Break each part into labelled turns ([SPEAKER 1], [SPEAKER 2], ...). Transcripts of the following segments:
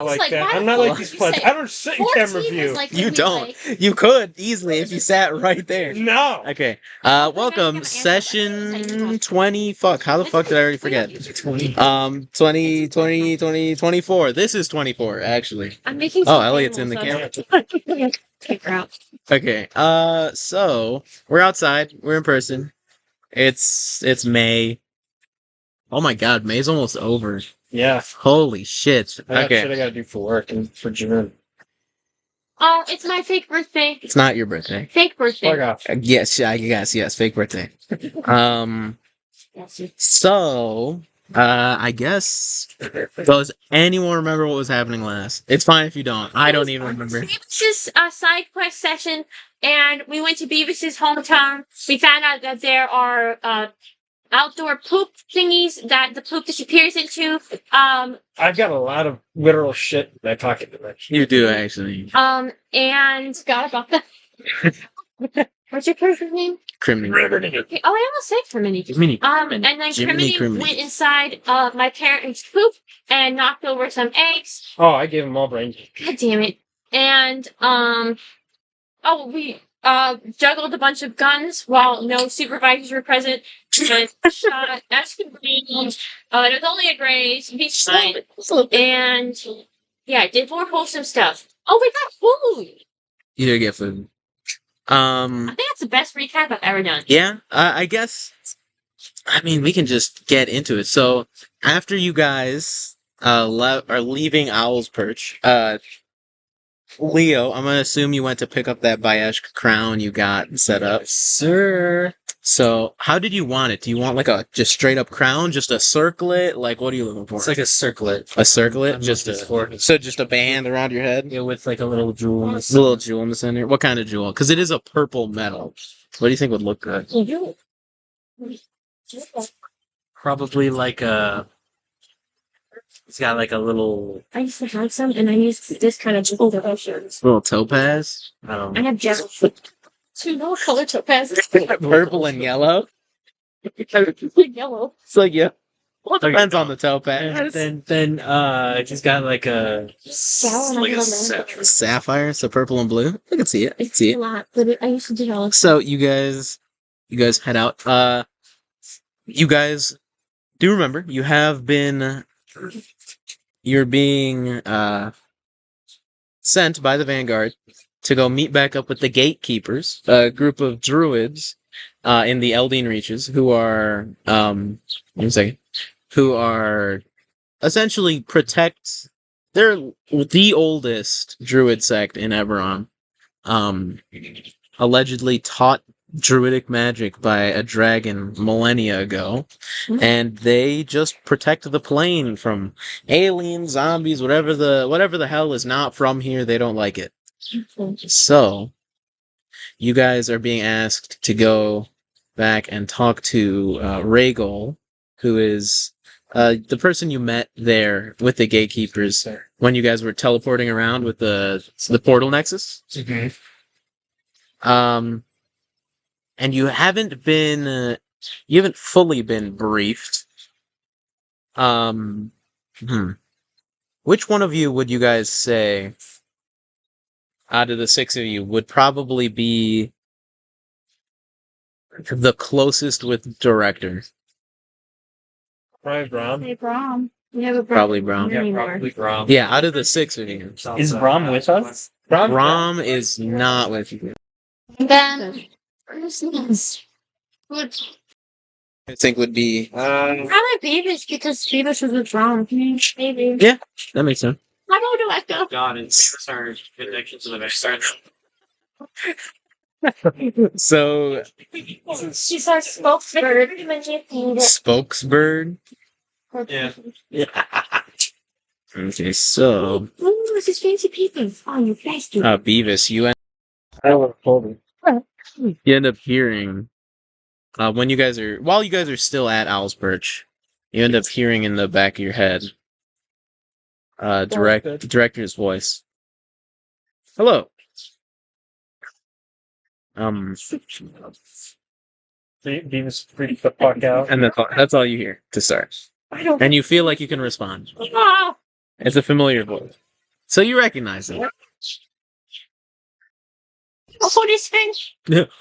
[SPEAKER 1] like
[SPEAKER 2] like,
[SPEAKER 1] that.
[SPEAKER 2] why
[SPEAKER 1] I'm
[SPEAKER 2] the
[SPEAKER 1] not
[SPEAKER 2] fuck
[SPEAKER 1] like
[SPEAKER 2] did
[SPEAKER 1] these
[SPEAKER 2] you
[SPEAKER 1] plebs.
[SPEAKER 2] say
[SPEAKER 1] I don't sit in
[SPEAKER 2] 14
[SPEAKER 1] camera
[SPEAKER 2] is
[SPEAKER 1] view.
[SPEAKER 2] like
[SPEAKER 3] You
[SPEAKER 2] really,
[SPEAKER 3] don't.
[SPEAKER 2] like-
[SPEAKER 3] You could easily if you sat right there.
[SPEAKER 1] No.
[SPEAKER 3] Okay.
[SPEAKER 2] I
[SPEAKER 3] Welcome,
[SPEAKER 2] think I'm
[SPEAKER 3] session 20. Fuck, how the fuck did I already forget? 24. This is 24, actually.
[SPEAKER 2] I'm making
[SPEAKER 3] Oh,
[SPEAKER 2] some
[SPEAKER 3] Elliott's in the
[SPEAKER 2] animals,
[SPEAKER 3] camera.
[SPEAKER 2] Take her out.
[SPEAKER 3] Okay. So we're outside. We're in person. It's May. Oh my God, May's almost over.
[SPEAKER 1] Yeah.
[SPEAKER 3] Holy shit.
[SPEAKER 1] I got
[SPEAKER 3] Okay.
[SPEAKER 1] shit I gotta do for work and for June.
[SPEAKER 2] Oh, it's my fake birthday.
[SPEAKER 3] It's not your birthday.
[SPEAKER 2] Fake birthday.
[SPEAKER 1] Fuck off.
[SPEAKER 3] Yes, I guess, yes, fake birthday. So, I guess, does anyone remember what was happening last? It's fine if you don't. I don't even remember.
[SPEAKER 2] Beavis' side quest session, and we went to Beavis' hometown. We found out that there are outdoor poop thingies that the poop disappears into.
[SPEAKER 1] I've got a lot of literal shit in my pocket today.
[SPEAKER 3] You do, actually.
[SPEAKER 2] And forgot about that. What's your person's name?
[SPEAKER 3] Crimeny.
[SPEAKER 2] Okay. Oh, I almost said Crimeny. And then Crimeny went inside my parents' poop and knocked over some eggs.
[SPEAKER 1] Oh, I gave them all brains.
[SPEAKER 2] God damn it. And, we juggled a bunch of guns while no supervisors were present. And shot Eskarald. It was only a graze. He's fine. And, yeah, did more wholesome stuff. Oh, we got food!
[SPEAKER 3] You did get food.
[SPEAKER 2] I think that's the best recap I've ever done.
[SPEAKER 3] Yeah, I guess. I mean, we can just get into it. So, after you guys are leaving Owl's Perch, Leo, I'm gonna assume you went to pick up that Bayesh crown you got set up.
[SPEAKER 1] Sir.
[SPEAKER 3] So, how did you want it? Do you want like a just straight up crown, just a circlet? Like, what are you looking for?
[SPEAKER 1] It's like a circlet.
[SPEAKER 3] A circlet,
[SPEAKER 1] I'm
[SPEAKER 3] just
[SPEAKER 1] looking
[SPEAKER 3] a
[SPEAKER 1] for it.
[SPEAKER 3] so just a band around your head.
[SPEAKER 1] Yeah, with like a little jewel in the
[SPEAKER 3] A little jewel in the center. What kind of jewel? Because it is a purple metal. What do you think would look good?
[SPEAKER 1] Probably like a. It's got like a little.
[SPEAKER 2] I used to have some, and I used this kind of topaz.
[SPEAKER 3] Little topaz.
[SPEAKER 1] I don't
[SPEAKER 2] I
[SPEAKER 1] know.
[SPEAKER 2] have gel. Two no color topazes.
[SPEAKER 3] Purple and yellow.
[SPEAKER 2] Yellow.
[SPEAKER 3] It's like yeah. Well, it depends on the topaz.
[SPEAKER 1] And then it's got like a
[SPEAKER 3] Sapphire, so purple and blue. I can see it. I can see
[SPEAKER 2] A
[SPEAKER 3] it.
[SPEAKER 2] lot, but I used to do all.
[SPEAKER 3] So you guys head out. You guys do remember you have been. You're being sent by the Vanguard to go meet back up with the Gatekeepers, a group of druids in the Eldine Reaches who are who are essentially they're the oldest druid sect in Eberron. Allegedly taught druidic magic by a dragon millennia ago, and they just protect the plane from aliens, zombies, whatever the hell is not from here. They don't like it. So you guys are being asked to go back and talk to Rheygol, who is the person you met there with the Gatekeepers when you guys were teleporting around with the portal nexus. And you haven't fully been briefed. Which one of you would you guys say, out of the six of you, would probably be the closest with director?
[SPEAKER 1] Probably Brom.
[SPEAKER 2] Hey, Brom. We have a Brom.
[SPEAKER 3] Probably Brom.
[SPEAKER 1] Yeah, probably Brom.
[SPEAKER 3] Yeah, out of the six of you.
[SPEAKER 1] Is Brom with us?
[SPEAKER 3] Brom is not with you.
[SPEAKER 2] And then, Christmas.
[SPEAKER 3] I think would be...
[SPEAKER 2] Probably Beavis, because Beavis was with Brom. Maybe.
[SPEAKER 3] Yeah, that makes sense.
[SPEAKER 2] How do I go?
[SPEAKER 1] God, and Beavis are connected to the Vanguard.
[SPEAKER 3] So...
[SPEAKER 2] She's our spokesbird.
[SPEAKER 3] Spokesbird?
[SPEAKER 1] Yeah.
[SPEAKER 3] Okay, so...
[SPEAKER 2] Ooh, this is fancy paper. Oh, you bastard.
[SPEAKER 3] Beavis, you end up hearing... while you guys are still at Owl's Perch, you end up hearing in the back of your head the director's voice. Hello.
[SPEAKER 1] Beavis freaked the fuck out.
[SPEAKER 3] And that's all you hear to start. And you feel like you can respond.
[SPEAKER 2] Ah!
[SPEAKER 3] It's a familiar voice. So you recognize him.
[SPEAKER 2] Oh, what is thing?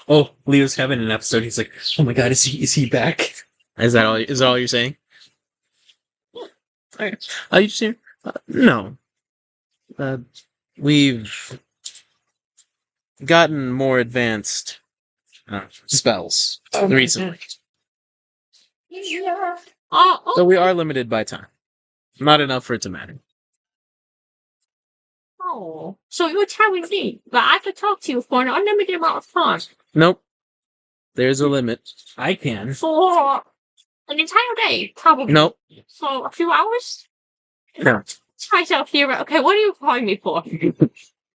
[SPEAKER 1] Oh, Leo's having an episode. He's like, oh my god, is he back?
[SPEAKER 3] Is that all? Is that all you're saying? Okay. You just hear? No. We've gotten more advanced spells recently,
[SPEAKER 2] Yeah.
[SPEAKER 3] so we are limited by time. Not enough for it to matter.
[SPEAKER 2] Oh, so you're telling me that I could talk to you for an unlimited amount of time
[SPEAKER 3] Nope. There's a limit.
[SPEAKER 1] I can.
[SPEAKER 2] for an entire day, probably.
[SPEAKER 3] Nope.
[SPEAKER 2] So a few hours?
[SPEAKER 3] No.
[SPEAKER 2] Try myself here. Okay, what are you calling me for?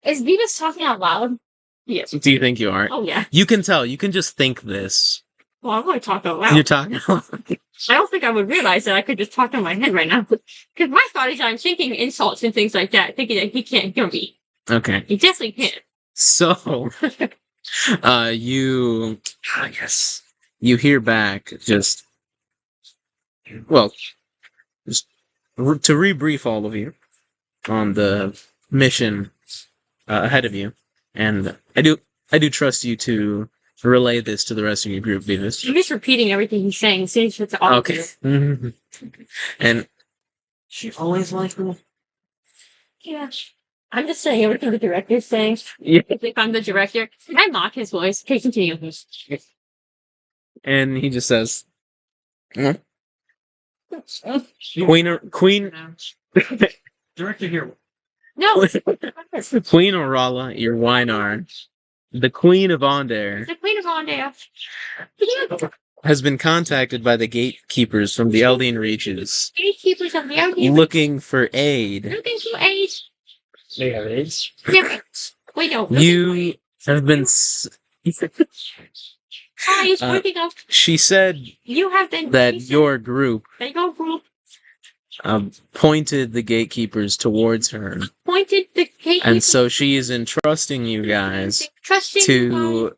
[SPEAKER 2] Is Beavis talking out loud? Yes.
[SPEAKER 3] Do you think you are?
[SPEAKER 2] Oh, yeah.
[SPEAKER 3] You can tell. You can just think this.
[SPEAKER 2] Well, I'm going to talk out loud.
[SPEAKER 3] You're talking.
[SPEAKER 2] I don't think I would realize that I could just talk in my head right now. Because my thought is I'm thinking insults and things like that, thinking that he can't hear me.
[SPEAKER 3] Okay.
[SPEAKER 2] He definitely can't.
[SPEAKER 3] So, you, I guess, you hear back just to rebrief all of you on the mission ahead of you, and I do trust you to relay this to the rest of your group, Beavis.
[SPEAKER 2] I'm just repeating everything he's saying, since it's all
[SPEAKER 3] Okay. And
[SPEAKER 1] She always liked me.
[SPEAKER 2] yeah. I'm just saying everything the director's saying.
[SPEAKER 3] yeah,
[SPEAKER 2] If I'm the director, I mock his voice. Okay, continue.
[SPEAKER 3] and he just says,
[SPEAKER 1] Queen.
[SPEAKER 3] Queen
[SPEAKER 1] Director here.
[SPEAKER 2] No,
[SPEAKER 3] Queen Orala, your Wynar, the Queen of Onder,
[SPEAKER 2] the Queen of Ondale.
[SPEAKER 3] has been contacted by the Gatekeepers from the Eldian Reaches,
[SPEAKER 2] Gatekeepers of the Elliott.
[SPEAKER 3] looking for aid.
[SPEAKER 2] Looking for aid.
[SPEAKER 1] They have AIDS.
[SPEAKER 2] Yeah. Wait, no.
[SPEAKER 3] You have been.
[SPEAKER 2] Hi, he's pointing up.
[SPEAKER 3] She said
[SPEAKER 2] You have been.
[SPEAKER 3] that
[SPEAKER 2] he said
[SPEAKER 3] your group
[SPEAKER 2] that your group
[SPEAKER 3] pointed the Gatekeepers towards her,
[SPEAKER 2] pointed the Gatekeepers.
[SPEAKER 3] and so she is entrusting you guys
[SPEAKER 2] Trusting
[SPEAKER 3] to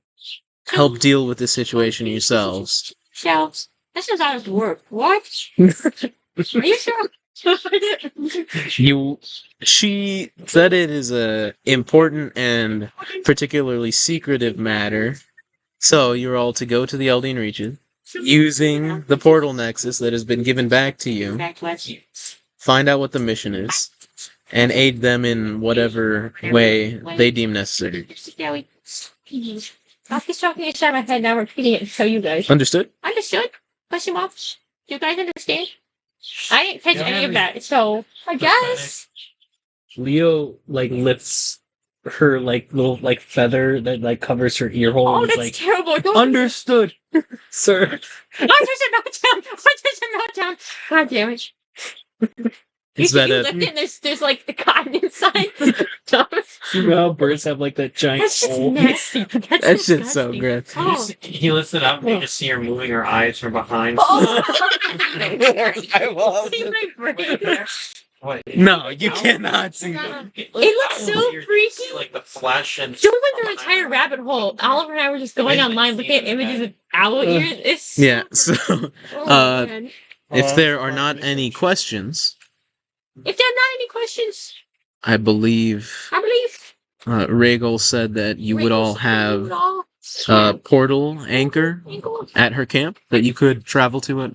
[SPEAKER 3] help deal with the situation yourselves.
[SPEAKER 2] Shelves. This is out of work. What? Are you sure?
[SPEAKER 3] She said it is a important and particularly secretive matter, so you're all to go to the Eldian Reaches using the portal nexus that has been given back to you, find out what the mission is, and aid them in whatever way they deem necessary.
[SPEAKER 2] I was talking inside my head, now repeating it to show you guys.
[SPEAKER 3] Understood?
[SPEAKER 2] Understood? Question mark? Do you guys understand? I didn't catch any of that, so I guess.
[SPEAKER 1] Leo lifts her little feather that covers her ear hole.
[SPEAKER 2] Oh,
[SPEAKER 1] and
[SPEAKER 2] that's
[SPEAKER 1] is
[SPEAKER 2] terrible. Don't
[SPEAKER 1] understood, sir.
[SPEAKER 2] I just meltdown. I just meltdown. God damn it.
[SPEAKER 3] Is
[SPEAKER 2] you
[SPEAKER 3] that
[SPEAKER 2] lift it and there's the cotton inside.
[SPEAKER 1] You know how birds have that giant
[SPEAKER 2] That's just
[SPEAKER 1] hole?
[SPEAKER 2] nasty. That's
[SPEAKER 3] That shit's so
[SPEAKER 2] disgusting.
[SPEAKER 3] good.
[SPEAKER 2] Oh.
[SPEAKER 1] He lifts it up and you just see her moving her eyes from behind.
[SPEAKER 2] Oh.
[SPEAKER 3] I love
[SPEAKER 2] See my brain.
[SPEAKER 1] What?
[SPEAKER 3] No, you cannot see
[SPEAKER 2] that. It looks so freaky.
[SPEAKER 1] Like the flesh and.
[SPEAKER 2] So we went through an entire rabbit hole. Oliver and I were just going online looking at images of owl ears. It's
[SPEAKER 3] Yeah, so
[SPEAKER 2] oh, man.
[SPEAKER 3] if there are not any questions,
[SPEAKER 2] If there are not any questions,
[SPEAKER 3] I believe
[SPEAKER 2] I believe
[SPEAKER 3] Rheygol said that you would all have a portal anchor at her camp that you could travel to it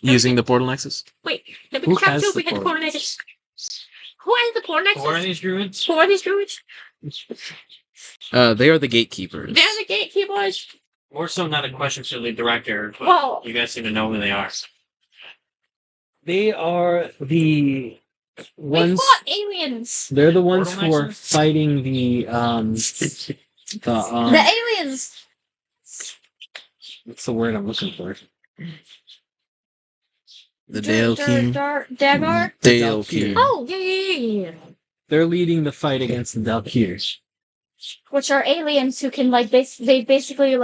[SPEAKER 3] using the portal nexus.
[SPEAKER 2] Wait, let
[SPEAKER 1] Who
[SPEAKER 2] me check
[SPEAKER 1] has
[SPEAKER 2] too.
[SPEAKER 1] the
[SPEAKER 2] We had the
[SPEAKER 1] portal?
[SPEAKER 2] portal nexus. Who has the portal nexus?
[SPEAKER 1] Who are these druids?
[SPEAKER 2] Who are these druids?
[SPEAKER 3] They are the Gatekeepers.
[SPEAKER 2] They're the gatekeepers.
[SPEAKER 1] More so, not a question for the director, but
[SPEAKER 2] Well,
[SPEAKER 1] you guys seem to know who they are.
[SPEAKER 4] They are the
[SPEAKER 2] we
[SPEAKER 4] ones.
[SPEAKER 2] fought aliens.
[SPEAKER 4] They're the ones
[SPEAKER 1] Portal
[SPEAKER 4] who are
[SPEAKER 1] nexus?
[SPEAKER 4] fighting the
[SPEAKER 2] The aliens.
[SPEAKER 4] what's the word I'm looking for?
[SPEAKER 3] The Dalekeep.
[SPEAKER 2] Dagar.
[SPEAKER 3] Dalekeep.
[SPEAKER 2] Oh, yeah.
[SPEAKER 4] They're leading the fight against the Dalkirs.
[SPEAKER 2] Which are aliens who can they basically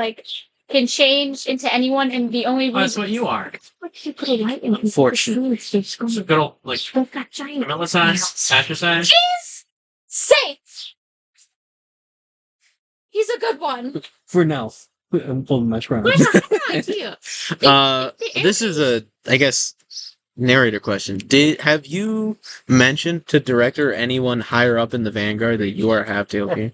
[SPEAKER 2] can change into anyone, and the only
[SPEAKER 1] Oh, that's
[SPEAKER 2] reason
[SPEAKER 1] what you are.
[SPEAKER 2] what you put a light in.
[SPEAKER 4] Unfortunately.
[SPEAKER 1] It's a good old,
[SPEAKER 2] They've got giant.
[SPEAKER 1] vanilla size, ostracized.
[SPEAKER 2] He's safe. He's a good one.
[SPEAKER 4] For now. I'm pulling my crown.
[SPEAKER 2] Where's the idea?
[SPEAKER 3] This is I guess narrator question. Have you mentioned to director or anyone higher up in the Vanguard that you are half Jaeger?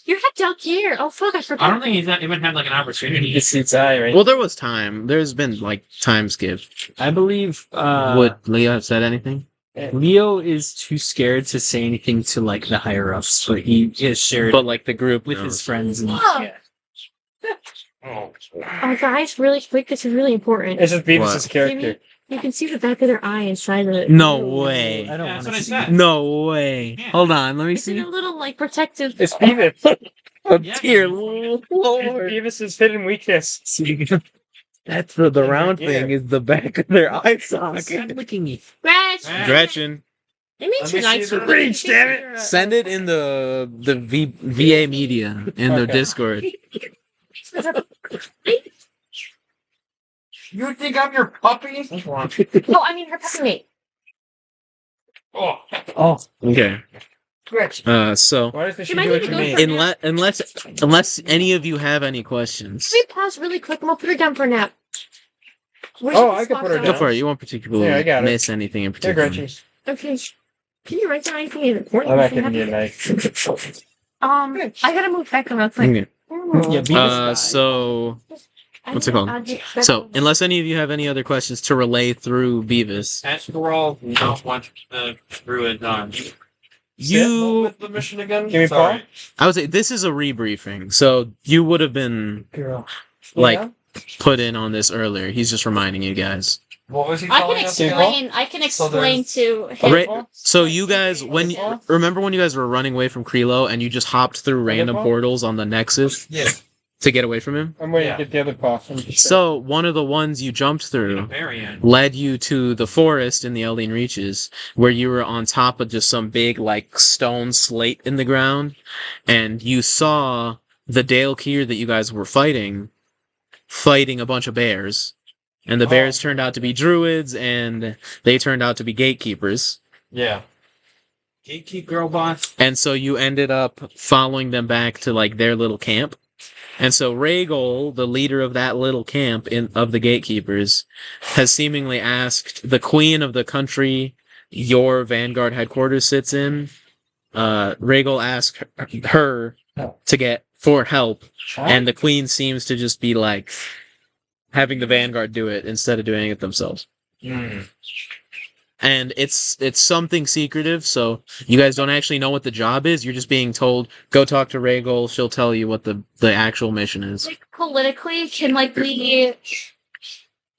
[SPEAKER 2] You're not down here. Oh fuck, I forgot.
[SPEAKER 5] I don't think he's not even had like an opportunity.
[SPEAKER 1] It's its eye, right?
[SPEAKER 3] Well, there was time. There's been like time skip.
[SPEAKER 1] I believe
[SPEAKER 3] Would Leo have said anything?
[SPEAKER 1] Leo is too scared to say anything to like the higher ups, but he is shared
[SPEAKER 3] But like the group
[SPEAKER 1] with
[SPEAKER 3] knows.
[SPEAKER 1] his friends and
[SPEAKER 2] Oh.
[SPEAKER 5] Oh.
[SPEAKER 2] Oh guys, really quick, this is really important.
[SPEAKER 6] It's just Beavis'
[SPEAKER 3] What?
[SPEAKER 6] character.
[SPEAKER 2] You can see the back of their eye inside of it.
[SPEAKER 3] No way.
[SPEAKER 1] I don't
[SPEAKER 5] Yeah,
[SPEAKER 1] want
[SPEAKER 5] that's
[SPEAKER 1] to
[SPEAKER 5] what I
[SPEAKER 1] see
[SPEAKER 5] said.
[SPEAKER 3] No way.
[SPEAKER 5] Yeah.
[SPEAKER 3] Hold on, let me
[SPEAKER 2] It's in
[SPEAKER 3] see.
[SPEAKER 2] a little like protective.
[SPEAKER 6] It's Beavis.
[SPEAKER 3] Oh,
[SPEAKER 5] Yeah.
[SPEAKER 3] dear
[SPEAKER 6] It's
[SPEAKER 3] Lord.
[SPEAKER 6] Beavis' hidden weakness.
[SPEAKER 3] That's the round
[SPEAKER 6] Yeah.
[SPEAKER 3] thing is the back of their eye
[SPEAKER 1] Stop
[SPEAKER 3] socket.
[SPEAKER 1] licking me.
[SPEAKER 2] Gretchen.
[SPEAKER 3] Gretchen,
[SPEAKER 2] It means
[SPEAKER 5] Let me
[SPEAKER 2] you're nice
[SPEAKER 5] see
[SPEAKER 2] with
[SPEAKER 5] the
[SPEAKER 6] reach, damn it.
[SPEAKER 3] send it in the VA media in the
[SPEAKER 6] Okay.
[SPEAKER 3] Discord.
[SPEAKER 5] You think I'm your puppy?
[SPEAKER 2] Oh, I mean her peppermint.
[SPEAKER 5] Oh.
[SPEAKER 1] Oh,
[SPEAKER 3] Okay.
[SPEAKER 6] Gretchen.
[SPEAKER 3] So
[SPEAKER 6] Why does this
[SPEAKER 2] You
[SPEAKER 6] she
[SPEAKER 2] might
[SPEAKER 6] do
[SPEAKER 2] need
[SPEAKER 6] it
[SPEAKER 2] to
[SPEAKER 6] to
[SPEAKER 2] go
[SPEAKER 6] me?
[SPEAKER 2] for-
[SPEAKER 3] unless any of you have any questions,
[SPEAKER 2] Can we pause really quick and we'll put her down for a nap? Where's
[SPEAKER 6] Oh,
[SPEAKER 2] the
[SPEAKER 6] I can
[SPEAKER 2] spot
[SPEAKER 6] put her
[SPEAKER 2] on?
[SPEAKER 3] go
[SPEAKER 6] down.
[SPEAKER 3] for it. You won't particularly
[SPEAKER 6] Yeah, I got it.
[SPEAKER 3] miss anything in
[SPEAKER 6] Hey,
[SPEAKER 3] particular.
[SPEAKER 6] Gretchen.
[SPEAKER 2] Okay. Can you write down anything important?
[SPEAKER 6] I'm not
[SPEAKER 2] that you
[SPEAKER 6] giving you a
[SPEAKER 2] have?
[SPEAKER 6] knife.
[SPEAKER 2] I gotta move back real quick.
[SPEAKER 3] Okay.
[SPEAKER 1] yeah. Beavis
[SPEAKER 3] So what's it called? So unless any of you have any other questions to relay through Beavis,
[SPEAKER 5] Eskarald not want the Druid done.
[SPEAKER 3] you
[SPEAKER 5] With the mission again?
[SPEAKER 6] Give me
[SPEAKER 5] Sorry.
[SPEAKER 3] I would say this is a rebriefing, so you would have been
[SPEAKER 6] Girl.
[SPEAKER 3] like
[SPEAKER 6] Yeah?
[SPEAKER 3] put in on this earlier. He's just reminding you guys.
[SPEAKER 5] What was he
[SPEAKER 2] I
[SPEAKER 5] telling
[SPEAKER 2] can
[SPEAKER 5] us again?
[SPEAKER 2] explain. I can
[SPEAKER 5] So
[SPEAKER 2] explain
[SPEAKER 5] there's-
[SPEAKER 2] to
[SPEAKER 3] Ra-
[SPEAKER 2] him.
[SPEAKER 3] so you guys, remember when you guys were running away from Krilo and you just hopped through random
[SPEAKER 6] Paul?
[SPEAKER 3] portals on the Nexus
[SPEAKER 5] Yeah.
[SPEAKER 3] to get away from him?
[SPEAKER 6] I'm waiting
[SPEAKER 5] Yeah.
[SPEAKER 6] to get the other paw.
[SPEAKER 3] So one of the ones you jumped through
[SPEAKER 5] Very end.
[SPEAKER 3] led you to the forest in the Eldin Reaches, where you were on top of just some big like stone slate in the ground, and you saw the Dale Kier that you guys were fighting a bunch of bears. And the bears turned out to be druids, and they turned out to be gatekeepers.
[SPEAKER 5] Yeah. Gatekeep robots.
[SPEAKER 3] And so you ended up following them back to like their little camp. And so Rheygol, the leader of that little camp of the gatekeepers, has seemingly asked the queen of the country your Vanguard headquarters sits in. Rheygol asked her to get for help, and the queen seems to just be like having the Vanguard do it instead of doing it themselves. And it's something secretive, so you guys don't actually know what the job is. You're just being told, go talk to Rheygol, she'll tell you what the actual mission is.
[SPEAKER 2] Like politically, can like we?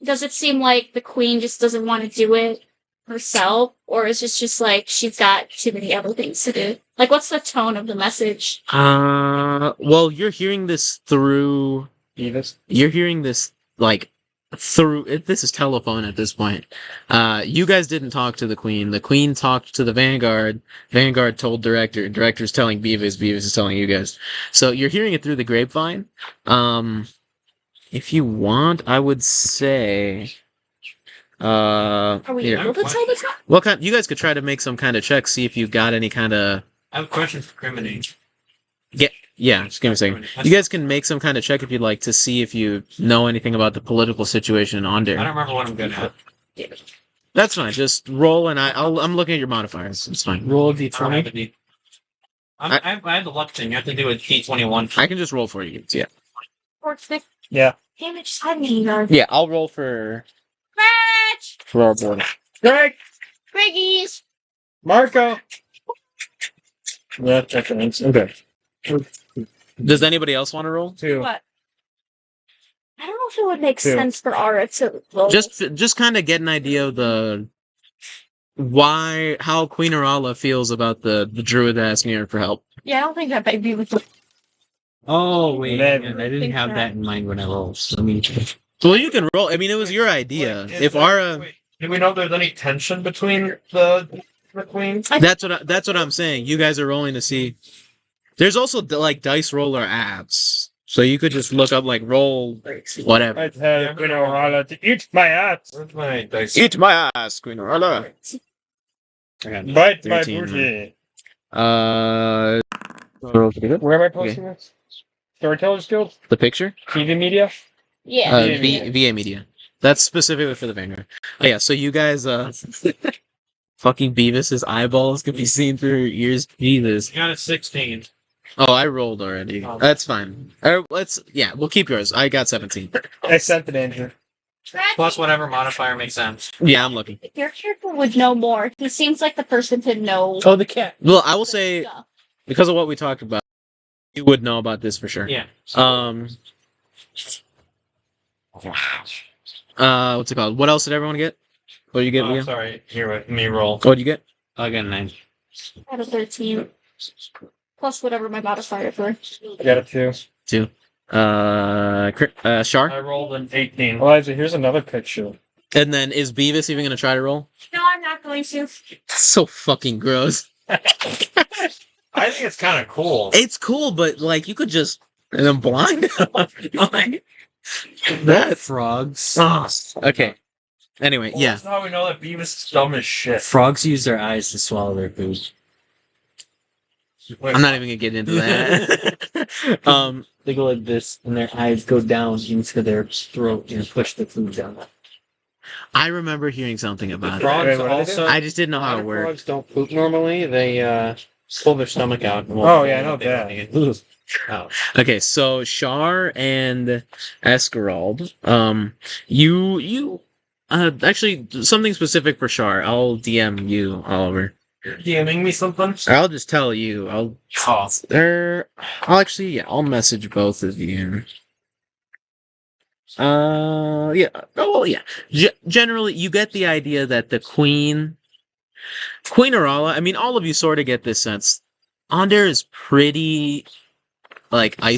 [SPEAKER 2] Does it seem like the queen just doesn't want to do it herself, or is it just like she's got too many other things to do? Like, what's the tone of the message?
[SPEAKER 3] Well, you're hearing this through...
[SPEAKER 6] Beavis.
[SPEAKER 3] You're hearing this, like, through... This is telephone at this point. You guys didn't talk to the Queen. The Queen talked to the Vanguard. Vanguard told Director. Director's telling Beavis. Beavis is telling you guys. So you're hearing it through the grapevine. If you want, I would say...
[SPEAKER 2] Are we
[SPEAKER 3] here.
[SPEAKER 2] able to tell the tone?
[SPEAKER 3] What kind? You guys could try to make some kind of check, see if you've got any kind of...
[SPEAKER 5] I have a question for Crimeny.
[SPEAKER 3] Yeah, just give me a second. You guys can make some kind of check if you'd like to see if you know anything about the political situation in
[SPEAKER 5] I don't
[SPEAKER 3] Onder.
[SPEAKER 5] remember what I'm good at.
[SPEAKER 3] That's fine. Just roll, and I'm looking at your modifiers. It's fine.
[SPEAKER 1] roll a
[SPEAKER 5] I don't have
[SPEAKER 1] d20.
[SPEAKER 5] the I have the luck thing. You have to do a T21.
[SPEAKER 3] I can just roll for you. Yeah.
[SPEAKER 2] Or stick?
[SPEAKER 6] Yeah.
[SPEAKER 2] Damn it, just had me there.
[SPEAKER 3] Yeah, I'll roll for
[SPEAKER 2] Gretch!
[SPEAKER 3] our board.
[SPEAKER 6] Greg!
[SPEAKER 2] Griggies!
[SPEAKER 6] Marco! Yeah, that's an answer.
[SPEAKER 3] Okay. Does anybody else want to roll?
[SPEAKER 6] 2.
[SPEAKER 2] What? I don't know if it would make
[SPEAKER 6] Two.
[SPEAKER 2] sense for Aura to roll.
[SPEAKER 3] Just kind of get an idea of the how Queen Arala feels about the druid asking her for help.
[SPEAKER 2] Yeah, I don't think that baby would.
[SPEAKER 1] Oh wait,
[SPEAKER 6] Never.
[SPEAKER 1] I didn't have that in mind when I rolled. So let me.
[SPEAKER 3] Well, you can roll. I mean, it was your idea.
[SPEAKER 5] Wait,
[SPEAKER 3] If Ara,
[SPEAKER 5] do we know if there's any tension between the queen?
[SPEAKER 3] that's what I'm saying. You guys are rolling to see. There's also like dice roller apps, so you could just look up like roll whatever.
[SPEAKER 6] I tell Queen O'Hara to eat my ass!
[SPEAKER 5] Where's my dice?
[SPEAKER 3] Eat my ass, Queen Arala.
[SPEAKER 6] Bite my
[SPEAKER 3] 13,
[SPEAKER 6] booty!
[SPEAKER 3] the
[SPEAKER 6] Where am I posting this? Storytellers Guild?
[SPEAKER 3] picture.
[SPEAKER 6] TV Media?
[SPEAKER 2] Yeah.
[SPEAKER 6] VA
[SPEAKER 3] VA Media. That's specifically for the Vanguard. Oh yeah, so you guys, fucking Beavis's eyeballs can be seen through your ears. Jesus.
[SPEAKER 5] You got a 16.
[SPEAKER 3] Oh, I rolled already. That's fine. We'll keep yours. I got 17.
[SPEAKER 6] I sent it, Andrew.
[SPEAKER 5] Plus whatever modifier makes sense.
[SPEAKER 3] Yeah, I'm looking.
[SPEAKER 2] Your character would know more. He seems like the person to know.
[SPEAKER 1] Oh, the cat.
[SPEAKER 3] Well, I will say, because of what we talked about, you would know about this for sure.
[SPEAKER 5] Yeah.
[SPEAKER 3] What's it called? What else did everyone get? What did you get, Leo?
[SPEAKER 5] Sorry. Here, with me roll.
[SPEAKER 3] What did you get?
[SPEAKER 5] I got a 9.
[SPEAKER 2] Out of 13. Plus whatever my modifiers were.
[SPEAKER 6] I got a 2.
[SPEAKER 3] 2. Shar?
[SPEAKER 5] I rolled an 18.
[SPEAKER 6] Eliza, here's another picture.
[SPEAKER 3] And then is Beavis even gonna try to roll?
[SPEAKER 2] No, I'm not going to.
[SPEAKER 3] That's so fucking gross.
[SPEAKER 5] I think it's kind of cool.
[SPEAKER 3] It's cool, but like you could just and then blind them. Like, that
[SPEAKER 1] Frogs.
[SPEAKER 3] okay. Anyway,
[SPEAKER 5] Well,
[SPEAKER 3] yeah.
[SPEAKER 5] That's how we know that Beavis is dumb as shit.
[SPEAKER 1] Frogs use their eyes to swallow their food.
[SPEAKER 5] Wait,
[SPEAKER 3] I'm not even gonna get into that.
[SPEAKER 1] They go like this, and their eyes go down into their throat and push the food down.
[SPEAKER 3] I remember hearing something about it.
[SPEAKER 5] Frogs
[SPEAKER 6] Wait, what do they
[SPEAKER 5] also.
[SPEAKER 3] I just didn't know how it worked.
[SPEAKER 5] Frogs don't poop normally. They pull their stomach out. And
[SPEAKER 6] Oh, yeah, I know that.
[SPEAKER 3] Okay, so Shar and Eskarald, you actually something specific for Shar. I'll DM you, Oliver.
[SPEAKER 5] You're DMing me something?
[SPEAKER 3] Or I'll just tell you. I'll message both of you. Yeah. Oh, well, yeah. Generally, you get the idea that the Queen Orala, I mean, all of you sort of get this sense. Onder is pretty, like, I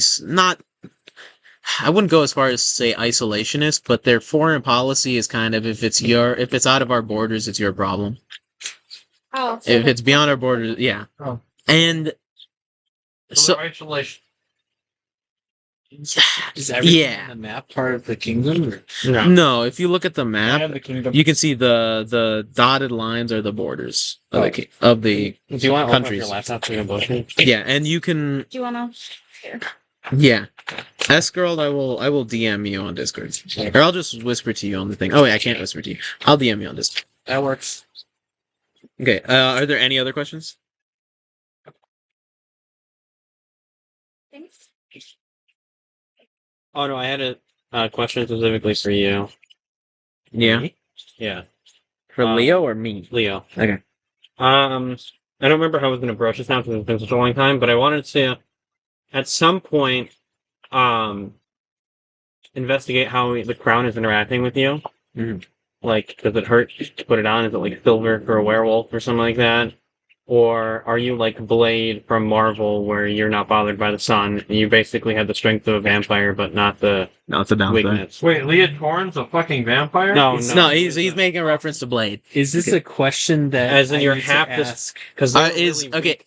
[SPEAKER 3] wouldn't go as far as say isolationist, but their foreign policy is kind of, if it's out of our borders, it's your problem.
[SPEAKER 2] Oh.
[SPEAKER 3] If it's beyond our borders, yeah.
[SPEAKER 5] Oh.
[SPEAKER 3] And so,
[SPEAKER 5] Isolation.
[SPEAKER 1] Is everything
[SPEAKER 3] yeah.
[SPEAKER 1] on the map part of the kingdom? Or?
[SPEAKER 3] No, if you look at the
[SPEAKER 6] I
[SPEAKER 3] map,
[SPEAKER 6] have the kingdom.
[SPEAKER 3] you can see the dotted lines are the borders of the
[SPEAKER 5] Do you want to open up
[SPEAKER 3] countries.
[SPEAKER 5] your laptop so you can both me?
[SPEAKER 3] Yeah, and you can
[SPEAKER 2] Do you want to? Here.
[SPEAKER 3] yeah. Eskarald, I will DM you on Discord. Or I'll just whisper to you on the thing. Oh wait, I can't whisper to you. I'll DM you on Discord.
[SPEAKER 5] That works.
[SPEAKER 3] Okay, are there any other questions?
[SPEAKER 2] Thanks.
[SPEAKER 7] Oh no, I had a question specifically for you.
[SPEAKER 3] Yeah.
[SPEAKER 7] Me? Yeah,
[SPEAKER 3] For Leo or me?
[SPEAKER 7] Leo.
[SPEAKER 3] Okay.
[SPEAKER 7] I don't remember how I was going to broach this now because it's been such a long time, but I wanted to, at some point, investigate how the crown is interacting with you.
[SPEAKER 3] Mhm.
[SPEAKER 7] Like, does it hurt to put it on? Is it like silver for a werewolf or something like that? Or are you like Blade from Marvel, where you're not bothered by the sun, and you basically have the strength of a vampire, but not the
[SPEAKER 3] No, it's a downside.
[SPEAKER 7] weakness?
[SPEAKER 5] Wait, Leotorin's a fucking vampire?
[SPEAKER 7] No,
[SPEAKER 3] No, he's making a reference to Blade.
[SPEAKER 1] Is this a question that
[SPEAKER 7] As in
[SPEAKER 1] I
[SPEAKER 7] you're
[SPEAKER 1] need
[SPEAKER 7] half
[SPEAKER 1] to
[SPEAKER 7] this-
[SPEAKER 1] ask?
[SPEAKER 7] Because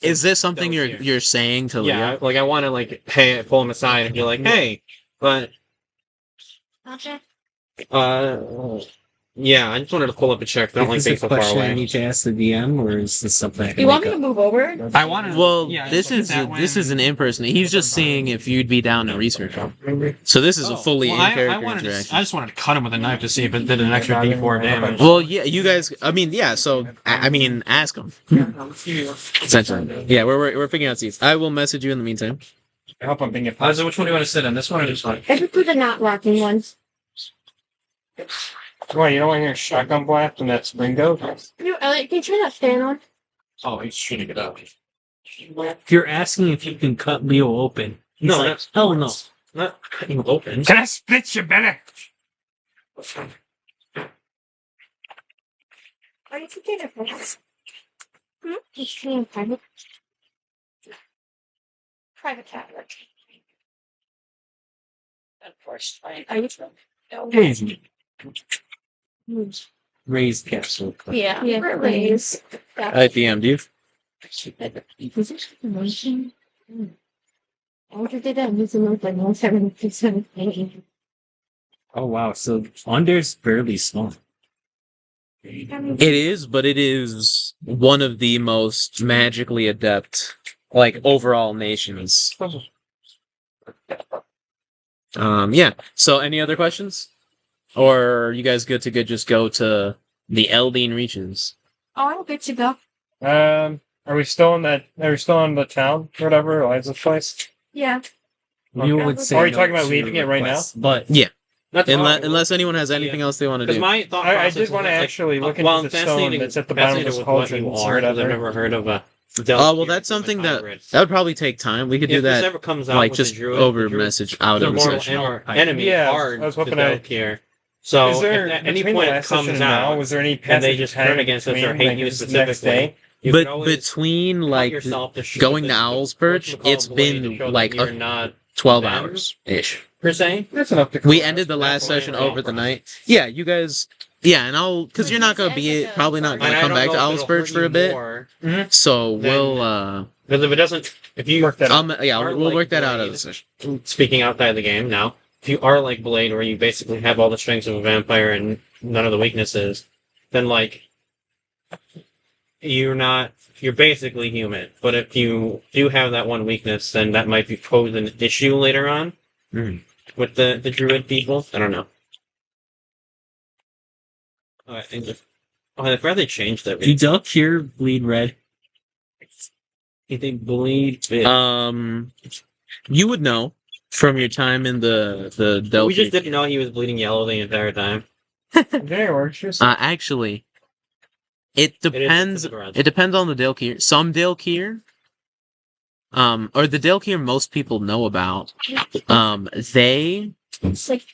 [SPEAKER 3] Is this something you're saying to Leo?
[SPEAKER 7] Yeah, like I want to like hey pull him aside and be like, hey, but
[SPEAKER 2] Okay.
[SPEAKER 7] yeah, I just wanted to pull up a check. I don't like
[SPEAKER 1] Is
[SPEAKER 7] being
[SPEAKER 1] this a
[SPEAKER 7] so far
[SPEAKER 1] question I
[SPEAKER 7] away.
[SPEAKER 1] need to ask the DM, or is this something I can
[SPEAKER 2] You want
[SPEAKER 1] make
[SPEAKER 2] me to
[SPEAKER 1] up?
[SPEAKER 2] move over?
[SPEAKER 7] I want to.
[SPEAKER 3] Well,
[SPEAKER 7] yeah,
[SPEAKER 3] this
[SPEAKER 7] look
[SPEAKER 3] is
[SPEAKER 7] that way
[SPEAKER 3] this is an
[SPEAKER 7] and-
[SPEAKER 3] in-person. He's just seeing if you'd be down to research him. So this is a fully
[SPEAKER 7] Well, I
[SPEAKER 3] in-character
[SPEAKER 7] wanted to,
[SPEAKER 3] interaction.
[SPEAKER 7] I just wanted to cut him with a knife to see if it did an extra D4 damage.
[SPEAKER 3] Well, yeah, you guys. I mean, yeah. So I mean, ask him. Essentially, yeah. We're figuring out seats. I will message you in the meantime.
[SPEAKER 6] I hope I'm being a
[SPEAKER 5] Eliza, which one do you want to sit in? This one or this one?
[SPEAKER 2] I could do the not rocking ones.
[SPEAKER 6] Why, you don't want to hear a shotgun blast when that spring goes?
[SPEAKER 2] Elliott, can you turn that fan on?
[SPEAKER 5] Oh, he's shooting it up.
[SPEAKER 1] If you're asking if you can cut Leo open, he's
[SPEAKER 7] No,
[SPEAKER 1] like,
[SPEAKER 7] that's-
[SPEAKER 1] hell no.
[SPEAKER 7] Not cutting him open.
[SPEAKER 6] Can I split you better?
[SPEAKER 2] Are you taking a photo? He's being private. Private tablet. Of course. Are you?
[SPEAKER 1] Easy. Raised capsule.
[SPEAKER 2] Yeah. Yeah. Please.
[SPEAKER 3] I DM'd you.
[SPEAKER 1] Oh wow, so Onder's fairly small.
[SPEAKER 3] It is, but it is one of the most magically adept, like overall nations. Yeah. So, any other questions? Or are you guys good to just go to the Eldine Reaches?
[SPEAKER 2] Oh, I'm good to go.
[SPEAKER 6] Are we still in that? Are we still in the town or whatever? Eliza's place?
[SPEAKER 2] Yeah.
[SPEAKER 1] You
[SPEAKER 6] Okay.
[SPEAKER 1] would say
[SPEAKER 6] Are you
[SPEAKER 1] no
[SPEAKER 6] talking about
[SPEAKER 1] to
[SPEAKER 6] leaving it right now?
[SPEAKER 1] requests, But
[SPEAKER 3] Yeah.
[SPEAKER 7] That's
[SPEAKER 3] Unless anyone has anything else they want to
[SPEAKER 7] Because
[SPEAKER 3] do.
[SPEAKER 7] my thought
[SPEAKER 6] I
[SPEAKER 7] process
[SPEAKER 6] did
[SPEAKER 7] is
[SPEAKER 6] want to
[SPEAKER 7] like,
[SPEAKER 6] actually look
[SPEAKER 7] while
[SPEAKER 6] into
[SPEAKER 7] I'm
[SPEAKER 6] the stone that's at the bottom of
[SPEAKER 7] fascinated
[SPEAKER 6] this
[SPEAKER 7] with what
[SPEAKER 6] cauldron
[SPEAKER 7] you
[SPEAKER 6] and see
[SPEAKER 7] are, because I've
[SPEAKER 6] whatever.
[SPEAKER 7] never heard of a.
[SPEAKER 3] Oh, well, that's something that would probably take time. We could do
[SPEAKER 7] if this
[SPEAKER 3] that,
[SPEAKER 7] ever comes out
[SPEAKER 3] like,
[SPEAKER 7] with
[SPEAKER 3] just
[SPEAKER 7] the Druid,
[SPEAKER 3] over
[SPEAKER 7] the Druid
[SPEAKER 3] message out
[SPEAKER 7] is a
[SPEAKER 3] of the
[SPEAKER 7] mortal
[SPEAKER 3] session.
[SPEAKER 7] enemy
[SPEAKER 6] Yeah,
[SPEAKER 7] hard
[SPEAKER 6] I was
[SPEAKER 7] to
[SPEAKER 6] hoping I-
[SPEAKER 7] Delkier. So
[SPEAKER 6] Is there
[SPEAKER 7] if at any
[SPEAKER 6] between
[SPEAKER 7] point
[SPEAKER 6] the
[SPEAKER 7] it
[SPEAKER 6] last session
[SPEAKER 7] comes
[SPEAKER 6] and now?
[SPEAKER 7] out,
[SPEAKER 6] Was there any
[SPEAKER 7] and
[SPEAKER 6] passage
[SPEAKER 7] they just
[SPEAKER 6] time
[SPEAKER 7] turn against us or
[SPEAKER 6] between,
[SPEAKER 7] hate
[SPEAKER 6] like,
[SPEAKER 7] you
[SPEAKER 6] this next
[SPEAKER 7] specifically,
[SPEAKER 6] day?
[SPEAKER 7] you can
[SPEAKER 3] But
[SPEAKER 7] always
[SPEAKER 3] between,
[SPEAKER 7] cut
[SPEAKER 3] like,
[SPEAKER 7] yourself to show
[SPEAKER 3] going to
[SPEAKER 7] the-
[SPEAKER 3] Owl's
[SPEAKER 7] the
[SPEAKER 3] Perch,
[SPEAKER 7] whatchamacallit
[SPEAKER 3] it's
[SPEAKER 7] blade to
[SPEAKER 3] been,
[SPEAKER 7] show that
[SPEAKER 3] like,
[SPEAKER 7] you're not
[SPEAKER 3] 12
[SPEAKER 7] them.
[SPEAKER 3] hours-ish.
[SPEAKER 7] per se.
[SPEAKER 6] That's enough to
[SPEAKER 3] We
[SPEAKER 6] cover
[SPEAKER 3] ended the
[SPEAKER 6] us.
[SPEAKER 3] last
[SPEAKER 7] That's why
[SPEAKER 3] session
[SPEAKER 7] we're
[SPEAKER 3] over the
[SPEAKER 7] all
[SPEAKER 3] night. Yeah, you guys... Yeah, and I'll... Because you're not going to
[SPEAKER 2] It's
[SPEAKER 3] be...
[SPEAKER 2] like a-
[SPEAKER 3] Probably not going
[SPEAKER 7] And
[SPEAKER 3] to
[SPEAKER 7] I
[SPEAKER 3] come
[SPEAKER 7] don't
[SPEAKER 3] back
[SPEAKER 7] know
[SPEAKER 3] to
[SPEAKER 7] if
[SPEAKER 3] Owl's
[SPEAKER 7] it'll
[SPEAKER 3] Perch
[SPEAKER 7] hurt
[SPEAKER 3] for
[SPEAKER 7] you
[SPEAKER 3] a bit.
[SPEAKER 7] more,
[SPEAKER 3] So
[SPEAKER 7] Then-
[SPEAKER 3] we'll...
[SPEAKER 7] because if it doesn't, if you
[SPEAKER 6] Work that out.
[SPEAKER 3] yeah,
[SPEAKER 7] are
[SPEAKER 3] we'll
[SPEAKER 7] like
[SPEAKER 3] work that out of
[SPEAKER 7] Blade,
[SPEAKER 3] the session.
[SPEAKER 7] speaking outside the game now, if you are like Blade, where you basically have all the strengths of a vampire and none of the weaknesses, then like you're basically human. But if you do have that one weakness, then that might be pose an issue later on
[SPEAKER 3] Mhm.
[SPEAKER 7] with the Druid people. I don't know. Oh, I think. I forgot they changed that.
[SPEAKER 1] do Delkier bleed red?
[SPEAKER 7] They bleed.
[SPEAKER 3] You would know from your time in the Delphi.
[SPEAKER 7] We just didn't know he was bleeding yellow the entire time.
[SPEAKER 6] There works. Just
[SPEAKER 3] Actually, it depends.
[SPEAKER 7] It is,
[SPEAKER 3] It depends on the Delkier. Some Delkier, or the Delkier most people know about. They.
[SPEAKER 2] It's like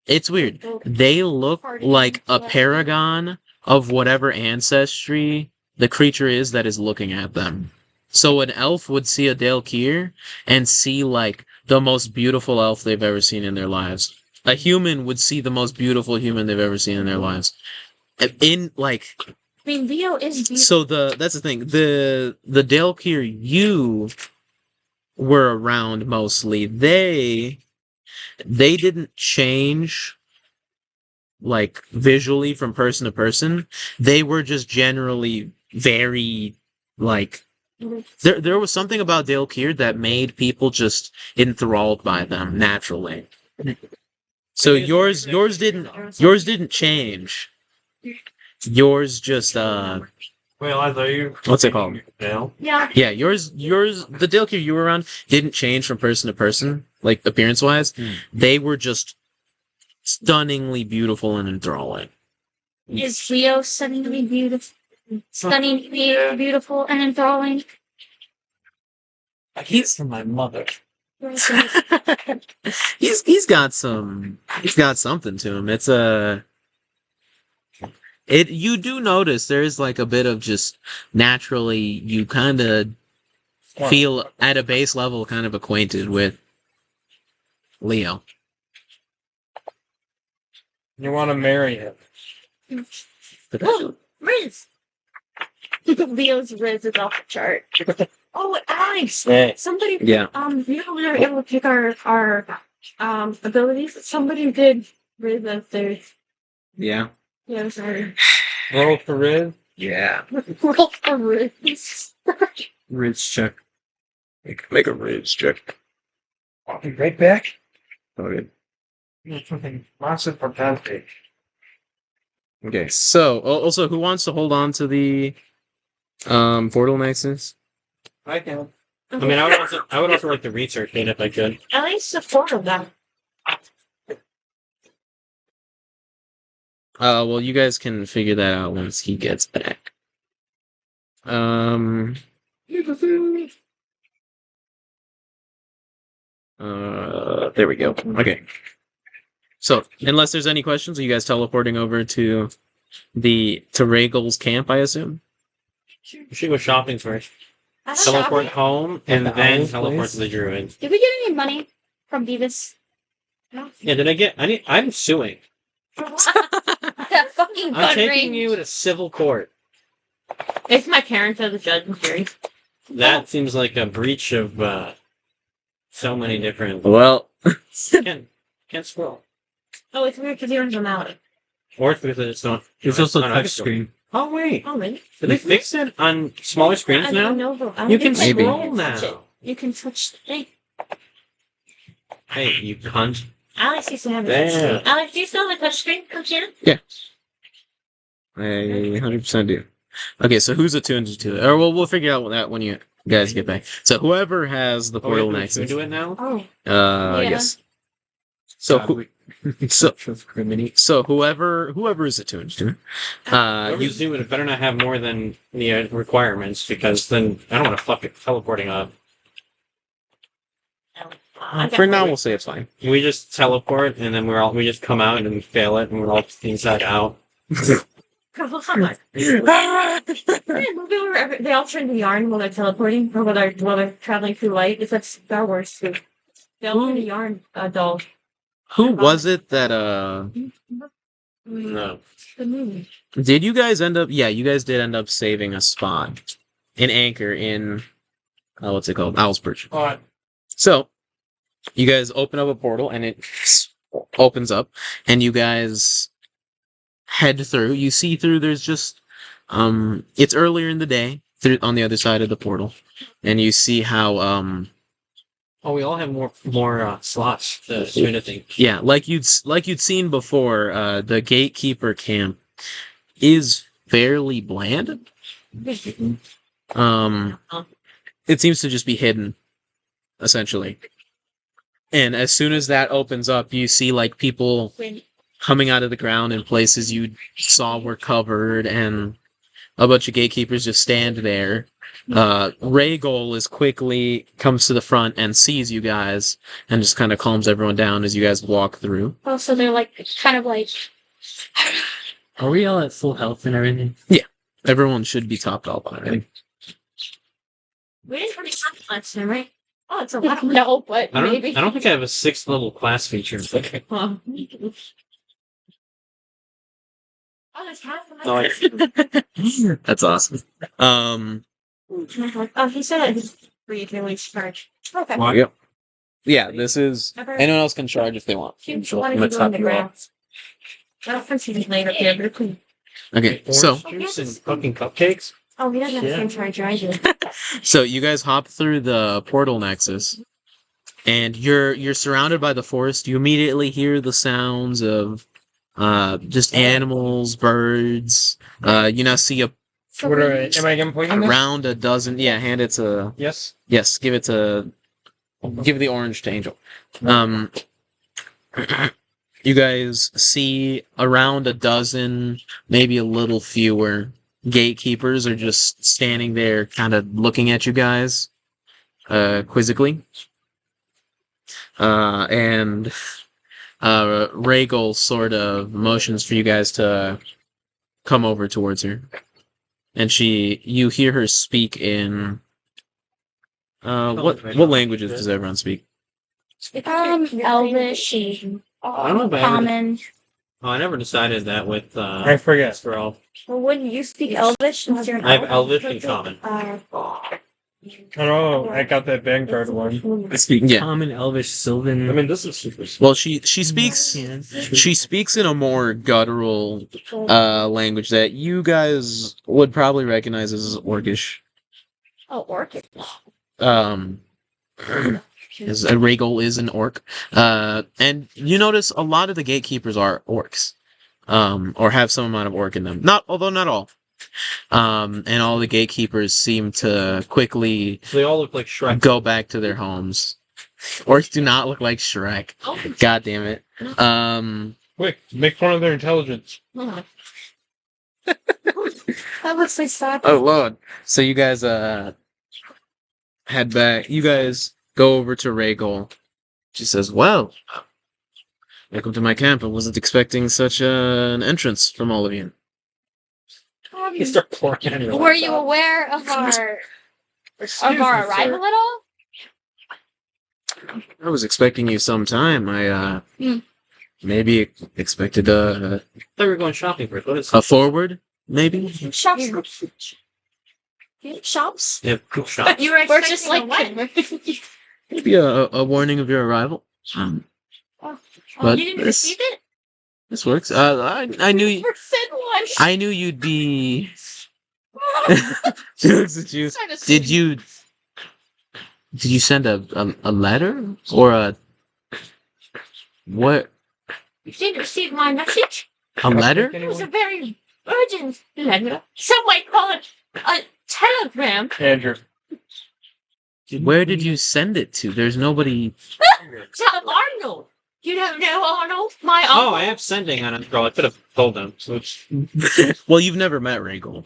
[SPEAKER 3] It's weird. They look like a paragon of whatever ancestry the creature is that is looking at them. So an elf would see a Delkier and see like the most beautiful elf they've ever seen in their lives. A human would see the most beautiful human they've ever seen in their lives. In like,
[SPEAKER 2] I mean, Leo is beautiful.
[SPEAKER 3] so that's the thing. The Delkier you were around mostly. They didn't change like visually from person to person. They were just generally very like there was something about Delkier that made people just enthralled by them naturally. So yours didn't change. Yours just
[SPEAKER 7] Well, are you?
[SPEAKER 3] What's it called?
[SPEAKER 7] Now?
[SPEAKER 2] Yeah.
[SPEAKER 3] Yeah, yours the Delkier you were around didn't change from person to person, like appearance wise. They were just stunningly beautiful and enthralling.
[SPEAKER 2] Is Leo stunningly beautiful? Stunningly beautiful and enthralling.
[SPEAKER 1] He's from my mother.
[SPEAKER 3] he's got something to him. It's you do notice there is like a bit of just naturally you kind of feel at a base level kind of acquainted with Leo.
[SPEAKER 6] you want to marry him?
[SPEAKER 2] Oh, Riz! Leo's Riz is off the chart. Oh, Alex!
[SPEAKER 6] Yeah.
[SPEAKER 2] Somebody,
[SPEAKER 3] Yeah.
[SPEAKER 2] you know, we were able to pick our abilities. Somebody did Riz as their,
[SPEAKER 3] Yeah.
[SPEAKER 2] yeah, sorry.
[SPEAKER 6] Roll for Riz.
[SPEAKER 3] Yeah.
[SPEAKER 2] Roll for Riz.
[SPEAKER 1] Ridge check.
[SPEAKER 3] Make a rage check.
[SPEAKER 6] I'll be right back.
[SPEAKER 3] Okay.
[SPEAKER 6] Something massive for pancake.
[SPEAKER 3] Okay. So also who wants to hold on to the portal nexus?
[SPEAKER 6] I can.
[SPEAKER 7] I mean, I would also like to research it if I could.
[SPEAKER 2] At least the four of them.
[SPEAKER 3] Well, you guys can figure that out once he gets back. There we go. Okay. So, unless there's any questions, are you guys teleporting over to Rheygol's camp, I assume?
[SPEAKER 7] We should go shopping first.
[SPEAKER 2] I don't
[SPEAKER 7] Teleport
[SPEAKER 2] know.
[SPEAKER 7] home and
[SPEAKER 6] The
[SPEAKER 7] then
[SPEAKER 6] Owl's
[SPEAKER 7] teleport
[SPEAKER 6] place?
[SPEAKER 7] to the Druid.
[SPEAKER 2] Did we get any money from Beavis? No.
[SPEAKER 7] Yeah, did I get? I'm suing.
[SPEAKER 2] That fucking
[SPEAKER 7] I'm
[SPEAKER 2] gun
[SPEAKER 7] taking
[SPEAKER 2] range.
[SPEAKER 7] you to civil court.
[SPEAKER 2] It's my parents as a judge and jury.
[SPEAKER 7] That seems like a breach of so many different.
[SPEAKER 3] Well,
[SPEAKER 7] Can't scroll.
[SPEAKER 2] Oh, it's weird because you're in normality.
[SPEAKER 7] Or it's because I just don't.
[SPEAKER 1] There's also
[SPEAKER 7] not
[SPEAKER 1] touch
[SPEAKER 7] actual-
[SPEAKER 1] screen.
[SPEAKER 7] Oh wait,
[SPEAKER 2] Oh, really?
[SPEAKER 7] did they fix it on smaller screens
[SPEAKER 2] I
[SPEAKER 7] now?
[SPEAKER 2] don't know, but I don't
[SPEAKER 7] You can
[SPEAKER 2] think
[SPEAKER 3] Maybe.
[SPEAKER 7] scroll
[SPEAKER 2] can touch it.
[SPEAKER 7] now.
[SPEAKER 2] You can touch the thing.
[SPEAKER 7] Hey, you cunt!
[SPEAKER 2] Alex used to have
[SPEAKER 7] Damn.
[SPEAKER 2] it. Alex, do you still have a touchscreen computer?
[SPEAKER 3] I 100% do. Okay, so who's attuned to it? Or we'll figure out that when you guys get back. So whoever has the portal next
[SPEAKER 7] to do it now.
[SPEAKER 2] Oh.
[SPEAKER 3] I
[SPEAKER 2] Yeah.
[SPEAKER 3] guess. So so
[SPEAKER 1] Crimeny.
[SPEAKER 3] so whoever is attuned to it,
[SPEAKER 7] Whoever's doing it better not have more than the requirements, because then I don't want to fuck it teleporting up.
[SPEAKER 3] for now we'll say it's fine.
[SPEAKER 7] We just teleport and then we just come out and we fail it and we're all inside out.
[SPEAKER 2] They all turn to yarn while they're teleporting, or while they're traveling through light. It's like Star Wars too. They all turn to yarn doll.
[SPEAKER 3] Who was it that
[SPEAKER 7] No.
[SPEAKER 2] The movie.
[SPEAKER 3] did you guys end up? Yeah, you guys did end up saving a spot, an anchor in what's it called, Owl's Perch.
[SPEAKER 6] Alright.
[SPEAKER 3] So you guys open up a portal and it opens up, and you guys head through. You see through. There's just it's earlier in the day through on the other side of the portal, and you see how
[SPEAKER 7] Oh, we all have more slots to do anything.
[SPEAKER 3] yeah, like you'd seen before, the Gatekeeper camp is fairly bland. It seems to just be hidden, essentially. And as soon as that opens up, you see like people coming out of the ground in places you saw were covered, and a bunch of gatekeepers just stand there. Rheygol comes to the front and sees you guys and just kind of calms everyone down as you guys walk through.
[SPEAKER 2] Oh, so they're like kind of like.
[SPEAKER 1] Are we all at full health and everything?
[SPEAKER 3] Everyone should be topped off on everything.
[SPEAKER 2] We didn't really have last time, right? Oh, it's a lot. No, but
[SPEAKER 7] I
[SPEAKER 2] maybe.
[SPEAKER 7] don't think I have a 6th level class feature.
[SPEAKER 2] Oh, that's half of
[SPEAKER 7] No,
[SPEAKER 2] my.
[SPEAKER 3] That's awesome.
[SPEAKER 2] Oh, he said it's free to release charge. Okay.
[SPEAKER 3] Yep. Yeah, this is.
[SPEAKER 2] Never-
[SPEAKER 3] Anyone else can charge if they want.
[SPEAKER 2] She
[SPEAKER 3] I'm
[SPEAKER 2] wanted
[SPEAKER 3] gonna
[SPEAKER 2] to go in
[SPEAKER 3] top
[SPEAKER 2] the
[SPEAKER 3] you off.
[SPEAKER 2] ground. I don't think she's laying up there, but it could.
[SPEAKER 3] Okay, so
[SPEAKER 7] Orange juice and fucking cupcakes.
[SPEAKER 2] Oh, he doesn't have the same charger I do.
[SPEAKER 3] so you guys hop through the portal nexus, and you're surrounded by the forest. You immediately hear the sounds of just animals, birds. You now see
[SPEAKER 6] What am I completing this?
[SPEAKER 3] around a dozen. Yeah, hand it to.
[SPEAKER 6] Yes.
[SPEAKER 3] Yes, give the orange to Angel. You guys see around a dozen, maybe a little fewer, gatekeepers are just standing there kind of looking at you guys quizzically. And Rheygol sort of motions for you guys to come over towards her. And you hear her speak in what languages does everyone speak?
[SPEAKER 2] Elvish.
[SPEAKER 7] I don't know if I ever-
[SPEAKER 2] Common.
[SPEAKER 7] Oh, I never decided that with
[SPEAKER 6] I forget.
[SPEAKER 7] Eskarald.
[SPEAKER 2] Well, wouldn't you speak Elvish? Since you're an
[SPEAKER 7] I have
[SPEAKER 2] elf?
[SPEAKER 7] Elvish and Common.
[SPEAKER 6] I don't know. I got that Vanguard one.
[SPEAKER 1] I speak
[SPEAKER 3] Yeah.
[SPEAKER 1] Common, Elvish, Sylvan.
[SPEAKER 7] I mean, this is super.
[SPEAKER 3] Well, she speaks in a more guttural language that you guys would probably recognize as Orcish.
[SPEAKER 2] Oh, Orchid.
[SPEAKER 3] As a Rheygol is an orc. And you notice a lot of the gatekeepers are orcs. Or have some amount of orc in them. Although not all. And all the gatekeepers seem to quickly
[SPEAKER 7] So they all look like Shrek.
[SPEAKER 3] go back to their homes. Orcs do not look like Shrek.
[SPEAKER 2] Oh.
[SPEAKER 3] God damn it.
[SPEAKER 6] Quick, make fun of their intelligence.
[SPEAKER 2] That looks like soccer.
[SPEAKER 3] Oh lord. So you guys head back. You guys go over to Rheygol. She says, "Well, welcome to my camp. I wasn't expecting such an entrance from all of you."
[SPEAKER 7] You start pouring on your
[SPEAKER 2] Were you
[SPEAKER 7] laptop.
[SPEAKER 2] aware of our
[SPEAKER 7] Excuse me,
[SPEAKER 2] arrival
[SPEAKER 7] sir.
[SPEAKER 2] at all?
[SPEAKER 3] I was expecting you sometime. I maybe expected
[SPEAKER 7] I thought we were going shopping for it. What is
[SPEAKER 3] a forward, maybe.
[SPEAKER 2] Shops. Shops?
[SPEAKER 7] Yeah, cool shop.
[SPEAKER 2] You were just like
[SPEAKER 3] Maybe a warning of your arrival. But
[SPEAKER 2] you didn't
[SPEAKER 3] this-
[SPEAKER 2] receive it?
[SPEAKER 3] This works. I knew you.
[SPEAKER 2] Send one.
[SPEAKER 3] I knew you'd be. She looks at you. Did you send a letter or a What?
[SPEAKER 2] You didn't receive my message?
[SPEAKER 3] A letter?
[SPEAKER 2] It was a very urgent letter. Some might call it a telegram.
[SPEAKER 6] Andrew.
[SPEAKER 3] Where did you send it to? There's nobody.
[SPEAKER 2] Tell Arnold. You don't know Arnold? My uncle.
[SPEAKER 7] Oh, I am sending on a girl. I could have told them. So
[SPEAKER 3] Well, you've never met Rheygol.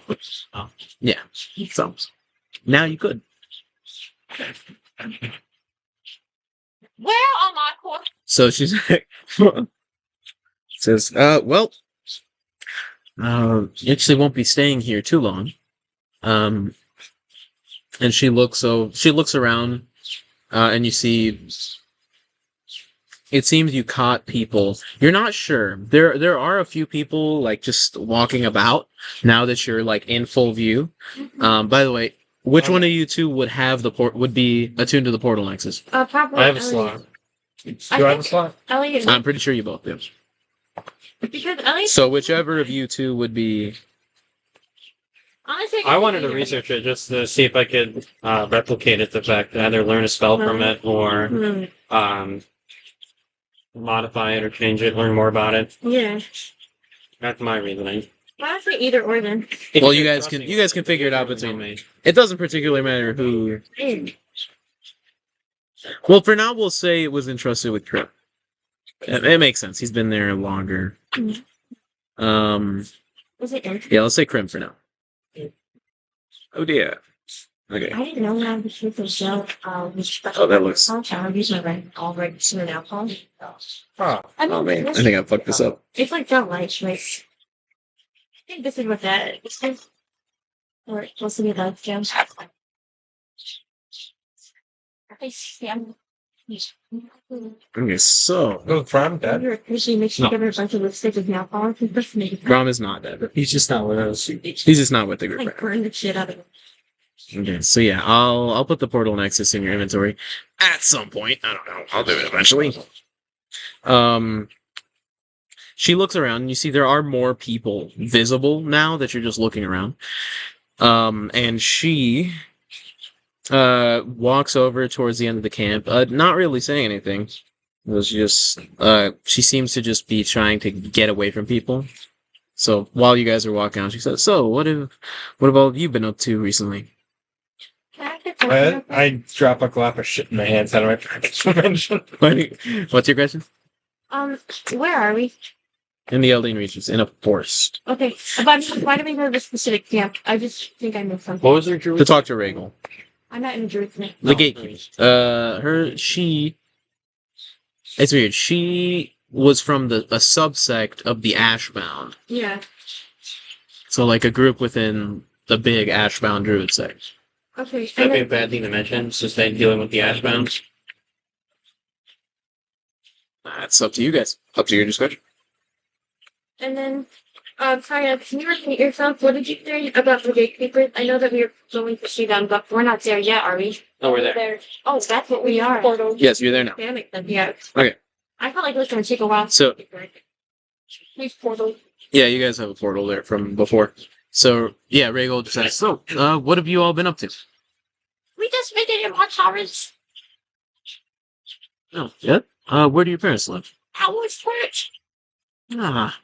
[SPEAKER 7] Oh.
[SPEAKER 3] Yeah. So now you could.
[SPEAKER 2] Where are my court?
[SPEAKER 3] So she's says, well, you actually won't be staying here too long. And she looks around, and you see, it seems you caught people. You're not sure. There are a few people like just walking about now that you're like in full view. By the way, which one of you two would have would be attuned to the portal nexus?
[SPEAKER 2] Probably
[SPEAKER 7] I have a
[SPEAKER 2] Elliott.
[SPEAKER 7] slot.
[SPEAKER 6] Do I have a slot?
[SPEAKER 2] Elliott.
[SPEAKER 3] I'm pretty sure you both do.
[SPEAKER 2] Because Elliott.
[SPEAKER 3] So whichever of you two would be.
[SPEAKER 2] Honestly,
[SPEAKER 7] I wanted to research it just to see if I could replicate its effect, either learn a spell from it or modify it or change it, learn more about it.
[SPEAKER 2] Yeah.
[SPEAKER 7] That's my reasoning.
[SPEAKER 2] Honestly, either or then.
[SPEAKER 3] Well, you guys can figure it out between me. It doesn't particularly matter who. Well, for now, we'll say it was entrusted with Crim. It makes sense. He's been there longer.
[SPEAKER 2] Was it interesting?
[SPEAKER 3] Yeah, let's say Crim for now. Oh dear. Okay.
[SPEAKER 2] I didn't know how to shoot the shell.
[SPEAKER 3] Oh, that looks.
[SPEAKER 2] I'm using my already seen alcohol.
[SPEAKER 6] Huh.
[SPEAKER 3] Oh man, I think I fucked this up.
[SPEAKER 2] It's like that light, right? I think this is what that is. Or it's supposed to be like gems.
[SPEAKER 3] Okay, so
[SPEAKER 6] Oh, Prime dead.
[SPEAKER 2] You're usually mixing
[SPEAKER 7] No.
[SPEAKER 2] together a bunch of lipstick with alcohol.
[SPEAKER 3] Rom is not dead.
[SPEAKER 4] He's just not with us.
[SPEAKER 3] He's just not with the group.
[SPEAKER 2] Like
[SPEAKER 3] Right
[SPEAKER 2] burn the shit out of it.
[SPEAKER 3] now. Okay, so yeah, I'll put the portal nexus in your inventory at some point. I don't know. I'll do it eventually. She looks around and you see there are more people visible now that you're just looking around. And she walks over towards the end of the camp, not really saying anything. It was just she seems to just be trying to get away from people. So while you guys are walking out, she says, "So what have all of you been up to recently?"
[SPEAKER 6] I drop a glop of shit in my hands out of my pocket.
[SPEAKER 3] What's your question?
[SPEAKER 2] Where are we?
[SPEAKER 3] In the Eldeen regions, in a forest,
[SPEAKER 2] Okay, but why do we go to the specific camp? I just think I missed something.
[SPEAKER 7] What was her druid?
[SPEAKER 3] to talk to Rheygol.
[SPEAKER 2] I'm not in the Druid thing.
[SPEAKER 3] The Gatekeepers. It's weird. She was from a subsect of the Ashbound.
[SPEAKER 2] Yeah.
[SPEAKER 3] So like a group within the big Ashbound Druid sect.
[SPEAKER 2] Okay.
[SPEAKER 7] That'd
[SPEAKER 2] And
[SPEAKER 7] be a
[SPEAKER 2] then,
[SPEAKER 7] bad thing to mention, since they're dealing with the Ashbounds.
[SPEAKER 3] That's up to you guys. Up to your discretion.
[SPEAKER 2] Kaya, can you repeat yourself? What did you say about the Gatekeepers? I know that we are going to see them, but we're not there yet, are we?
[SPEAKER 7] Oh, we're there.
[SPEAKER 2] Oh, that's what we are.
[SPEAKER 3] Yes, you're there now.
[SPEAKER 2] Damn it, then, yeah.
[SPEAKER 3] Okay.
[SPEAKER 2] I felt like it was going to take a while.
[SPEAKER 3] So
[SPEAKER 2] Please portal.
[SPEAKER 3] yeah, you guys have a portal there from before. So yeah, Rheygol just says, "So, what have you all been up to?"
[SPEAKER 2] We just visited my parents.
[SPEAKER 3] Oh, yeah. Where do your parents live?
[SPEAKER 2] Our church.
[SPEAKER 3] Ah,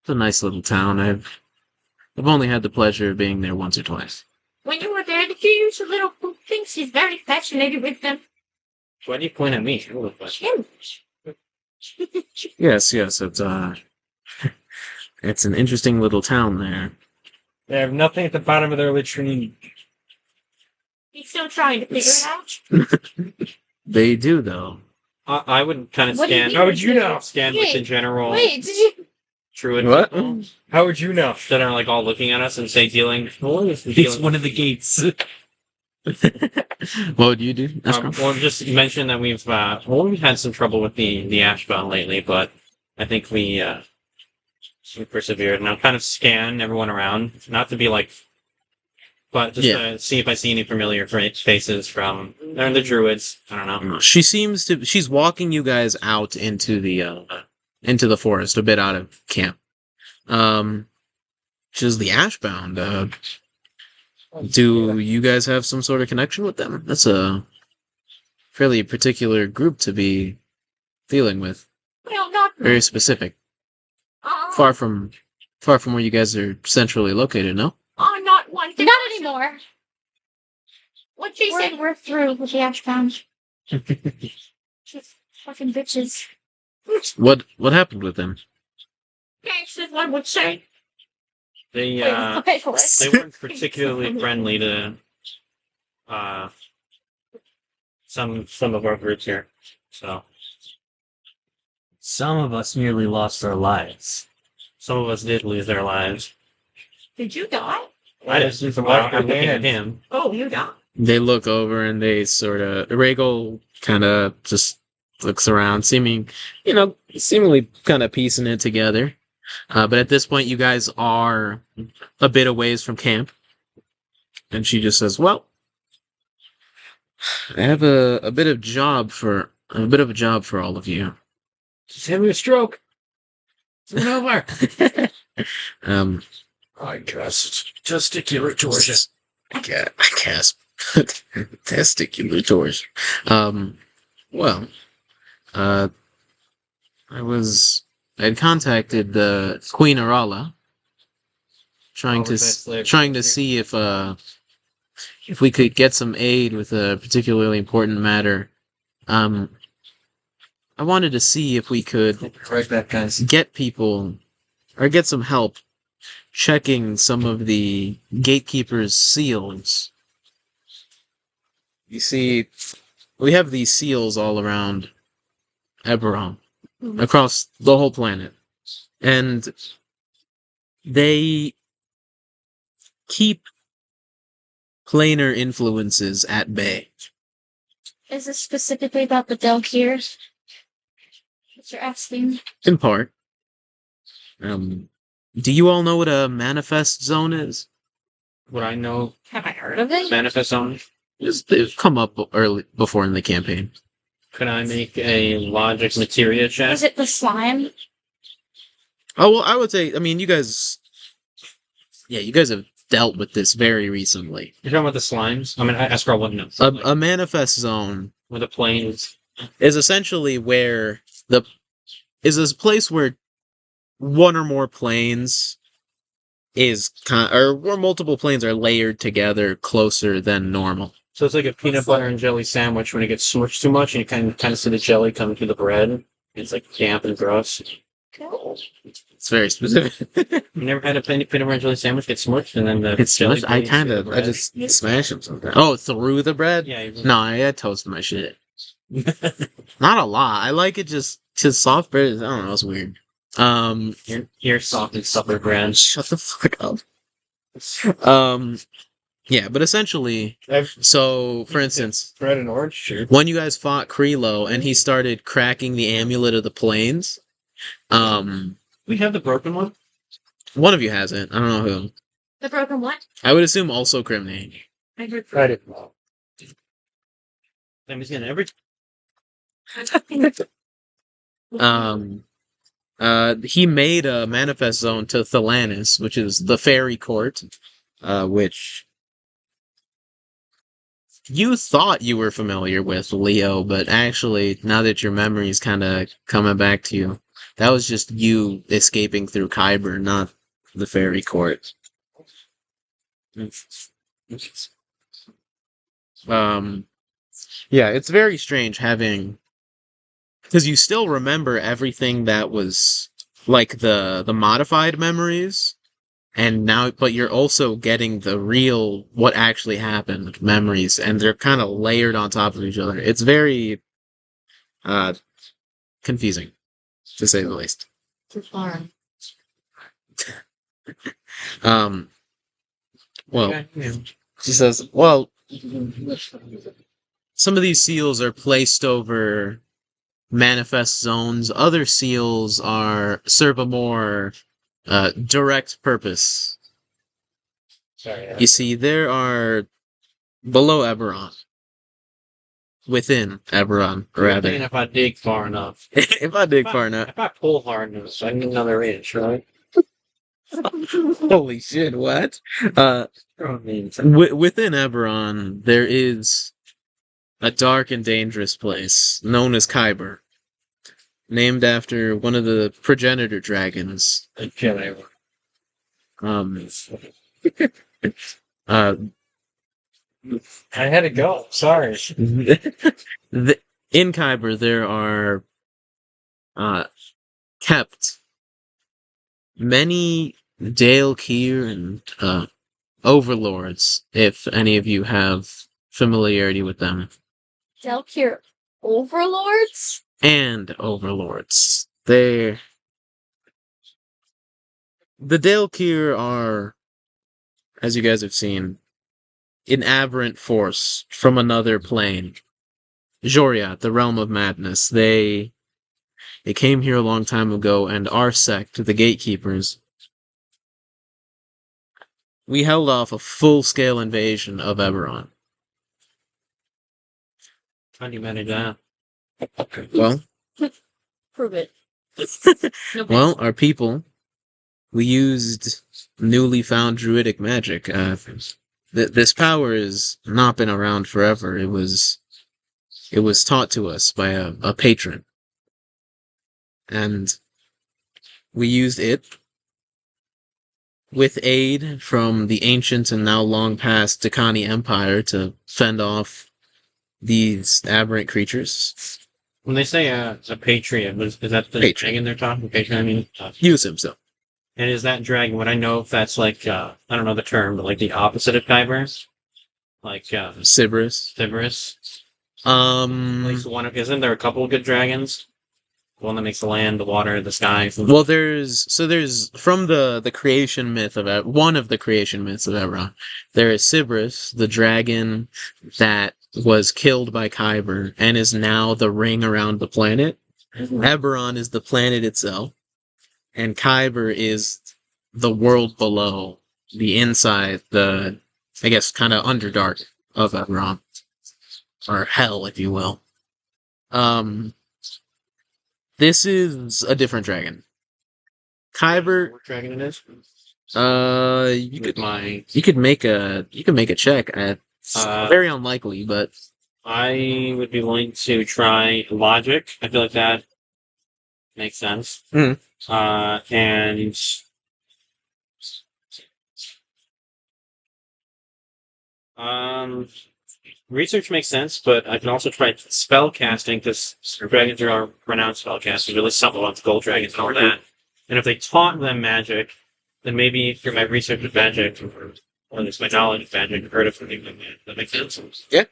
[SPEAKER 3] it's a nice little town. I've only had the pleasure of being there once or twice.
[SPEAKER 2] When you were there, did you use the little poop things? He's very fascinated with them.
[SPEAKER 7] Why do you point at me?
[SPEAKER 2] Him.
[SPEAKER 3] Yes, it's it's an interesting little town there.
[SPEAKER 6] They have nothing at the bottom of their latrine.
[SPEAKER 2] He's still trying to figure it out.
[SPEAKER 3] They do though.
[SPEAKER 7] I would kind of
[SPEAKER 2] What do you
[SPEAKER 7] scan.
[SPEAKER 2] mean?
[SPEAKER 6] How would you know?
[SPEAKER 7] Scan with the general
[SPEAKER 2] Wait, did you?
[SPEAKER 7] druid
[SPEAKER 3] What?
[SPEAKER 7] people
[SPEAKER 6] How would you know?
[SPEAKER 7] that are like all looking at us and say dealing.
[SPEAKER 1] It's one of the gates.
[SPEAKER 3] What would you do?
[SPEAKER 7] Well, just mention that we've had some trouble with the Ashbound lately, but I think we persevered. And I'll kind of scan everyone around, not to be like, but just to see if I see any familiar faces from they're the druids. I don't know.
[SPEAKER 3] She's walking you guys out into the forest, a bit out of camp. Which is the Ashbound. Do you guys have some sort of connection with them? That's a fairly particular group to be dealing with.
[SPEAKER 2] Well, not
[SPEAKER 3] Very specific. Far from where you guys are centrally located, no?
[SPEAKER 2] not one. Not anymore. What she said, we're through with the Ashbound. Fucking bitches.
[SPEAKER 3] What happened with them?
[SPEAKER 2] Gangsters, one would say.
[SPEAKER 7] They
[SPEAKER 2] Okay, for it.
[SPEAKER 7] they weren't particularly friendly to some of our groups here. So
[SPEAKER 1] Some of us nearly lost our lives.
[SPEAKER 7] some of us did lose their lives.
[SPEAKER 2] Did you die?
[SPEAKER 7] I didn't. I'm looking at him.
[SPEAKER 2] Oh, you died.
[SPEAKER 3] They look over and they sort of Rheygol kind of just looks around, seemingly kind of piecing it together. But at this point, you guys are a bit away from camp, and she just says, "Well, I have a bit of a job for all of you."
[SPEAKER 1] Just having a stroke. It's over.
[SPEAKER 3] I guess testicular torsion. I guess testicular torsion. Well, I had contacted the Queen Arala, trying to see if we could get some aid with a particularly important matter. I wanted to see if we could
[SPEAKER 1] Right back, guys.
[SPEAKER 3] get people or get some help checking some of the Gatekeepers' seals. You see, we have these seals all around Eberron, across the whole planet, and they keep planar influences at bay.
[SPEAKER 2] Is this specifically about the Delkiers? What you're asking?
[SPEAKER 3] In part. Do you all know what a manifest zone is?
[SPEAKER 7] Would I know
[SPEAKER 2] Have I heard of it?
[SPEAKER 7] manifest zone?
[SPEAKER 3] It's come up early before in the campaign.
[SPEAKER 7] Could I make a logic materia check?
[SPEAKER 2] Is it the slime?
[SPEAKER 3] Oh, well, I would say, I mean, you guys have dealt with this very recently.
[SPEAKER 7] You're talking about the slimes? I mean, Eskarald wouldn't know.
[SPEAKER 3] A manifest zone
[SPEAKER 7] With the planes.
[SPEAKER 3] is essentially where is this place where one or more planes or where multiple planes are layered together closer than normal.
[SPEAKER 7] So it's like a peanut butter and jelly sandwich when it gets smushed too much and you kind of see the jelly coming through the bread. It's like damp and gross.
[SPEAKER 2] Cool.
[SPEAKER 3] It's very specific.
[SPEAKER 7] You never had a peanut butter and jelly sandwich get smushed and then the
[SPEAKER 3] It's
[SPEAKER 7] jelly
[SPEAKER 3] smushed. I
[SPEAKER 7] beans
[SPEAKER 3] just smash them sometimes. Oh, through the bread?
[SPEAKER 7] Yeah.
[SPEAKER 3] No, I toast my shit. Not a lot. I like it just soft bread. I don't know. It's weird.
[SPEAKER 7] You're soft and supper bread.
[SPEAKER 3] Shut the fuck up. Yeah, but essentially, so for instance,
[SPEAKER 6] Bread and orange? Sure.
[SPEAKER 3] when you guys fought Krilo and he started cracking the amulet of the plains,
[SPEAKER 7] We have the broken one?
[SPEAKER 3] one of you has it. I don't know who.
[SPEAKER 2] The broken what?
[SPEAKER 3] I would assume also Crimeny.
[SPEAKER 2] I heard.
[SPEAKER 6] I didn't know.
[SPEAKER 7] Let me see every.
[SPEAKER 3] He made a manifest zone to Thelanis, which is the fairy court, which you thought you were familiar with, Leo, but actually, now that your memory's kind of coming back to you, that was just you escaping through Kyber, not the fairy court. Yeah, it's very strange having, because you still remember everything that was like the modified memories, and now, but you're also getting the real, what actually happened memories, and they're kind of layered on top of each other. It's very confusing, to say the least.
[SPEAKER 2] Too far.
[SPEAKER 3] Well, she says, well, some of these seals are placed over manifest zones. Other seals serve a more direct purpose.
[SPEAKER 6] Sorry.
[SPEAKER 3] You see, there are below Eberron. Within Eberron, rather.
[SPEAKER 7] If I dig far enough.
[SPEAKER 3] If I dig far enough.
[SPEAKER 7] If I pull hard enough, I need another inch, right?
[SPEAKER 3] Holy shit, what? Within Eberron, there is a dark and dangerous place known as Kyber. named after one of the progenitor dragons.
[SPEAKER 1] A Jedi.
[SPEAKER 3] Um, uh,
[SPEAKER 6] I had to go. Sorry.
[SPEAKER 3] in Kyber, there are kept many Dale Keir and overlords, if any of you have familiarity with them.
[SPEAKER 2] Delcure overlords?
[SPEAKER 3] And overlords. The Dale Keir are, as you guys have seen, an aberrant force from another plane. Joriat, the realm of madness. They came here a long time ago, and our sect, the Gatekeepers, we held off a full-scale invasion of Eberron.
[SPEAKER 7] How do you manage that?
[SPEAKER 3] Well,
[SPEAKER 2] Prove it. No
[SPEAKER 3] well, our people, we used newly found druidic magic. This power has not been around forever. It was taught to us by a patron. And we used it with aid from the ancient and now long past Dakani Empire to fend off these aberrant creatures.
[SPEAKER 7] When they say a patriot, is that the
[SPEAKER 3] Patriot.
[SPEAKER 7] dragon they're talking? Patriot, I mean.
[SPEAKER 3] Use him so.
[SPEAKER 7] And is that dragon? Would I know if that's like I don't know the term, but like the opposite of Kyber? Like
[SPEAKER 3] Sybaris.
[SPEAKER 7] Sybaris. Like one of isn't there a couple of good dragons? The one that makes the land, the water, the sky.
[SPEAKER 3] Well, there's from the creation myth of one of the creation myths of Eberron. There is Sybaris, the dragon that was killed by Kyber and is now the ring around the planet. Eberron is the planet itself, and Kyber is the world below, the inside, the I guess kind of underdark of Eberron, or hell, if you will. This is a different dragon. Kyber.
[SPEAKER 7] What dragon it is?
[SPEAKER 3] You could make a check. It's very unlikely, but
[SPEAKER 7] I would be willing to try logic. I feel like that makes sense.
[SPEAKER 3] Mhm.
[SPEAKER 7] And research makes sense, but I can also try spell casting because dragons are renowned spell casters, at least some of them, gold dragons and all that. And if they taught them magic, then maybe through my research of magic, or at least my knowledge of magic, I've heard of something like that. That makes sense?
[SPEAKER 3] Yeah.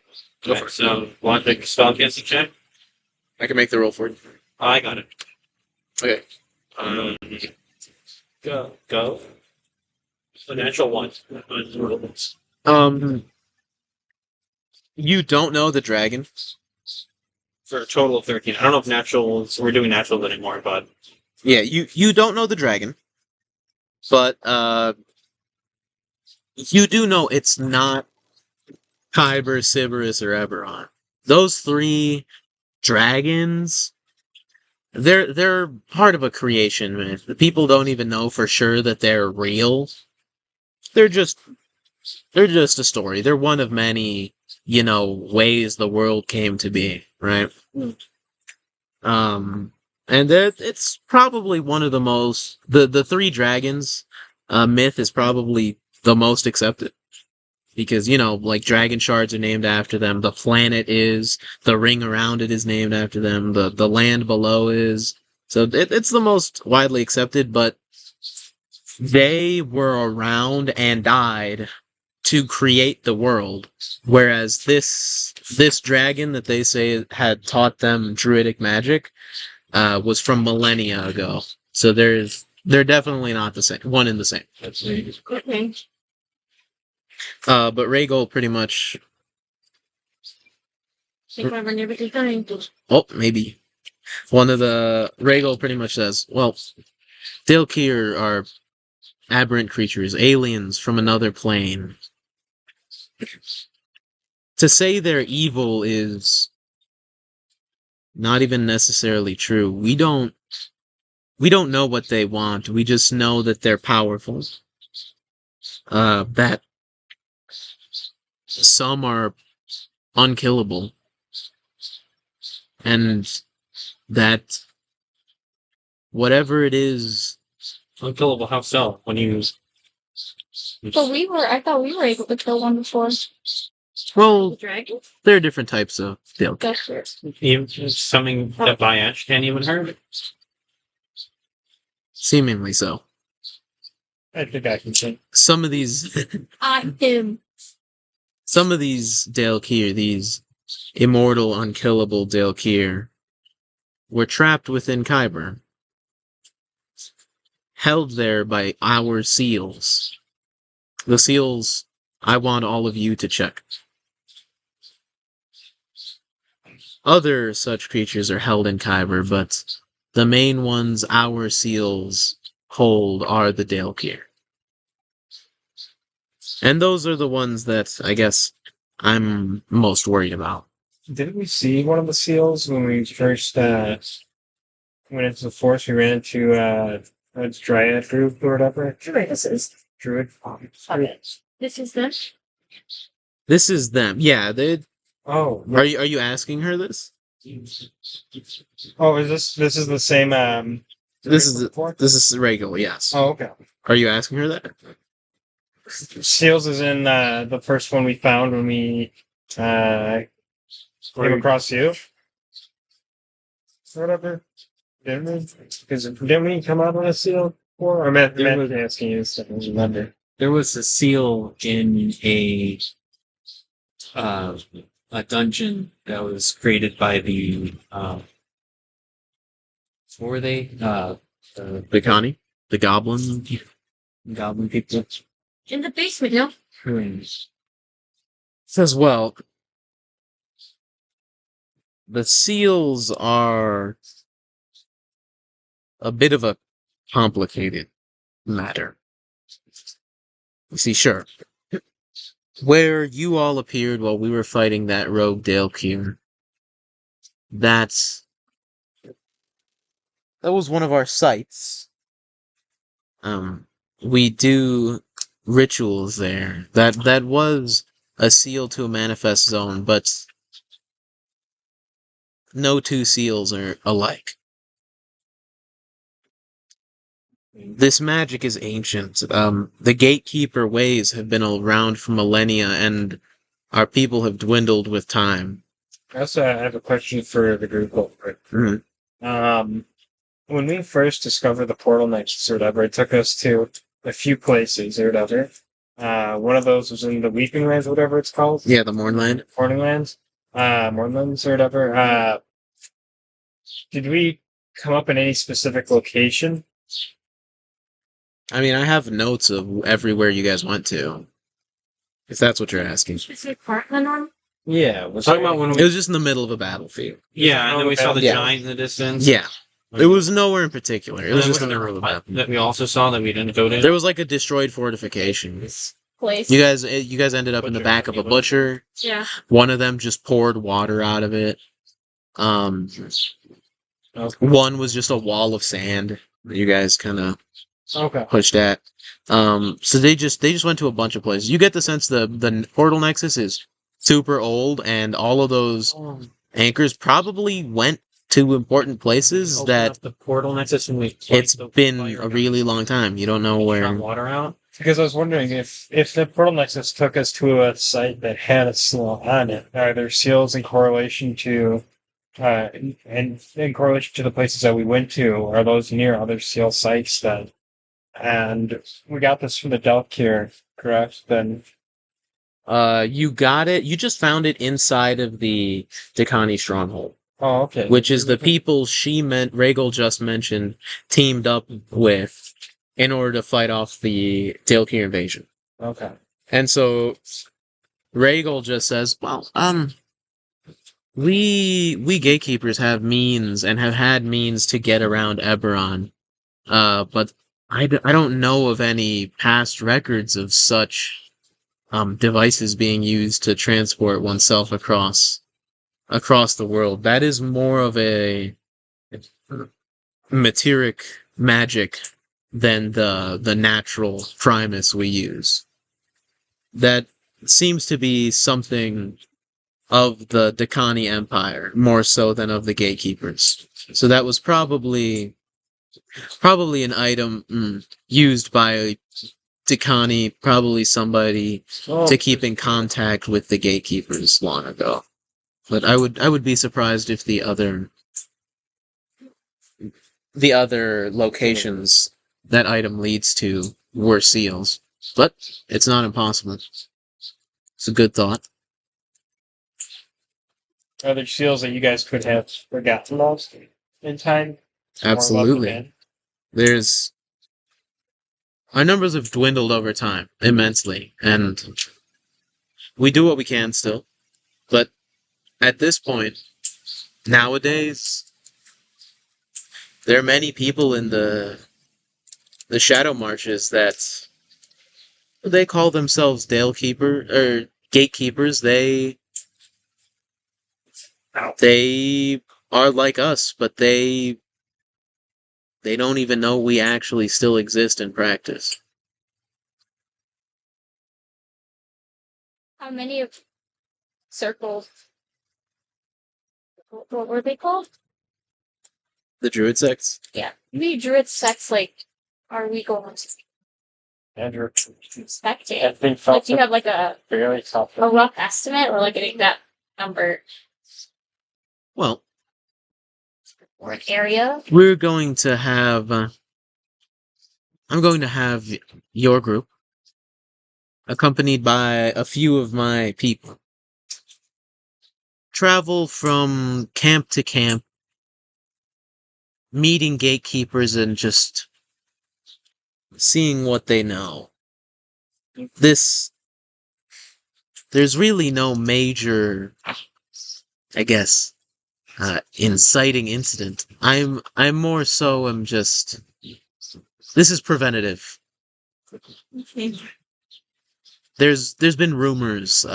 [SPEAKER 3] Go
[SPEAKER 7] Okay,
[SPEAKER 3] for it.
[SPEAKER 7] so, logic spell casting check?
[SPEAKER 3] I can make the roll for it.
[SPEAKER 7] I got it.
[SPEAKER 3] Okay.
[SPEAKER 7] Go. The natural one.
[SPEAKER 3] You don't know the dragon.
[SPEAKER 7] For a total of 13. I don't know if naturals, we're doing naturals anymore, but
[SPEAKER 3] Yeah, you don't know the dragon, but you do know it's not Kyber, Sybaris, or Eberron. Those three dragons, they're part of a creation myth. The people don't even know for sure that they're real. They're just a story. They're one of many, ways the world came to be, right? And it's probably one of the most the three dragons myth is probably the most accepted. Because, like dragon shards are named after them, the planet is, the ring around it is named after them, the land below is. So it's the most widely accepted, but they were around and died to create the world. Whereas this dragon that they say had taught them druidic magic was from millennia ago. So they're definitely not the same, one and the same.
[SPEAKER 2] Okay.
[SPEAKER 3] But Rheygol pretty much.
[SPEAKER 2] Think I never designed.
[SPEAKER 3] Oh, maybe. One of the Rheygol pretty much says, well, Dale Keir are aberrant creatures, aliens from another plane. To say they're evil is not even necessarily true. We don't know what they want. We just know that they're powerful. That some are unkillable. And that whatever it is.
[SPEAKER 7] Unkillable. How so? When you
[SPEAKER 2] But I thought we were able to kill one before. The
[SPEAKER 3] Well,
[SPEAKER 2] dragon?
[SPEAKER 3] there are different types of Dale.
[SPEAKER 2] That's weird.
[SPEAKER 7] something that by Ash can't even hurt.
[SPEAKER 3] Seemingly so.
[SPEAKER 6] I think I can see.
[SPEAKER 3] Some of these
[SPEAKER 2] Him.
[SPEAKER 3] Some of these Dalekeer, these immortal, unkillable Dalekeer, were trapped within Kyber, held there by our seals. The seals I want all of you to check. Other such creatures are held in Kyber, but the main ones our seals hold are the Dalekeer. And those are the ones that, I guess, I'm most worried about.
[SPEAKER 6] Didn't we see one of the seals when we first went into the forest? We ran into a Dryad group or whatever.
[SPEAKER 2] Druid. This is.
[SPEAKER 6] Druid.
[SPEAKER 2] This is them.
[SPEAKER 3] This is them. Yeah, they.
[SPEAKER 6] Oh,
[SPEAKER 3] Are you asking her this?
[SPEAKER 6] oh, this is the same.
[SPEAKER 3] This is
[SPEAKER 6] before?
[SPEAKER 3] This is Rheygol. Yes.
[SPEAKER 6] Oh, okay.
[SPEAKER 3] Are you asking her that?
[SPEAKER 6] Seals is in the first one we found when we came across you. Or whatever. Didn't we? Because didn't we come out on a seal before? Or Matt was asking you this. I don't remember.
[SPEAKER 4] There was a seal in a dungeon that was created by the what were they?
[SPEAKER 3] The Connie? The Goblin?
[SPEAKER 4] Goblin people.
[SPEAKER 2] In the basement, no?
[SPEAKER 3] Says, well, the seals are a bit of a complicated matter. You see, sure. Where you all appeared while we were fighting that rogue Dalekeer, that was one of our sites. We do rituals there. That was a seal to a manifest zone, but no two seals are alike. This magic is ancient. The gatekeeper ways have been around for millennia, and our people have dwindled with time.
[SPEAKER 6] I also have a question for the group.
[SPEAKER 3] Mhm.
[SPEAKER 6] When we first discovered the portal nexus or whatever, it took us to a few places or whatever. One of those was in the Weeping Lands, or whatever it's called.
[SPEAKER 3] Yeah, the Mornland.
[SPEAKER 6] Morninglands. Mornlands or whatever. Did we come up in any specific location?
[SPEAKER 3] I mean, I have notes of everywhere you guys went to. If that's what you're asking.
[SPEAKER 2] Specific part of the norm?
[SPEAKER 6] Yeah.
[SPEAKER 7] We're talking about when
[SPEAKER 3] It
[SPEAKER 7] we.
[SPEAKER 3] was just in the middle of a battlefield.
[SPEAKER 7] Yeah, and then we saw the
[SPEAKER 3] Yeah.
[SPEAKER 7] giant in the distance.
[SPEAKER 3] Yeah. It was nowhere in particular. It
[SPEAKER 7] And
[SPEAKER 3] was
[SPEAKER 7] then
[SPEAKER 3] just in
[SPEAKER 7] was
[SPEAKER 3] the
[SPEAKER 7] there
[SPEAKER 3] middle
[SPEAKER 7] a
[SPEAKER 3] of a
[SPEAKER 7] hut
[SPEAKER 3] battlefield.
[SPEAKER 7] that we also saw that we didn't go to.
[SPEAKER 3] There was like a destroyed fortification.
[SPEAKER 2] Place.
[SPEAKER 3] You guys ended up in the
[SPEAKER 7] Butcher.
[SPEAKER 3] back of a butcher.
[SPEAKER 2] Yeah.
[SPEAKER 3] One of them just poured water out of it. One was just a wall of sand that you guys kind of
[SPEAKER 6] Okay.
[SPEAKER 3] pushed at. So they just went to a bunch of places. You get the sense the portal nexus is super old, and all of those anchors probably went to important places
[SPEAKER 7] Open
[SPEAKER 3] that
[SPEAKER 7] up the portal nexus and we.
[SPEAKER 3] it's been a really long time. You don't know
[SPEAKER 7] Shot
[SPEAKER 3] where.
[SPEAKER 7] water out.
[SPEAKER 6] Because I was wondering if the portal nexus took us to a site that had a seal on it, are there seals in correlation to, and in correlation to the places that we went to? Are those near other seal sites then? And we got this from the Dalekeer, correct? Then
[SPEAKER 3] You got it. You just found it inside of the Dakani stronghold,
[SPEAKER 6] oh, okay.
[SPEAKER 3] which is the people Rheygol just mentioned teamed up with in order to fight off the Dalekeer invasion.
[SPEAKER 6] Okay.
[SPEAKER 3] And so Rheygol just says, well, we gatekeepers have means and have had means to get around Eberron. But I don't know of any past records of such devices being used to transport oneself across the world. That is more of a materic magic than the natural primus we use. That seems to be something of the Dakani Empire, more so than of the Gatekeepers. So that was probably Probably an item used by Tikani, probably somebody to keep in contact with the gatekeepers long ago. But I would be surprised if the other locations that item leads to were seals. But it's not impossible. It's a good thought.
[SPEAKER 6] Are there seals that you guys could have forgotten most in time?
[SPEAKER 3] Absolutely. There's our numbers have dwindled over time immensely, and we do what we can still. But at this point, nowadays, there are many people in the Shadow Marches that they call themselves gatekeepers. They are like us, but they don't even know we actually still exist in practice.
[SPEAKER 2] How many of circles? What were they called?
[SPEAKER 3] The Druid sects?
[SPEAKER 2] Yeah. How many druid sects are we going to
[SPEAKER 6] Andrew,
[SPEAKER 2] expecting?
[SPEAKER 6] I think
[SPEAKER 2] Do you have a
[SPEAKER 6] fairly tough.
[SPEAKER 2] rough estimate or an exact number
[SPEAKER 3] Well,
[SPEAKER 2] or an area?
[SPEAKER 3] we're going to have. I'm going to have your group accompanied by a few of my people travel from camp to camp, meeting gatekeepers and just seeing what they know. There's really no major, I guess, inciting incident. I'm more so just. This is preventative. There's been rumors,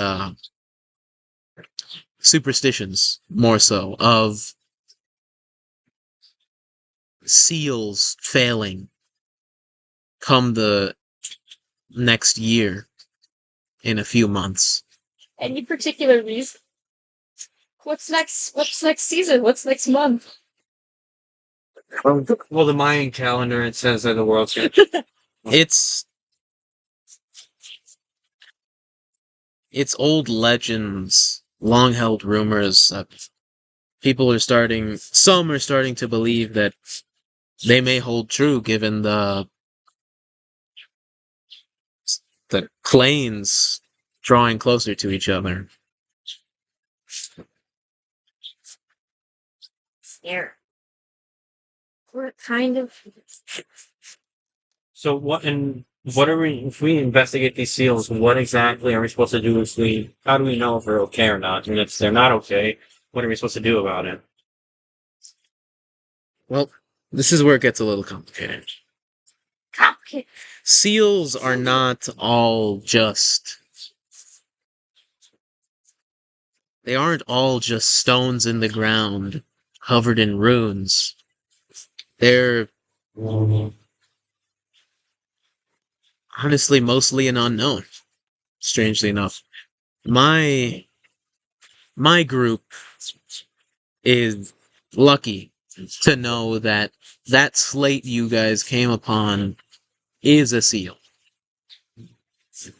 [SPEAKER 3] superstitions more so, of seals failing come the next year in a few months.
[SPEAKER 2] Any particular reason? What's next season? What's next month?
[SPEAKER 7] Well, the Mayan calendar, it says that the world's going to...
[SPEAKER 3] It's old legends, long-held rumors. Some are starting to believe that they may hold true given the planes drawing closer to each other.
[SPEAKER 2] Here. What kind of...
[SPEAKER 7] So what are we, if we investigate these seals, what exactly are we supposed to do how do we know if they're okay or not? And if they're not okay, what are we supposed to do about it?
[SPEAKER 3] Well, this is where it gets a little complicated.
[SPEAKER 2] Complicated.
[SPEAKER 3] Seals are not all just... They aren't all just stones in the ground, covered in runes. They're honestly mostly an unknown, strangely enough. My group is lucky to know that slate you guys came upon is a seal.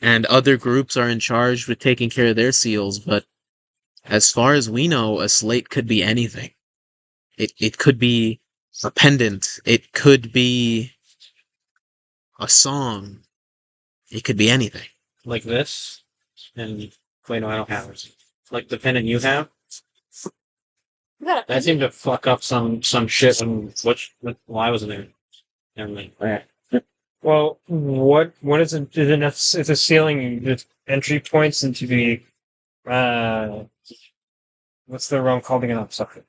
[SPEAKER 3] And other groups are in charge with taking care of their seals, but as far as we know, a slate could be anything. It could be a pendant. It could be a song. It could be anything.
[SPEAKER 7] Like this? And wait, no, I don't have it. Like the pendant you have? That seemed to fuck up some shit when I wasn't there. Never mind.
[SPEAKER 6] Well, what is it? It's a ceiling with entry points into the what's the realm called again? I'm sorry.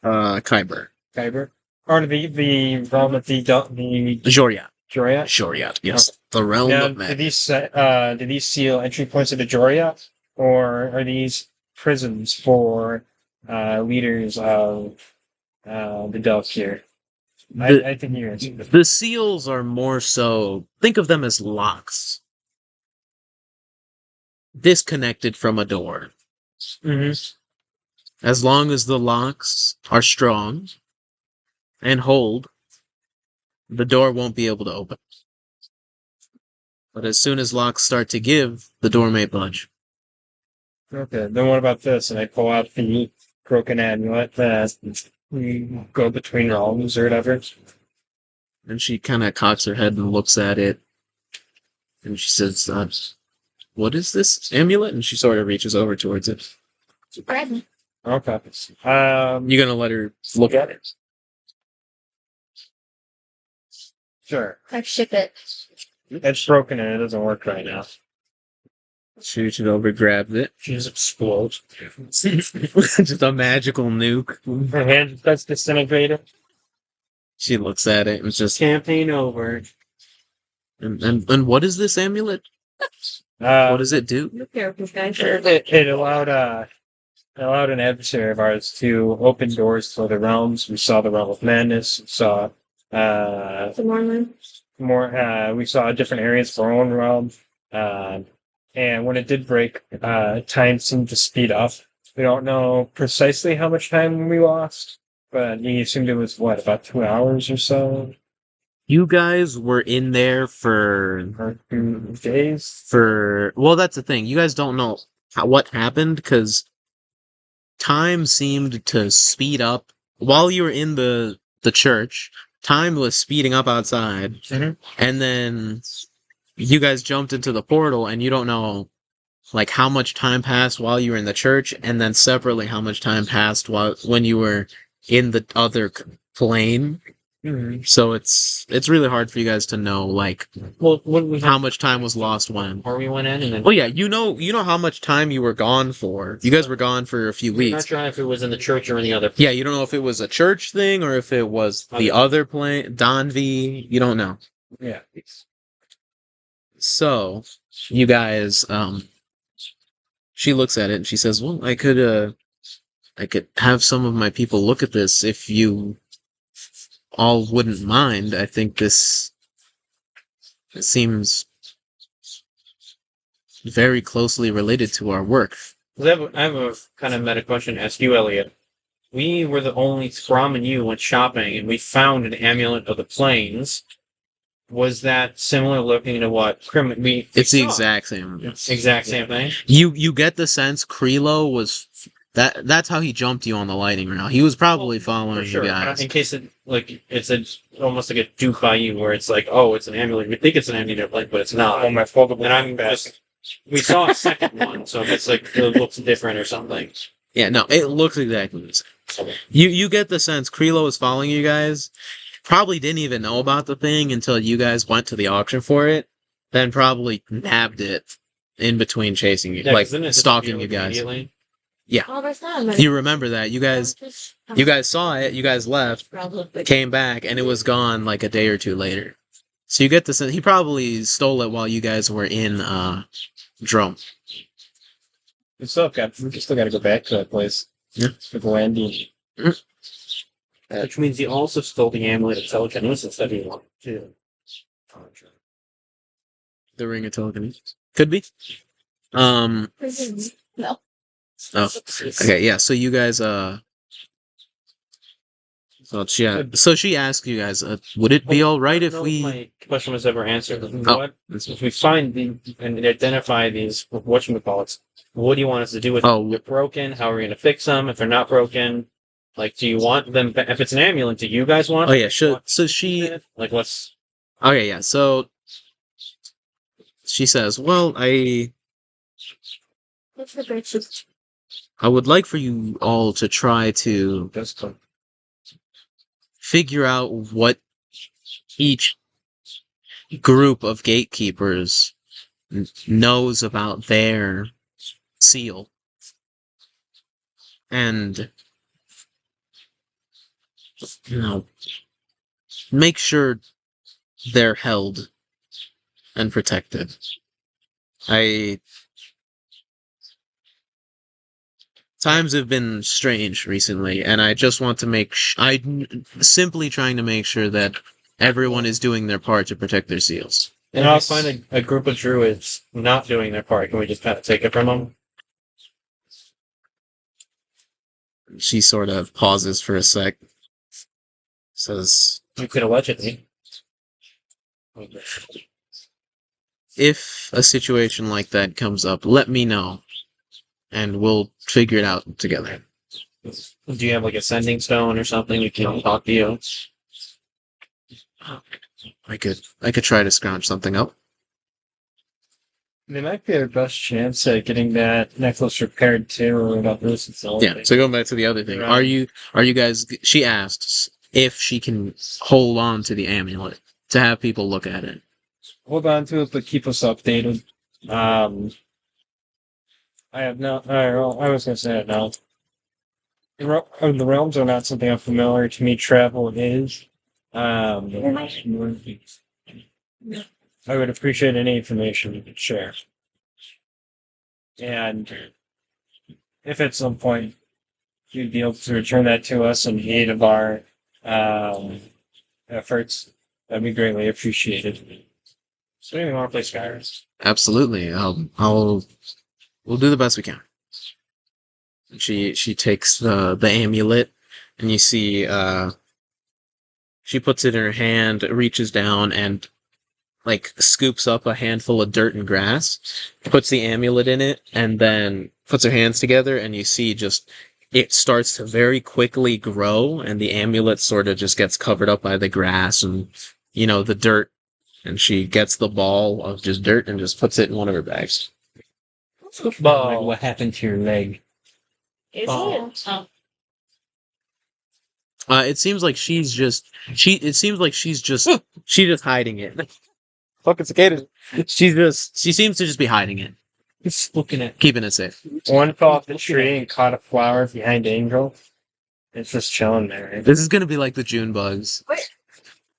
[SPEAKER 3] Kyber.
[SPEAKER 6] Kyber? Or the realm of the
[SPEAKER 3] Joriat.
[SPEAKER 6] Joriat?
[SPEAKER 3] Joriat, yes. The realm
[SPEAKER 6] Now,
[SPEAKER 3] of magic.
[SPEAKER 6] do these seal entry points into Joriat? Or are these prisons for leaders of the Delft here? I think you answered this.
[SPEAKER 3] The seals are more so... Think of them as locks. Disconnected from a door.
[SPEAKER 6] Mm-hmm.
[SPEAKER 3] As long as the locks are strong and hold, the door won't be able to open. But as soon as locks start to give, the door may budge.
[SPEAKER 6] Okay, then what about this? And I pull out the broken amulet that we go between realms or whatever.
[SPEAKER 3] And she kind of cocks her head and looks at it. And she says, what is this amulet? And she sort of reaches over towards it.
[SPEAKER 2] Grab.
[SPEAKER 6] Okay.
[SPEAKER 3] You gonna let her look at it?
[SPEAKER 6] Sure.
[SPEAKER 2] I ship it.
[SPEAKER 6] It's broken and it doesn't work right now.
[SPEAKER 3] She reaches over, grabs it.
[SPEAKER 1] She just explodes.
[SPEAKER 3] Just a magical nuke.
[SPEAKER 6] Her hand that's disintegrated.
[SPEAKER 3] She looks at it and just,
[SPEAKER 7] Campaign over.
[SPEAKER 3] and what is this amulet? What does it do?
[SPEAKER 2] Look here, guys.
[SPEAKER 6] It allowed an adversary of ours to open doors to other realms. We saw the realm of madness. We saw
[SPEAKER 2] Some more.
[SPEAKER 6] we saw different areas of our own realm. And when it did break, time seemed to speed up. We don't know precisely how much time we lost, but he assumed it was about 2 hours or so,
[SPEAKER 3] You guys were in there for
[SPEAKER 6] or 2 days.
[SPEAKER 3] well, that's the thing. You guys don't know what happened because time seemed to speed up while you were in the church. Time was speeding up outside, and then you guys jumped into the portal, and you don't know like how much time passed while you were in the church, and then separately how much time passed when you were in the other plane. So it's really hard for you guys to know like
[SPEAKER 7] Well, what we
[SPEAKER 3] how much time was lost when.
[SPEAKER 7] Or we went in and then.
[SPEAKER 3] Well, yeah, you know how much time you were gone for. You guys were gone for a few
[SPEAKER 7] We're
[SPEAKER 3] weeks.
[SPEAKER 7] not sure if it was in the church or in the other.
[SPEAKER 3] Yeah, you don't know if it was a church thing or if it was the other plane, Donvi. You don't know.
[SPEAKER 6] Yeah.
[SPEAKER 3] So, you guys, she looks at it and she says, "Well, I could have some of my people look at this if you all wouldn't mind. I think this seems very closely related to our work."
[SPEAKER 7] I have a kind of meta question to ask you, Elliott. We were the only Throm and you went shopping, and we found an amulet of the plains. Was that similar looking to what Crimeny?
[SPEAKER 3] It's the exact same.
[SPEAKER 7] Exact same thing.
[SPEAKER 3] You get the sense Krilo was that's how he jumped you on the lighting rail. He was probably following
[SPEAKER 7] For sure.
[SPEAKER 3] you guys.
[SPEAKER 7] In case it's almost like a dupe by you, where it's like, oh, it's an amulet. We think it's an amulet, but it's not.
[SPEAKER 6] Oh, my foldable.
[SPEAKER 7] And I'm just. We saw a second one, so if it's like it looks different or something.
[SPEAKER 3] Yeah, no, it looks exactly the same. You get the sense Krilo was following you guys. Probably didn't even know about the thing until you guys went to the auction for it. Then probably nabbed it in between chasing you,
[SPEAKER 7] Yeah, 'cause then it
[SPEAKER 3] stalking you
[SPEAKER 7] disappeared
[SPEAKER 3] guys.
[SPEAKER 7] immediately.
[SPEAKER 2] Oh, that's not
[SPEAKER 3] You remember that? You guys saw it. You guys left, came back, and it was gone like a day or two later. So you get the sense he probably stole it while you guys were in Drome.
[SPEAKER 6] We still got to go back to that place.
[SPEAKER 3] Yeah.
[SPEAKER 6] For the landing.
[SPEAKER 7] Which means he also stole the amulet of telekinesis that he wanted to.
[SPEAKER 3] The Ring of Telekinesis. Could be.
[SPEAKER 2] No.
[SPEAKER 3] Oh. Okay, yeah, so you guys, so she asked you guys, would it be alright if we...
[SPEAKER 7] My question was ever answered.
[SPEAKER 3] Oh.
[SPEAKER 7] What, if we find and identify these, whatchamacallits, what do you want us to do with them?
[SPEAKER 3] Oh.
[SPEAKER 7] If they're broken, how are we going to fix them? If they're not broken, like, do you want them, if it's an amulet, do you guys want
[SPEAKER 3] Oh yeah, so she...
[SPEAKER 7] Like, what's...
[SPEAKER 3] Okay, yeah, so... She says, well, I would like for you all to try to figure out what each group of gatekeepers knows about their seal. And, make sure they're held and protected. Times have been strange recently, and I just want to I'm simply trying to make sure that everyone is doing their part to protect their seals.
[SPEAKER 7] And I'll find a group of druids not doing their part. Can we just kind of take it from them?
[SPEAKER 3] She sort of pauses for a sec. Says,
[SPEAKER 7] You could allegedly.
[SPEAKER 3] If a situation like that comes up, let me know, and we'll figure it out together.
[SPEAKER 7] Do you have like a sending stone or something we can talk to you?
[SPEAKER 3] I could try to scrounge something up.
[SPEAKER 6] They might be our best chance at getting that necklace repaired too, or about this itself.
[SPEAKER 3] Yeah. So going back to the other thing, are you guys? She asks if she can hold on to the amulet to have people look at it.
[SPEAKER 6] Hold on to it, but keep us updated. I have no. I was going to say it now. The realms are not something I'm familiar. To me, travel is. I would appreciate any information you could share. And if at some point you'd be able to return that to us in aid of our efforts, that'd be greatly appreciated.
[SPEAKER 7] So we want to play Skyrim.
[SPEAKER 3] Absolutely. We'll do the best we can. She takes the amulet, and you see she puts it in her hand, reaches down, and like scoops up a handful of dirt and grass, puts the amulet in it, and then puts her hands together, and you see just it starts to very quickly grow, and the amulet sort of just gets covered up by the grass and the dirt, and she gets the ball of just dirt and just puts it in one of her bags.
[SPEAKER 1] Like, what happened to your leg?
[SPEAKER 2] Is
[SPEAKER 7] Oh.
[SPEAKER 2] it? Oh.
[SPEAKER 3] It seems like she's just hiding it. Fucking cicada. She seems to just be hiding it,
[SPEAKER 1] Just looking at.
[SPEAKER 3] keeping it safe.
[SPEAKER 6] One fell off the tree and caught a flower behind Angel. It's just chilling there.
[SPEAKER 3] This is gonna be like the June bugs.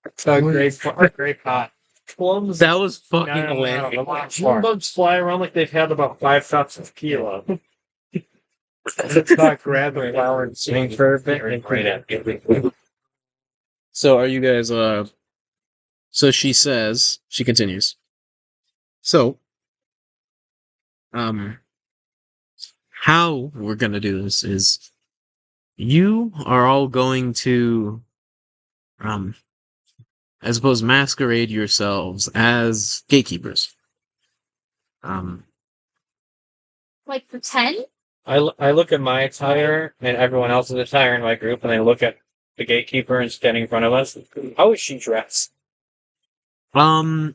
[SPEAKER 6] It's a great pot.
[SPEAKER 1] Plums.
[SPEAKER 3] That was fucking
[SPEAKER 6] No,
[SPEAKER 3] hilarious.
[SPEAKER 6] the last one. Bugs fly around like they've had about 5 shots of tequila. It's not grab the flower and swing for a bit.
[SPEAKER 3] So are you guys so she continues. So how we're gonna do this is you are all going to I suppose masquerade yourselves as gatekeepers.
[SPEAKER 2] Like pretend?
[SPEAKER 7] I look at my attire and everyone else's attire in my group, and I look at the gatekeeper and standing in front of us. How is she dressed?
[SPEAKER 3] Furs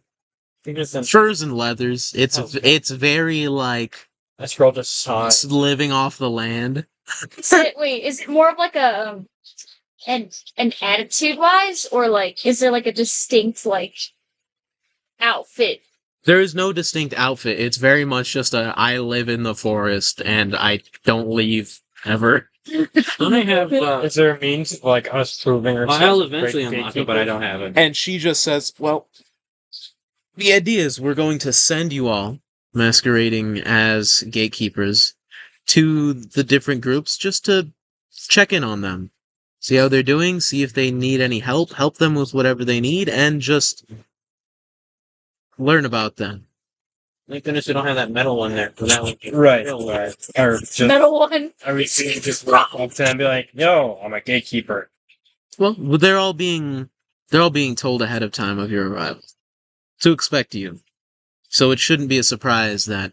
[SPEAKER 3] and leathers. It's very like
[SPEAKER 7] This girl just saw it.
[SPEAKER 3] living off the land.
[SPEAKER 2] Is it more of like a an attitude wise, or like is there like a distinct like outfit?
[SPEAKER 3] There is no distinct outfit. It's very much just I live in the forest and I don't leave ever.
[SPEAKER 7] I have.
[SPEAKER 6] Is there a means of like us proving ourselves?
[SPEAKER 7] I'll eventually
[SPEAKER 6] great
[SPEAKER 7] unlock it, but I don't have it.
[SPEAKER 3] And she just says, well, the idea is we're going to send you all, masquerading as gatekeepers, to the different groups just to check in on them. See how they're doing, see if they need any help them with whatever they need, and just learn about them.
[SPEAKER 7] Thank goodness we don't have that metal one there. That would be
[SPEAKER 6] Right.
[SPEAKER 7] real
[SPEAKER 6] Or just
[SPEAKER 2] Metal one.
[SPEAKER 6] are we seeing just walk up to them and be like, "Yo, I'm a gatekeeper."
[SPEAKER 3] Well, they're all being told ahead of time of your arrival to expect you. So it shouldn't be a surprise that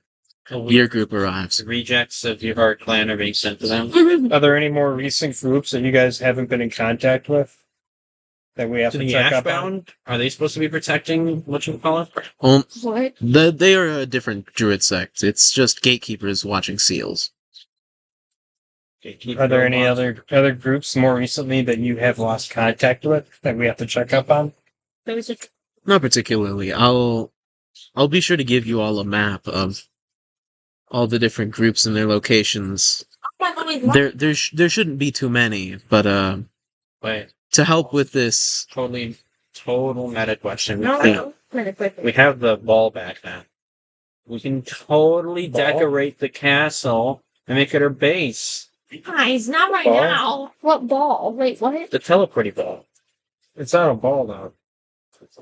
[SPEAKER 3] your group arrives.
[SPEAKER 7] The rejects of your clan are being sent to them.
[SPEAKER 6] Are there any more recent groups that you guys haven't been in contact with that we have
[SPEAKER 7] To
[SPEAKER 6] to
[SPEAKER 7] the
[SPEAKER 6] check up on?
[SPEAKER 7] Ashbound, are they supposed to be protecting what you call it?
[SPEAKER 2] What?
[SPEAKER 3] They are a different druid sect. It's just gatekeepers watching seals.
[SPEAKER 6] Are there any other groups more recently that you have lost contact with that we have to check up on?
[SPEAKER 2] Those are
[SPEAKER 3] Not particularly. I'll be sure to give you all a map of all the different groups and their locations. There shouldn't be too many, but
[SPEAKER 7] Wait,
[SPEAKER 3] to help with this,
[SPEAKER 7] total meta question.
[SPEAKER 2] no.
[SPEAKER 7] We have the ball back now. We can totally
[SPEAKER 6] Ball?
[SPEAKER 7] decorate the castle and make it our base.
[SPEAKER 2] Guys, not right
[SPEAKER 6] Ball?
[SPEAKER 2] now. What ball? Wait, what?
[SPEAKER 7] The teleporty ball.
[SPEAKER 6] It's not a ball though.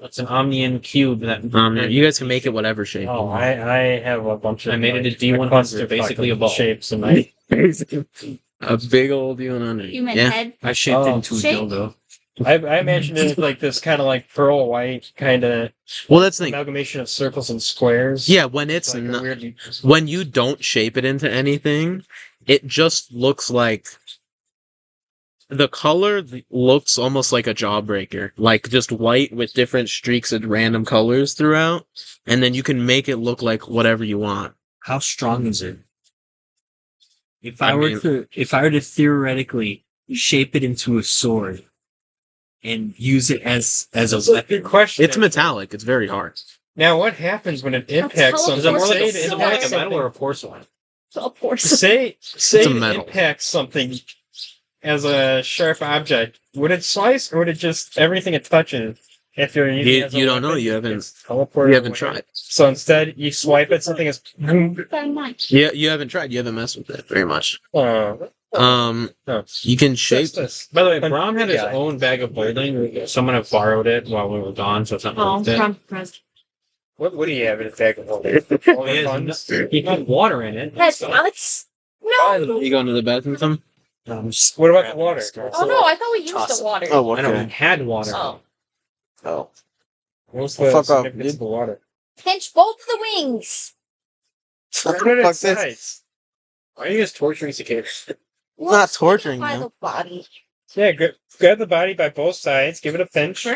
[SPEAKER 7] It's an Omnian cube that.
[SPEAKER 3] you guys can make it whatever shape.
[SPEAKER 6] Oh,
[SPEAKER 3] you want.
[SPEAKER 6] I have a bunch of.
[SPEAKER 7] I made it a
[SPEAKER 6] like,
[SPEAKER 7] D100,
[SPEAKER 6] cluster
[SPEAKER 7] basically a
[SPEAKER 6] fucking
[SPEAKER 7] ball.
[SPEAKER 6] shapes in my.
[SPEAKER 3] A big old D100.
[SPEAKER 2] Human
[SPEAKER 3] Yeah.
[SPEAKER 2] head?
[SPEAKER 1] I shaped
[SPEAKER 6] Oh.
[SPEAKER 1] it into a
[SPEAKER 2] Shape?
[SPEAKER 1] dildo.
[SPEAKER 6] I imagine it as like this kind of like pearl white kind of
[SPEAKER 3] Well, that's the thing.
[SPEAKER 6] amalgamation of circles and squares.
[SPEAKER 3] Yeah, when it's
[SPEAKER 6] Like a
[SPEAKER 3] not,
[SPEAKER 6] weird.
[SPEAKER 3] when you don't shape it into anything, it just looks like the color looks almost like a jawbreaker, like just white with different streaks of random colors throughout, and then you can make it look like whatever you want.
[SPEAKER 1] How strong is it? If
[SPEAKER 3] I
[SPEAKER 1] I were
[SPEAKER 3] mean-
[SPEAKER 1] to theoretically shape it into a sword and use it as a
[SPEAKER 6] That's a
[SPEAKER 1] weapon,
[SPEAKER 6] good question.
[SPEAKER 3] It's metallic. It's very hard.
[SPEAKER 6] Now, what happens when it impacts
[SPEAKER 2] tell us
[SPEAKER 6] something?
[SPEAKER 2] more like
[SPEAKER 6] Say
[SPEAKER 2] a
[SPEAKER 6] it
[SPEAKER 2] sword.
[SPEAKER 6] impacts
[SPEAKER 7] a metal or a
[SPEAKER 6] something.
[SPEAKER 7] porcelain?
[SPEAKER 2] Of course.
[SPEAKER 6] Say
[SPEAKER 3] It's a
[SPEAKER 6] it
[SPEAKER 3] metal.
[SPEAKER 6] impacts something as a sharp object. Would it slice, or would it just everything it touches? If you're using it as a
[SPEAKER 3] You don't know.
[SPEAKER 6] weapon,
[SPEAKER 3] You haven't.
[SPEAKER 6] it's teleported
[SPEAKER 3] You haven't
[SPEAKER 6] away.
[SPEAKER 3] tried.
[SPEAKER 6] So instead, you swipe at something as.
[SPEAKER 2] Very much.
[SPEAKER 3] Yeah, you haven't tried. You haven't messed with it very much.
[SPEAKER 6] Oh, no.
[SPEAKER 3] You can shape.
[SPEAKER 6] This.
[SPEAKER 7] By the way, Brom had his
[SPEAKER 6] Yeah.
[SPEAKER 7] own bag of holding. Someone had borrowed it while we were gone, so something
[SPEAKER 2] Oh,
[SPEAKER 7] like that.
[SPEAKER 2] from present.
[SPEAKER 6] What do you have in a bag of holding? All
[SPEAKER 7] He
[SPEAKER 6] your
[SPEAKER 7] has
[SPEAKER 6] funds?
[SPEAKER 7] He had water in it.
[SPEAKER 2] That's Alex. No.
[SPEAKER 3] You going to the bathroom? Some?
[SPEAKER 6] What about the water?
[SPEAKER 2] Oh no, I thought we used the water.
[SPEAKER 3] Oh,
[SPEAKER 7] I know he had water.
[SPEAKER 2] Oh.
[SPEAKER 3] Oh.
[SPEAKER 6] What's
[SPEAKER 3] Fuck
[SPEAKER 6] the
[SPEAKER 3] off,
[SPEAKER 6] significance
[SPEAKER 3] dude.
[SPEAKER 6] of the water?
[SPEAKER 2] Pinch both the wings.
[SPEAKER 6] Put it inside.
[SPEAKER 7] Why are you guys torturing cicadas?
[SPEAKER 3] Not torturing
[SPEAKER 2] By
[SPEAKER 3] them.
[SPEAKER 2] the body.
[SPEAKER 6] Yeah, grab the body by both sides, give it a pinch.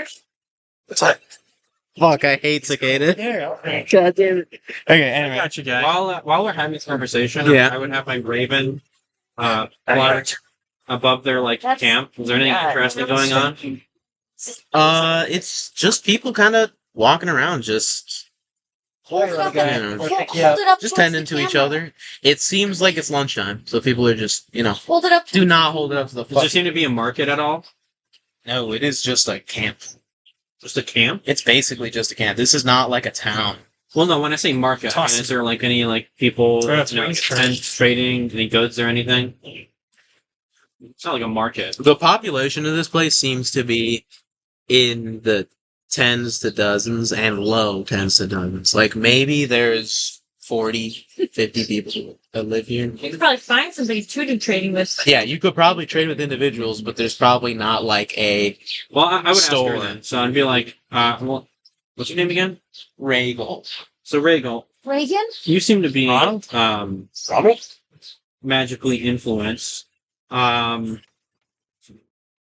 [SPEAKER 3] Fuck, I hate cicada.
[SPEAKER 6] Yeah.
[SPEAKER 3] God damn it. Okay,
[SPEAKER 7] I
[SPEAKER 3] anyway.
[SPEAKER 7] got you, guys. While we're having this conversation,
[SPEAKER 3] Yeah.
[SPEAKER 7] I would have my raven fly above their
[SPEAKER 2] That's-
[SPEAKER 7] camp. Is there anything
[SPEAKER 2] yeah,
[SPEAKER 7] interesting going on?
[SPEAKER 3] It's just people kind of walking around, just
[SPEAKER 2] Hold it up,
[SPEAKER 3] Yeah.
[SPEAKER 2] hold it up
[SPEAKER 3] just
[SPEAKER 2] towards
[SPEAKER 3] tending
[SPEAKER 2] the
[SPEAKER 3] to each
[SPEAKER 2] camera.
[SPEAKER 3] other. It seems like it's lunchtime, so people are just,
[SPEAKER 2] Hold it up.
[SPEAKER 3] do not hold it up to the
[SPEAKER 7] Does there
[SPEAKER 3] fuck.
[SPEAKER 7] seem to be a market at all?
[SPEAKER 3] No, it is just a camp.
[SPEAKER 7] Just a camp?
[SPEAKER 3] It's basically just a camp. This is not like a town.
[SPEAKER 7] Well, no. When I say market, I mean, is there like any people
[SPEAKER 6] That's
[SPEAKER 7] you know,
[SPEAKER 6] wings
[SPEAKER 7] and trading any goods or anything? It's not like a market.
[SPEAKER 3] The population of this place seems to be in the tens to dozens and low tens to dozens. Like maybe there's 40, 50 people that live here.
[SPEAKER 2] You could probably find somebody to do trading with.
[SPEAKER 3] Yeah, you could probably trade with individuals, but there's probably not like a
[SPEAKER 7] Well, I would
[SPEAKER 3] Store.
[SPEAKER 7] ask her then. So I'd be like, well, what's your name again?
[SPEAKER 3] Rheygol.
[SPEAKER 7] So Rheygol,
[SPEAKER 2] Reagan?
[SPEAKER 7] you seem to be
[SPEAKER 6] Ronald?
[SPEAKER 7] magically influenced.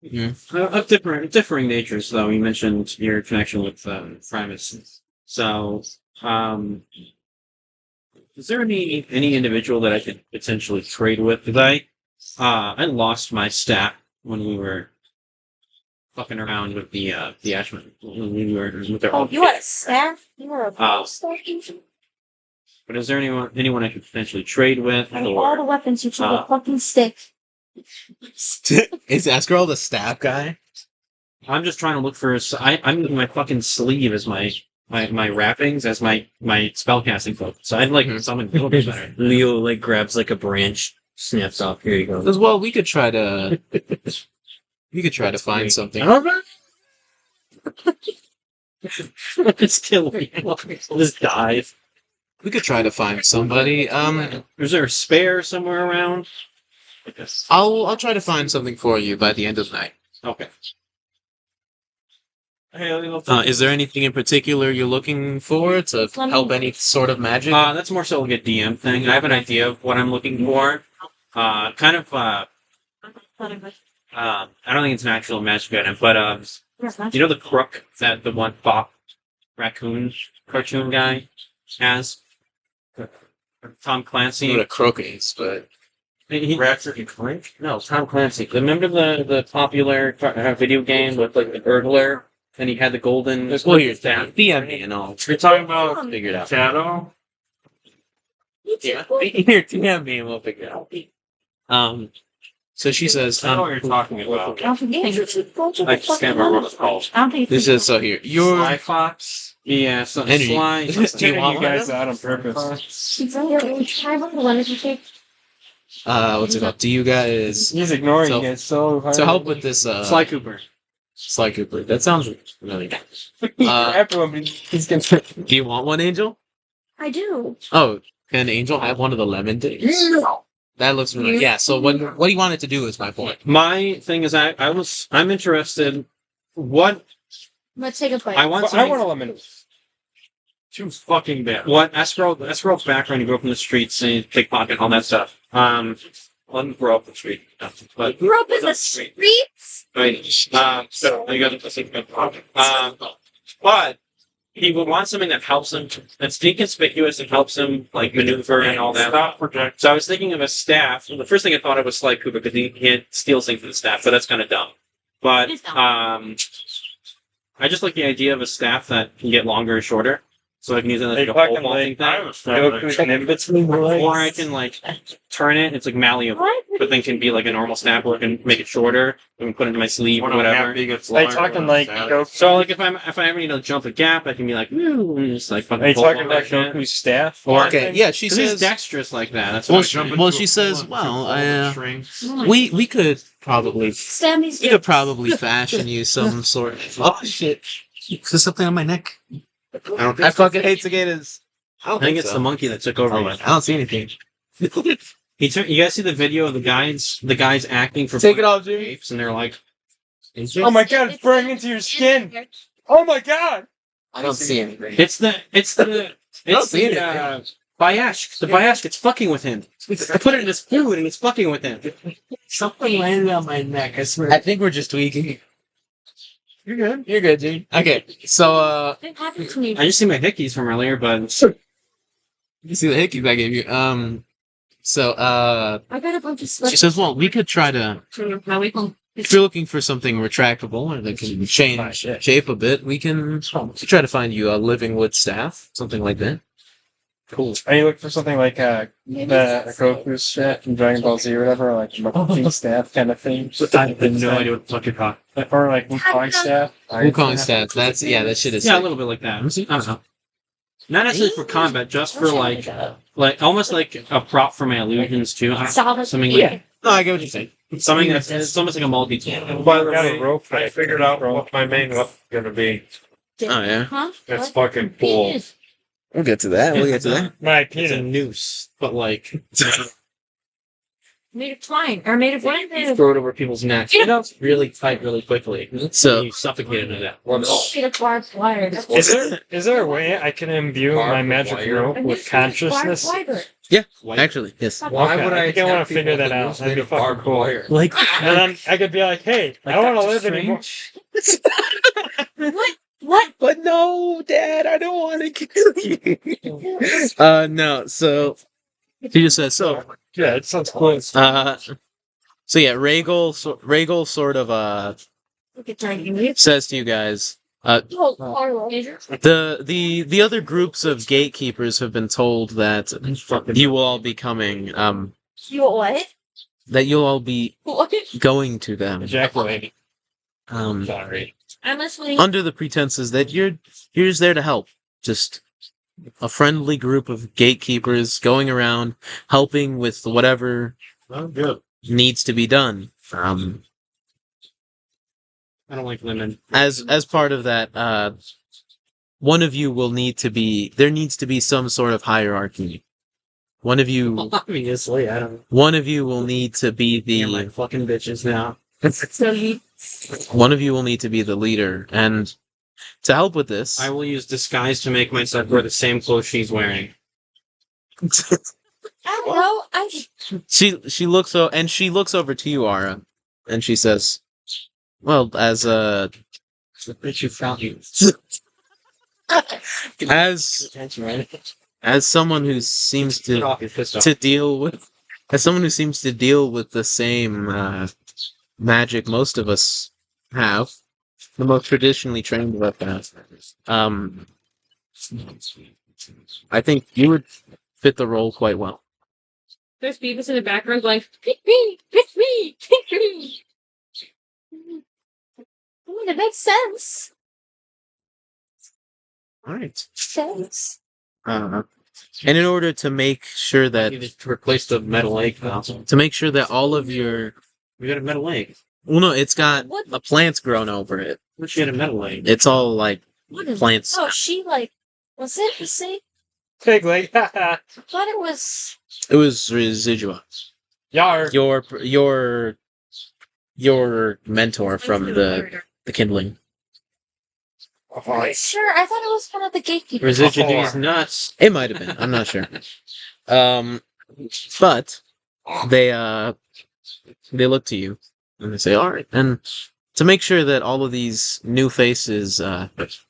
[SPEAKER 3] Mhm.
[SPEAKER 7] Of differing natures, though. You mentioned your connection with Primus. So, is there any individual that I could potentially trade with? Because I lost my staff when we were fucking around with the Ashman when we were with their
[SPEAKER 2] Oh,
[SPEAKER 7] own.
[SPEAKER 2] you had a staff? You were a
[SPEAKER 7] Oh.
[SPEAKER 2] staff?
[SPEAKER 7] But is there anyone I could potentially trade with?
[SPEAKER 2] I mean, all the
[SPEAKER 7] Or
[SPEAKER 2] weapons you took a fucking stick.
[SPEAKER 3] Is Eskarald the staff guy?
[SPEAKER 7] I'm just trying to look for. I'm using my fucking sleeve as my wrappings as my spellcasting focus. So I'd like
[SPEAKER 3] Mhm.
[SPEAKER 7] someone a little bit better.
[SPEAKER 1] Leo like grabs like a branch, snaps off. Here you go.
[SPEAKER 3] As well, we could try to find something.
[SPEAKER 7] It's killing me. Just dive.
[SPEAKER 3] We could try to find somebody.
[SPEAKER 7] Is there a spare somewhere around?
[SPEAKER 3] I'll try to find something for you by the end of the night.
[SPEAKER 7] Okay.
[SPEAKER 3] Is there anything in particular you're looking for to help any sort of magic?
[SPEAKER 7] That's more so like a DM thing. I have an idea of what I'm looking for. I don't think it's an actual magic item, but you know the crook that the one Bop raccoon cartoon guy has? Tom
[SPEAKER 3] I
[SPEAKER 7] Clancy.
[SPEAKER 3] know what a crook is, but
[SPEAKER 7] Ratchet and Clank? No, Tom Clancy. Remember the popular video game with like the burglar? And he had the golden.
[SPEAKER 3] well, here's that. DM me and all.
[SPEAKER 7] You're talking about
[SPEAKER 3] Figure it out.
[SPEAKER 7] Shadow?
[SPEAKER 3] Yeah, here, DM me and we'll figure it out. So she says,
[SPEAKER 7] I know what you're talking about.
[SPEAKER 2] I don't think
[SPEAKER 7] I just can't remember what it's called.
[SPEAKER 2] I don't think
[SPEAKER 3] this is so here.
[SPEAKER 7] Sly Fox? Yeah, something
[SPEAKER 3] Henry,
[SPEAKER 7] Sly.
[SPEAKER 3] do you
[SPEAKER 6] Sending
[SPEAKER 3] want
[SPEAKER 6] you
[SPEAKER 3] one of
[SPEAKER 6] guys
[SPEAKER 3] them?
[SPEAKER 6] out on purpose.
[SPEAKER 2] Try one of the ones you take.
[SPEAKER 3] What's it called? Do you guys
[SPEAKER 6] He's ignoring
[SPEAKER 3] So-
[SPEAKER 6] you guys so hard.
[SPEAKER 3] to help with this?
[SPEAKER 7] Sly Cooper.
[SPEAKER 3] Sly Cooper. That sounds really nice.
[SPEAKER 6] Everyone, but he's gonna.
[SPEAKER 3] Do you want one, Angel?
[SPEAKER 2] I do.
[SPEAKER 3] Oh, can Angel have one of the lemon days? That looks really yeah. So what he wanted to do is my point.
[SPEAKER 7] My thing is, I'm interested
[SPEAKER 5] What?
[SPEAKER 2] Let's take a bite.
[SPEAKER 5] I want
[SPEAKER 6] I
[SPEAKER 5] something
[SPEAKER 6] want a lemon.
[SPEAKER 5] too fucking bad.
[SPEAKER 7] What Eskarald's background? You grew up in the streets and you pickpocket, all that stuff.
[SPEAKER 5] I didn't grow up in the street. No, but
[SPEAKER 2] Grew up in the streets.
[SPEAKER 5] Right. So you got to but he would want something that helps him, that's inconspicuous and helps him like maneuver and all that.
[SPEAKER 6] Stop project.
[SPEAKER 5] So I was thinking of a staff. The first thing I thought of was Sly Cooper because he steals things from the staff, but that's kind of dumb. But
[SPEAKER 2] It is dumb.
[SPEAKER 5] I just like the idea of a staff that can get longer or shorter, so I can use it
[SPEAKER 6] They
[SPEAKER 5] like a pole
[SPEAKER 6] fucking
[SPEAKER 5] vaulting
[SPEAKER 6] like
[SPEAKER 5] thing.
[SPEAKER 6] Goku's in between the legs.
[SPEAKER 5] Or I can like turn it. It's like malleable,
[SPEAKER 2] What?
[SPEAKER 5] but then can be like a normal staff, or I can make it shorter. I can put it into my sleeve or whatever.
[SPEAKER 6] Are you talking like Goku?
[SPEAKER 5] So like if I ever need to jump a gap, I can be like, woo, and just like fucking.
[SPEAKER 6] Are you
[SPEAKER 5] pull
[SPEAKER 6] talking
[SPEAKER 5] on
[SPEAKER 6] about
[SPEAKER 5] that shit.
[SPEAKER 6] Goku's staff?
[SPEAKER 3] Okay, yeah, she
[SPEAKER 5] 'Cause he's
[SPEAKER 3] says.
[SPEAKER 5] dexterous like that. That's
[SPEAKER 3] Well,
[SPEAKER 5] what
[SPEAKER 3] she says, well,
[SPEAKER 2] Oh
[SPEAKER 3] we could probably
[SPEAKER 2] Sammy's
[SPEAKER 3] we could probably fashion you some sort of. Oh shit! Is there something on my neck?
[SPEAKER 5] I don't think
[SPEAKER 3] I fucking hate cicadas.
[SPEAKER 5] I think it's the monkey that took over.
[SPEAKER 3] I don't see anything.
[SPEAKER 5] You guys see the video of the guys acting for
[SPEAKER 3] Take it off, Jimmy.
[SPEAKER 5] apes, and they're like,
[SPEAKER 6] Oh my god, it's burning into your skin! Oh my god!
[SPEAKER 3] I don't see anything.
[SPEAKER 5] it's the
[SPEAKER 3] don't see
[SPEAKER 5] the
[SPEAKER 3] anything.
[SPEAKER 5] Bayash. The Bayash gets fucking with him. I put it in his food and it's fucking with him.
[SPEAKER 1] Something landed on my neck. I swear.
[SPEAKER 3] I think we're just tweaking.
[SPEAKER 6] You're good.
[SPEAKER 3] You're good, dude. Okay, so
[SPEAKER 2] It happened to me.
[SPEAKER 5] I just see my hickeys from earlier, but
[SPEAKER 3] you see the hickeys I gave you. So
[SPEAKER 2] I got a bunch of sweat.
[SPEAKER 3] she says, well, we could try to.
[SPEAKER 2] Now we can.
[SPEAKER 3] If you're looking for something retractable or that can change shape a bit, we can try to find you a living wood staff, something like that.
[SPEAKER 5] cool.
[SPEAKER 6] Are you looking for something like the Goku's staff from Dragon Ball Z or whatever, like King staff kind of thing?
[SPEAKER 5] I have no idea what the fuck you're talking.
[SPEAKER 6] Or like Wukong staff?
[SPEAKER 3] Wukong staff. That's that shit is.
[SPEAKER 5] Yeah, a little bit like that. I don't know. Not necessarily for combat, just for like almost like a prop for my illusions too. Something like
[SPEAKER 3] No, I get what you're saying.
[SPEAKER 5] something that's it's almost like a multi-tool.
[SPEAKER 6] By the way,
[SPEAKER 5] I
[SPEAKER 6] figured out what my main weapon's gonna be.
[SPEAKER 3] Oh yeah,
[SPEAKER 2] Huh?
[SPEAKER 6] It's
[SPEAKER 2] What?
[SPEAKER 6] fucking cool.
[SPEAKER 2] Penis.
[SPEAKER 3] we'll get to that. We'll get to that.
[SPEAKER 6] My
[SPEAKER 5] It's a
[SPEAKER 6] penis.
[SPEAKER 5] noose, but like
[SPEAKER 2] Made of twine. Or made of what?
[SPEAKER 5] you throw it over people's necks.
[SPEAKER 2] Yeah.
[SPEAKER 5] You know, it's really tight, really quickly.
[SPEAKER 3] So
[SPEAKER 5] You suffocate into that.
[SPEAKER 2] Made of barbed wire.
[SPEAKER 6] Is there a way I can imbue my magic rope with consciousness?
[SPEAKER 3] actually, yes.
[SPEAKER 6] Why would I? I want to figure that out. That'd be fucking cool.
[SPEAKER 1] Like,
[SPEAKER 6] And then I could be like, hey, I don't want to live anymore.
[SPEAKER 2] What?
[SPEAKER 3] But no, Dad, I don't want to kill you. No. So she just says so.
[SPEAKER 6] Yeah, it sounds cool.
[SPEAKER 3] So yeah, Rheygol sort of
[SPEAKER 2] Look at dragging
[SPEAKER 3] says to you guys,
[SPEAKER 2] Oh, Carlo.
[SPEAKER 3] the other groups of gatekeepers have been told that you will all be coming,
[SPEAKER 2] You what?
[SPEAKER 3] that you'll all be
[SPEAKER 2] What?
[SPEAKER 3] going to them,
[SPEAKER 6] Ejaculating.
[SPEAKER 5] Sorry.
[SPEAKER 2] I'm listening.
[SPEAKER 3] under the pretenses that you're just there to help, just a friendly group of gatekeepers going around helping with whatever needs to be done.
[SPEAKER 5] I don't like women.
[SPEAKER 3] As part of that, one of you will need to be. There needs to be some sort of hierarchy. One of you
[SPEAKER 5] Obviously, I don't.
[SPEAKER 3] One of you will need to be
[SPEAKER 5] You're my
[SPEAKER 3] the.
[SPEAKER 5] fucking bitches now.
[SPEAKER 2] So you.
[SPEAKER 3] One of you will need to be the leader, and to help with this,
[SPEAKER 5] I will use disguise to make myself wear the same clothes she's wearing.
[SPEAKER 2] I don't know.
[SPEAKER 3] she looks over to you, Ara, and she says, "Well, as
[SPEAKER 5] Bitch, you found you.
[SPEAKER 3] as someone who seems to deal with the same magic most of us have, the most traditionally trained of us have. I think you would fit the role quite well."
[SPEAKER 2] There's Beavis in the background going, pick me, pick me, pick me. Oh, that makes sense.
[SPEAKER 3] All right.
[SPEAKER 2] Sense.
[SPEAKER 3] And in order to make sure
[SPEAKER 5] I
[SPEAKER 3] that
[SPEAKER 5] needed to replace the metal egg now.
[SPEAKER 3] all of your
[SPEAKER 5] We got a metal egg.
[SPEAKER 3] well, no, it's got
[SPEAKER 2] What?
[SPEAKER 3] a plant's grown over it.
[SPEAKER 5] Wish you had a metal egg.
[SPEAKER 3] It's all like
[SPEAKER 2] What is
[SPEAKER 3] plants.
[SPEAKER 2] Oh, she like, was it the same?
[SPEAKER 6] Pig leg.
[SPEAKER 2] I thought it was.
[SPEAKER 3] It was residua.
[SPEAKER 6] Yar.
[SPEAKER 3] Your mentor from the kindling.
[SPEAKER 2] Sure, I thought it was one of the gatekeepers.
[SPEAKER 5] Residual these nuts.
[SPEAKER 3] It might have been. I'm not sure. But they look to you and they say, "All right." And to make sure that all of these new faces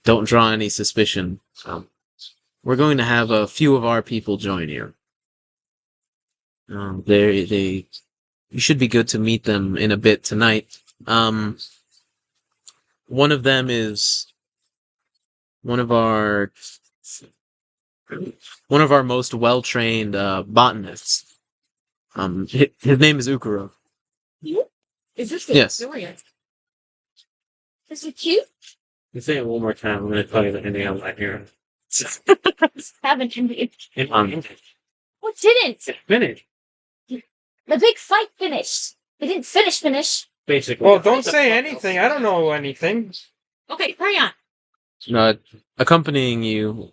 [SPEAKER 3] don't draw any suspicion, we're going to have a few of our people join you. You should be good to meet them in a bit tonight. One of them is one of our most well-trained botanists. His name is Ukuro.
[SPEAKER 2] Is this
[SPEAKER 3] Yes.
[SPEAKER 2] Victoria? Is it cute?
[SPEAKER 5] You say it one more time. I'm going to tell you the ending I'm not hearing.
[SPEAKER 2] Haven't ended.
[SPEAKER 5] It
[SPEAKER 2] What didn't?
[SPEAKER 5] finished,
[SPEAKER 2] The big fight finished. It didn't finish.
[SPEAKER 5] basically.
[SPEAKER 6] Well, don't say anything. I don't know anything.
[SPEAKER 2] Okay, carry on.
[SPEAKER 3] Accompanying you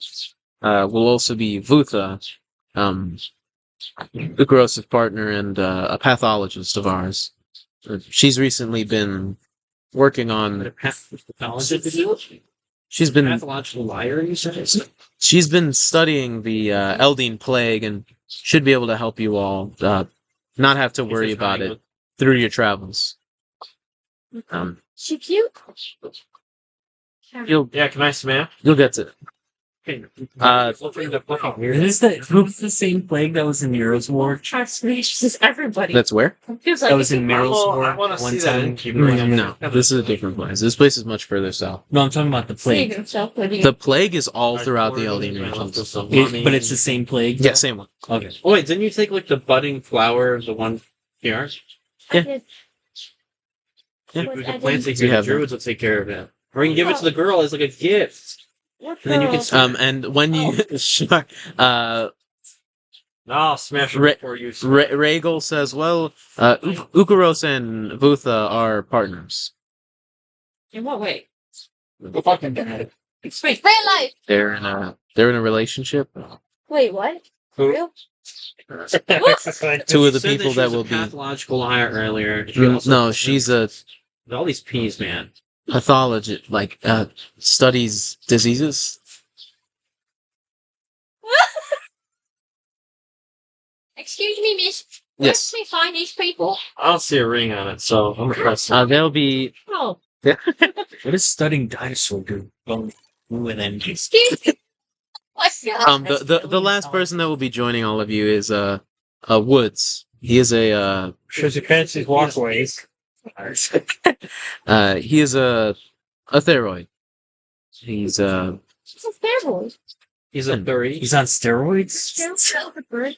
[SPEAKER 3] will also be Vutha, Ukuros' partner and a pathologist of ours. She's recently been working on. She's been
[SPEAKER 5] Pathological liar, you said?
[SPEAKER 3] she's been studying the Eldine plague and should be able to help you all not have to worry about it through your travels.
[SPEAKER 2] She cute?
[SPEAKER 5] Yeah, can I smash?
[SPEAKER 3] You'll get to.
[SPEAKER 5] Flipping the fucking weird.
[SPEAKER 1] Is that who's the same plague that was in Nero's War?
[SPEAKER 2] Trust me, she's everybody.
[SPEAKER 3] That's where?
[SPEAKER 2] Feels like
[SPEAKER 1] That was
[SPEAKER 2] it's
[SPEAKER 1] in Nero's
[SPEAKER 6] Oh,
[SPEAKER 1] War
[SPEAKER 6] I wanna
[SPEAKER 1] one
[SPEAKER 6] see that.
[SPEAKER 1] time.
[SPEAKER 3] No, this is a different place. This place is much further south.
[SPEAKER 1] No, I'm talking about the
[SPEAKER 2] Save
[SPEAKER 1] plague.
[SPEAKER 2] himself, what do you-
[SPEAKER 3] The plague is all throughout the Eldine regions.
[SPEAKER 1] But it's the same plague.
[SPEAKER 3] Yeah, same one.
[SPEAKER 1] Okay.
[SPEAKER 5] Oh, wait, didn't you take like the budding flower of the one here?
[SPEAKER 2] I did.
[SPEAKER 3] Yeah.
[SPEAKER 5] We
[SPEAKER 2] I
[SPEAKER 5] can plant
[SPEAKER 2] didn't-
[SPEAKER 5] it
[SPEAKER 3] You
[SPEAKER 5] here. The
[SPEAKER 3] have them.
[SPEAKER 5] druids will take care of it. Or you can give it to the girl as like a gift.
[SPEAKER 2] What
[SPEAKER 5] And then you
[SPEAKER 2] the-
[SPEAKER 5] can
[SPEAKER 3] And when you
[SPEAKER 5] I'll smash it
[SPEAKER 3] Re-
[SPEAKER 5] before you.
[SPEAKER 3] Rheygol says, "Well, Ukuros and Vutha are partners.
[SPEAKER 2] In what way?
[SPEAKER 6] Fucking bad.
[SPEAKER 2] Wait, real life!
[SPEAKER 3] They're in a relationship.
[SPEAKER 2] Wait, what?
[SPEAKER 6] Who?
[SPEAKER 2] Real?
[SPEAKER 3] Two of the
[SPEAKER 5] She said
[SPEAKER 3] people
[SPEAKER 5] she
[SPEAKER 3] that
[SPEAKER 5] was a
[SPEAKER 3] will be.
[SPEAKER 5] pathological liar earlier. She also-
[SPEAKER 3] No, she's a
[SPEAKER 5] all these peas, man.
[SPEAKER 3] pathologist, studies diseases.
[SPEAKER 2] Excuse me, miss. Where
[SPEAKER 3] Yes.
[SPEAKER 2] can we find these people?
[SPEAKER 5] I don't see a ring on it, so I'm gonna press.
[SPEAKER 3] They'll be.
[SPEAKER 2] Oh,
[SPEAKER 1] What does studying dinosaur do? Well, and then
[SPEAKER 2] excuse me. What's up?
[SPEAKER 3] The last person that will be joining all of you is Woods. He is a
[SPEAKER 6] Shows you fancy walkways.
[SPEAKER 3] he is a theroid. He's
[SPEAKER 2] It's a fair boy.
[SPEAKER 5] He's a 30.
[SPEAKER 1] he's on steroids.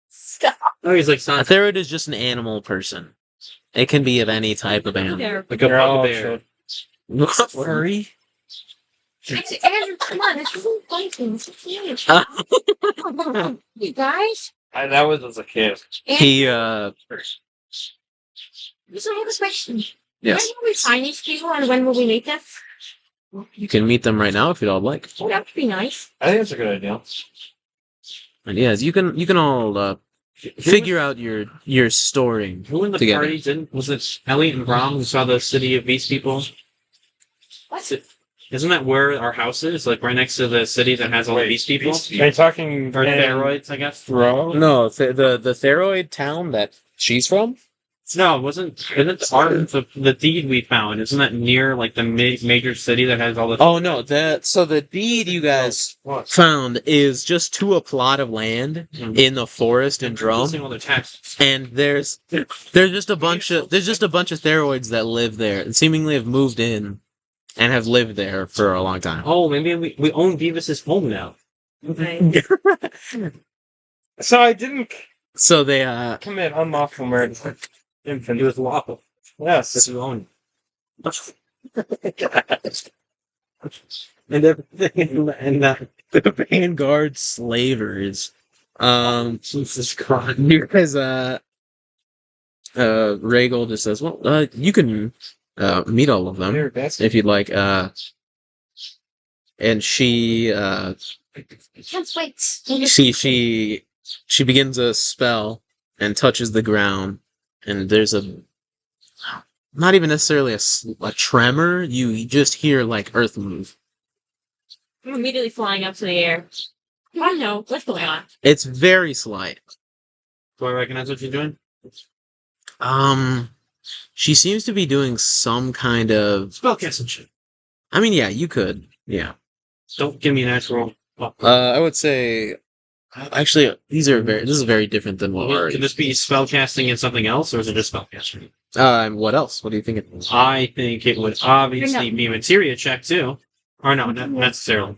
[SPEAKER 2] Stop.
[SPEAKER 5] Oh, he's like
[SPEAKER 3] a
[SPEAKER 5] Sonic,
[SPEAKER 3] theroid is just an animal person. It can be of any type of animal.
[SPEAKER 2] There.
[SPEAKER 5] like a
[SPEAKER 6] They're all
[SPEAKER 5] bugbear.
[SPEAKER 1] Furry.
[SPEAKER 2] Andrew, come on, it's full fighting. You guys?
[SPEAKER 6] That was as a kid.
[SPEAKER 3] He
[SPEAKER 2] This is a question.
[SPEAKER 3] yes.
[SPEAKER 2] When will we find these people and when will we meet them?
[SPEAKER 3] You can meet them right now if you'd all like.
[SPEAKER 2] Oh, that would be nice.
[SPEAKER 6] I think that's a good idea.
[SPEAKER 3] And yes, you can all figure out your story.
[SPEAKER 5] Who in the
[SPEAKER 3] together.
[SPEAKER 5] party didn't? Was it Elliott and Brom who saw the city of beast people?
[SPEAKER 2] What?
[SPEAKER 5] Isn't that where our house is? Like right next to the city that has all the beast people?
[SPEAKER 6] Are you talking
[SPEAKER 5] Or
[SPEAKER 6] in
[SPEAKER 5] steroids, I guess?
[SPEAKER 6] Row?
[SPEAKER 3] No, the theroid town that she's from.
[SPEAKER 5] No, isn't the deed we found? Isn't that near like the major city that has all the?
[SPEAKER 3] Oh no, the deed you guys found is just to a plot of land in the forest in Drome,
[SPEAKER 5] Missing all the texts.
[SPEAKER 3] and there's just a bunch of theroids that live there and seemingly have moved in and have lived there for a long time.
[SPEAKER 5] Oh, maybe we own Beavis' home now.
[SPEAKER 2] Okay.
[SPEAKER 6] So I didn't
[SPEAKER 3] So they
[SPEAKER 6] commit unlawful murder.
[SPEAKER 5] It
[SPEAKER 6] Infant.
[SPEAKER 5] was lawful.
[SPEAKER 6] Yes.
[SPEAKER 5] This is own. And everything, and
[SPEAKER 3] the Vanguard slavers.
[SPEAKER 5] Jesus Christ.
[SPEAKER 3] Because Rheygol just says, "Well, you can meet all of them
[SPEAKER 6] They're best.
[SPEAKER 3] if you'd like." And she
[SPEAKER 2] Can't wait.
[SPEAKER 3] she begins a spell and touches the ground, and there's not even necessarily a tremor. You just hear like earth move,
[SPEAKER 2] I'm immediately flying up to the air. I know what's going on.
[SPEAKER 3] It's very slight.
[SPEAKER 5] Do I recognize what she's doing?
[SPEAKER 3] She seems to be doing some kind of.
[SPEAKER 5] Spellcasting shit.
[SPEAKER 3] I mean, yeah, you could. Yeah.
[SPEAKER 5] Don't give me an actual.
[SPEAKER 3] I would say. Actually, this is very different than what we're.
[SPEAKER 5] Could this be spellcasting and something else, or is it just spellcasting?
[SPEAKER 3] What else? What do you think it is?
[SPEAKER 5] I think it would obviously be a materia check too. Or no, not necessarily.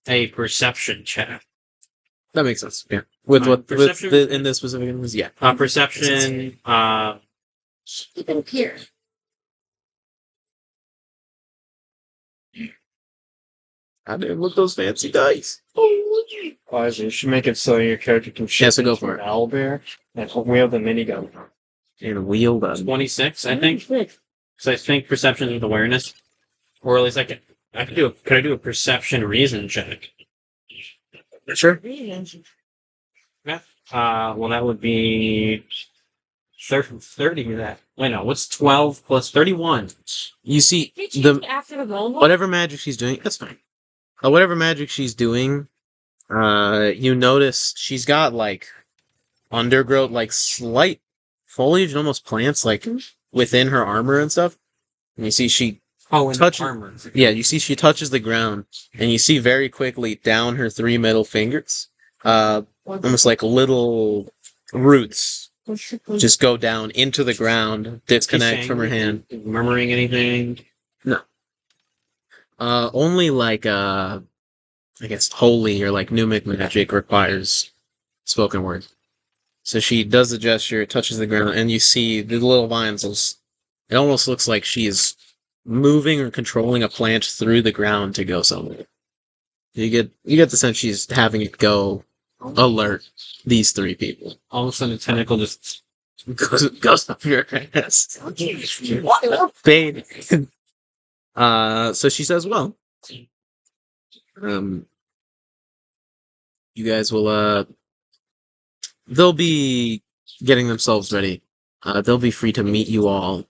[SPEAKER 5] A perception check.
[SPEAKER 3] That makes sense. Yeah. With what
[SPEAKER 5] Perception?
[SPEAKER 3] in this specific instance, yeah.
[SPEAKER 5] Perception.
[SPEAKER 2] Keep it here.
[SPEAKER 3] I didn't look those fancy dice.
[SPEAKER 6] Eliza, you should make it so your character can
[SPEAKER 3] Yeah, so go
[SPEAKER 6] into
[SPEAKER 3] for
[SPEAKER 6] an
[SPEAKER 3] it.
[SPEAKER 6] owlbear and wield the minigun.
[SPEAKER 3] And wield a
[SPEAKER 5] 26, I think. So I think perception with awareness, or at least could I do a perception reason check?
[SPEAKER 3] Sure.
[SPEAKER 5] Yeah. Well, that would be 30 of that. Wait, no. What's 12 plus 31?
[SPEAKER 3] You see
[SPEAKER 2] Did you
[SPEAKER 3] the
[SPEAKER 2] after the moment?
[SPEAKER 3] whatever magic she's doing. That's fine. Whatever magic she's doing, you notice she's got like undergrowth, like slight foliage and almost plants like within her armor and stuff. And you see she
[SPEAKER 5] Oh, and
[SPEAKER 3] touch-
[SPEAKER 5] armor.
[SPEAKER 3] Yeah, you see she touches the ground, and you see very quickly down her 3 middle fingers, almost like little roots just go down into the ground, disconnect from her hand.
[SPEAKER 5] Murmuring anything?
[SPEAKER 3] Only like, I guess holy or like pneumatic magic requires spoken word. So she does the gesture, touches the ground, and you see the little vines. It almost looks like she is moving or controlling a plant through the ground to go somewhere. You get the sense she's having it go alert these 3 people.
[SPEAKER 5] All of a sudden, a tentacle just.
[SPEAKER 3] goes up your ass. Fade. So she says, well, you guys will, they'll be getting themselves ready. They'll be free to meet you all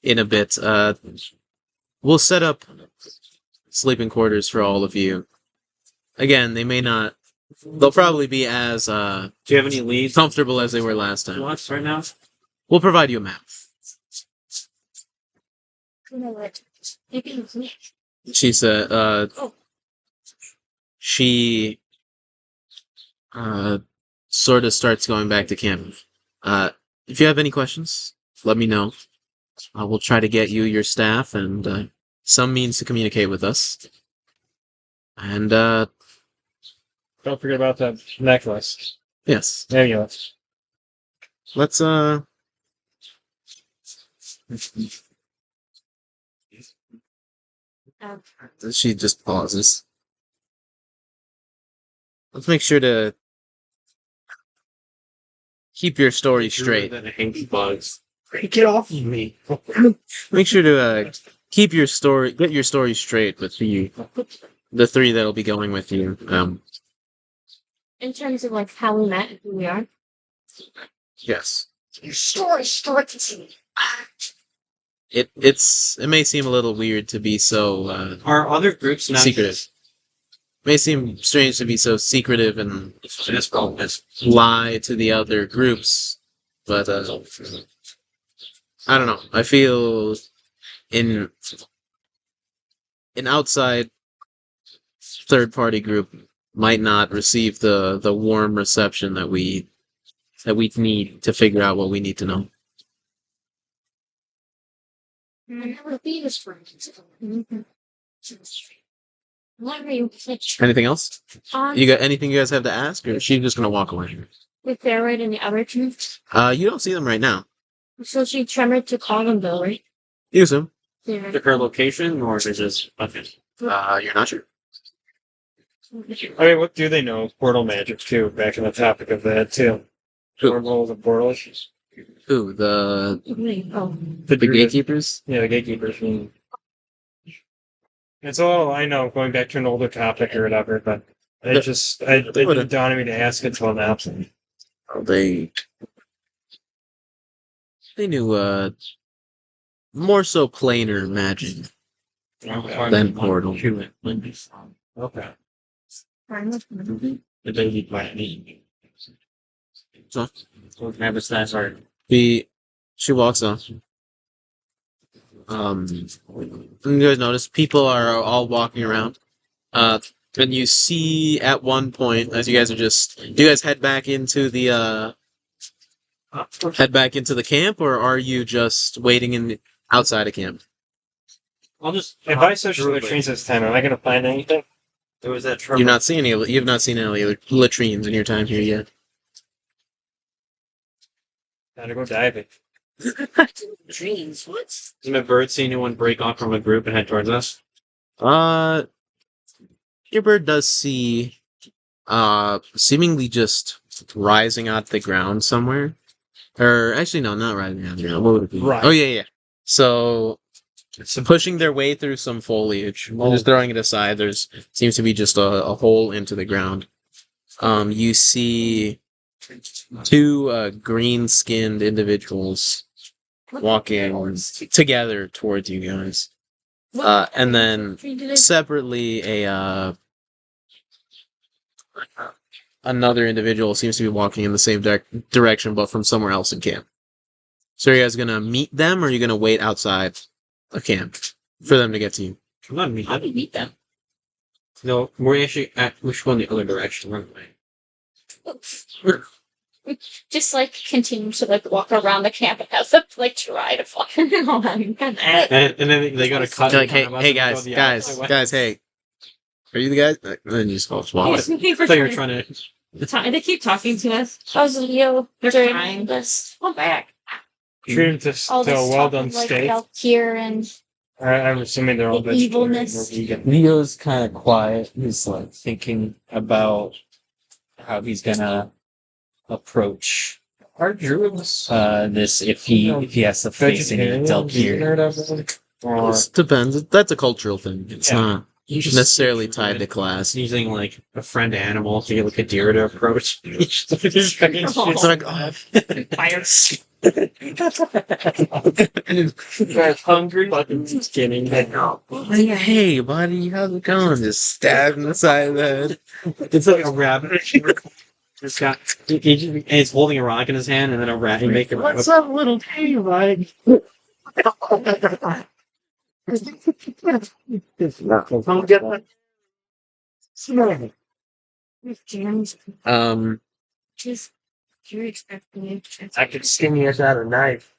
[SPEAKER 3] in a bit. We'll set up sleeping quarters for all of you. Again, they'll probably be as,
[SPEAKER 5] Do you have any leads?
[SPEAKER 3] comfortable as they were last time.
[SPEAKER 5] What's right now?
[SPEAKER 3] We'll provide you a map. She said, she sort of starts going back to camp. If you have any questions, let me know. We'll try to get you your staff and some means to communicate with us. And
[SPEAKER 6] Don't forget about that necklace.
[SPEAKER 3] yes,
[SPEAKER 6] Amulet.
[SPEAKER 3] let's she just pauses. Let's make sure to keep your story straight.
[SPEAKER 5] That I hate bugs. Get off of me.
[SPEAKER 3] Make sure to get your story straight with the 3 that'll be going with you.
[SPEAKER 2] In terms of like how we met and who we are.
[SPEAKER 3] Yes.
[SPEAKER 2] Your story starts.
[SPEAKER 3] It may seem a little weird to be so
[SPEAKER 5] Are other groups not
[SPEAKER 3] secretive. May seem strange to be so secretive and
[SPEAKER 5] This problem is
[SPEAKER 3] lie to the other groups, but I don't know. I feel in an outside third party group might not receive the warm reception that we need to figure out what we need to know. Anything else? You got anything you guys have to ask, or is she just gonna walk away?
[SPEAKER 2] With Fairwood and the other two.
[SPEAKER 3] You don't see them right now.
[SPEAKER 2] So she tremored to call them though, right?
[SPEAKER 3] You assume.
[SPEAKER 2] Yeah.
[SPEAKER 5] her location, or is it just okay?
[SPEAKER 3] You're not sure.
[SPEAKER 6] I mean, what do they know of portal magic too? Back in the topic of that too.
[SPEAKER 3] Who?
[SPEAKER 6] Portals and portals.
[SPEAKER 3] Who? The
[SPEAKER 2] Oh.
[SPEAKER 3] the gatekeepers?
[SPEAKER 6] Yeah, the gatekeepers. It's all I know. Going back to an older topic or whatever, but it didn't dawn on me to ask until now.
[SPEAKER 3] They knew more so planar magic than portal.
[SPEAKER 5] Okay. The baby plant.
[SPEAKER 3] So
[SPEAKER 5] Have a snack. Sorry.
[SPEAKER 3] she walks up. You guys notice people are all walking around. And you see at one point, as you guys are do you guys head back into the camp, or are you just waiting outside of camp?
[SPEAKER 5] I'll just.
[SPEAKER 6] If I search the latrines this time, am I going to find anything?
[SPEAKER 5] There was that trouble.
[SPEAKER 3] You've not seen any latrines in your time here yet.
[SPEAKER 6] Gotta go diving.
[SPEAKER 2] Dreams. What?
[SPEAKER 5] Does my bird see anyone break off from a group and head towards us?
[SPEAKER 3] Your bird does see, seemingly just rising out the ground somewhere. Or, actually, no, not rising out the ground. What would it be?
[SPEAKER 6] Right.
[SPEAKER 3] Oh, yeah. So, pushing their way through some foliage. Just throwing it aside, seems to be just a hole into the ground. You see two green-skinned individuals walking together towards you guys. And then separately, another individual seems to be walking in the same direction, but from somewhere else in camp. So are you guys gonna meet them, or are you gonna wait outside a camp for them to get to you?
[SPEAKER 5] I'm not meeting.
[SPEAKER 2] How do you meet them?
[SPEAKER 5] No, we're actually we should go in the other direction. Run away.
[SPEAKER 2] Just like continue to like walk around the camp and have them like try to fucking
[SPEAKER 5] And then they got to cut.
[SPEAKER 3] You're like, hey guys, hey. Are you the guys? And then you just go swap.
[SPEAKER 5] I thought you were trying to.
[SPEAKER 2] They keep talking to us. How's Leo? They're trying this. Come back.
[SPEAKER 6] Treat them to
[SPEAKER 2] All
[SPEAKER 6] a
[SPEAKER 2] this
[SPEAKER 6] well done
[SPEAKER 2] talking, like,
[SPEAKER 6] steak.
[SPEAKER 2] about here and
[SPEAKER 6] I'm assuming they're all
[SPEAKER 2] the
[SPEAKER 6] vegetarian
[SPEAKER 2] evilness.
[SPEAKER 6] or vegan.
[SPEAKER 4] Leo's kind of quiet. He's like thinking about how he's gonna approach
[SPEAKER 6] Are druids
[SPEAKER 4] this if he has to face any
[SPEAKER 6] vegetarian?
[SPEAKER 4] adult here.
[SPEAKER 6] Or
[SPEAKER 3] It depends. That's a cultural thing. It's
[SPEAKER 6] Yeah.
[SPEAKER 3] not necessarily tied to class.
[SPEAKER 5] Using like a friend animal to get like a deer to approach.
[SPEAKER 3] It's like,
[SPEAKER 2] Fire.
[SPEAKER 6] guys hungry?
[SPEAKER 5] Just kidding.
[SPEAKER 3] hey buddy, how's it going? Just stab in the side of the head.
[SPEAKER 5] It's like a rabbit. It's got. He's holding a rock in his hand, and then a rat. You make a rabbit.
[SPEAKER 3] What's up, little hey, buddy?
[SPEAKER 6] Come get that.
[SPEAKER 2] Just you're expecting it.
[SPEAKER 6] I could skin you out a knife.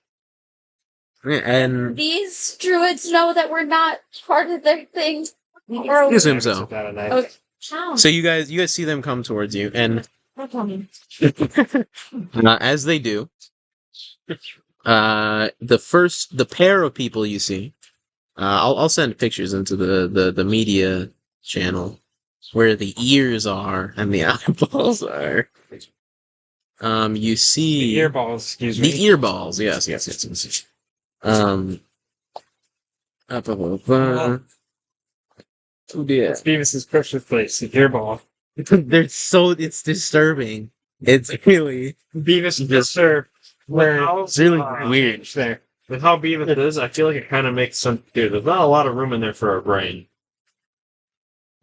[SPEAKER 3] And
[SPEAKER 2] These druids know that we're not part of their thing. Or
[SPEAKER 3] I assume so.
[SPEAKER 6] Without a knife.
[SPEAKER 2] Okay. How?
[SPEAKER 3] So you guys see them come towards you, and as they do, the pair of people you see, I'll send pictures into the media channel where the ears are and the eyeballs are. You see
[SPEAKER 6] The earballs, excuse me.
[SPEAKER 3] the earballs. Yes. Yeah.
[SPEAKER 6] It's Beavis' precious place, the earball.
[SPEAKER 3] It's disturbing. It's really
[SPEAKER 6] Beavis just served.
[SPEAKER 3] it's really weird.
[SPEAKER 6] There.
[SPEAKER 5] With how Beavis is, I feel like it kind of makes sense. Dude, there's not a lot of room in there for a brain.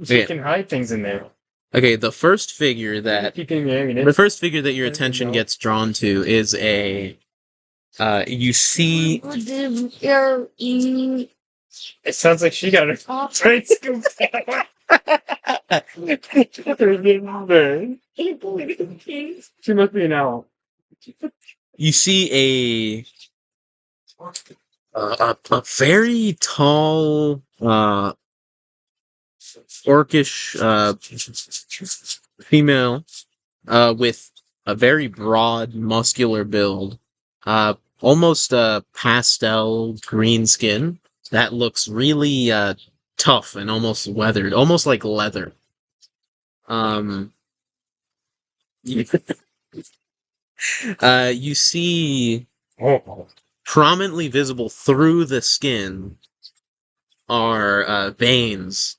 [SPEAKER 6] So
[SPEAKER 3] Yeah.
[SPEAKER 6] you can hide things in there.
[SPEAKER 3] Okay, the first figure that
[SPEAKER 6] Keeping the ammunition.
[SPEAKER 3] the first figure that your attention gets drawn to is you see
[SPEAKER 6] It sounds like she got a tight scoop. She must be an owl.
[SPEAKER 3] you see a very tall orcish female with a very broad muscular build, almost pastel green skin that looks really tough and almost weathered, almost like leather. You see
[SPEAKER 6] Oh.
[SPEAKER 3] prominently visible through the skin are veins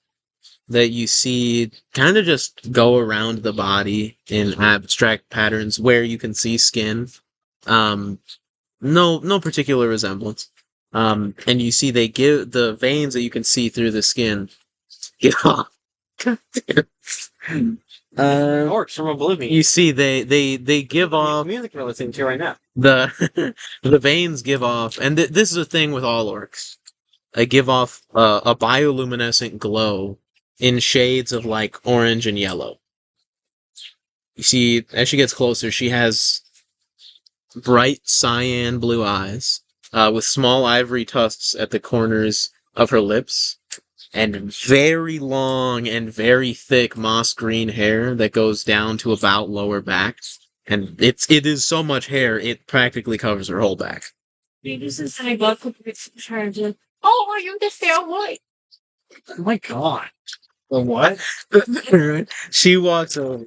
[SPEAKER 3] that you see kind of just go around the body in abstract patterns where you can see skin. No particular resemblance. And you see they give the veins that you can see through the skin give off
[SPEAKER 5] Orcs from Oblivion.
[SPEAKER 3] You see, they give off
[SPEAKER 5] music we're listening to right now.
[SPEAKER 3] the the veins give off, and this is a thing with all orcs. They give off a bioluminescent glow in shades of like orange and yellow. You see, as she gets closer, she has bright cyan blue eyes, with small ivory tusks at the corners of her lips, and very long and very thick moss green hair that goes down to about lower back. And it is so much hair, it practically covers her whole back.
[SPEAKER 2] This is my blood charge. Oh, are you the fair white?
[SPEAKER 5] Oh my god.
[SPEAKER 6] The what?
[SPEAKER 3] She walks over,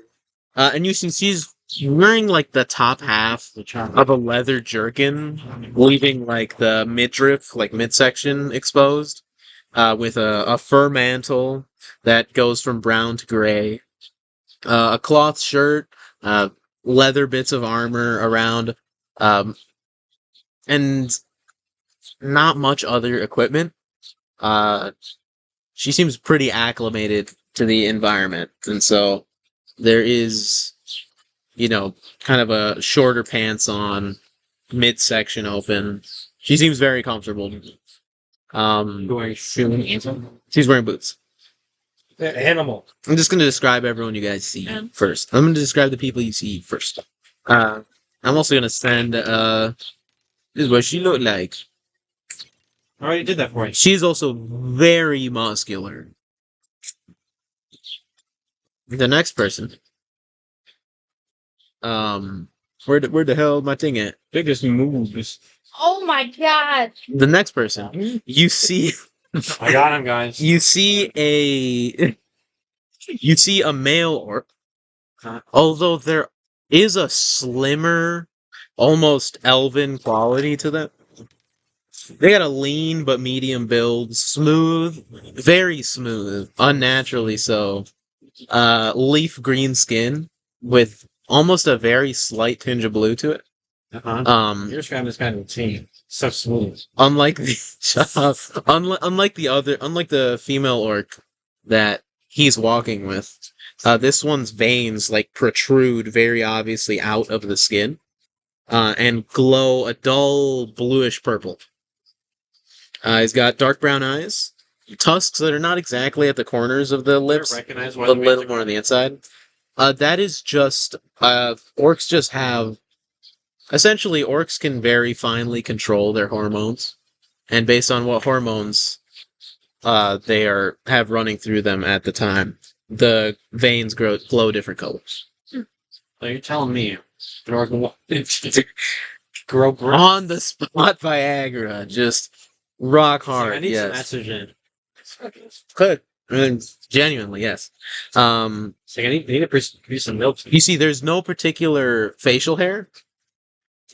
[SPEAKER 3] and you see she's wearing like the top half of a leather jerkin, leaving like the midriff, like midsection exposed, with a fur mantle that goes from brown to gray, a cloth shirt, leather bits of armor around, and not much other equipment. She seems pretty acclimated to the environment, and so there is, kind of a shorter pants on, midsection open. She seems very comfortable.
[SPEAKER 5] Wearing shoes.
[SPEAKER 3] She's wearing boots.
[SPEAKER 6] Animal.
[SPEAKER 3] I'm just going to describe everyone you guys see first. I'm going to describe the people you see first. I'm also going to send, this is what she looked like.
[SPEAKER 5] I already did that for you.
[SPEAKER 3] She's also very muscular. The next person. Where the hell my thing at?
[SPEAKER 6] Biggest moves.
[SPEAKER 2] Oh my god!
[SPEAKER 3] The next person. You see...
[SPEAKER 5] I got him, guys.
[SPEAKER 3] You see a male orc, although there is a slimmer, almost elven quality to them. They got a lean but medium build, smooth, very smooth, unnaturally so. Leaf green skin with almost a very slight tinge of blue to it.
[SPEAKER 5] You're describing this kind of team. So smooth.
[SPEAKER 3] Unlike the unlike the female orc that he's walking with, this one's veins like protrude very obviously out of the skin, and glow a dull bluish purple. He's got dark brown eyes, tusks that are not exactly at the corners of the lips,
[SPEAKER 5] Recognize
[SPEAKER 3] a little more on the inside. That is just orcs just have. Essentially, orcs can very finely control their hormones, and based on what hormones they have running through them at the time, the veins glow different colors.
[SPEAKER 5] So you're telling me grow
[SPEAKER 3] On the spot Viagra, just rock hard.
[SPEAKER 5] I need
[SPEAKER 3] yes.
[SPEAKER 5] some estrogen.
[SPEAKER 3] Good. I mean, genuinely, yes.
[SPEAKER 5] So I need to produce some milk.
[SPEAKER 3] You see, there's no particular facial hair,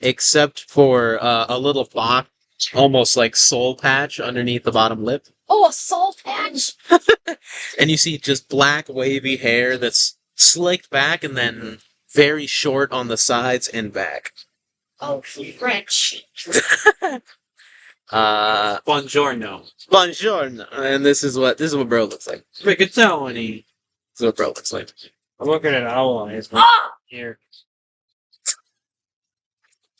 [SPEAKER 3] except for a little block, almost like soul patch underneath the bottom lip.
[SPEAKER 2] Oh, a soul patch!
[SPEAKER 3] And you see just black wavy hair that's slicked back and then very short on the sides and back.
[SPEAKER 2] Oh, French.
[SPEAKER 5] Buongiorno.
[SPEAKER 3] Buongiorno. And this is what bro looks like.
[SPEAKER 5] Rigatoni.
[SPEAKER 3] This is what bro looks like.
[SPEAKER 6] I'm looking at Owlin. He's
[SPEAKER 2] Ah!
[SPEAKER 6] here.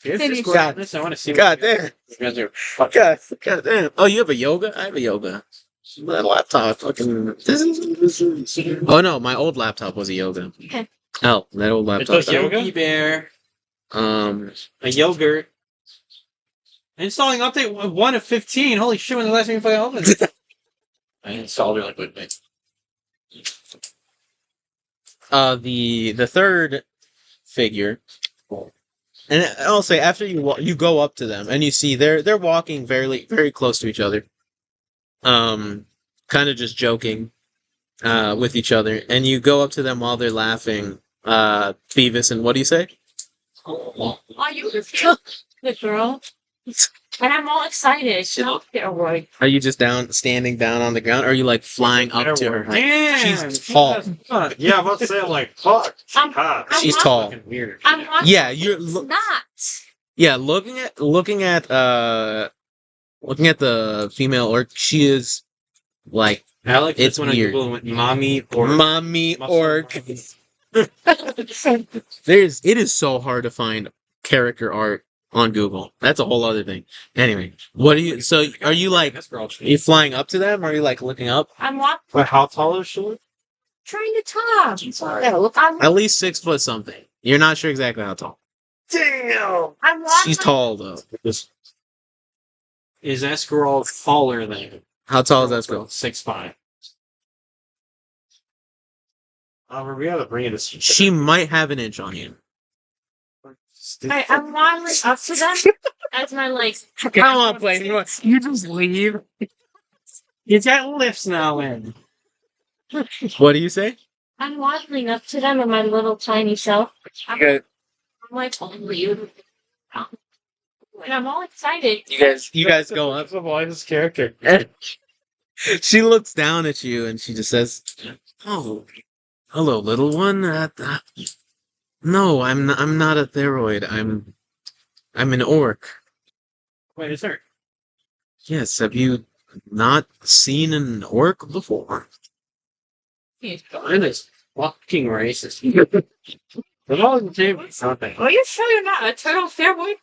[SPEAKER 3] God,
[SPEAKER 5] I want to see.
[SPEAKER 3] God damn. God damn. Oh, you have a yoga? I have a yoga. My laptop fucking. Oh no, my old laptop was a yoga.
[SPEAKER 2] Okay.
[SPEAKER 3] Oh, that old laptop.
[SPEAKER 6] does yoga?
[SPEAKER 5] Yogi Bear.
[SPEAKER 3] Um,
[SPEAKER 5] A yogurt. Installing update 1 of 15. Holy shit, when the last time you fucking opened it? I installed it like with me.
[SPEAKER 3] the third figure, and I'll say after you go up to them and you see they're walking very very close to each other, kind of just joking, with each other, and you go up to them while they're laughing, Beavis, and what do you say?
[SPEAKER 2] Are you the girl? And I'm all excited. Stop there, Roy.
[SPEAKER 3] Are you just standing down on the ground, or are you like flying up to her?
[SPEAKER 5] Damn!
[SPEAKER 3] She's tall.
[SPEAKER 5] Yeah, I'm about to say, I'm like, fuck.
[SPEAKER 2] I'm
[SPEAKER 3] She's
[SPEAKER 2] not-
[SPEAKER 3] tall.
[SPEAKER 5] Fucking weird.
[SPEAKER 2] I'm watching.
[SPEAKER 3] Yeah, you're
[SPEAKER 2] It's not.
[SPEAKER 3] yeah, looking at the female orc, she is like
[SPEAKER 5] I like
[SPEAKER 3] It's
[SPEAKER 5] this one. I
[SPEAKER 3] weird.
[SPEAKER 5] Googled and went mommy or
[SPEAKER 3] Mommy
[SPEAKER 5] muscle
[SPEAKER 3] orc.
[SPEAKER 5] mommy.
[SPEAKER 3] It is so hard to find character art on Google. That's a whole other thing. Anyway, what are you? So are you like? Are you flying up to them? Or are you like looking up?
[SPEAKER 2] I'm walking,
[SPEAKER 5] But how tall is she?
[SPEAKER 2] trying to talk. Yeah, look, I'm
[SPEAKER 3] At least 6 foot something. You're not sure exactly how tall.
[SPEAKER 5] Damn.
[SPEAKER 2] I'm walking.
[SPEAKER 3] She's tall though.
[SPEAKER 5] Is Eskarald taller than?
[SPEAKER 3] How tall is that girl?
[SPEAKER 5] 6'5". We gotta bring it.
[SPEAKER 3] She might have an inch on you.
[SPEAKER 2] I'm waddling up to them as my legs.
[SPEAKER 3] Come on, play.
[SPEAKER 5] You just leave. You got lifts now, in.
[SPEAKER 3] What do you say?
[SPEAKER 2] I'm waddling up to them in my little tiny self. I'm like, oh, you. And I'm all excited.
[SPEAKER 3] You guys go up.
[SPEAKER 6] of Eliza's character.
[SPEAKER 3] She looks down at you and she just says, "Oh, hello, little one. No, I'm not a theroid. I'm an orc."
[SPEAKER 5] Wait, is there?
[SPEAKER 3] Yes. Have you not seen an orc before?
[SPEAKER 5] He's kind of fucking racist. They're all the same something.
[SPEAKER 2] Are you sure you're not a turtle fairboy?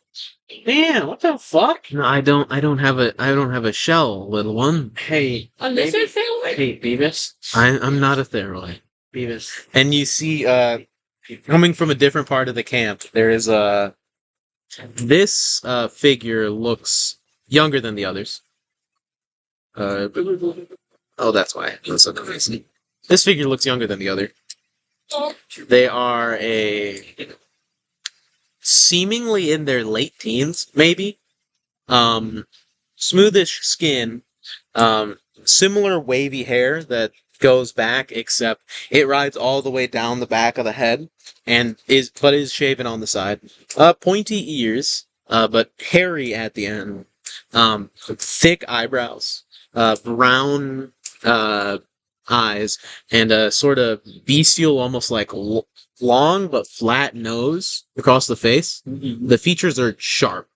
[SPEAKER 5] Man, what the fuck?
[SPEAKER 3] No, I don't have a shell, little one.
[SPEAKER 5] Hey,
[SPEAKER 2] A lizard fairboy?
[SPEAKER 5] hey, Beavis.
[SPEAKER 3] I'm not a theroid.
[SPEAKER 5] Beavis.
[SPEAKER 3] And you see, coming from a different part of the camp, there is this figure looks younger than the others. Oh, that's why. That's so crazy. This figure looks younger than the other. They are seemingly in their late teens, maybe. Smoothish skin, similar wavy hair that goes back, except it rides all the way down the back of the head, and is shaven on the side. Pointy ears, but hairy at the end. Thick eyebrows, brown eyes, and a sort of bestial, almost like long but flat nose across the face.
[SPEAKER 5] Mm-hmm.
[SPEAKER 3] The features are sharp.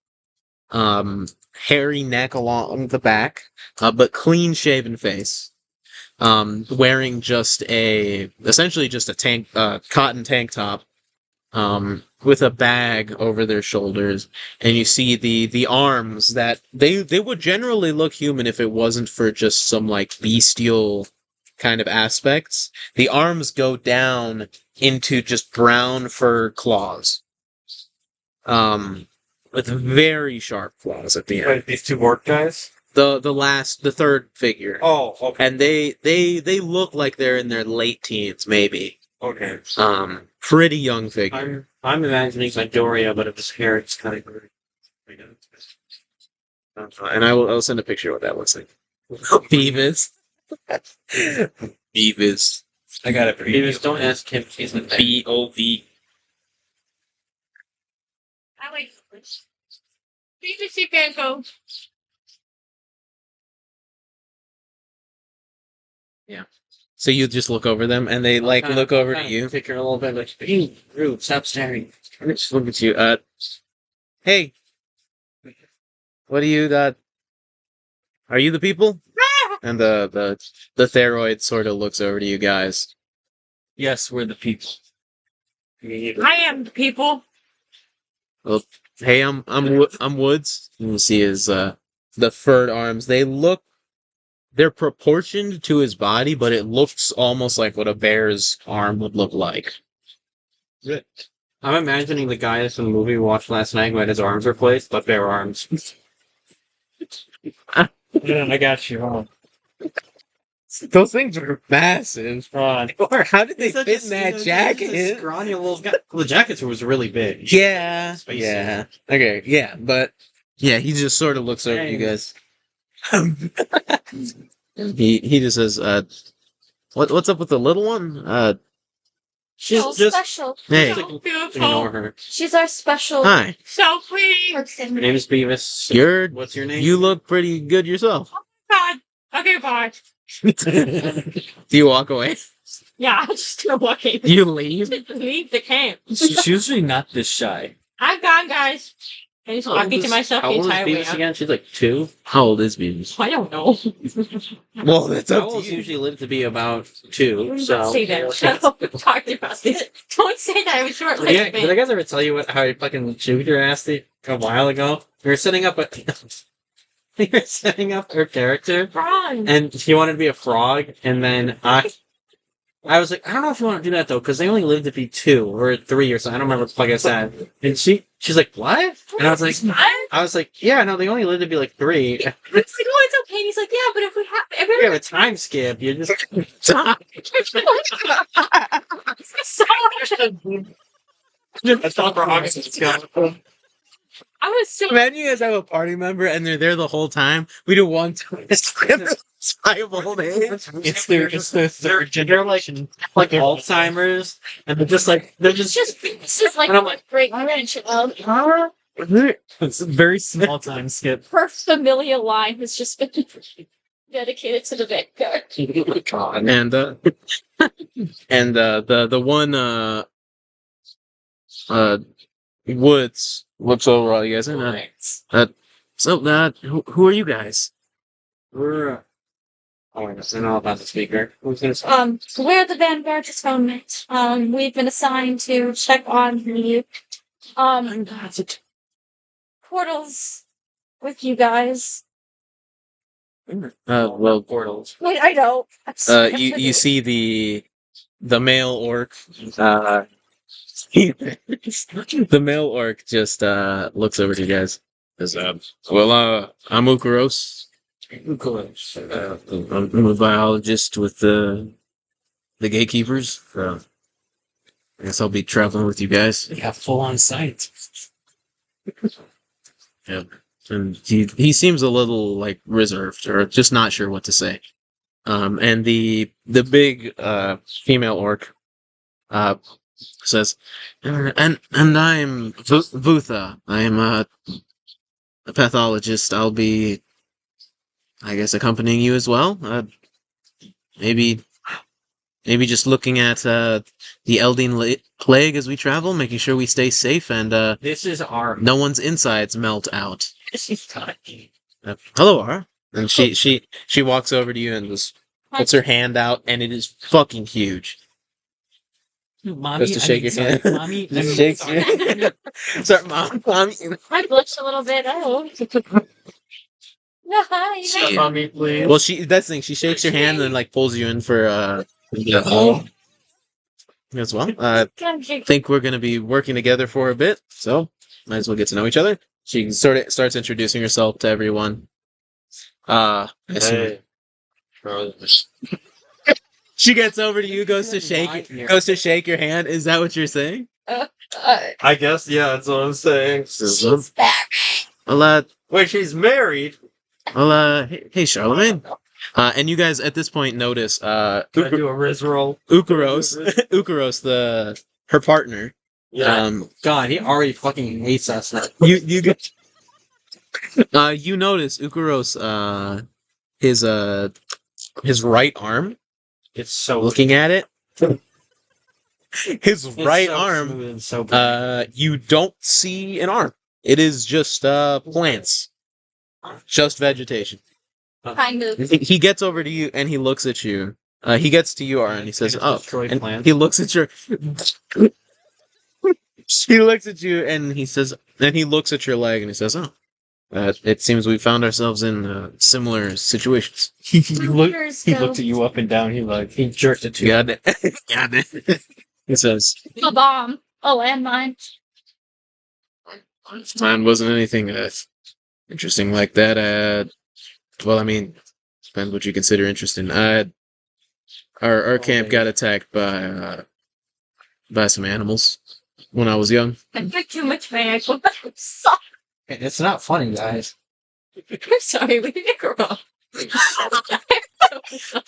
[SPEAKER 3] Hairy neck along the back, but clean shaven face. Wearing essentially just a cotton tank top, with a bag over their shoulders, and you see the arms that they would generally look human if it wasn't for just some like bestial kind of aspects. The arms go down into just brown fur claws, with very sharp claws at the end.
[SPEAKER 5] Wait, these two orc guys?
[SPEAKER 3] The third figure.
[SPEAKER 5] Oh, okay.
[SPEAKER 3] And they look like they're in their late teens, maybe.
[SPEAKER 5] Okay.
[SPEAKER 3] Pretty young figure.
[SPEAKER 5] I'm imagining Midoriya, but if his hair is kind of green.
[SPEAKER 3] And I'll send a picture of what that looks like. Beavis. Beavis.
[SPEAKER 5] I got it. Beavis, don't ask him. He's like B-O-V.
[SPEAKER 2] I like this. BBC can go.
[SPEAKER 3] So you just look over them, and they look over to you.
[SPEAKER 5] Take her a little bit, like, being rude. Stop staring.
[SPEAKER 3] And they just look at you. Hey, what are you? Are you the people? And the theroid sort of looks over to you guys.
[SPEAKER 1] Yes, we're the people.
[SPEAKER 2] I am the people.
[SPEAKER 3] Hey, I'm Woods. You see his the furred arms. They're proportioned to his body, but it looks almost like what a bear's arm would look like.
[SPEAKER 5] I'm imagining the guy that's in the movie we watched last night who had his arms replaced, but bare arms.
[SPEAKER 6] I got you. Hold
[SPEAKER 3] Those things are massive.
[SPEAKER 6] on.
[SPEAKER 3] Or how did they fit in that jacket?
[SPEAKER 5] Scrawny little guy. Well, the jacket was really big.
[SPEAKER 3] Yeah.
[SPEAKER 5] Space
[SPEAKER 3] Yeah. Okay. Yeah, but yeah, he just sort of looks over at you guys. He just says, "What's up with the little one?"
[SPEAKER 5] She's
[SPEAKER 2] So
[SPEAKER 5] just
[SPEAKER 2] special.
[SPEAKER 3] Hey.
[SPEAKER 2] So
[SPEAKER 5] ignore
[SPEAKER 2] beautiful.
[SPEAKER 5] her.
[SPEAKER 2] She's our special.
[SPEAKER 3] Hi.
[SPEAKER 2] So pretty.
[SPEAKER 5] Her name is Beavis. What's your name?
[SPEAKER 3] You look pretty good yourself.
[SPEAKER 2] God. Okay, bye.
[SPEAKER 3] Do you walk away?
[SPEAKER 2] Yeah, I'm just gonna walk in.
[SPEAKER 3] You leave?
[SPEAKER 2] Leave the camp.
[SPEAKER 1] She's usually not this shy.
[SPEAKER 2] I'm gone, guys. I just walking to myself
[SPEAKER 3] How
[SPEAKER 2] the
[SPEAKER 3] old is
[SPEAKER 2] entire way
[SPEAKER 3] Beavis
[SPEAKER 2] out.
[SPEAKER 3] again? She's like 2. How old is Beavis?
[SPEAKER 2] I don't know.
[SPEAKER 3] Well, that's
[SPEAKER 1] up to
[SPEAKER 3] owls
[SPEAKER 1] you.
[SPEAKER 3] usually live to be about 2.
[SPEAKER 2] Don't
[SPEAKER 3] So
[SPEAKER 2] say that. Shut up. Talk about this. Don't say that. I was short
[SPEAKER 7] Did I
[SPEAKER 2] lifespan.
[SPEAKER 7] guys ever tell you how I fucking chewed your ass a while ago? We were setting up her character,
[SPEAKER 2] Wrong.
[SPEAKER 7] and she wanted to be a frog, and then I was like, I don't know if you want to do that though, because they only live to be 2 or 3 or something. I don't remember what the fuck I said. And she's like, what? And I was like, yeah, no, they only live to be like 3.
[SPEAKER 2] It's like, oh, it's okay. And he's like, yeah, but if
[SPEAKER 7] You have a time skip. You're just
[SPEAKER 5] That's not for August.
[SPEAKER 2] I was so
[SPEAKER 3] imagine you guys have a party member and they're there the whole time. We do one twist. 5 old age.
[SPEAKER 1] It's their third
[SPEAKER 7] they're
[SPEAKER 1] generation.
[SPEAKER 7] like Alzheimer's, and they're just
[SPEAKER 2] this is like
[SPEAKER 7] And I'm like,
[SPEAKER 2] great grandchild.
[SPEAKER 1] It's a very small time skip.
[SPEAKER 2] Her familial line has just been dedicated to the Vanguard.
[SPEAKER 3] And the one Woods looks over all you guys and who are you guys?
[SPEAKER 7] we're oh my gosh, I know about the speaker. Who's gonna say?
[SPEAKER 2] We're the Vanguard Atonement. We've been assigned to check on the portals with you guys.
[SPEAKER 3] Well,
[SPEAKER 7] Portals.
[SPEAKER 2] Wait, I know.
[SPEAKER 3] you see the male orc. The male orc just looks over to you guys. Says, well, I'm Ukuros. I'm a biologist with the Gatekeepers. I guess I'll be traveling with you guys.
[SPEAKER 1] Yeah, full on sight.
[SPEAKER 3] Yeah, and he seems a little like reserved or just not sure what to say. And the big female orc says, and I'm Vutha. I'm a pathologist. I'll be, I guess, accompanying you as well. Maybe just looking at the Eldin plague as we travel, making sure we stay safe and
[SPEAKER 7] This is our.
[SPEAKER 3] no one's insides melt out.
[SPEAKER 7] She's talking.
[SPEAKER 3] Hello, Ara. And she walks over to you and just puts her hand out, and it is fucking huge.
[SPEAKER 1] Mommy,
[SPEAKER 3] Just to shake your hand.
[SPEAKER 1] Mommy,
[SPEAKER 3] Just shakes your hand. Sorry, mommy.
[SPEAKER 2] I blushed a little bit. Oh. No, hi.
[SPEAKER 7] On me, please.
[SPEAKER 3] Well, that's the thing. She shakes your hand and then like pulls you in for as well. I think we're gonna be working together for a bit, so might as well get to know each other. She sort of starts introducing herself to everyone.
[SPEAKER 5] Hey.
[SPEAKER 3] She gets over to you, goes to shake your hand. Is that what you're saying?
[SPEAKER 5] I guess, yeah, that's what I'm saying.
[SPEAKER 2] She's back.
[SPEAKER 3] Well,
[SPEAKER 5] Wait, she's married?
[SPEAKER 3] hey, Charlemagne. And you guys at this point notice,
[SPEAKER 5] Can I do a Riz roll?
[SPEAKER 3] Ukuros, her partner.
[SPEAKER 5] Yeah.
[SPEAKER 7] God, he already fucking hates us now.
[SPEAKER 3] You notice Ukuros, his right arm.
[SPEAKER 5] It's so
[SPEAKER 3] Looking at it, his
[SPEAKER 5] it's
[SPEAKER 3] right
[SPEAKER 5] so
[SPEAKER 3] arm.
[SPEAKER 5] smooth and so big.
[SPEAKER 3] You don't see an arm. It is just plants, just vegetation.
[SPEAKER 2] Kind of.
[SPEAKER 3] He gets over to you and he looks at you. He gets to you, Ara, and he says,
[SPEAKER 5] Just
[SPEAKER 3] "Oh,"
[SPEAKER 5] destroy
[SPEAKER 3] and
[SPEAKER 5] plants.
[SPEAKER 3] he looks at your. He looks at you and he says, and he looks at your leg and he says, "Oh, it seems we found ourselves in similar situations."
[SPEAKER 1] He looked
[SPEAKER 2] He
[SPEAKER 1] at you up and down. He jerked it to you.
[SPEAKER 3] Got it. Got it. He says,
[SPEAKER 2] A bomb. A landmine.
[SPEAKER 3] "Mine wasn't anything interesting like that." Well, I mean, depends what you consider interesting. Our camp got attacked by some animals when I was young.
[SPEAKER 2] I took too much mag. I'm sorry.
[SPEAKER 1] It's not funny, guys.
[SPEAKER 2] I'm sorry. We didn't grow up.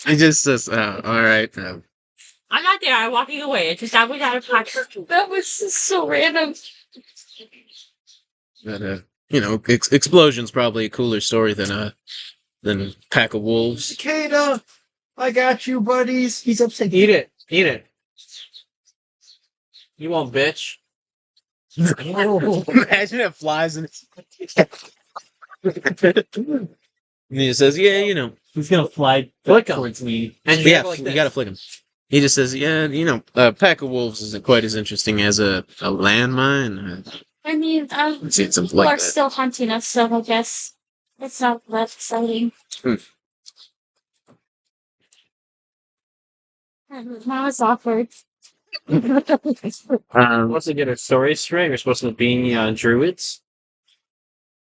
[SPEAKER 3] He just says, "All right."
[SPEAKER 2] I'm not there. I'm walking away. I was out of pocket. That was just so random.
[SPEAKER 3] But, explosion's probably a cooler story than pack of wolves.
[SPEAKER 5] Cicada! I got you, buddies.
[SPEAKER 1] He's upset.
[SPEAKER 7] Eat it. You won't, bitch.
[SPEAKER 3] Imagine it flies and and he says, "Yeah, you know,
[SPEAKER 1] He's gonna fly
[SPEAKER 7] Flick 'em.
[SPEAKER 1] towards me.
[SPEAKER 7] And you
[SPEAKER 3] yeah,
[SPEAKER 7] have, like,
[SPEAKER 3] you
[SPEAKER 7] this.
[SPEAKER 3] gotta flick him." He just says, "Yeah, you know, a pack of wolves isn't quite as interesting as a landmine."
[SPEAKER 2] I mean,
[SPEAKER 3] I've seen something
[SPEAKER 2] people
[SPEAKER 3] like
[SPEAKER 2] are
[SPEAKER 3] that.
[SPEAKER 2] still hunting us, so I guess it's not that exciting.
[SPEAKER 3] Hmm.
[SPEAKER 2] Now it's awkward.
[SPEAKER 7] Supposed to get our story straight. We're supposed to be druids.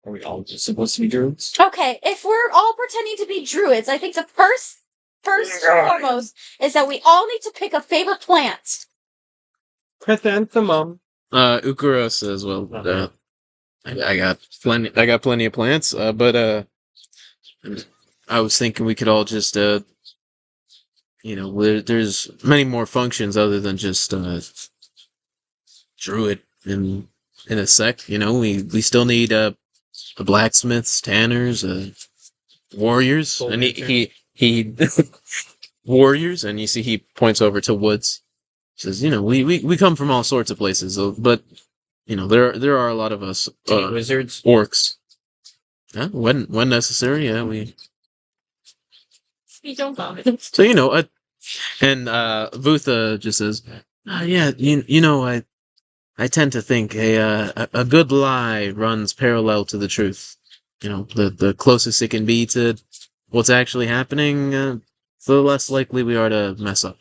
[SPEAKER 1] Are we all just supposed to be druids?
[SPEAKER 2] Okay, if we're all pretending to be druids, I think the first and foremost is that we all need to pick a favorite plant.
[SPEAKER 7] Chrysanthemum.
[SPEAKER 3] Ukuro says, "Well, I got plenty of plants, but I was thinking we could all just you know, there's many more functions other than just druid in a sect. You know, we still need blacksmiths, tanners, warriors, and he warriors, and you see he points over to woods. Says, you know, we come from all sorts of places, but you know, there are a lot of us
[SPEAKER 7] Wizards.
[SPEAKER 3] orcs. Yeah, when necessary, yeah, we.
[SPEAKER 2] You don't vomit.
[SPEAKER 3] So you know, and Vutha just says, "Yeah, you know, I tend to think a good lie runs parallel to the truth. You know, the closest it can be to what's actually happening, the less likely we are to mess up."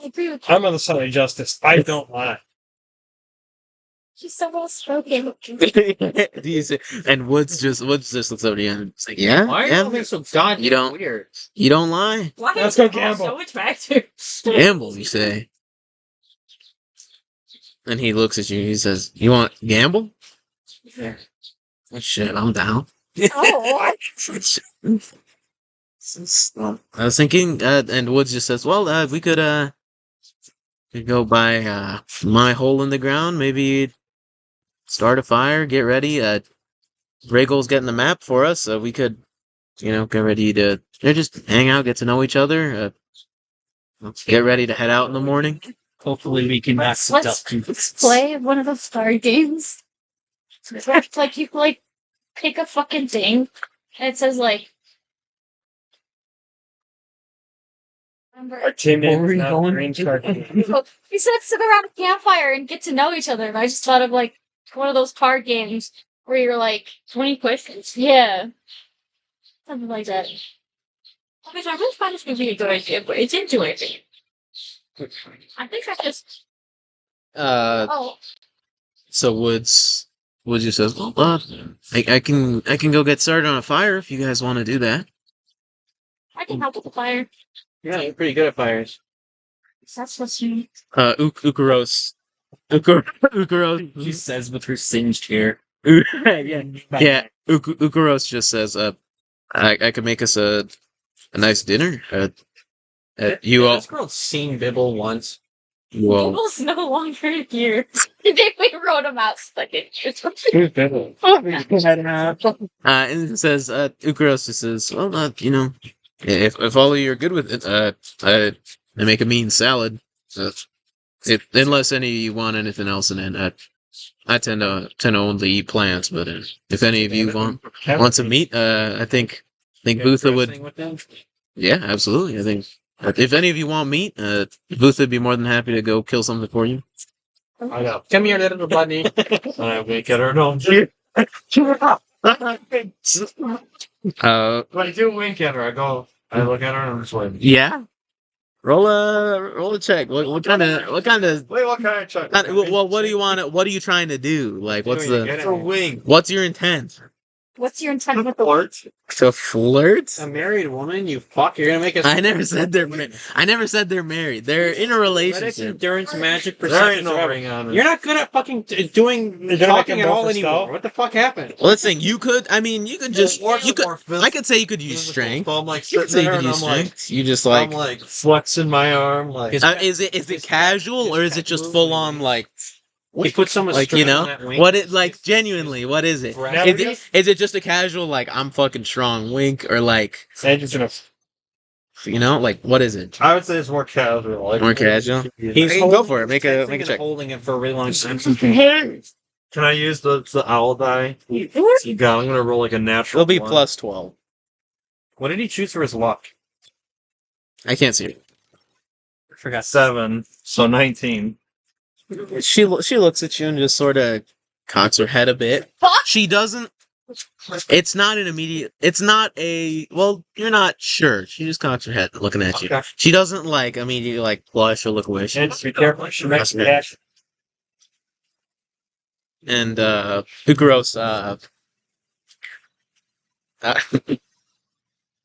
[SPEAKER 2] I agree with
[SPEAKER 6] I'm on the side of justice. I don't lie.
[SPEAKER 2] She's so well spoken.
[SPEAKER 3] And Woods just looks over to you and it's like, "Yeah,
[SPEAKER 7] Why are you
[SPEAKER 3] yeah,
[SPEAKER 7] all being so goddamn
[SPEAKER 3] You don't-
[SPEAKER 7] weird?
[SPEAKER 3] you don't lie,
[SPEAKER 2] Why
[SPEAKER 6] Let's
[SPEAKER 2] is
[SPEAKER 6] go
[SPEAKER 2] it all
[SPEAKER 6] gamble.
[SPEAKER 2] so attractive?
[SPEAKER 3] gamble, you say." And he looks at you. He says, "You want gamble?"
[SPEAKER 2] Yeah.
[SPEAKER 3] Oh, shit, I'm down.
[SPEAKER 2] Oh,
[SPEAKER 3] I was thinking, and Woods just says, "Well, we could go by my hole in the ground. Maybe start a fire, get ready. Rheygol's getting the map for us, so we could, you know, get ready to just hang out, get to know each other. Get ready to head out in the morning."
[SPEAKER 1] Hopefully we can
[SPEAKER 2] Let's
[SPEAKER 1] accidentally
[SPEAKER 2] play one of those card games. Where it's like you like pick a fucking thing, and it says like. Remember,
[SPEAKER 6] Our team
[SPEAKER 1] Where
[SPEAKER 6] name
[SPEAKER 1] were
[SPEAKER 6] is
[SPEAKER 1] you
[SPEAKER 6] not
[SPEAKER 1] going?
[SPEAKER 6] Green Shark.
[SPEAKER 2] we said sit around a campfire and get to know each other, and I just thought of like one of those card games where you're like 20 questions. Yeah, something like that. Okay, so I really thought this would be a good idea, but it didn't do anything. I think I just. Oh.
[SPEAKER 3] So Woods just says, "Well, I can go get started on a fire if you guys want to do that."
[SPEAKER 2] I can help with the fire.
[SPEAKER 7] Yeah, you're pretty good at fires.
[SPEAKER 2] That's what's unique.
[SPEAKER 3] Ukuros,
[SPEAKER 1] She says with her singed hair.
[SPEAKER 3] yeah, Ukuros just says, I could make us a nice dinner. You all,
[SPEAKER 7] This girl's seen Bibble once.
[SPEAKER 3] well,
[SPEAKER 2] Bibbles no longer here. We wrote him out like it.
[SPEAKER 6] Who's Bibble?
[SPEAKER 3] and it says, Ukuros just says, "Well, you know, if all of you are good with it, I make a mean salad. Unless any of you want anything else in it, I tend to only eat plants. But if any of you want some meat, I think Vutha would.
[SPEAKER 7] With them?
[SPEAKER 3] Yeah, absolutely. I think if any of you want meat, Vutha would be more than happy to go kill something for you."
[SPEAKER 6] I know.
[SPEAKER 7] Come here, little bunny.
[SPEAKER 6] I wink at her. No. When I do wink at her, I look at her and I'm just like,
[SPEAKER 3] Yeah. Roll a check. What kind of
[SPEAKER 6] wait, what kind of check?
[SPEAKER 3] well, what do you want? What are you trying to do? Like, what's
[SPEAKER 6] It's a wink.
[SPEAKER 3] what's your intent?
[SPEAKER 2] What's your intent with the
[SPEAKER 6] Flirt?
[SPEAKER 3] To flirt?
[SPEAKER 7] A married woman, you fuck. You're gonna make us.
[SPEAKER 3] I never said they're married. They're in a
[SPEAKER 7] Athletics,
[SPEAKER 3] relationship.
[SPEAKER 7] endurance, magic,
[SPEAKER 6] There
[SPEAKER 7] perception.
[SPEAKER 6] ain't no
[SPEAKER 7] survival.
[SPEAKER 6] ring on it.
[SPEAKER 7] You're not good at fucking doing
[SPEAKER 6] You're gonna
[SPEAKER 7] talking
[SPEAKER 6] make
[SPEAKER 7] at
[SPEAKER 6] him
[SPEAKER 7] all
[SPEAKER 6] go for
[SPEAKER 7] anymore.
[SPEAKER 6] stealth?
[SPEAKER 7] What the fuck happened?
[SPEAKER 3] Well, let's say you could just
[SPEAKER 6] What's
[SPEAKER 3] you could.
[SPEAKER 6] more physical?
[SPEAKER 3] I could say you could use strength.
[SPEAKER 6] So I'm like
[SPEAKER 3] You could
[SPEAKER 6] sitting
[SPEAKER 3] say you
[SPEAKER 6] there
[SPEAKER 3] could
[SPEAKER 6] and
[SPEAKER 3] use
[SPEAKER 6] I'm like,
[SPEAKER 3] strength. You just like.
[SPEAKER 6] I'm like flexing my arm like.
[SPEAKER 3] Is it casual or is it just full on like?
[SPEAKER 7] He put so much
[SPEAKER 3] Like,
[SPEAKER 7] strength
[SPEAKER 3] you know,
[SPEAKER 7] on that wing.
[SPEAKER 3] what it like genuinely? What is it?
[SPEAKER 6] Now
[SPEAKER 3] Is it just a casual like I'm fucking strong wink or like
[SPEAKER 6] Andrew's gonna.
[SPEAKER 3] you know like what is it?
[SPEAKER 6] I would say it's more casual. Like
[SPEAKER 3] More casual?
[SPEAKER 7] He's
[SPEAKER 3] Hey,
[SPEAKER 7] holding-
[SPEAKER 3] go for it. Make a
[SPEAKER 7] thinking of
[SPEAKER 3] check.
[SPEAKER 7] holding it for a really long time.
[SPEAKER 8] Can I use the owl die? God, I'm gonna roll like a natural.
[SPEAKER 3] It'll be
[SPEAKER 8] one.
[SPEAKER 3] plus 12.
[SPEAKER 8] What did he choose for his luck?
[SPEAKER 3] I can't see it.
[SPEAKER 4] I forgot.
[SPEAKER 8] 7, so 19.
[SPEAKER 3] She looks at you and just sort of cocks her head a bit.
[SPEAKER 2] Fuck!
[SPEAKER 3] She doesn't. It's not an immediate. It's not a. Well, you're not sure. She just cocks her head looking at you.
[SPEAKER 8] Okay.
[SPEAKER 3] She doesn't like immediately like blush or look away. She,
[SPEAKER 6] And be careful, she makes a dash.
[SPEAKER 3] and Ukaros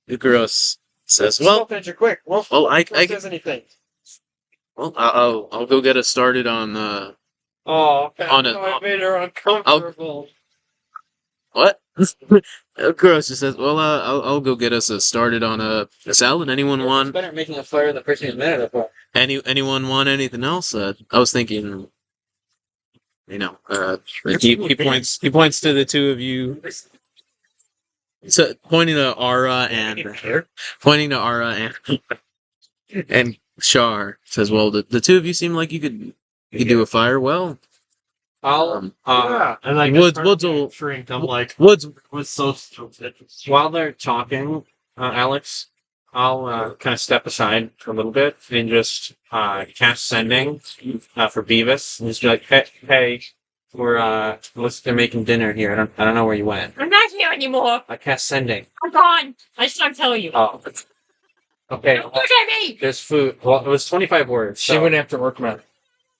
[SPEAKER 3] Ukaros says, "Well,
[SPEAKER 6] Fetcher, quick. Well,
[SPEAKER 3] I
[SPEAKER 6] says anything.
[SPEAKER 3] well, I'll go get us started on
[SPEAKER 6] Oh,
[SPEAKER 3] On it.
[SPEAKER 6] I made her uncomfortable.
[SPEAKER 3] what?" Ukaros just says, "Well, I'll go get us started on a salad. Anyone want
[SPEAKER 4] better making a fire than the person who's mad at it.
[SPEAKER 3] anyone want anything else?" I was thinking, he points to the two of you. So pointing to Ara and Shar says, "Well, the two of you seem like you could do a fire well.
[SPEAKER 7] I'll
[SPEAKER 8] Yeah, and like
[SPEAKER 3] Woods will
[SPEAKER 8] shrink. I'm like,
[SPEAKER 3] Woods
[SPEAKER 8] was so stupid.
[SPEAKER 7] while they're talking, Alex, I'll kind of step aside for a little bit and just cast sending for Beavis and just be like, hey, they're making dinner here. I don't know where you went.
[SPEAKER 2] I'm not here anymore.
[SPEAKER 7] I cast sending.
[SPEAKER 2] I'm gone. I just don't tell you.
[SPEAKER 7] Oh, okay.
[SPEAKER 2] Don't look at me.
[SPEAKER 7] There's food. Well, it was 25 words.
[SPEAKER 6] She
[SPEAKER 7] So
[SPEAKER 6] wouldn't have to work, man.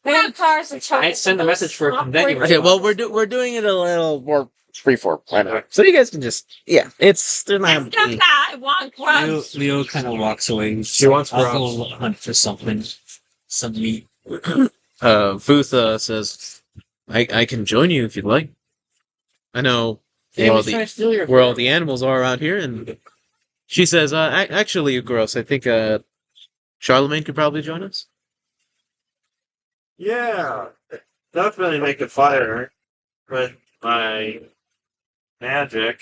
[SPEAKER 2] Vampires and children.
[SPEAKER 7] I'd send a message for a then you
[SPEAKER 3] Okay, well we're doing it a little more freeform right now, so you guys can just they're not.
[SPEAKER 2] Stop that. I want grubs.
[SPEAKER 1] Leo kind of walks away.
[SPEAKER 7] She wants
[SPEAKER 1] I'll
[SPEAKER 7] grubs.
[SPEAKER 1] go hunt for something. Some meat.
[SPEAKER 3] Futha says, I can join you if you'd like. I know where all the animals are around here, and she says, actually, gross. I think Charlemagne could probably join us.
[SPEAKER 8] Yeah, definitely make a fire with my magic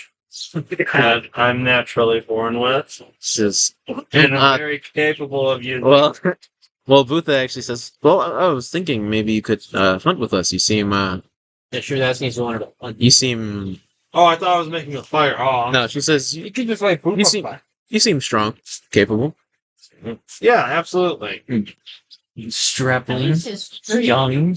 [SPEAKER 8] that I'm naturally born with,
[SPEAKER 3] Says,
[SPEAKER 8] and I'm very capable of using.
[SPEAKER 3] well, Futha actually says, well, I was thinking maybe you could hunt with us. You seem,
[SPEAKER 4] Yeah, she was asking if you wanted to hunt.
[SPEAKER 3] you seem.
[SPEAKER 8] Oh, I thought I was making a fire. Oh,
[SPEAKER 3] No, she says
[SPEAKER 6] You could just like poop
[SPEAKER 3] You
[SPEAKER 6] on
[SPEAKER 3] seem-
[SPEAKER 6] fire.
[SPEAKER 3] you seem strong, capable.
[SPEAKER 8] yeah, absolutely.
[SPEAKER 1] You strapling,
[SPEAKER 2] This is
[SPEAKER 1] young.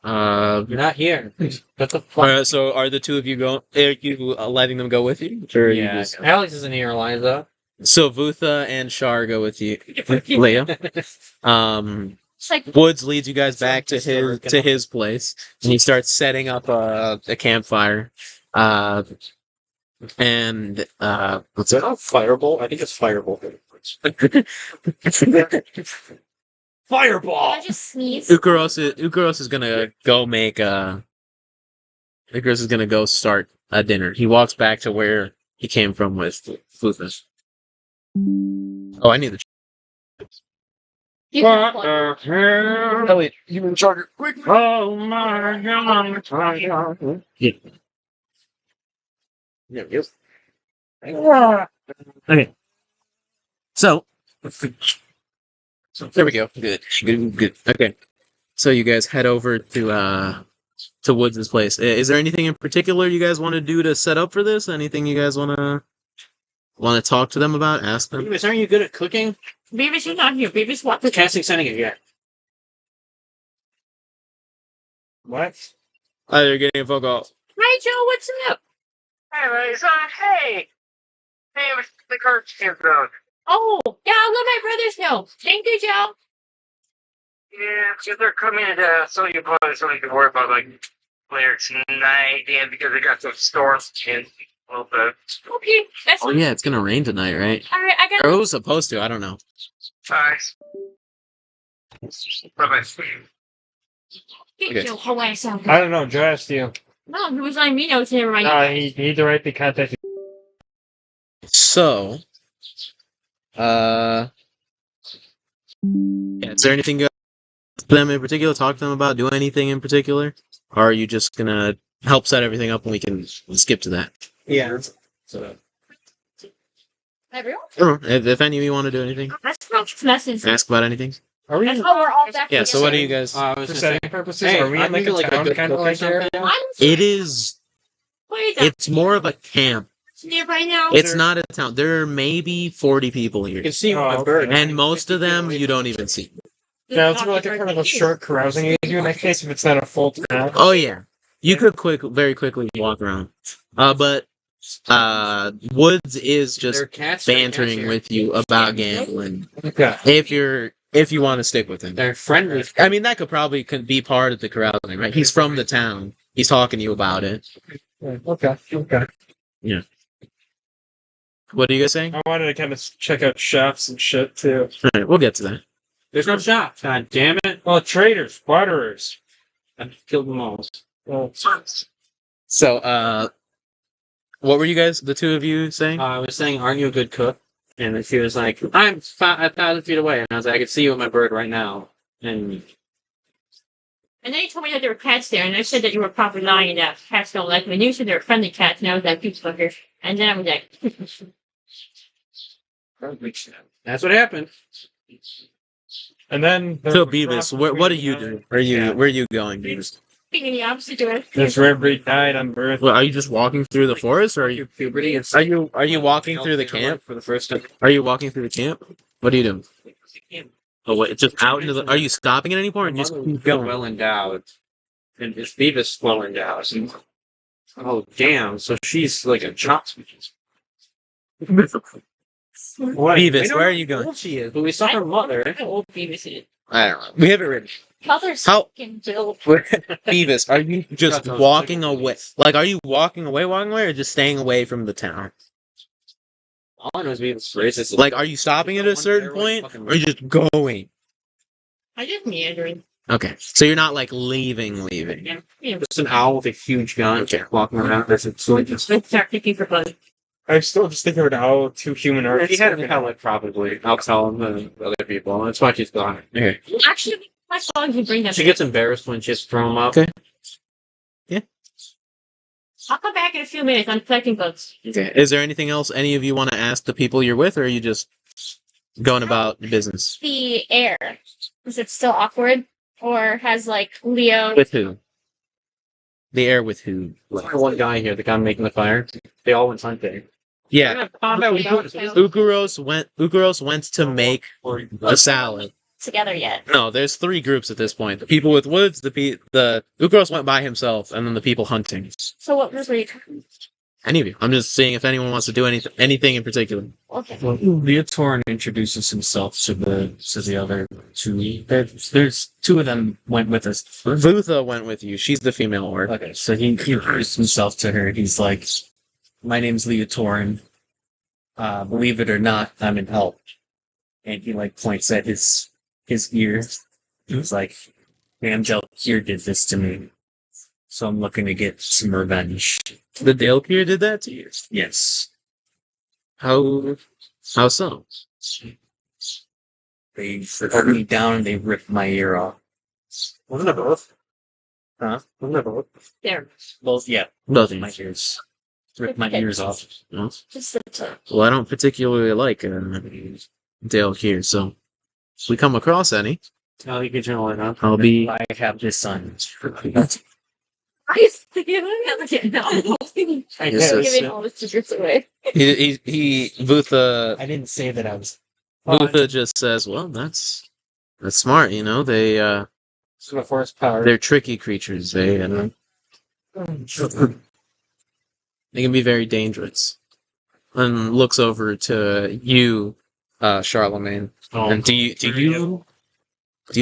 [SPEAKER 3] Uh,
[SPEAKER 4] You're not here. What the fuck?
[SPEAKER 3] so are the two of you going? Are you letting them go with you? Or are you
[SPEAKER 4] Yeah,
[SPEAKER 3] just-
[SPEAKER 4] Alex isn't here, Eliza.
[SPEAKER 3] So Vutha and Shar go with you, Leo.
[SPEAKER 2] It's like
[SPEAKER 3] Woods leads you guys back to his place, and he starts setting up a campfire. And what's it?
[SPEAKER 7] Fireball? I think it's Fireball.
[SPEAKER 8] Fireball.
[SPEAKER 2] I just sneeze.
[SPEAKER 3] Ukaros is gonna go make Ukaros is gonna go start a dinner. He walks back to where he came from with Vutha. Oh, I need the.
[SPEAKER 2] You can play.
[SPEAKER 3] Elliott, you in charge? Quick!
[SPEAKER 8] Oh my god.
[SPEAKER 3] Okay. So there we go. Good. Okay. So you guys head over to Woods' place. Is there anything in particular you guys want to do to set up for this? Anything you guys want to talk to them about? Ask them.
[SPEAKER 7] Beavis, aren't you good at cooking?
[SPEAKER 2] Beavis is not here. Beavis what?
[SPEAKER 7] Casting sending again.
[SPEAKER 6] What?
[SPEAKER 3] Oh, they're getting a phone call.
[SPEAKER 2] Hey Joe, what's up?
[SPEAKER 9] Hey, son, hey! Hey, the cards came down.
[SPEAKER 2] Oh, yeah, I'll let my brothers know. Thank you, Joe.
[SPEAKER 9] Yeah, so they're coming so you probably don't need to worry about, like, later tonight, and because they got some storms in a little bit.
[SPEAKER 2] Okay, that's
[SPEAKER 3] Oh
[SPEAKER 2] fine.
[SPEAKER 3] yeah, it's gonna rain tonight, right?
[SPEAKER 2] All right, I got.
[SPEAKER 3] Or it was supposed to. I don't know.
[SPEAKER 9] Nice. Bye-bye.
[SPEAKER 2] Get
[SPEAKER 3] Okay.
[SPEAKER 2] Joe away, so.
[SPEAKER 6] I don't know. Joe asked you.
[SPEAKER 2] No, he was letting me know today, right?
[SPEAKER 6] He directly contacted.
[SPEAKER 3] So, yeah, is there anything you guys them in particular? Talk to them about? Do anything in particular? Or are you just gonna help set everything up and we can skip to that?
[SPEAKER 4] Yeah. So,
[SPEAKER 2] Everyone?
[SPEAKER 3] I don't know. If any of you want to do anything,
[SPEAKER 2] That's Roach's message.
[SPEAKER 3] ask about anything.
[SPEAKER 6] Are we
[SPEAKER 2] That's
[SPEAKER 6] in,
[SPEAKER 2] how we're all back
[SPEAKER 3] Yeah. So what do
[SPEAKER 2] together.
[SPEAKER 3] you guys?
[SPEAKER 7] I was
[SPEAKER 6] for
[SPEAKER 7] gonna say,
[SPEAKER 6] setting purposes?
[SPEAKER 7] hey,
[SPEAKER 6] are we in
[SPEAKER 7] I'm
[SPEAKER 6] like a
[SPEAKER 7] usually
[SPEAKER 6] town
[SPEAKER 7] good
[SPEAKER 6] kind of
[SPEAKER 7] cook or
[SPEAKER 6] like area?
[SPEAKER 7] something.
[SPEAKER 3] It is.
[SPEAKER 2] Wait,
[SPEAKER 3] It's more of a camp.
[SPEAKER 2] nearby now.
[SPEAKER 3] It's not a town. There are maybe 40 people
[SPEAKER 7] You
[SPEAKER 3] here,
[SPEAKER 7] can see
[SPEAKER 6] Oh,
[SPEAKER 7] my
[SPEAKER 6] okay.
[SPEAKER 7] bird.
[SPEAKER 3] and most of them you don't even see.
[SPEAKER 6] Yeah, it's like a kind of a short carousing area in that case if it's not a full town.
[SPEAKER 3] Oh yeah, you could very quickly walk around. But Woods is just
[SPEAKER 7] They're cats.
[SPEAKER 3] bantering with you about gambling.
[SPEAKER 6] Okay.
[SPEAKER 3] If you want to stick with him,
[SPEAKER 7] They're friendly.
[SPEAKER 3] I mean that could probably be part of the carousing, right? He's from the town. He's talking to you about it.
[SPEAKER 6] Okay.
[SPEAKER 3] What are you guys saying?
[SPEAKER 6] I wanted to kind of check out shops and shit too.
[SPEAKER 3] All right, we'll get to that.
[SPEAKER 7] There's no shop. God damn it!
[SPEAKER 6] Well, traders, barterers.
[SPEAKER 7] I killed them all.
[SPEAKER 6] Well,
[SPEAKER 3] So, what were you guys, the two of you, saying?
[SPEAKER 7] I was saying, aren't you a good cook? And then she was like, I'm 1,000 feet away. And I was like, I can see you with my bird right now. And
[SPEAKER 2] And then you told me that there were cats there, and I said that you were probably lying that cats don't like me. And you said they were friendly cats, and I was like, Fucker. And then I was like,
[SPEAKER 7] that's what happened.
[SPEAKER 6] and then
[SPEAKER 3] So, Beavis, what do you do? Where are you going, Beavis?
[SPEAKER 2] in the opposite direction.
[SPEAKER 6] This red breed died on birth.
[SPEAKER 3] Well, are you just walking through the forest, or are you
[SPEAKER 7] Puberty and
[SPEAKER 3] are you walking through the camp?
[SPEAKER 7] for the first time.
[SPEAKER 3] Are you walking through the camp? What are you doing? Oh, wait, just out into the. Are you stopping at any point, or just keep going?
[SPEAKER 7] Well endowed. And it's Beavis well endowed. And, oh, damn. So she's like a chop.
[SPEAKER 3] Beavis, where are you going?
[SPEAKER 7] She is, but we saw her mother.
[SPEAKER 2] How old Beavis is?
[SPEAKER 3] I don't know. We have it written.
[SPEAKER 2] Mother's
[SPEAKER 3] How-
[SPEAKER 2] fucking built.
[SPEAKER 3] Beavis, are you just walking away? Like, are you walking away, or just staying away from the town?
[SPEAKER 7] All I know is Beavis is racist.
[SPEAKER 3] Like, are you stopping at a certain point, or are you just going?
[SPEAKER 2] I just meandering.
[SPEAKER 3] Okay, so you're not like leaving.
[SPEAKER 2] Yeah.
[SPEAKER 7] Just an owl with a huge gun walking around. There's a
[SPEAKER 2] Let's start picking for blood.
[SPEAKER 6] I'm still just thinking of how two human
[SPEAKER 7] If
[SPEAKER 6] arts.
[SPEAKER 7] he had a pellet, probably. I'll tell him and other people. That's why she's gone.
[SPEAKER 3] Okay.
[SPEAKER 2] Actually, my phone can bring them.
[SPEAKER 7] She gets embarrassed when she has to throw them up.
[SPEAKER 3] Okay.
[SPEAKER 2] I'll come back in a few minutes. I'm collecting books.
[SPEAKER 3] Okay. Is there anything else any of you want to ask the people you're with, or are you just going about your business?
[SPEAKER 2] The air. Is it still awkward? Or has, like, Leo...
[SPEAKER 3] With who? The air with who?
[SPEAKER 7] There's only one guy here, the guy making the fire. They all went hunting.
[SPEAKER 3] Yeah. Ukuros went to make a salad.
[SPEAKER 2] Together yet.
[SPEAKER 3] No, there's three groups at this point. The people with woods, the Ukuros went by himself, and then the people hunting.
[SPEAKER 2] So what was we talking
[SPEAKER 3] Any of you. I'm just seeing if anyone wants to do anything in particular.
[SPEAKER 2] Okay.
[SPEAKER 1] Well, Leotorin introduces himself to the other two. There's two of them went with us.
[SPEAKER 3] Vutha went with you. She's the female orc.
[SPEAKER 1] Okay, so he introduced himself to her. He's like, "My name's Leotorin. Believe it or not, I'm an elf." And he like points at his ear. He's like, "Damn, here did this to me, so I'm looking to get some revenge."
[SPEAKER 3] The Dalekeer did that to you?
[SPEAKER 1] Yes,
[SPEAKER 3] How so?
[SPEAKER 1] they put me down and they ripped my ear off.
[SPEAKER 7] Wasn't it both?
[SPEAKER 1] Huh?
[SPEAKER 7] Wasn't it both?
[SPEAKER 2] There.
[SPEAKER 1] Both, yeah,
[SPEAKER 3] Both
[SPEAKER 1] my ears. Ripped my ears off.
[SPEAKER 3] No?
[SPEAKER 2] Just the tip.
[SPEAKER 3] Well, I don't particularly like Dalekeer, so if we come across any,
[SPEAKER 7] Oh, you can generally not.
[SPEAKER 3] I'll be...
[SPEAKER 1] I have this son.
[SPEAKER 2] I used to give him no.
[SPEAKER 6] I
[SPEAKER 3] Yes,
[SPEAKER 6] can't-
[SPEAKER 3] yes.
[SPEAKER 2] Giving all the secrets away.
[SPEAKER 3] Vutha
[SPEAKER 1] I didn't say that I was.
[SPEAKER 3] Vutha just says, well, that's smart, you know, they
[SPEAKER 6] This is a force power.
[SPEAKER 3] they're tricky creatures, they can be very dangerous. And looks over to you, Charlemagne.
[SPEAKER 7] Oh,
[SPEAKER 3] And do you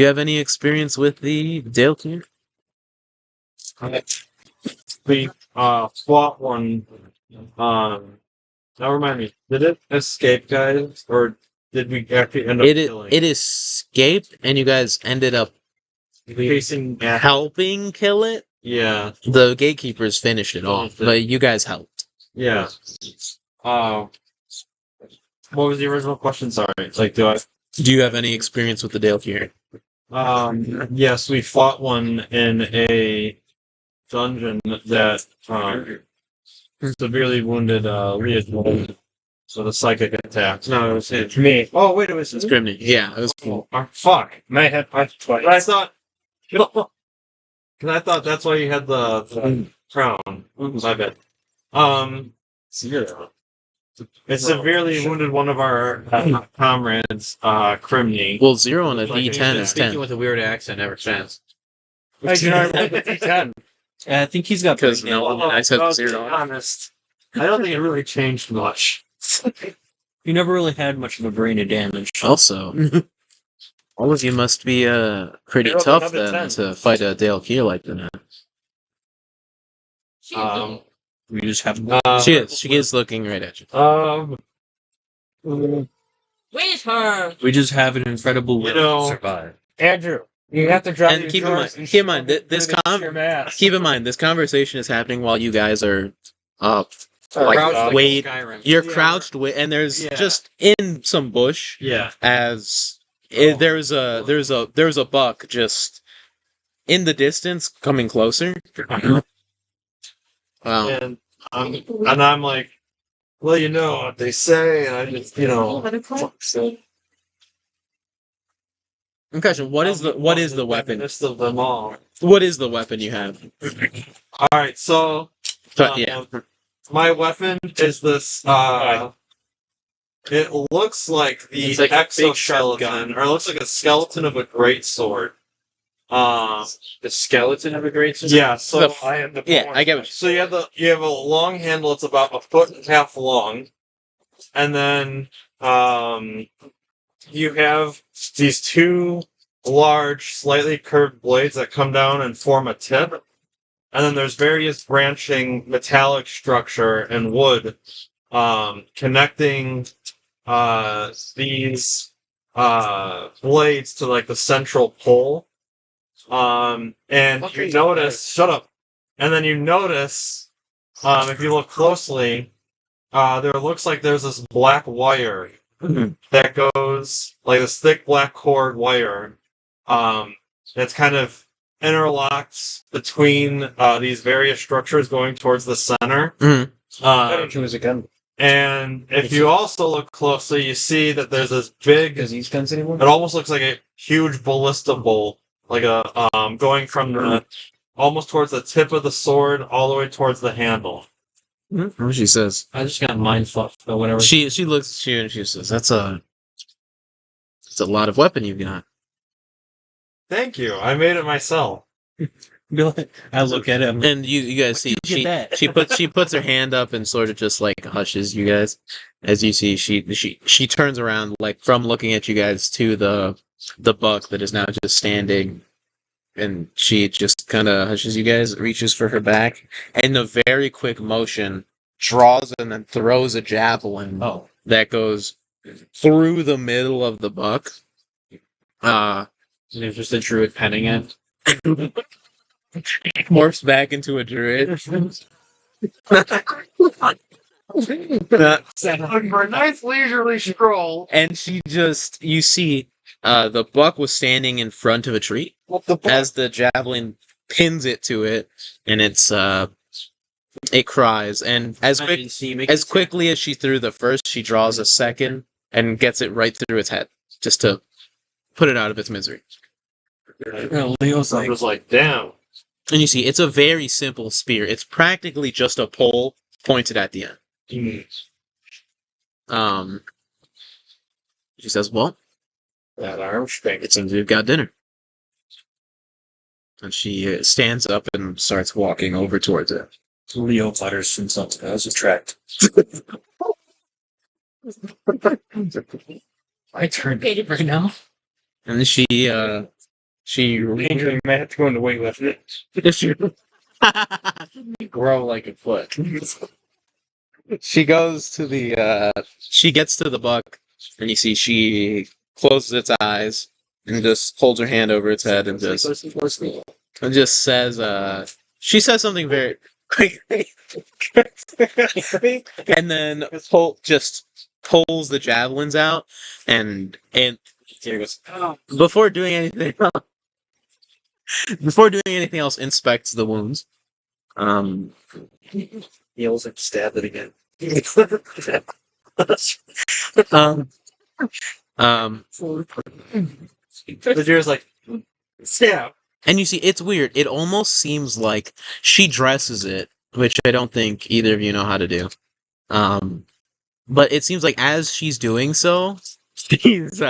[SPEAKER 3] have any experience with the Dalekeer?
[SPEAKER 8] We fought one. Now remind me, did it escape, guys, or did we actually end up killing?
[SPEAKER 3] It escaped, and you guys ended up
[SPEAKER 8] Facing
[SPEAKER 3] helping kill it.
[SPEAKER 8] Yeah,
[SPEAKER 3] The gatekeepers finished it off,
[SPEAKER 8] Finished it.
[SPEAKER 3] but you guys helped.
[SPEAKER 8] yeah. What was the original question? Sorry. Like,
[SPEAKER 3] Do you have any experience with the Dalekeer?
[SPEAKER 8] Yes, we fought one in a dungeon that severely wounded Rheygol. So the psychic attack.
[SPEAKER 5] No, it was him.
[SPEAKER 6] Me.
[SPEAKER 8] Oh wait, it was
[SPEAKER 3] It's Crimeny. Yeah, it was
[SPEAKER 8] fuck.
[SPEAKER 6] My head punched twice.
[SPEAKER 8] I thought. Because I thought that's why you had the crown. My bad.
[SPEAKER 6] Zero.
[SPEAKER 8] It severely wounded one of our comrades, Crimeny.
[SPEAKER 3] well, 0 on a
[SPEAKER 5] Like,
[SPEAKER 3] D10
[SPEAKER 5] he's
[SPEAKER 3] is
[SPEAKER 5] speaking
[SPEAKER 3] 10.
[SPEAKER 5] with a weird accent ever since.
[SPEAKER 6] I do not roll the D10.
[SPEAKER 1] I think he's got
[SPEAKER 3] Because
[SPEAKER 1] breakdown.
[SPEAKER 3] no one I said
[SPEAKER 8] I'll
[SPEAKER 3] 0.
[SPEAKER 8] be honest. I don't think it really changed much.
[SPEAKER 1] You never really had much of a brain of damage.
[SPEAKER 3] Also, all of you must be pretty
[SPEAKER 6] You're
[SPEAKER 3] tough
[SPEAKER 6] another
[SPEAKER 3] then
[SPEAKER 6] 10.
[SPEAKER 3] to fight a Dale Kier like that.
[SPEAKER 1] We just have
[SPEAKER 3] She is looking right at you.
[SPEAKER 2] Where's her?
[SPEAKER 1] we just have an incredible will
[SPEAKER 8] You know-
[SPEAKER 1] to survive.
[SPEAKER 6] Andrew, you have to drive
[SPEAKER 3] And
[SPEAKER 6] your
[SPEAKER 3] keep in
[SPEAKER 6] doors
[SPEAKER 3] mind, keep in mind,
[SPEAKER 6] and
[SPEAKER 3] this
[SPEAKER 6] finish your mask.
[SPEAKER 3] keep in mind, this conversation is happening while you guys are up.
[SPEAKER 8] Crouched
[SPEAKER 3] Like, wait,
[SPEAKER 5] Skyrim.
[SPEAKER 3] you're
[SPEAKER 8] Yeah.
[SPEAKER 3] crouched, and there's
[SPEAKER 8] Yeah.
[SPEAKER 3] just in some bush
[SPEAKER 8] Yeah.
[SPEAKER 3] as there's a buck just in the distance coming closer. Wow.
[SPEAKER 8] And I'm like, well, you know what they say, and I just,
[SPEAKER 3] Question: What is the weapon?
[SPEAKER 8] List of them all.
[SPEAKER 3] What is the weapon you have?
[SPEAKER 8] All right, so
[SPEAKER 3] But yeah,
[SPEAKER 8] my weapon is this. It looks like the
[SPEAKER 5] It's like a big
[SPEAKER 8] exoskeleton, or it looks like a skeleton of a great sword.
[SPEAKER 5] The skeleton of a great sword?
[SPEAKER 8] Yeah. So
[SPEAKER 6] I am the
[SPEAKER 3] yeah, I get what
[SPEAKER 8] So you have a long handle. It's about 1.5 feet long, and then you have these two large, slightly curved blades that come down and form a tip, and then there's various branching metallic structure and wood connecting these blades to like the central pole. And you notice, shut up. And then you notice, if you look closely, there looks like there's this black wire that goes, like this thick black cord wire, that's kind of interlocked between these various structures going towards the center.
[SPEAKER 3] Mhm.
[SPEAKER 6] Andrew is a gun.
[SPEAKER 8] And if you also look closely, you see that there's this big,
[SPEAKER 6] Does he use guns anymore?
[SPEAKER 8] it almost looks like a huge ballista bolt, like a going from the almost towards the tip of the sword all the way towards the handle.
[SPEAKER 3] what she says.
[SPEAKER 1] I just got mind fucked, but whatever.
[SPEAKER 3] She looks at you and she says, "That's a lot of weapon you've got."
[SPEAKER 8] Thank you. I made it myself.
[SPEAKER 1] I look at him.
[SPEAKER 3] And you guys see
[SPEAKER 1] Where'd you get that?
[SPEAKER 3] she puts her hand up and sort of just like hushes you guys. As you see, she turns around like from looking at you guys to the buck that is now just standing, and she just kind of hushes you guys, reaches for her back, and in a very quick motion draws and then throws a javelin
[SPEAKER 1] Oh,
[SPEAKER 3] that goes through the middle of the buck.
[SPEAKER 1] and it was just a druid penning it.
[SPEAKER 3] Morphs back into a druid.
[SPEAKER 8] For a nice leisurely stroll.
[SPEAKER 3] And she just, you see, the buck was standing in front of a tree as the javelin pins it to it, and it cries. And as quickly as she threw the first, she draws a second and gets it right through its head, just to put it out of its misery.
[SPEAKER 1] Leo's
[SPEAKER 8] I
[SPEAKER 1] like,
[SPEAKER 8] was like, damn.
[SPEAKER 3] And you see, it's a very simple spear. It's practically just a pole pointed at the end. She says, "Well,
[SPEAKER 6] That arm strength.
[SPEAKER 3] it seems we've got dinner." And she stands up and starts walking over towards it.
[SPEAKER 1] Leo flatters himself as a tract. My turn right now.
[SPEAKER 3] And she
[SPEAKER 6] Andrew, you might have to go into weightlifting.
[SPEAKER 1] Grow like a foot.
[SPEAKER 3] She goes to she gets to the buck, and you see she closes its eyes and just holds her hand over its head and just says, she says something very quickly, and then just pulls the javelins out, and here goes, before doing anything else, inspects the wounds.
[SPEAKER 1] He almost like stabbed it again.
[SPEAKER 3] um, um,
[SPEAKER 8] The Jaeger's like, stab.
[SPEAKER 3] and you see, it's weird. It almost seems like she dresses it, which I don't think either of you know how to do. But it seems like as she's doing so, she's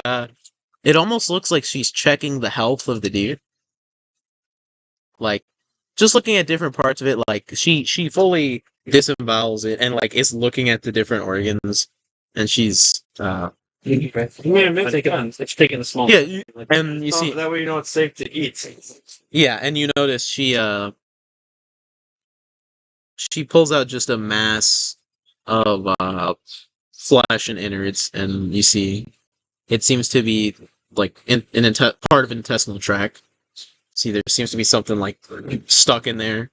[SPEAKER 3] it almost looks like she's checking the health of the deer. Like, just looking at different parts of it, like she fully disembowels it and like is looking at the different organs, and she's
[SPEAKER 7] You made a mistake on taking the small.
[SPEAKER 3] yeah, and you see,
[SPEAKER 8] That way you know it's safe to eat.
[SPEAKER 3] yeah, and you notice she pulls out just a mass of flesh and innards, and you see it seems to be like part of an intestinal tract. See, there seems to be something like stuck in there.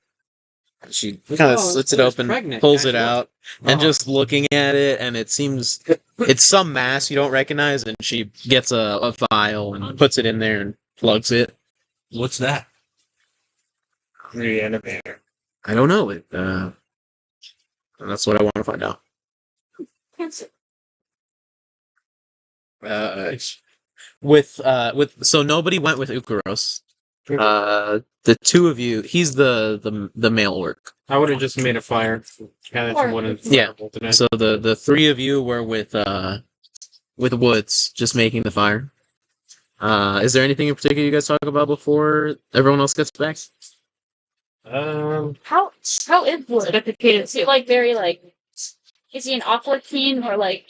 [SPEAKER 3] She kind of slits it open,
[SPEAKER 7] pregnant.
[SPEAKER 3] pulls it out, and
[SPEAKER 8] Oh.
[SPEAKER 3] just looking at it, and it seems it's some mass you don't recognize, and she gets a vial and puts it in there and plugs it.
[SPEAKER 4] What's that?
[SPEAKER 6] The animator.
[SPEAKER 3] I don't know it. That's what I want to find out. With so nobody went with Ukaros. The two of you, he's the male orc.
[SPEAKER 7] I would have just made a fire.
[SPEAKER 3] Yeah. So the three of you were with Woods, just making the fire. Is there anything in particular you guys talk about before everyone else gets back?
[SPEAKER 2] How is Wood educated? Is he like very like? Is he an awkward teen or like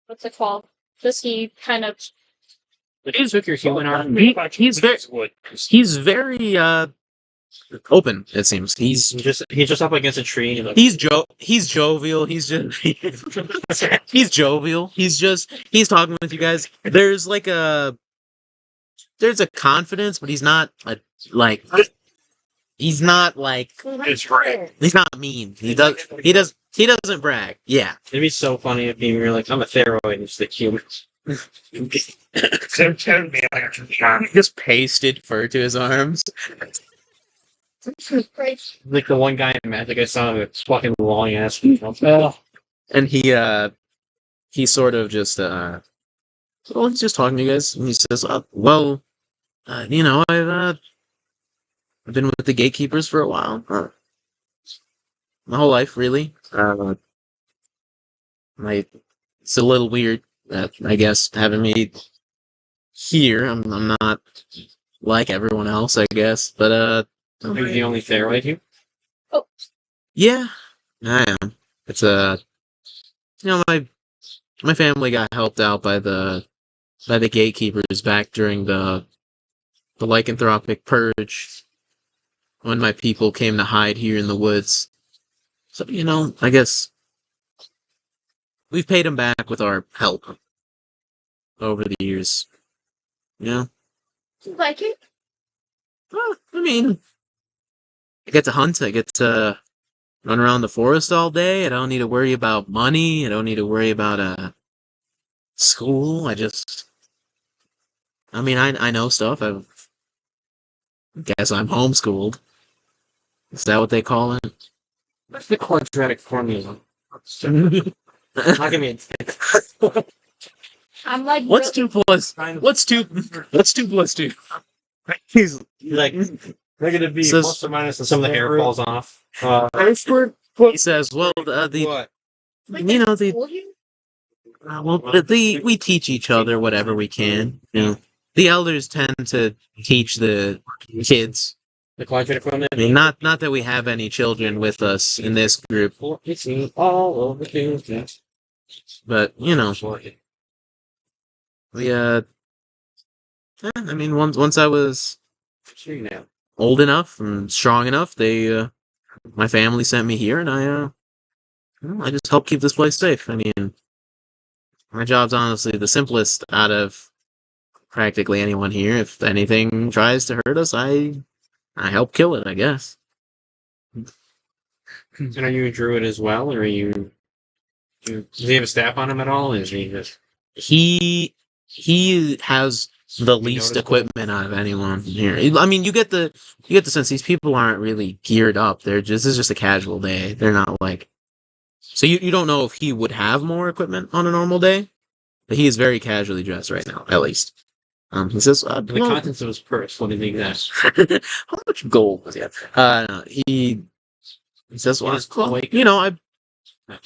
[SPEAKER 2] what's it called? Does he kind of?
[SPEAKER 7] He's with your human arm.
[SPEAKER 3] He's very open. It seems he's
[SPEAKER 7] He's just up against a tree. And
[SPEAKER 3] he's jovial. He's just he's jovial. He's talking with you guys. There's a confidence, but he's not like he's not mean. He doesn't brag. Yeah.
[SPEAKER 7] It'd be so funny if you were like, I'm a theroid, and it's the humans.
[SPEAKER 3] Just pasted fur to his arms.
[SPEAKER 7] Like the one guy in Magic I saw with fucking long ass.
[SPEAKER 3] And he sort of just he's just talking to you guys, and he says, I've been with the Gatekeepers for a while, my whole life, really. It's a little weird, I guess, having me here. I'm not like everyone else, I guess, but
[SPEAKER 7] Are you the only theroid here?
[SPEAKER 3] yeah, I am. It's my family got helped out by the Gatekeepers back during the lycanthropic purge when my people came to hide here in the woods. So I guess we've paid them back with our help over the years.
[SPEAKER 2] You like it?
[SPEAKER 3] Well, I mean, I get to hunt. I get to run around the forest all day. I don't need to worry about money. I don't need to worry about school. I know stuff. I guess I'm homeschooled. Is that what they call it?
[SPEAKER 7] What's the quadratic formula? Not give me a
[SPEAKER 2] I'm like.
[SPEAKER 3] What's 2 plus? What's 2 plus 2? He's
[SPEAKER 7] like negative B
[SPEAKER 3] Says-
[SPEAKER 7] plus or minus, and some of the hair falls off.
[SPEAKER 3] he says, well,
[SPEAKER 8] What?
[SPEAKER 3] we teach each other whatever we can. The elders tend to teach the kids.
[SPEAKER 7] The quadratic formula.
[SPEAKER 3] I mean, not that we have any children with us in this group,
[SPEAKER 7] It's all over the
[SPEAKER 3] but we I mean, once I was old enough and strong enough, they my family sent me here, and I just help keep this place safe. I mean, my job's honestly the simplest out of practically anyone here. If anything tries to hurt us, I help kill it, I guess.
[SPEAKER 7] And are you a druid as well, or are you? Does he have a staff on him at all? Is he just?
[SPEAKER 3] He has the least
[SPEAKER 7] noticeable?
[SPEAKER 3] equipment out of anyone here. I mean, you get the sense these people aren't really geared up. This is just a casual day. They're not like So you don't know if he would have more equipment on a normal day, but he is very casually dressed right now, at least. He says,
[SPEAKER 7] The contents of his purse. What do you think that?
[SPEAKER 3] how much gold does he have? He says, well, you know,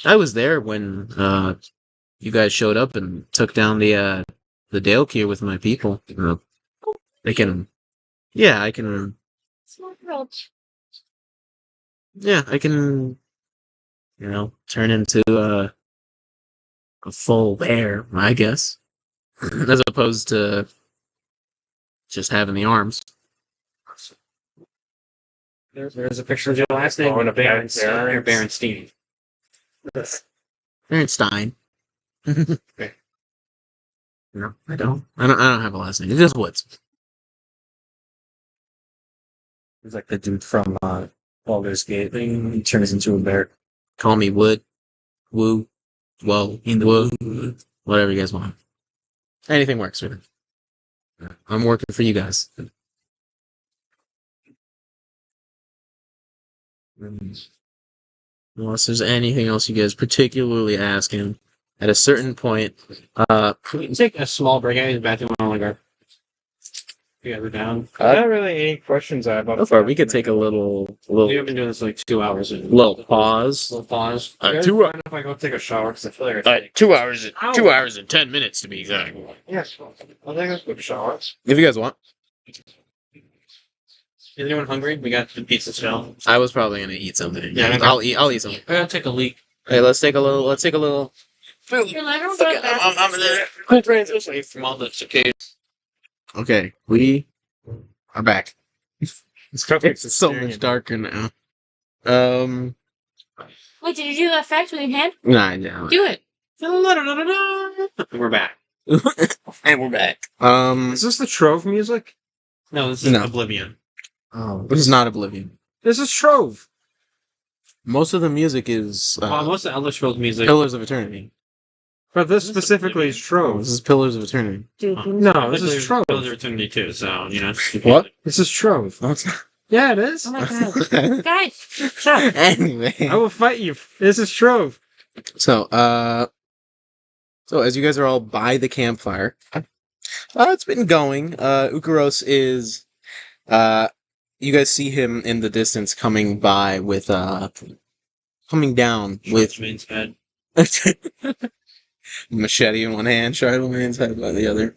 [SPEAKER 3] I was there when you guys showed up and took down the Dalekeer with my people. I can
[SPEAKER 2] Small world.
[SPEAKER 3] yeah, I can, turn into a full bear, I guess, as opposed to just having the arms.
[SPEAKER 7] There's a picture of your last name and a Baronstein. Or Baronstein.
[SPEAKER 3] Ernstein. No, I don't. I don't have a last name. It's just Woods.
[SPEAKER 1] He's like the dude from Baldur's Gate. He turns into a bear.
[SPEAKER 3] Call me Wood, Woo, Whoa, Woo, whatever you guys want. Anything works for me. I'm working for you guys. Unless there's anything else you guys particularly asking, at a certain point,
[SPEAKER 7] We can take a small break. I need the bathroom on guard. You guys are down.
[SPEAKER 6] Not really any questions I have about.
[SPEAKER 3] so far we could take a little
[SPEAKER 7] We've been doing this like 2 hours.
[SPEAKER 3] little pause.
[SPEAKER 7] Little pause.
[SPEAKER 6] You guys mind if I go take a shower? Because I feel like I
[SPEAKER 3] 2 hours. 2 hours and 10 minutes to be exact.
[SPEAKER 6] Yes, I'll take a quick shower.
[SPEAKER 3] If you guys want,
[SPEAKER 7] Is anyone hungry? We got the pizza shell.
[SPEAKER 3] I was probably gonna eat something.
[SPEAKER 7] Yeah, okay.
[SPEAKER 3] I'll eat something.
[SPEAKER 7] I gotta take a leak.
[SPEAKER 3] Hey, let's take a little.
[SPEAKER 2] You're like, oh, God,
[SPEAKER 3] I'm there.
[SPEAKER 7] Cool transition from all the cicadas.
[SPEAKER 3] Okay, we are back.
[SPEAKER 6] This cupcake's
[SPEAKER 3] It's so much darker now.
[SPEAKER 2] Wait, did you do the effect with your hand?
[SPEAKER 3] Nah, yeah.
[SPEAKER 2] Do it.
[SPEAKER 7] We're back.
[SPEAKER 3] And we're back.
[SPEAKER 6] Is this the Trove music?
[SPEAKER 7] No, this is
[SPEAKER 3] No.
[SPEAKER 7] Oblivion.
[SPEAKER 3] Oh, this is not Oblivion.
[SPEAKER 6] This is Trove.
[SPEAKER 3] Most of the music is
[SPEAKER 7] Most of Elder Scrolls music.
[SPEAKER 3] Pillars of Eternity.
[SPEAKER 6] But this specifically is
[SPEAKER 3] This
[SPEAKER 6] Trove.
[SPEAKER 3] is Pillars of Eternity.
[SPEAKER 6] No, this is Trove.
[SPEAKER 7] Pillars of Eternity too, so,
[SPEAKER 3] What?
[SPEAKER 6] This is Trove.
[SPEAKER 3] No, it's not.
[SPEAKER 6] Yeah, it is.
[SPEAKER 2] Oh my God. Guys, stop.
[SPEAKER 3] Anyway,
[SPEAKER 6] I will fight you. This is Trove.
[SPEAKER 3] so as you guys are all by the campfire, it's been going. Ukaros is, you guys see him in the distance coming by with coming down with
[SPEAKER 7] Charlemagne's head.
[SPEAKER 3] machete in one hand, Charlemagne's head by the other.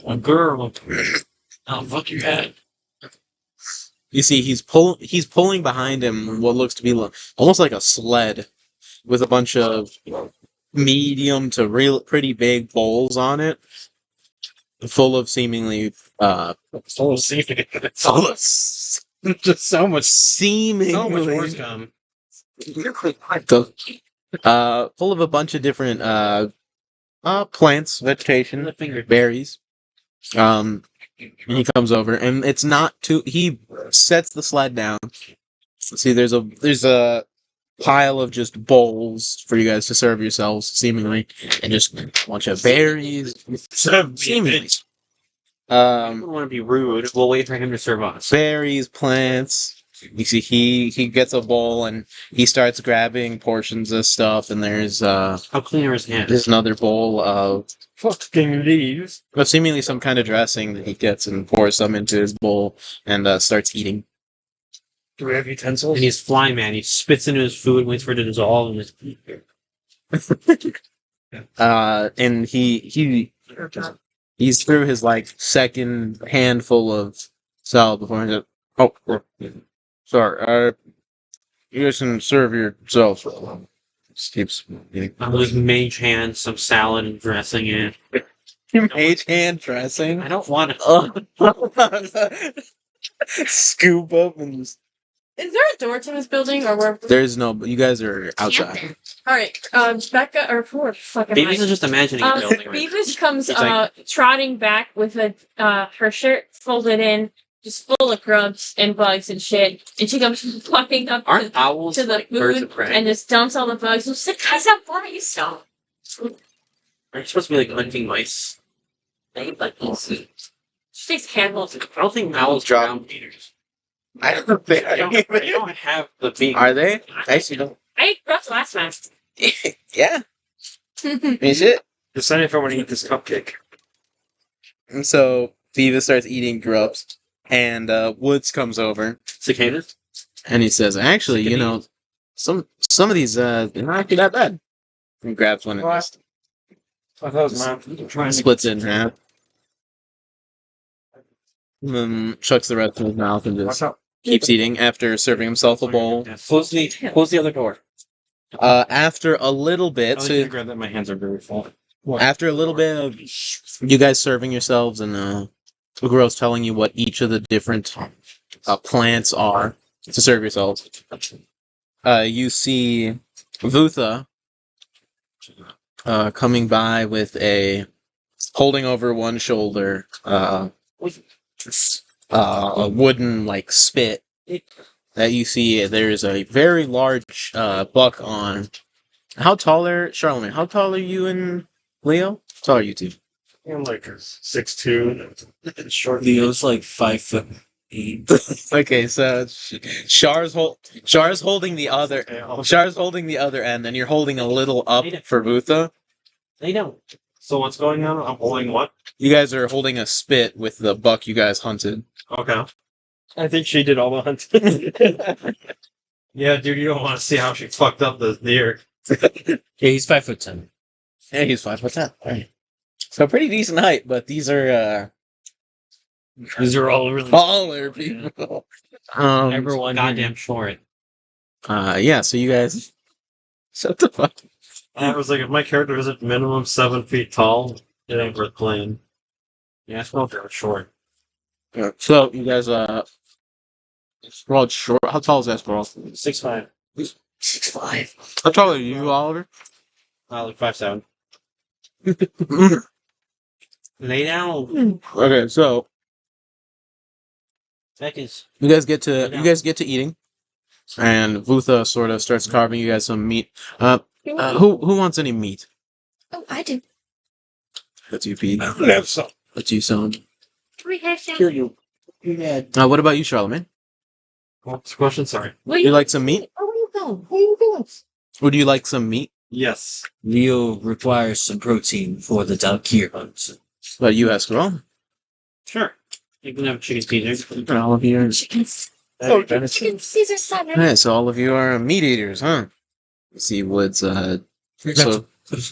[SPEAKER 7] A girl. I'll fuck your head.
[SPEAKER 3] You see, he's pulling behind him what looks to be almost like a sled with a bunch of medium to pretty big bowls on it, full of seemingly
[SPEAKER 7] Just so much.
[SPEAKER 3] seemingly
[SPEAKER 7] So much horse cum.
[SPEAKER 3] full of a bunch of different plants, vegetation,
[SPEAKER 7] The finger.
[SPEAKER 3] berries. And he comes over, and it's not too. He sets the sled down. See, there's a pile of just bowls for you guys to serve yourselves, seemingly, and just a bunch of berries. Seemingly.
[SPEAKER 7] I don't want to be rude. We'll wait for him to serve us.
[SPEAKER 3] Berries, plants. You see, he gets a bowl and he starts grabbing portions of stuff, and there's
[SPEAKER 7] How clean are his hands?
[SPEAKER 3] there's another bowl of
[SPEAKER 6] Fucking leaves.
[SPEAKER 3] seemingly some kind of dressing that he gets and pours some into his bowl and starts eating.
[SPEAKER 6] Do we have utensils?
[SPEAKER 7] And he's Fly Man. He spits into his food, waits for it to dissolve, and
[SPEAKER 3] And he's through his second handful of salad before he said, "Oh, sorry. You guys can serve yourselves." Just keeps eating.
[SPEAKER 7] those mage hands, some salad and dressing in.
[SPEAKER 3] Mage hand dressing.
[SPEAKER 7] I don't want to.
[SPEAKER 3] Scoop up and just...
[SPEAKER 10] Is there a door to this building, or where?
[SPEAKER 3] There's no. But you guys are outside.
[SPEAKER 10] All right, Becca or who fucking.
[SPEAKER 7] Beavis is just imagining a building right now.
[SPEAKER 2] Beavis comes
[SPEAKER 7] It's like-
[SPEAKER 2] trotting back with her shirt folded in, just full of grubs and bugs and shit. And she comes walking up
[SPEAKER 7] Aren't owls
[SPEAKER 2] to the
[SPEAKER 7] like birds
[SPEAKER 2] food
[SPEAKER 7] of prey?
[SPEAKER 2] and just dumps all the bugs. She's like, guys, I'm funny, so.
[SPEAKER 7] Aren't you supposed to be hunting mice?
[SPEAKER 2] They buggies. She takes handfuls.
[SPEAKER 7] I don't think owls drown eaters.
[SPEAKER 3] I don't think
[SPEAKER 7] They don't have the beak.
[SPEAKER 3] Are they? I actually don't.
[SPEAKER 2] I ate rough last time.
[SPEAKER 3] Yeah. Is it?
[SPEAKER 6] Just saying if I want to eat this cupcake.
[SPEAKER 3] And so Beavis starts eating grubs, and Woods comes over,
[SPEAKER 5] Cicadas?
[SPEAKER 3] and he says, "Actually, you know, some of these they're not actually that bad." And grabs one and just
[SPEAKER 6] I thought it was mine.
[SPEAKER 3] splits it in half. And then chucks the rest in his mouth and
[SPEAKER 6] Watch
[SPEAKER 3] just
[SPEAKER 6] out.
[SPEAKER 3] keeps eating after serving himself a bowl.
[SPEAKER 5] Close the other door.
[SPEAKER 3] After a little bit,
[SPEAKER 5] I
[SPEAKER 3] so
[SPEAKER 5] like to grab that. My hands are very full.
[SPEAKER 3] after a little bit of you guys serving yourselves and Ugro's telling you what each of the different plants are to serve yourselves, you see Vutha coming by with holding over one shoulder a wooden like spit that you see there's a very large buck on. How tall are Charlemagne? How tall are you and Leo? How tall are you two?
[SPEAKER 6] I'm like 6'2", short.
[SPEAKER 1] Leo's like 5'8".
[SPEAKER 3] Okay, so Char's holding the other. Char's holding the other end, and you're holding a little up for Vutha.
[SPEAKER 5] They don't.
[SPEAKER 8] So what's going on? I'm holding what?
[SPEAKER 3] You guys are holding a spit with the buck you guys hunted.
[SPEAKER 8] Okay.
[SPEAKER 6] I think she did all the hunting.
[SPEAKER 8] Yeah, dude, you don't want to see how she fucked up the deer.
[SPEAKER 1] Yeah, he's 5'10".
[SPEAKER 3] Yeah, he's 5'10". Right. So pretty decent height, but these are
[SPEAKER 1] These are all really
[SPEAKER 3] taller people.
[SPEAKER 1] everyone.
[SPEAKER 5] Goddamn short.
[SPEAKER 3] Yeah. So you guys, shut the fuck.
[SPEAKER 8] I was like, if my character isn't minimum 7 feet tall, it ain't worth playing.
[SPEAKER 5] Yeah, it's not very short.
[SPEAKER 3] Yeah. So you guys, Eskarald short. How tall is Eskarald?
[SPEAKER 5] 6'5".
[SPEAKER 1] 6'5".
[SPEAKER 3] How tall are you, Oliver?
[SPEAKER 5] Like 5'7". Lay down.
[SPEAKER 3] Okay, so
[SPEAKER 5] Beckis.
[SPEAKER 3] you guys get to eating, and Vutha sort of starts carving you guys some meat. Who wants any meat?
[SPEAKER 10] Oh, I do.
[SPEAKER 3] That's you, Pete.
[SPEAKER 6] Have some.
[SPEAKER 3] That's you, son.
[SPEAKER 2] We have some.
[SPEAKER 1] Here you. Your dad.
[SPEAKER 3] What about you, Charlemagne?
[SPEAKER 8] What's the question? Sorry.
[SPEAKER 2] Where
[SPEAKER 3] You like some meat?
[SPEAKER 2] Oh, where you going? Where you going?
[SPEAKER 3] Would you like some meat?
[SPEAKER 8] Yes.
[SPEAKER 1] Leo requires some protein for the Dalkir hunt.
[SPEAKER 3] But you, Eskarald?
[SPEAKER 5] Sure. You can have chicken Caesar.
[SPEAKER 3] All of you are...
[SPEAKER 10] Chickens.
[SPEAKER 6] Oh,
[SPEAKER 10] Chicken Caesar salad.
[SPEAKER 3] Yeah, so all of you are meat eaters, huh? You see Woods, so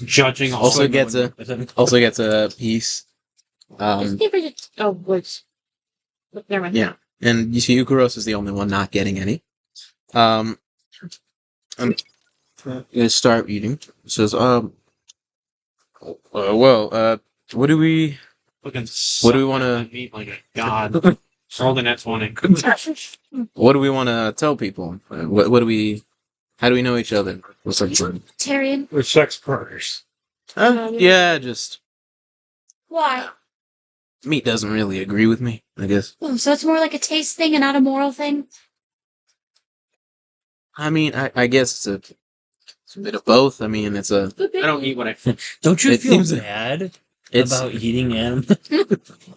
[SPEAKER 5] Judging
[SPEAKER 3] also gets a piece.
[SPEAKER 2] Oh, woods. Never mind.
[SPEAKER 3] Yeah. And you see Ukuros is the only one not getting any. You guys start eating. It says, what do we
[SPEAKER 5] Looking
[SPEAKER 3] want to
[SPEAKER 5] meat like a god. Roll the net 20.
[SPEAKER 3] what do we want to tell people? What do we how do we know each other? What's up?
[SPEAKER 10] Tyrion.
[SPEAKER 6] We're sex partners.
[SPEAKER 3] Yeah, just
[SPEAKER 10] Why?
[SPEAKER 3] meat doesn't really agree with me, I guess.
[SPEAKER 10] Oh, so it's more like a taste thing and not a moral thing?
[SPEAKER 3] I mean, I guess it's a bit of both. I mean, it's a
[SPEAKER 5] I don't eat what I.
[SPEAKER 1] Don't you
[SPEAKER 3] It
[SPEAKER 1] feel
[SPEAKER 3] seems-
[SPEAKER 1] bad
[SPEAKER 3] it's
[SPEAKER 1] about eating animals?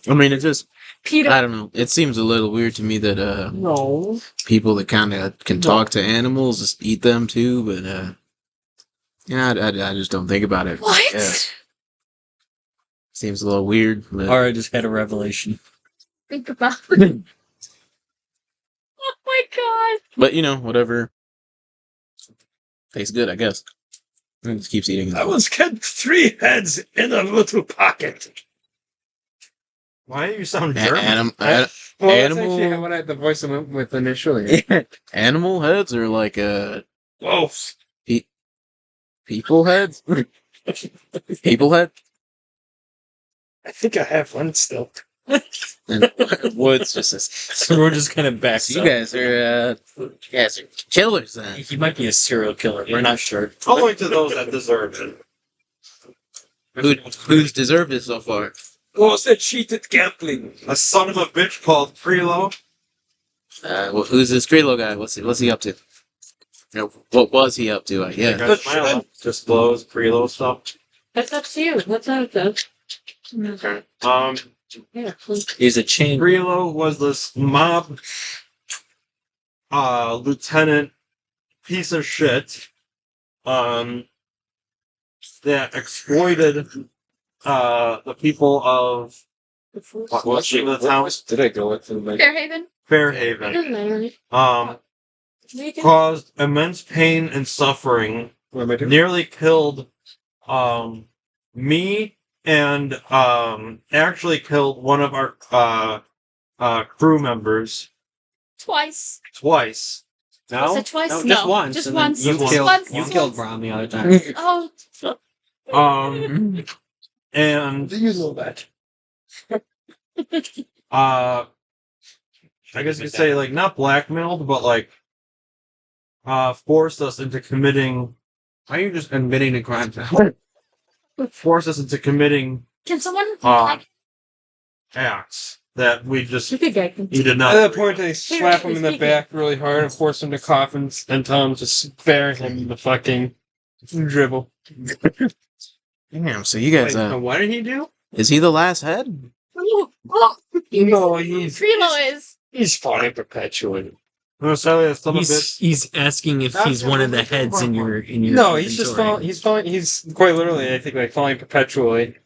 [SPEAKER 3] I mean, it's just
[SPEAKER 10] Peter.
[SPEAKER 3] I don't know. It seems a little weird to me that
[SPEAKER 1] No.
[SPEAKER 3] people that kind of can talk to animals just eat them too, but yeah, I just don't think about it.
[SPEAKER 10] What?
[SPEAKER 3] Yeah. Seems a little weird. But...
[SPEAKER 1] Or I just had a revelation.
[SPEAKER 10] Think about it. Oh my god.
[SPEAKER 3] But you know, whatever tastes good, I guess. And just keeps eating.
[SPEAKER 6] I was kept 3 heads in a little pocket.
[SPEAKER 8] Why do you sound German?
[SPEAKER 6] Well, that's
[SPEAKER 3] Animal-
[SPEAKER 6] actually what I had the voice I went with initially.
[SPEAKER 3] Animal heads are like
[SPEAKER 6] Wolves.
[SPEAKER 3] people heads. People head.
[SPEAKER 6] I think I have one still.
[SPEAKER 3] And Woods just says,
[SPEAKER 1] So we're just kind of back.
[SPEAKER 3] "So you guys are killers then."
[SPEAKER 1] He might be a serial killer. We're not sure.
[SPEAKER 8] Only to those that deserve it.
[SPEAKER 3] Who's deserved it so far?
[SPEAKER 6] Those that cheated gambling.
[SPEAKER 8] A son of a bitch called Prelo.
[SPEAKER 3] Who's this Krilo guy? What's he up to? What was he up to? I guess.
[SPEAKER 8] Good smile. Just blows Prelo stuff.
[SPEAKER 2] That's up to you. What's up, though? Yeah.
[SPEAKER 1] He's a chain.
[SPEAKER 8] Prelo was this mob lieutenant piece of shit that exploited the people of what's the name of the town?
[SPEAKER 1] Did I go with him?
[SPEAKER 10] Fairhaven.
[SPEAKER 8] Fairhaven.
[SPEAKER 2] Doesn't matter.
[SPEAKER 8] Caused immense pain and suffering.
[SPEAKER 1] What am I doing?
[SPEAKER 8] Nearly killed me and actually killed one of our crew members
[SPEAKER 10] Twice.
[SPEAKER 8] twice.
[SPEAKER 10] Was
[SPEAKER 7] No,
[SPEAKER 10] it twice?
[SPEAKER 7] no,
[SPEAKER 10] No,
[SPEAKER 7] just once.
[SPEAKER 10] just
[SPEAKER 7] and then
[SPEAKER 10] once.
[SPEAKER 7] You
[SPEAKER 10] Just
[SPEAKER 7] killed.
[SPEAKER 10] once.
[SPEAKER 7] You
[SPEAKER 10] Just
[SPEAKER 7] killed
[SPEAKER 10] once.
[SPEAKER 7] Brom the other time.
[SPEAKER 10] Oh,
[SPEAKER 8] And
[SPEAKER 1] Do you know that?
[SPEAKER 8] I guess you could say like not blackmailed, but like forced us into committing.
[SPEAKER 7] Why are you just admitting to crimes now?
[SPEAKER 8] Forced us into committing
[SPEAKER 10] can someone
[SPEAKER 8] acts that we just
[SPEAKER 2] You could get
[SPEAKER 8] he did
[SPEAKER 6] At
[SPEAKER 8] not.
[SPEAKER 6] that point, they slap him in the back really hard and force him to coffins and tell him to spare him the fucking dribble.
[SPEAKER 3] Damn, so you guys,
[SPEAKER 7] What did he do?
[SPEAKER 3] is he the last head?
[SPEAKER 6] No, he's
[SPEAKER 10] Frelo is.
[SPEAKER 6] fine perpetually.
[SPEAKER 8] No, sadly, that's some of it.
[SPEAKER 1] He's asking if he's one of the heads in your
[SPEAKER 6] No, he's just
[SPEAKER 1] inventory.
[SPEAKER 6] falling. He's falling. He's quite literally, I think, like falling perpetually.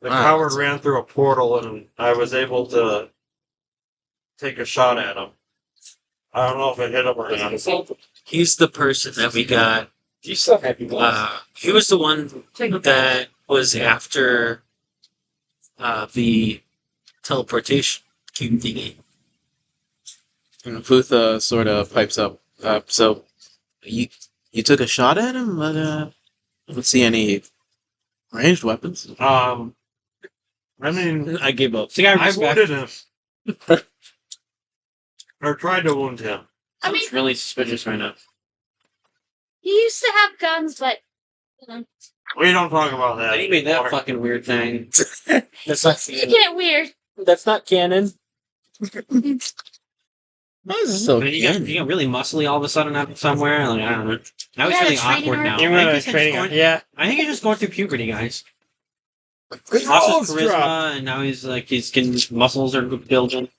[SPEAKER 8] The coward ran through a portal, and I was able to take a shot at him. I don't know if it hit him or not.
[SPEAKER 1] He's the person that we got.
[SPEAKER 6] You still happy?
[SPEAKER 1] He was the one that was after the teleportation cube thingy.
[SPEAKER 3] And Futha sort of pipes up. So you took a shot at him, but I don't see any ranged weapons.
[SPEAKER 8] I mean,
[SPEAKER 1] I gave up.
[SPEAKER 8] I wounded him. Or tried to wound him.
[SPEAKER 10] I mean,
[SPEAKER 7] It's really suspicious right now.
[SPEAKER 10] he used to have guns, but
[SPEAKER 8] We don't talk about that.
[SPEAKER 7] He made that
[SPEAKER 8] anymore.
[SPEAKER 7] fucking weird thing.
[SPEAKER 1] That's not
[SPEAKER 10] making it weird.
[SPEAKER 1] That's not canon.
[SPEAKER 3] So
[SPEAKER 7] You got really muscly all of a sudden out somewhere. Like, I don't know. Now he's
[SPEAKER 10] Yeah,
[SPEAKER 7] really
[SPEAKER 10] training
[SPEAKER 7] awkward
[SPEAKER 10] arm.
[SPEAKER 7] now.
[SPEAKER 6] You
[SPEAKER 7] I
[SPEAKER 6] went on
[SPEAKER 7] think
[SPEAKER 6] a
[SPEAKER 7] he's just
[SPEAKER 6] training.
[SPEAKER 7] going-
[SPEAKER 6] Yeah.
[SPEAKER 7] I think he's just going through puberty, guys.
[SPEAKER 6] Good
[SPEAKER 7] Lost his charisma, and now he's getting muscles are building.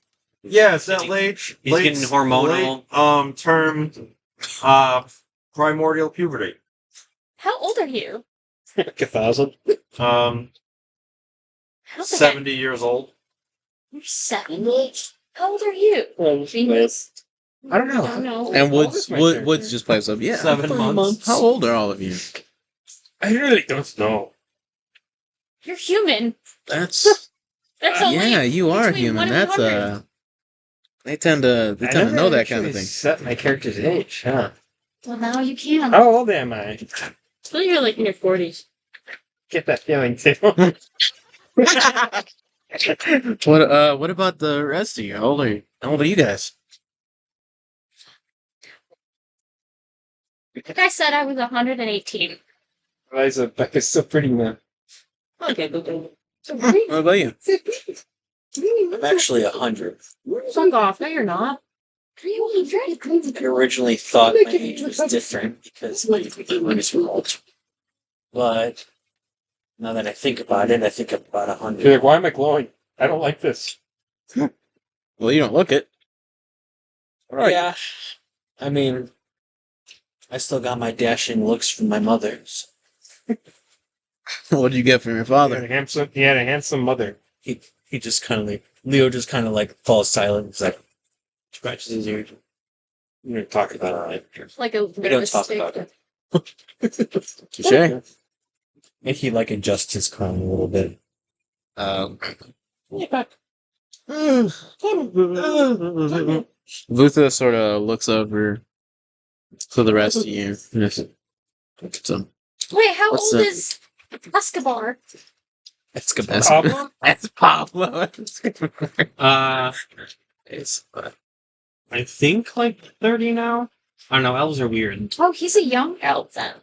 [SPEAKER 8] Yeah, it's that late.
[SPEAKER 7] He's
[SPEAKER 8] late,
[SPEAKER 7] getting hormonal.
[SPEAKER 8] Late, term, primordial puberty.
[SPEAKER 10] How old are you?
[SPEAKER 6] Like 1,000.
[SPEAKER 10] How old
[SPEAKER 8] 70 years old.
[SPEAKER 10] You're 70. How old are you? Venus.
[SPEAKER 6] I don't know.
[SPEAKER 10] I don't know.
[SPEAKER 3] and
[SPEAKER 6] How old is my character?
[SPEAKER 3] Woods just pipes up. Yeah,
[SPEAKER 8] 7 months.
[SPEAKER 3] How old are all of you?
[SPEAKER 6] I really don't know.
[SPEAKER 10] You're human.
[SPEAKER 3] That's
[SPEAKER 10] That's only
[SPEAKER 3] yeah, you are
[SPEAKER 10] between
[SPEAKER 3] human.
[SPEAKER 10] 1 and
[SPEAKER 3] That's
[SPEAKER 10] 100.
[SPEAKER 3] they tend to know that kind of
[SPEAKER 6] actually
[SPEAKER 3] thing.
[SPEAKER 6] Set my character's age, huh?
[SPEAKER 10] Well, now you can.
[SPEAKER 6] How old am I?
[SPEAKER 2] So you're like in your 40s.
[SPEAKER 6] Get that feeling too.
[SPEAKER 3] What about the rest of you? How old are you guys?
[SPEAKER 10] Like I said, I was 118.
[SPEAKER 6] Eliza, Becca's still pretty man.
[SPEAKER 2] Okay, okay.
[SPEAKER 3] What about you?
[SPEAKER 1] I'm actually 100.
[SPEAKER 2] Fuck off. No, you're not.
[SPEAKER 1] I originally thought my age was different because my memories were altered. But now that I think about it, I think I'm about 100.
[SPEAKER 6] You're like, why am I glowing? I don't like this.
[SPEAKER 3] Well, you don't look it.
[SPEAKER 1] Yeah. I mean, I still got my dashing looks from my mother. So
[SPEAKER 3] What did you get from your father?
[SPEAKER 6] He had a handsome mother.
[SPEAKER 1] he just kind of like, Leo just kind of like falls silent. He's like, scratches his ear. We don't talk about it.
[SPEAKER 10] Like a
[SPEAKER 1] We don't talk about it.
[SPEAKER 3] Touche.
[SPEAKER 1] And he like adjusts his crown a little bit.
[SPEAKER 3] Vutha sort of looks over to the rest of you. So,
[SPEAKER 10] Wait, how
[SPEAKER 3] What's
[SPEAKER 10] old
[SPEAKER 3] that?
[SPEAKER 10] is Escobar?
[SPEAKER 1] Escobar.
[SPEAKER 6] Pablo?
[SPEAKER 3] that's Pablo.
[SPEAKER 7] It's I think like 30 now. I don't know. Elves are weird.
[SPEAKER 10] Oh, he's a young elf then.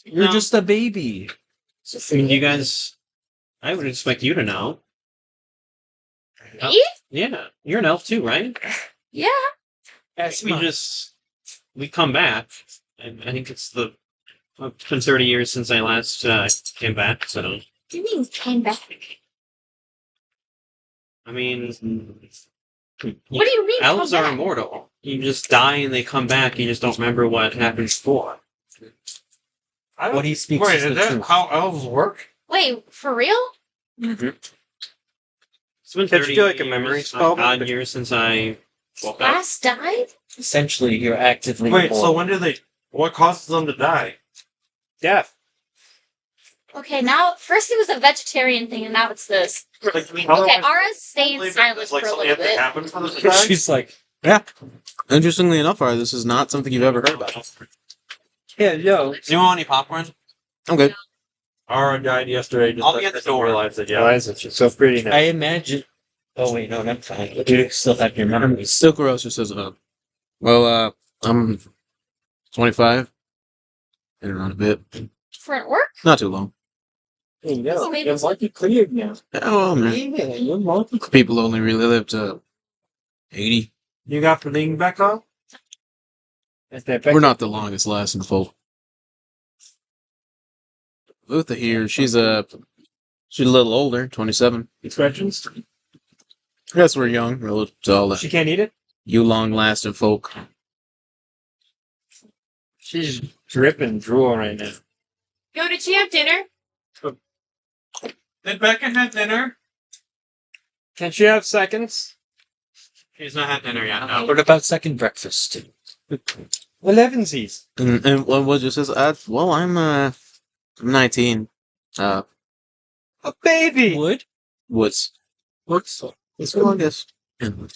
[SPEAKER 1] You're
[SPEAKER 7] No.
[SPEAKER 1] just a baby.
[SPEAKER 7] I mean, you guys. I would expect you to know.
[SPEAKER 10] Me?
[SPEAKER 7] Yeah, you're an elf too, right?
[SPEAKER 10] Yeah.
[SPEAKER 7] We come back. And I think it's been 30 years since I last came back. So
[SPEAKER 10] What do you mean came back?
[SPEAKER 7] I mean,
[SPEAKER 10] What do you mean?
[SPEAKER 7] elves
[SPEAKER 10] come
[SPEAKER 7] are
[SPEAKER 10] back?
[SPEAKER 7] immortal. You just die and they come back. You just don't remember what happened before.
[SPEAKER 1] What he speaks
[SPEAKER 8] Wait,
[SPEAKER 1] is
[SPEAKER 8] is
[SPEAKER 1] the
[SPEAKER 8] that
[SPEAKER 1] truth.
[SPEAKER 8] how elves work?
[SPEAKER 10] Wait, for real?
[SPEAKER 5] It's been
[SPEAKER 6] Can't
[SPEAKER 5] 30
[SPEAKER 6] you do, like, a memory
[SPEAKER 5] years,
[SPEAKER 6] spell?
[SPEAKER 5] odd years since I woke up.
[SPEAKER 10] Last died?
[SPEAKER 1] Essentially, you're actively
[SPEAKER 8] Wait, so
[SPEAKER 1] born.
[SPEAKER 8] when do they? What causes them to die?
[SPEAKER 6] Death.
[SPEAKER 10] Okay, now first it was a vegetarian thing, and now it's this.
[SPEAKER 8] Like,
[SPEAKER 10] Okay, Ara's staying silent
[SPEAKER 8] like
[SPEAKER 10] for a
[SPEAKER 8] something
[SPEAKER 10] little
[SPEAKER 8] has to
[SPEAKER 10] bit.
[SPEAKER 8] happen for them to die?
[SPEAKER 1] She's like,
[SPEAKER 3] Interestingly enough, Ar, this is not something you've ever heard about.
[SPEAKER 1] yeah, yo.
[SPEAKER 5] Do you want any popcorn?
[SPEAKER 3] I'm good.
[SPEAKER 8] Ara died yesterday. Just
[SPEAKER 5] I'll be at the door.
[SPEAKER 8] Realized it, yeah.
[SPEAKER 6] Eliza, she's so pretty now.
[SPEAKER 1] I imagine. Oh wait, no, I'm fine. You still have your memories.
[SPEAKER 3] Silk Roaster says, I'm 25. Been around a bit.
[SPEAKER 10] For an orc?
[SPEAKER 3] Not too long.
[SPEAKER 1] Hey,
[SPEAKER 10] So
[SPEAKER 1] yo,
[SPEAKER 10] maybe
[SPEAKER 1] you're
[SPEAKER 10] it's-
[SPEAKER 1] multi-cleared now.
[SPEAKER 3] Oh, man.
[SPEAKER 1] Yeah, you're multi.
[SPEAKER 3] People only really live to 80.
[SPEAKER 8] You got the thing back on?
[SPEAKER 3] We're not the longest lasting folk. Utha here, she's a little older, 27.
[SPEAKER 6] Expressions?
[SPEAKER 3] Yes, we're young, relative to all
[SPEAKER 6] She
[SPEAKER 3] the
[SPEAKER 6] can't eat it?
[SPEAKER 3] you long-lasting folk.
[SPEAKER 6] She's dripping drool right now.
[SPEAKER 2] Yo, did she have dinner?
[SPEAKER 5] Did Becca have dinner?
[SPEAKER 6] Can she have seconds?
[SPEAKER 5] She's not had dinner yet. No.
[SPEAKER 1] What about second breakfast?
[SPEAKER 6] 11sies.
[SPEAKER 3] And what just says, I'm 19.
[SPEAKER 6] A baby!
[SPEAKER 1] Wood?
[SPEAKER 3] Woods. It's the longest.
[SPEAKER 5] I'm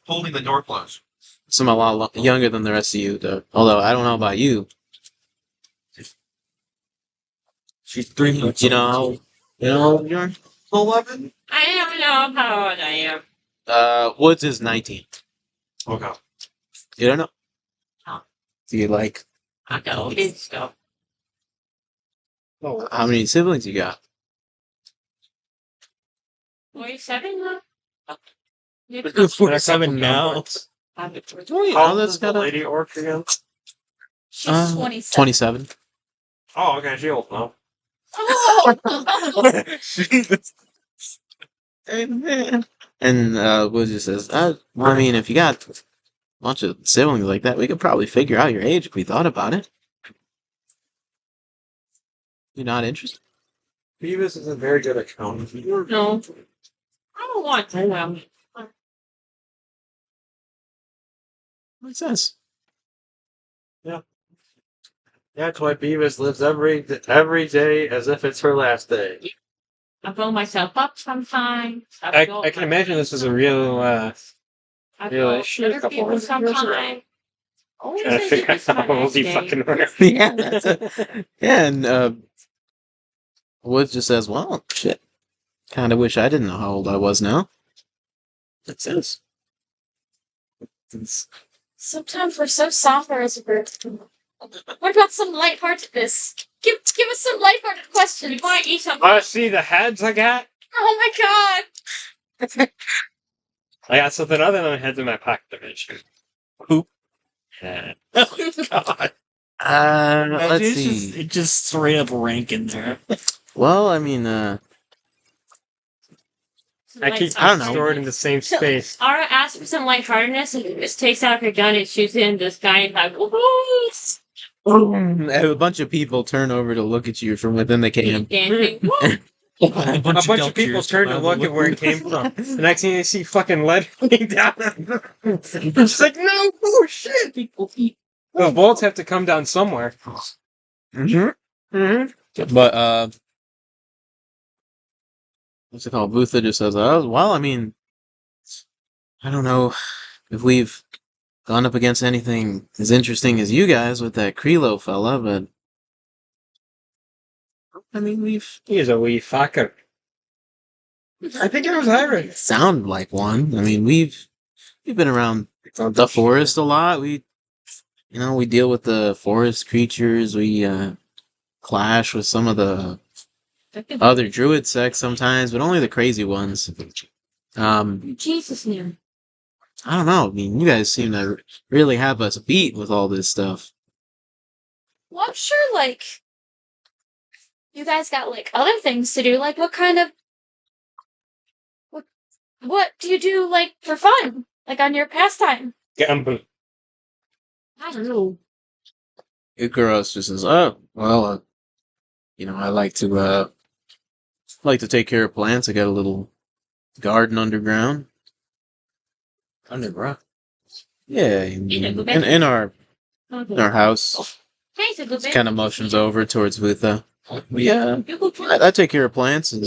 [SPEAKER 5] holding the door closed.
[SPEAKER 3] So I'm a lot younger than the rest of you, though. Although, I don't know about you.
[SPEAKER 1] She's 3 months.
[SPEAKER 3] You know,
[SPEAKER 1] old.
[SPEAKER 3] how old you are?
[SPEAKER 8] 11?
[SPEAKER 2] I don't know how old I am.
[SPEAKER 3] Woods is 19.
[SPEAKER 8] Okay.
[SPEAKER 3] You don't know?
[SPEAKER 2] No.
[SPEAKER 3] Do you like,
[SPEAKER 2] I know, it's stuff.
[SPEAKER 3] how many siblings you got?
[SPEAKER 2] 47 now?
[SPEAKER 1] You're 47 now.
[SPEAKER 3] Oh,
[SPEAKER 8] How
[SPEAKER 3] that's
[SPEAKER 8] old is the
[SPEAKER 3] got a-
[SPEAKER 8] lady orc again?
[SPEAKER 10] She's 27.
[SPEAKER 3] 27.
[SPEAKER 8] Oh, okay, she old now.
[SPEAKER 10] Oh!
[SPEAKER 3] And Woods just says, I mean, if you got a bunch of siblings like that, we could probably figure out your age if we thought about it. You're not interested?
[SPEAKER 8] Beavis isn't very good at counting.
[SPEAKER 2] No. I don't want to know.
[SPEAKER 3] Makes sense.
[SPEAKER 8] That's why Beavis lives every day as if it's her last day.
[SPEAKER 2] I blow myself up sometimes.
[SPEAKER 6] I can imagine this is a real,
[SPEAKER 2] I
[SPEAKER 6] real
[SPEAKER 2] blow
[SPEAKER 6] issue.
[SPEAKER 2] other people sometimes. Always
[SPEAKER 6] trying to
[SPEAKER 2] as
[SPEAKER 6] figure
[SPEAKER 2] if it's my
[SPEAKER 6] out how old
[SPEAKER 2] last
[SPEAKER 6] you
[SPEAKER 2] day.
[SPEAKER 6] fucking were.
[SPEAKER 3] Yeah, yeah, and Woods just says, well, shit. Kind of wish I didn't know how old I was now. Makes sense.
[SPEAKER 10] Sometimes we're so somber as a group. What about some lightheartedness? Give us some lighthearted questions.
[SPEAKER 2] You want to eat something?
[SPEAKER 6] Want to see the heads I got?
[SPEAKER 10] Oh my god!
[SPEAKER 6] I got something other than heads in my pocket dimension.
[SPEAKER 1] Poop.
[SPEAKER 6] Yeah.
[SPEAKER 1] Oh, God.
[SPEAKER 3] Let's
[SPEAKER 1] It's
[SPEAKER 3] see.
[SPEAKER 1] Just, it just straight up rank in there.
[SPEAKER 3] Well, I mean,
[SPEAKER 6] I keep
[SPEAKER 3] I don't know.
[SPEAKER 6] stored in the same space.
[SPEAKER 2] Ara asks for some lightheartedness and just takes out her gun and shoots it in this guy and like, woohoo!
[SPEAKER 3] a bunch of people turn over to look at you from within the camp.
[SPEAKER 2] Dancing.
[SPEAKER 1] A
[SPEAKER 6] A bunch of people turn to look at where it came from. The next thing they see fucking lead running down. It's like, no, oh shit! The bolts have to come down somewhere.
[SPEAKER 3] But, what's it called? Butha just says, well, I mean, I don't know if we've gone up against anything as interesting as you guys with that Krilo fella, but I mean, we've
[SPEAKER 6] He is a wee fucker. I think it was Irish.
[SPEAKER 3] sound like one. I mean, we've been around the forest a lot. We deal with the forest creatures. We clash with some of the other druid sects sometimes, but only the crazy ones.
[SPEAKER 2] Jesus name.
[SPEAKER 3] I don't know. I mean, you guys seem to really have us beat with all this stuff.
[SPEAKER 10] Well, I'm sure, like, you guys got, like, other things to do. Like, what kind of... What do you do, like, for fun? Like, on your pastime?
[SPEAKER 6] Gambling.
[SPEAKER 2] I don't know.
[SPEAKER 3] Ikaros just says, "Oh, well, I like to take care of plants. I got a little garden underground.
[SPEAKER 1] Underground.
[SPEAKER 3] Yeah, in our house."
[SPEAKER 2] Hey, so good.
[SPEAKER 3] Kind of motions over towards Vutha. Yeah, I take care of plants, and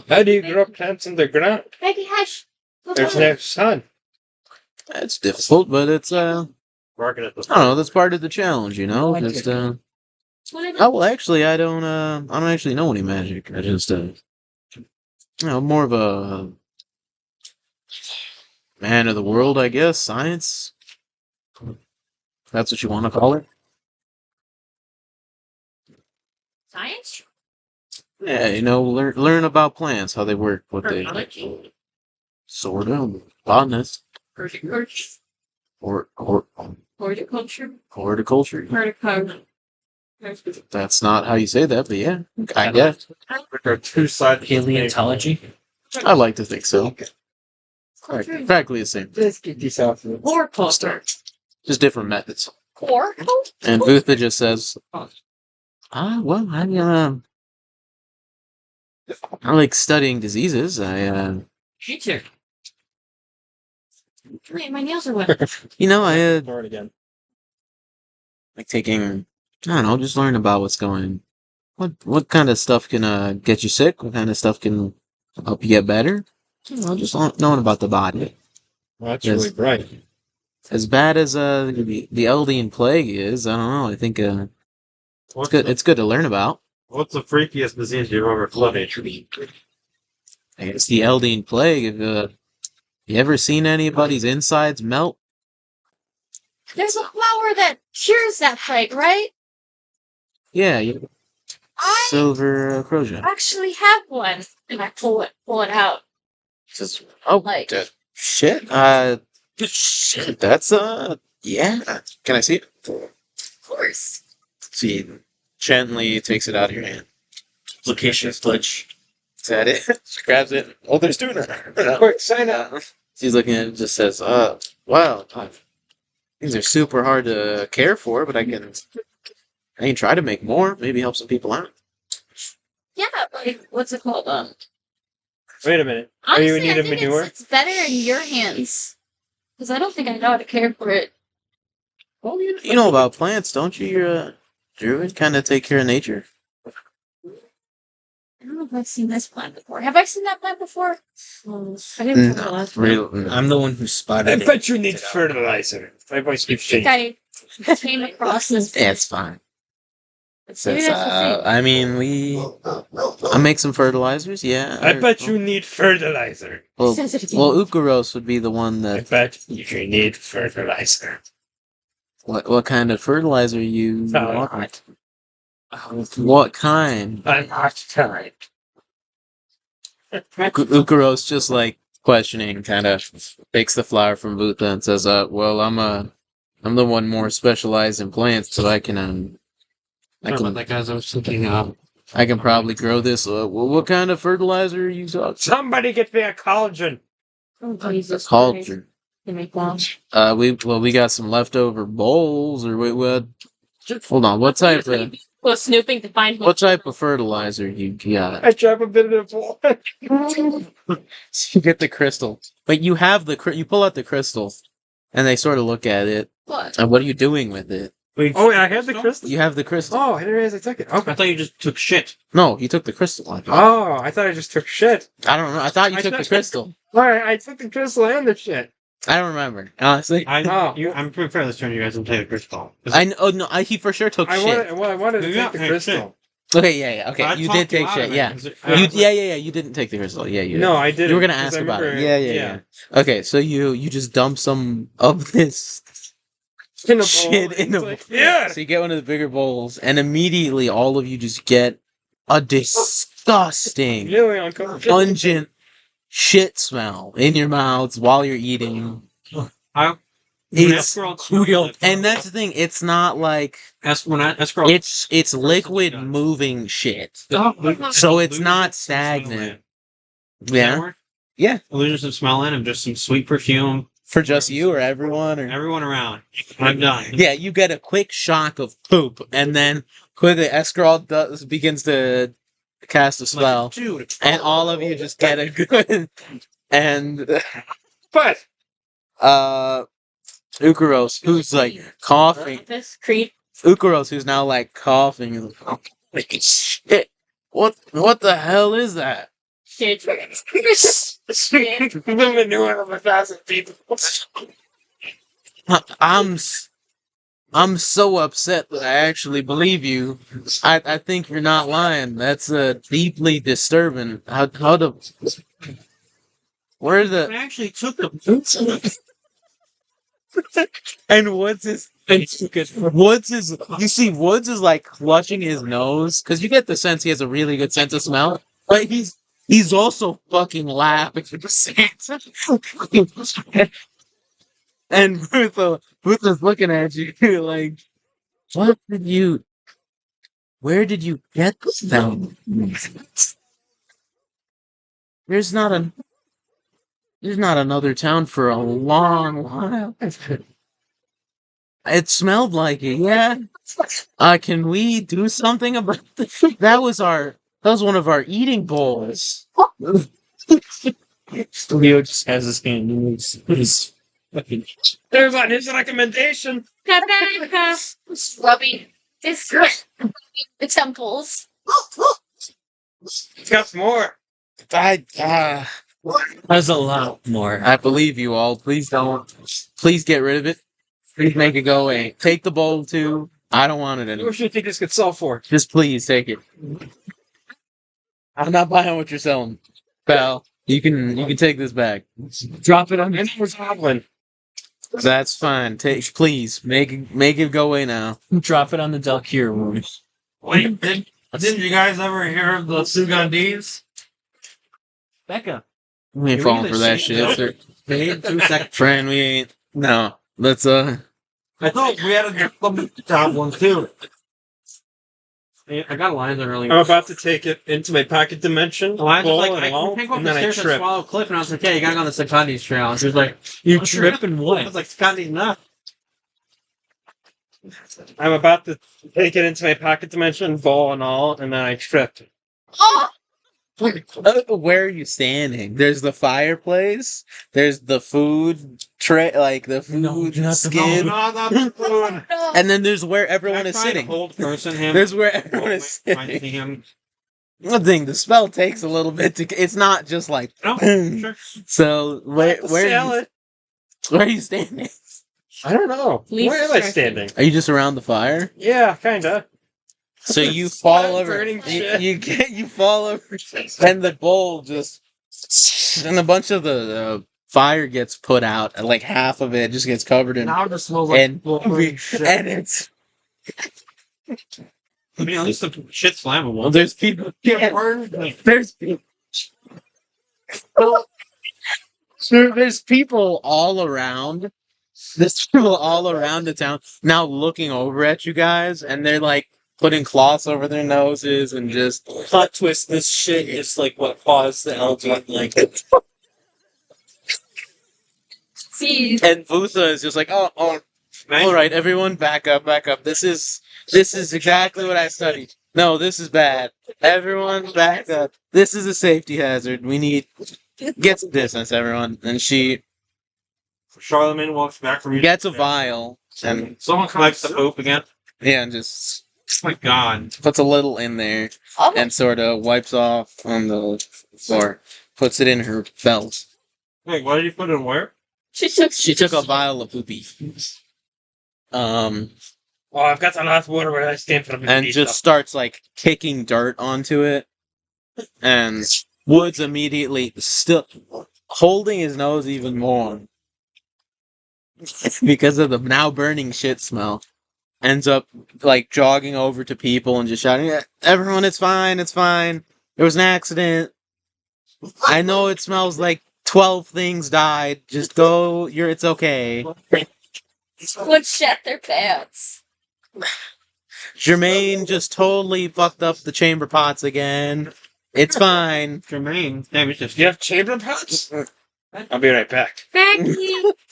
[SPEAKER 6] How do you grow plants in the ground?
[SPEAKER 2] Baby hush.
[SPEAKER 6] There's no sun.
[SPEAKER 3] it's difficult, but it's
[SPEAKER 8] Working at the
[SPEAKER 3] I don't know. That's part of the challenge, you know. Just oh well, actually, I don't actually know any magic. I just more of a man of the world, I guess. Science. That's what you want to call it.
[SPEAKER 2] Science?
[SPEAKER 3] Yeah, learn about plants, how they work, what they sort of botanist or
[SPEAKER 2] Horticulture.
[SPEAKER 3] horticulture.
[SPEAKER 2] Horticulture.
[SPEAKER 3] That's not how you say that, but yeah, I guess.
[SPEAKER 8] There are two sides. to the
[SPEAKER 1] Paleontology.
[SPEAKER 3] I like to think so. Practically the same.
[SPEAKER 6] Let's get this off.
[SPEAKER 2] Horticulture.
[SPEAKER 3] Just different methods.
[SPEAKER 2] Horticulture?
[SPEAKER 3] And Vutha just says, well, I like studying diseases.
[SPEAKER 2] Me too. Wait, my nails are wet.
[SPEAKER 3] I
[SPEAKER 6] Start again.
[SPEAKER 3] like taking, I don't know, just learn about what's going. What kind of stuff can get you sick? What kind of stuff can help you get better? Just knowing about the body.
[SPEAKER 6] Well, that's
[SPEAKER 3] Yes.
[SPEAKER 6] really bright.
[SPEAKER 3] As bad as the Eldian plague is, I don't know. I think it's
[SPEAKER 8] What's
[SPEAKER 3] good.
[SPEAKER 8] the,
[SPEAKER 3] It's good to learn about.
[SPEAKER 8] what's the freakiest disease you've ever flooded?
[SPEAKER 3] I guess the Eldian plague. If you ever seen anybody's insides melt?
[SPEAKER 10] There's a flower that cures that plague, right?
[SPEAKER 3] Yeah,
[SPEAKER 10] I
[SPEAKER 3] silver crozia.
[SPEAKER 10] actually have one. And I pull it out.
[SPEAKER 3] Says, oh,
[SPEAKER 10] Like-
[SPEAKER 3] shit. Shit. That's yeah. Can I see it?
[SPEAKER 10] Of course.
[SPEAKER 3] She gently takes it out of your hand.
[SPEAKER 1] Location glitch.
[SPEAKER 3] Is that it? She grabs it. Oh, there's two now.
[SPEAKER 6] Quick, sign up.
[SPEAKER 3] She's looking at it and just says, wow, these are super hard to care for, but I can try to make more. Maybe help some people out.
[SPEAKER 10] Yeah, like, what's it called?
[SPEAKER 6] Wait a minute. Are
[SPEAKER 10] Honestly,
[SPEAKER 6] you in need
[SPEAKER 10] I
[SPEAKER 6] of
[SPEAKER 10] think
[SPEAKER 6] manure?
[SPEAKER 10] it's better in your hands. Because I don't think I know how to care for it.
[SPEAKER 3] Well, you know about plants, don't you? You're a druid, kind of take care of nature.
[SPEAKER 10] I don't know if I've seen this plant before. Have I seen that plant before? I didn't
[SPEAKER 3] No,
[SPEAKER 10] realize.
[SPEAKER 3] really.
[SPEAKER 1] I'm the one who
[SPEAKER 6] I
[SPEAKER 1] spotted it.
[SPEAKER 6] bet you need fertilizer. My voice keeps
[SPEAKER 10] I
[SPEAKER 6] changing.
[SPEAKER 10] think I came across this.
[SPEAKER 3] Yeah, it's fine.
[SPEAKER 10] Maybe
[SPEAKER 3] Since,
[SPEAKER 10] that's the thing.
[SPEAKER 3] I mean, I make some fertilizers, yeah.
[SPEAKER 6] I bet you need fertilizer.
[SPEAKER 3] Well,
[SPEAKER 10] Says it again.
[SPEAKER 3] well, Ukaros would be the one
[SPEAKER 6] I
[SPEAKER 3] that.
[SPEAKER 6] bet you need fertilizer.
[SPEAKER 3] What kind of fertilizer you
[SPEAKER 6] Oh,
[SPEAKER 3] want? What kind?
[SPEAKER 6] I'm hot time.
[SPEAKER 3] Ukaros just like questioning, kind of takes the flower from Vutha and says, well, I'm the one more specialized in plants, so I can
[SPEAKER 7] Like as I was thinking,
[SPEAKER 3] I can probably grow this. What kind of fertilizer are you talking?
[SPEAKER 6] Somebody get me a collagen.
[SPEAKER 2] Oh, Jesus Christ.
[SPEAKER 3] Culture.
[SPEAKER 2] They make bombs.
[SPEAKER 3] We got some leftover bowls, or wait, what? Hold on, what type of
[SPEAKER 2] Go snooping to find
[SPEAKER 3] what type of fertilizer you got?
[SPEAKER 6] I drop a bit of water.
[SPEAKER 3] You get the crystal, but you have you pull out the crystal, and they sort of look at it.
[SPEAKER 10] What?
[SPEAKER 3] And what are you doing with it?
[SPEAKER 6] Oh, wait, I had the crystal?
[SPEAKER 3] You have the crystal.
[SPEAKER 6] Oh, I didn't realize I took it.
[SPEAKER 7] I
[SPEAKER 6] Okay.
[SPEAKER 7] thought you just took shit.
[SPEAKER 3] No, you took the crystal.
[SPEAKER 6] Oh, I thought I just took shit.
[SPEAKER 3] I don't know. I thought you
[SPEAKER 6] I
[SPEAKER 3] took the
[SPEAKER 6] thought-
[SPEAKER 3] crystal.
[SPEAKER 6] Alright, I took the crystal and the shit.
[SPEAKER 3] I don't remember, honestly.
[SPEAKER 7] I'm pretty fairly certain you guys didn't take the crystal.
[SPEAKER 3] Oh no, he for sure took shit.
[SPEAKER 6] I wanted to
[SPEAKER 7] Yeah,
[SPEAKER 6] take the
[SPEAKER 7] hey,
[SPEAKER 6] crystal.
[SPEAKER 3] Okay, yeah. Okay,
[SPEAKER 7] I
[SPEAKER 3] you
[SPEAKER 7] talked
[SPEAKER 3] did take
[SPEAKER 7] out of
[SPEAKER 3] shit.
[SPEAKER 7] it,
[SPEAKER 3] Yeah.
[SPEAKER 7] 'cause it-
[SPEAKER 3] Yeah. You didn't take the crystal. Yeah, you did.
[SPEAKER 6] No, I didn't.
[SPEAKER 3] You were gonna
[SPEAKER 6] because
[SPEAKER 3] ask
[SPEAKER 6] I
[SPEAKER 3] about it.
[SPEAKER 6] remember-
[SPEAKER 3] Yeah. Okay, so you just dump some of this
[SPEAKER 6] In a bowl.
[SPEAKER 3] shit in
[SPEAKER 6] It's
[SPEAKER 3] a
[SPEAKER 6] like, yeah.
[SPEAKER 3] So you get one of the bigger bowls, and immediately all of you just get a disgusting,
[SPEAKER 6] Really uncomfortable.
[SPEAKER 3] pungent shit smell in your mouths while you're eating. It's and that's the thing. It's not like it's liquid moving shit. So it's not stagnant. Yeah. Yeah.
[SPEAKER 7] Illusions of smell in and just some sweet perfume
[SPEAKER 3] For just you or everyone? Or...
[SPEAKER 5] Everyone around. I'm done.
[SPEAKER 3] Yeah, you get a quick shock of poop, and then quickly Eskarald begins to cast a spell,
[SPEAKER 5] Dude.
[SPEAKER 3] and all of you just get a good... And...
[SPEAKER 5] But
[SPEAKER 3] Ukaros, who's like coughing.
[SPEAKER 2] This creep.
[SPEAKER 3] Ukaros, who's now like coughing. Is like, shit. What the hell is that?
[SPEAKER 2] Shit.
[SPEAKER 5] the manure of 1,000 people.
[SPEAKER 3] I'm so upset that I actually believe you. I think you're not lying. That's deeply disturbing. How the where
[SPEAKER 5] I
[SPEAKER 3] the
[SPEAKER 5] actually took the boots.
[SPEAKER 3] and Woods is you see Woods is like clutching his nose because you get the sense he has a really good sense of smell, but he's also fucking laughing at the same time. And Rutha's looking at you like, where did you get them? There's not another town for a long while. It smelled like it, yeah. Can we do something about this? That was one of our eating bowls.
[SPEAKER 1] Leo just has his hand in his fucking.
[SPEAKER 5] There's on his recommendation.
[SPEAKER 10] Rubbing the temples.
[SPEAKER 5] It's got some more.
[SPEAKER 1] There's a lot more.
[SPEAKER 3] I believe you all. Please don't. Please get rid of it. Please make it go away. Take the bowl too. I don't want it
[SPEAKER 5] How
[SPEAKER 3] anymore.
[SPEAKER 5] much do you think this could sell for?
[SPEAKER 3] Just please take it. I'm not buying what you're selling, pal. You can take this back.
[SPEAKER 1] Drop it on
[SPEAKER 5] And there's Owlin.
[SPEAKER 3] That's fine. Please make it go away now.
[SPEAKER 1] drop it on the Dalkir wound.
[SPEAKER 8] Wait, didn't you guys ever hear of the Sugandis?
[SPEAKER 1] Becca.
[SPEAKER 3] We ain't falling for that shit, sir.
[SPEAKER 8] They 2 seconds.
[SPEAKER 3] Friend, we ain't. No. Let's
[SPEAKER 8] I thought we had a top one too.
[SPEAKER 7] I got Eliza earlier.
[SPEAKER 5] I'm about to take it into my pocket dimension.
[SPEAKER 7] Eliza's
[SPEAKER 5] bowl
[SPEAKER 7] like,
[SPEAKER 5] and
[SPEAKER 7] I
[SPEAKER 5] all,
[SPEAKER 7] can't go up
[SPEAKER 5] and
[SPEAKER 7] the
[SPEAKER 5] then I
[SPEAKER 7] stairs and
[SPEAKER 5] trip.
[SPEAKER 7] swallow a cliff, and I was like, yeah, you gotta go on the Secundi's trail. And she was like,
[SPEAKER 1] You
[SPEAKER 7] What's
[SPEAKER 1] trip and
[SPEAKER 7] I
[SPEAKER 1] what?
[SPEAKER 7] was like, Secundi's not.
[SPEAKER 5] I'm about to take it into my pocket dimension, bowl and all, and then I tripped.
[SPEAKER 10] Oh!
[SPEAKER 3] where are you standing? There's the fireplace. There's the food tray, like the food
[SPEAKER 1] No, not the
[SPEAKER 3] skid.
[SPEAKER 8] No, not the food.
[SPEAKER 10] No.
[SPEAKER 3] And then there's where everyone is
[SPEAKER 5] I tried to
[SPEAKER 3] sitting.
[SPEAKER 5] hold person him.
[SPEAKER 3] There's where everyone is
[SPEAKER 5] I see
[SPEAKER 3] sitting.
[SPEAKER 5] him.
[SPEAKER 3] One thing, the spell takes a little bit to. It's not just like.
[SPEAKER 5] No,
[SPEAKER 3] boom.
[SPEAKER 5] sure.
[SPEAKER 3] So where
[SPEAKER 5] Salad.
[SPEAKER 3] are you standing?
[SPEAKER 5] I don't know.
[SPEAKER 2] Least
[SPEAKER 5] Where am I
[SPEAKER 2] distracting.
[SPEAKER 5] standing?
[SPEAKER 3] Are you just around the fire?
[SPEAKER 5] Yeah, kinda.
[SPEAKER 3] So you fall
[SPEAKER 5] Not
[SPEAKER 3] over.
[SPEAKER 5] burning shit.
[SPEAKER 3] You fall over, and the bowl just, and a bunch of the fire gets put out, and like half of it just gets covered in,
[SPEAKER 8] Now it just smells like
[SPEAKER 3] and
[SPEAKER 8] shit.
[SPEAKER 3] and it's
[SPEAKER 5] I mean, at least the shit's flammable.
[SPEAKER 3] well, there's people. There's people. There's people all around. There's people all around the town now looking over at you guys, and they're like putting cloths over their noses and just.
[SPEAKER 1] Plot twist, this shit is like what caused the LG, like,
[SPEAKER 10] See,
[SPEAKER 3] And Vutha is just like, oh, all right, everyone, back up. This is exactly what I studied. No, this is bad. Everyone, back up. This is a safety hazard. We need get some distance, everyone. And she
[SPEAKER 8] Charlemagne walks back from you.
[SPEAKER 3] gets a vial and
[SPEAKER 5] Someone collects the poop again.
[SPEAKER 3] yeah, and just
[SPEAKER 5] Oh my god.
[SPEAKER 3] puts a little in there
[SPEAKER 10] oh,
[SPEAKER 3] and sort of wipes off on the floor. Puts it in her belt.
[SPEAKER 8] Wait, what did you put in where?
[SPEAKER 2] She took
[SPEAKER 3] She took a vial of poopy.
[SPEAKER 5] Oh, I've got some hot water where I stand for the
[SPEAKER 3] And just starts like kicking dirt onto it. And Woods immediately, still holding his nose even more because of the now burning shit smell, ends up like jogging over to people and just shouting, "Everyone, it's fine, it's fine. There was an accident. I know it smells like 12 things died. Just go, it's okay."
[SPEAKER 10] would shat their pants.
[SPEAKER 3] Jermaine just totally fucked up the chamber pots again. It's fine.
[SPEAKER 5] Jermaine. Damn, it's just. You have chamber pots?
[SPEAKER 6] I'll be right back.
[SPEAKER 2] Becky!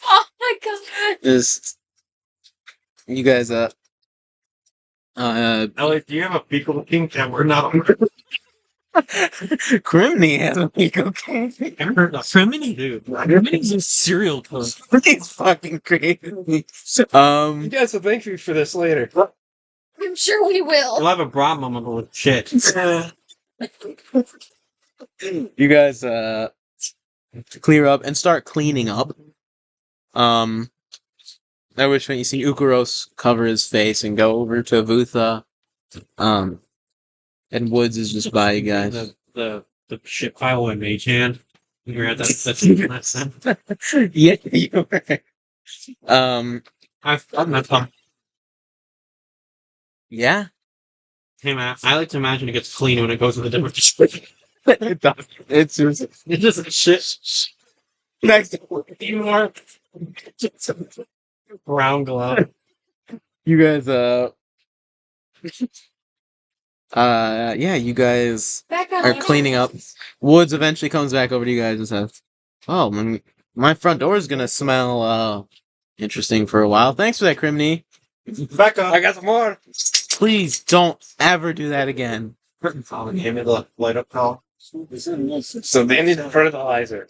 [SPEAKER 10] Oh my god.
[SPEAKER 3] Just you guys
[SPEAKER 8] Elliot, do you have a Beagle King that we're not on?
[SPEAKER 3] Crimeny has a Pico King.
[SPEAKER 1] Crimeny?
[SPEAKER 8] Dude.
[SPEAKER 1] Crimeny's a serial killer.
[SPEAKER 3] He's fucking crazy.
[SPEAKER 6] You guys will thank me for this later.
[SPEAKER 10] I'm sure we will.
[SPEAKER 7] You'll have a bra moment with shit.
[SPEAKER 3] You guys clear up and start cleaning up. At which point you see Ukuros cover his face and go over to Vutha. And Woods is just by you guys.
[SPEAKER 7] The shit pile in Mage Hand. You were at that last time.
[SPEAKER 3] Yeah, you were.
[SPEAKER 7] I'm not fun.
[SPEAKER 3] Yeah.
[SPEAKER 7] Hey man, I like to imagine it gets clean when it goes in a different description.
[SPEAKER 3] It does. It's just
[SPEAKER 7] It just shit.
[SPEAKER 3] next to
[SPEAKER 7] More brown glove.
[SPEAKER 3] you guys yeah, you guys
[SPEAKER 10] Back on
[SPEAKER 3] are cleaning up. Woods eventually comes back over to you guys and says, "Oh, my front door is gonna smell interesting for a while. Thanks for that, Crimeny.
[SPEAKER 8] Back up.
[SPEAKER 6] I got some more.
[SPEAKER 3] Please don't ever do that again."
[SPEAKER 8] Give me the light up call.
[SPEAKER 6] So they need fertilizer.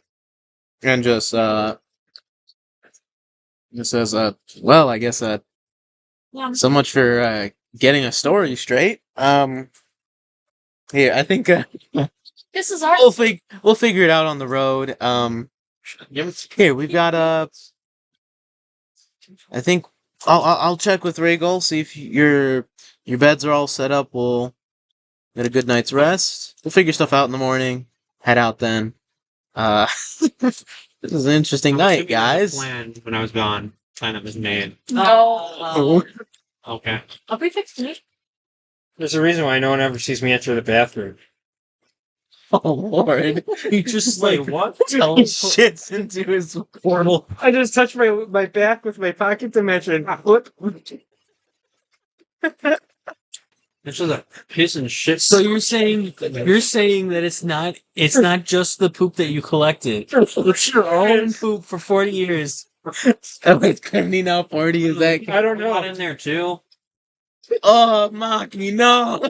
[SPEAKER 3] And just says, well, I guess
[SPEAKER 10] Yeah.
[SPEAKER 3] so much for getting a story straight. Here, I think
[SPEAKER 10] This is our.
[SPEAKER 3] we'll figure it out on the road. Here we've got I think I'll check with Rheygol, see if your beds are all set up. We'll get a good night's rest. We'll figure stuff out in the morning. Head out then. This is an interesting night, guys.
[SPEAKER 7] Plan when I was gone. Plan that was made.
[SPEAKER 10] No.
[SPEAKER 7] Okay.
[SPEAKER 10] I'll be fixing it.
[SPEAKER 6] There's a reason why no one ever sees me enter the bathroom.
[SPEAKER 3] Oh Lord!
[SPEAKER 1] He just
[SPEAKER 7] Wait, what?
[SPEAKER 3] He shits into his portal.
[SPEAKER 6] I just touched my back with my pocket dimension. Flip.
[SPEAKER 7] It's just a piss and shit.
[SPEAKER 1] So you're saying that it's not just the poop that you collected. It's your own poop for 40 years.
[SPEAKER 3] Oh, it's Crimeny now 40, is that?
[SPEAKER 6] I don't know.
[SPEAKER 7] Got in there too.
[SPEAKER 3] Oh, Maki, no!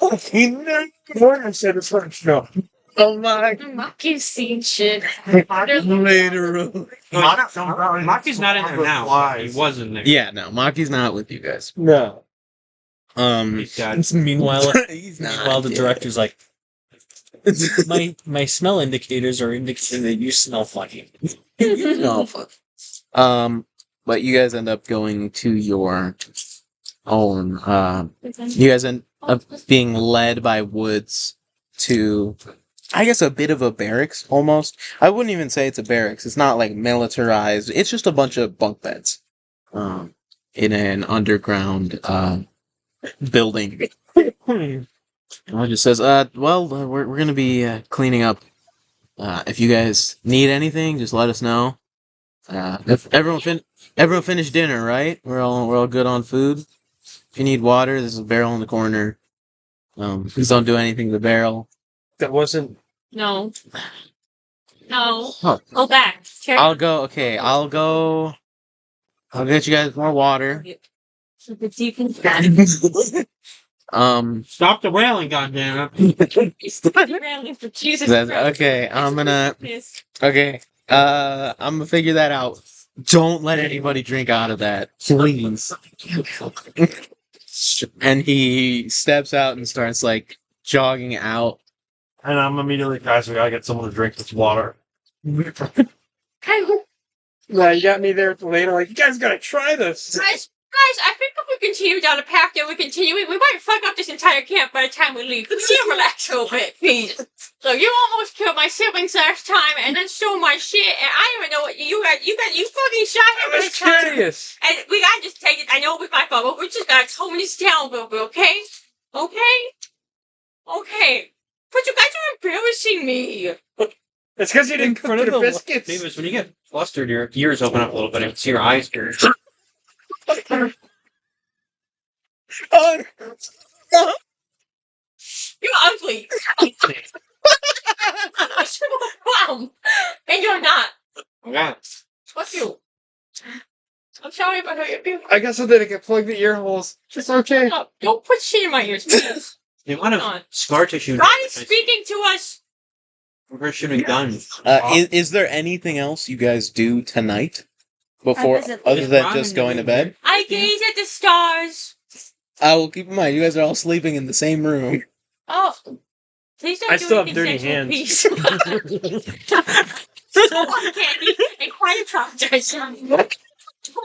[SPEAKER 3] Maki, no!
[SPEAKER 6] More I said it's first. No.
[SPEAKER 3] Oh my!
[SPEAKER 10] Maki's seen shit.
[SPEAKER 3] Later.
[SPEAKER 7] Maki's not in there now. He was in there.
[SPEAKER 3] Yeah, no, Maki's not with you guys.
[SPEAKER 6] No.
[SPEAKER 7] He's got
[SPEAKER 1] Meanwhile,
[SPEAKER 3] He's not.
[SPEAKER 1] meanwhile, the director's like, my smell indicators are indicating that you smell funny.
[SPEAKER 3] No, fuck. But you guys end up going to your own. You guys end up being led by Woods to, I guess, a bit of a barracks almost. I wouldn't even say it's a barracks. It's not like militarized. It's just a bunch of bunk beds, in an underground building. And it just says, well, we're gonna be cleaning up. If you guys need anything, just let us know. If everyone finished dinner, right? We're all good on food. If you need water, there's a barrel in the corner. Please don't do anything to the barrel.
[SPEAKER 6] That wasn't.
[SPEAKER 2] No. No.
[SPEAKER 3] Huh.
[SPEAKER 2] Go back. Check.
[SPEAKER 3] I'll go. I'll get you guys more water.
[SPEAKER 2] So that you can
[SPEAKER 7] stop the railing, goddammit.
[SPEAKER 2] railing for Jesus
[SPEAKER 3] Says,
[SPEAKER 2] Christ.
[SPEAKER 3] okay, I'm gonna figure that out. Don't let anybody drink out of that, please. And he steps out and starts like jogging out.
[SPEAKER 8] And I'm immediately, guys, we gotta get someone to drink this water.
[SPEAKER 6] No, you got me there at the later. Like, you guys gotta try this.
[SPEAKER 2] Guys, I think if we continue down the path that we're continuing, we might fuck up this entire camp by the time we leave. Could you relax a little bit, please? So you almost killed my siblings last time, and then stole my shit, and I don't even know what you fucking shot him.
[SPEAKER 6] I was curious.
[SPEAKER 2] And we gotta just take it. I know it was my fault, but we just gotta tone this down a little bit, okay? Okay? Okay. But you guys are embarrassing me.
[SPEAKER 6] It's because you didn't cook the biscuits.
[SPEAKER 7] Beavis, when you get flustered, your ears open up a little bit. I can see your eyes here.
[SPEAKER 3] Oh,
[SPEAKER 2] You're ugly. Wow. And you're not.
[SPEAKER 8] Yeah.
[SPEAKER 2] Fuck you. I'm sorry about how you feel.
[SPEAKER 6] I guess I didn't get plugged the ear holes. It's okay.
[SPEAKER 2] No, don't put shit in my ears, please.
[SPEAKER 5] The amount
[SPEAKER 2] Come on.
[SPEAKER 5] of scar tissue.
[SPEAKER 2] God is speaking to us.
[SPEAKER 5] We're shooting guns.
[SPEAKER 3] Is there anything else you guys do tonight before,
[SPEAKER 10] visit
[SPEAKER 3] other than just going to bed?
[SPEAKER 2] I gaze at the stars.
[SPEAKER 3] I will keep in mind, you guys are all sleeping in the same room.
[SPEAKER 2] Oh. Please don't
[SPEAKER 6] I
[SPEAKER 2] do
[SPEAKER 6] still have
[SPEAKER 2] anything
[SPEAKER 6] dirty
[SPEAKER 2] sexual,
[SPEAKER 6] hands.
[SPEAKER 2] please. So candy and quiet apologize. We're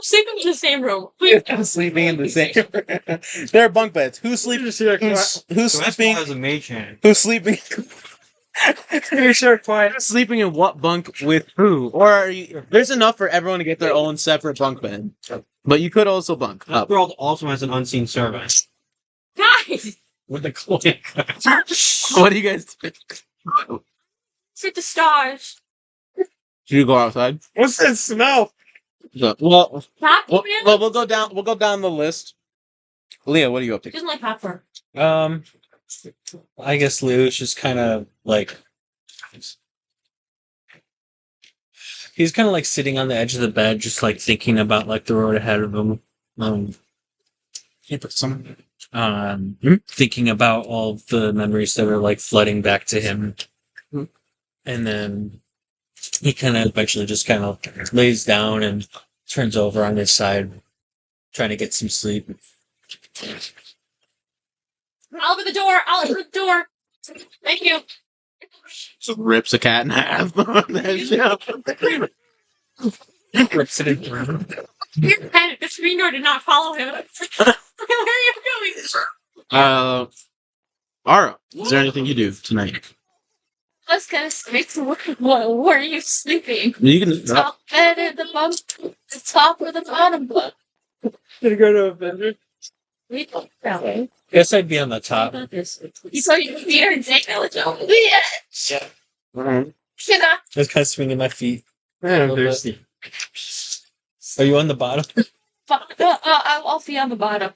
[SPEAKER 2] sleeping in the same room. Please.
[SPEAKER 3] I'm sleeping in the same room. There are bunk beds. Who's sleeping?
[SPEAKER 6] Just hear
[SPEAKER 3] Who's
[SPEAKER 5] So that's
[SPEAKER 3] sleeping?
[SPEAKER 5] why as a mage hand.
[SPEAKER 3] Who's sleeping?
[SPEAKER 6] You're so quiet.
[SPEAKER 3] Sleeping in what bunk with who? Or are you, there's enough for everyone to get their own separate bunk bed. But you could also bunk up.
[SPEAKER 5] Eskarald also has an unseen servant.
[SPEAKER 2] Guys,
[SPEAKER 5] With a cloak.
[SPEAKER 3] What do you guys do?
[SPEAKER 2] it's at the stars.
[SPEAKER 3] Should you go outside?
[SPEAKER 6] What's that smell?
[SPEAKER 3] So, well,
[SPEAKER 2] Popcorn?
[SPEAKER 3] we'll go down. We'll go down the list. Leah, what are you up to?
[SPEAKER 2] Doesn't like popcorn.
[SPEAKER 1] I guess Leo's just kind of like he's kind of like sitting on the edge of the bed, just like thinking about like the road ahead of him. Thinking about all of the memories that are like flooding back to him, and then he kind of eventually just kind of lays down and turns over on his side, trying to get some sleep.
[SPEAKER 2] I'll open the door. I'll open the door. Thank you.
[SPEAKER 3] So rips a cat in half.
[SPEAKER 1] Rips it in three.
[SPEAKER 2] The screen door did not follow him. Where are you going?
[SPEAKER 3] Ara, is there anything you do tonight?
[SPEAKER 10] I was gonna say, where are you sleeping?
[SPEAKER 3] You can.
[SPEAKER 10] Top bed or the bunk? The top or the bottom bunk?
[SPEAKER 6] Gonna go to a vendor?
[SPEAKER 10] We don't know.
[SPEAKER 1] Guess I'd be on the top.
[SPEAKER 10] You saw your feet are in village over there. Can I?
[SPEAKER 1] I was kind of swinging my feet.
[SPEAKER 6] Man, I'm
[SPEAKER 1] A little
[SPEAKER 6] thirsty.
[SPEAKER 1] Are you on the bottom?
[SPEAKER 10] I'll be on the bottom.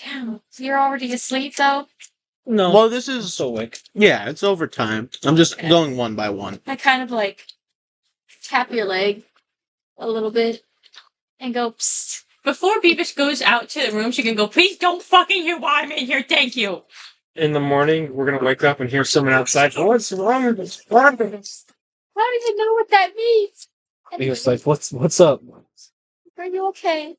[SPEAKER 10] Damn. So you're already asleep though?
[SPEAKER 1] No.
[SPEAKER 3] Well, this
[SPEAKER 1] I'm
[SPEAKER 3] is
[SPEAKER 1] so awake.
[SPEAKER 3] yeah. It's overtime. I'm just going one by one.
[SPEAKER 10] I kind of like tap your leg a little bit and go, psst.
[SPEAKER 2] Before Beavis goes out to the room, she can go, please don't fucking hear why I'm in here. Thank you.
[SPEAKER 6] In the morning, we're gonna wake up and hear someone outside. What's wrong with this? What's wrong with this?
[SPEAKER 10] I don't even know what that means.
[SPEAKER 1] He was like, "What's up?"
[SPEAKER 10] Are you okay?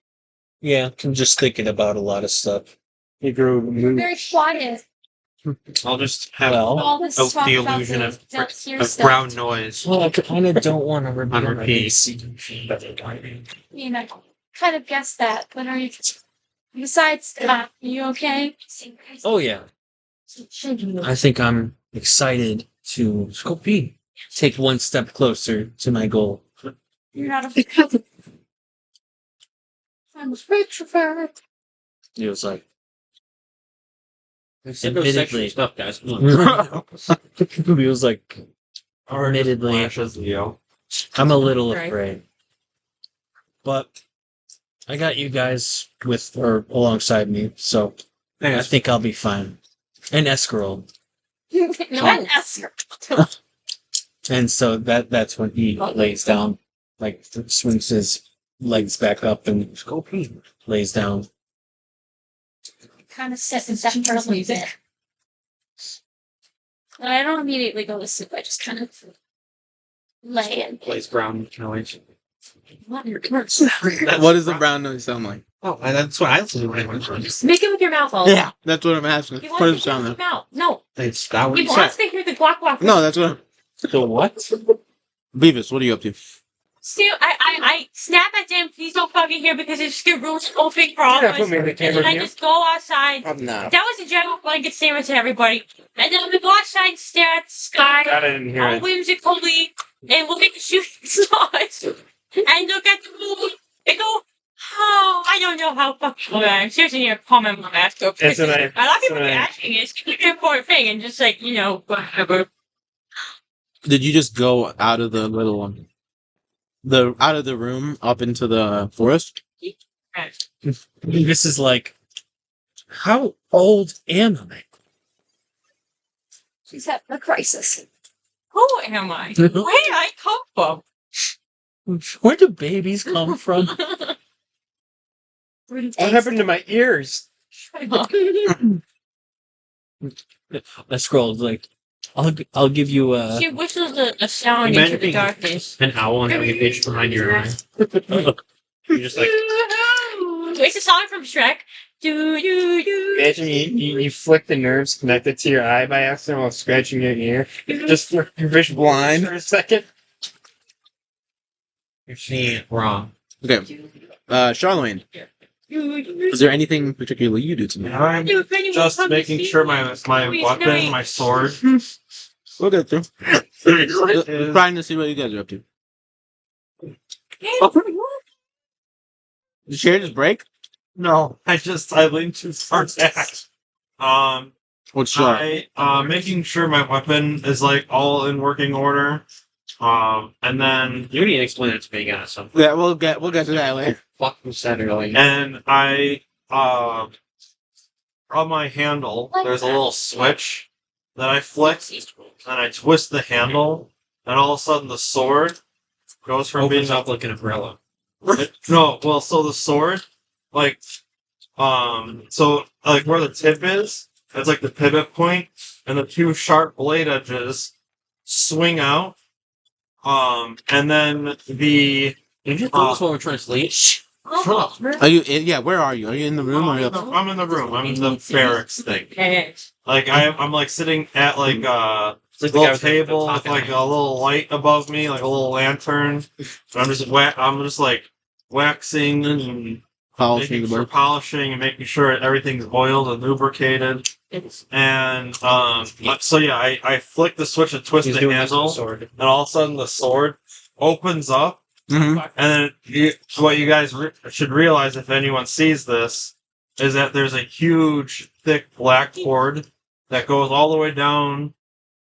[SPEAKER 1] Yeah, I'm just thinking about a lot of stuff.
[SPEAKER 6] He grew
[SPEAKER 10] You're very quiet.
[SPEAKER 5] I'll just have
[SPEAKER 1] Well,
[SPEAKER 10] All this
[SPEAKER 5] the
[SPEAKER 10] talk about
[SPEAKER 5] illusion
[SPEAKER 10] the
[SPEAKER 5] of
[SPEAKER 10] downstairs
[SPEAKER 5] of
[SPEAKER 10] stuff.
[SPEAKER 5] brown noise.
[SPEAKER 1] well, I kind of don't want to remember
[SPEAKER 5] On repeat.
[SPEAKER 10] I mean, I kind of guessed that, but are you? Besides, are you okay?
[SPEAKER 1] Oh yeah, I think I'm excited to take one step closer to my goal.
[SPEAKER 10] You're not a. I'm a introvert.
[SPEAKER 1] He was like,
[SPEAKER 5] Admittedly, stuff, guys.
[SPEAKER 1] he was like, admittedly,
[SPEAKER 5] Leo.
[SPEAKER 1] I'm a little
[SPEAKER 2] Right.
[SPEAKER 1] afraid, but I got you guys with or alongside me, so I think I'll be fine. And Eskarald.
[SPEAKER 10] No, Esther.
[SPEAKER 1] And so that's when he lays down, like swings his legs back up and lays down.
[SPEAKER 10] Kind of sits and back for a little bit. And I don't immediately go to sleep. I just kind of lay and
[SPEAKER 5] Plays brown noise.
[SPEAKER 3] What does the brown noise sound like?
[SPEAKER 5] Oh, that's what I listen to when I want to.
[SPEAKER 2] Just make it with your mouth all
[SPEAKER 3] Yeah, that's what I'm asking.
[SPEAKER 2] He
[SPEAKER 3] What does
[SPEAKER 2] wants
[SPEAKER 3] it
[SPEAKER 2] to hear
[SPEAKER 3] sound
[SPEAKER 2] it with
[SPEAKER 3] like?
[SPEAKER 2] your mouth. No.
[SPEAKER 5] It's that what
[SPEAKER 2] He
[SPEAKER 5] you
[SPEAKER 2] wants
[SPEAKER 5] said.
[SPEAKER 2] to hear the guac guac.
[SPEAKER 3] No, that's what.
[SPEAKER 1] The what?
[SPEAKER 3] Beavis, what are you up to?
[SPEAKER 2] Stu, I snap at them, please don't fucking hear because it's the room's open for all of
[SPEAKER 6] Yeah,
[SPEAKER 2] us.
[SPEAKER 6] put me in the
[SPEAKER 2] And
[SPEAKER 6] camera
[SPEAKER 2] then I
[SPEAKER 6] view.
[SPEAKER 2] just go outside.
[SPEAKER 3] No.
[SPEAKER 2] That was a general blanket statement to everybody. And then we go outside and stare at the sky,
[SPEAKER 6] God, I didn't hear
[SPEAKER 2] all
[SPEAKER 6] it.
[SPEAKER 2] whimsically, and look at the shooting stars, and look at the moon, and go, oh, I don't know how fucking I'm seriously here, comment my mask up.
[SPEAKER 6] It's an
[SPEAKER 2] A lot of people
[SPEAKER 6] an-
[SPEAKER 2] asking is keep an important thing and just like, whatever.
[SPEAKER 3] Did you just go out of the little out of the room up into the forest?
[SPEAKER 1] This is like, how old am I?
[SPEAKER 10] she's having a crisis.
[SPEAKER 2] Who am I? Where did I come from?
[SPEAKER 1] Where do babies come from?
[SPEAKER 6] What happened to my ears?
[SPEAKER 1] That scroll's like, I'll give you a.
[SPEAKER 2] She whistles a sound
[SPEAKER 7] Imagine
[SPEAKER 2] into the
[SPEAKER 7] being
[SPEAKER 2] darkness.
[SPEAKER 7] an owl and having a fish behind your eye. You're just like,
[SPEAKER 2] It's a song from Shrek. Do do do.
[SPEAKER 6] Imagine you flick the nerves connected to your eye by accident while scratching your ear. Just your vision blind for a second.
[SPEAKER 7] you're seeing it wrong.
[SPEAKER 3] Okay. Charlemagne, is there anything particularly you do tonight?
[SPEAKER 8] I'm just making sure my weapon, my sword,
[SPEAKER 3] We'll get through.
[SPEAKER 8] is
[SPEAKER 3] Trying to see what you guys are up to. Did the chair just break?
[SPEAKER 8] no. I leaned too far back.
[SPEAKER 3] What's sharp?
[SPEAKER 8] Making sure my weapon is like all in working order. And then
[SPEAKER 7] You need to explain it to me, guys. So
[SPEAKER 3] Yeah, we'll get to that later.
[SPEAKER 7] fucking said earlier.
[SPEAKER 8] and I on my handle there's a little switch that I flick and I twist the handle and all of a sudden the sword goes from
[SPEAKER 7] Opens
[SPEAKER 8] being
[SPEAKER 7] up like an umbrella.
[SPEAKER 8] no, well, so the sword, like, so like where the tip is, it's like the pivot point, and the two sharp blade edges swing out, and then the
[SPEAKER 7] Can you just do this while we're trying to sleep?
[SPEAKER 3] Are you? Yeah. Where are you? Are you in the room? Or are you up?
[SPEAKER 8] I'm in the room. I'm in the barracks thing.
[SPEAKER 2] Yes.
[SPEAKER 8] Like I'm like sitting at like
[SPEAKER 7] It's like
[SPEAKER 8] a
[SPEAKER 7] the guy
[SPEAKER 8] little
[SPEAKER 7] with the
[SPEAKER 8] table with
[SPEAKER 7] talking
[SPEAKER 8] like
[SPEAKER 7] knife.
[SPEAKER 8] a little light above me, like a little lantern. And I'm just like waxing and
[SPEAKER 3] Polishing
[SPEAKER 8] making
[SPEAKER 3] the
[SPEAKER 8] sure
[SPEAKER 3] bird.
[SPEAKER 8] polishing and making sure everything's oiled and lubricated. And so yeah, I flick the switch and twist
[SPEAKER 7] He's
[SPEAKER 8] the
[SPEAKER 7] doing this with
[SPEAKER 8] handle,
[SPEAKER 7] a sword.
[SPEAKER 8] and all of a sudden the sword opens up,
[SPEAKER 3] Mm-hmm.
[SPEAKER 8] and then what you guys should realize if anyone sees this is that there's a huge, thick black cord that goes all the way down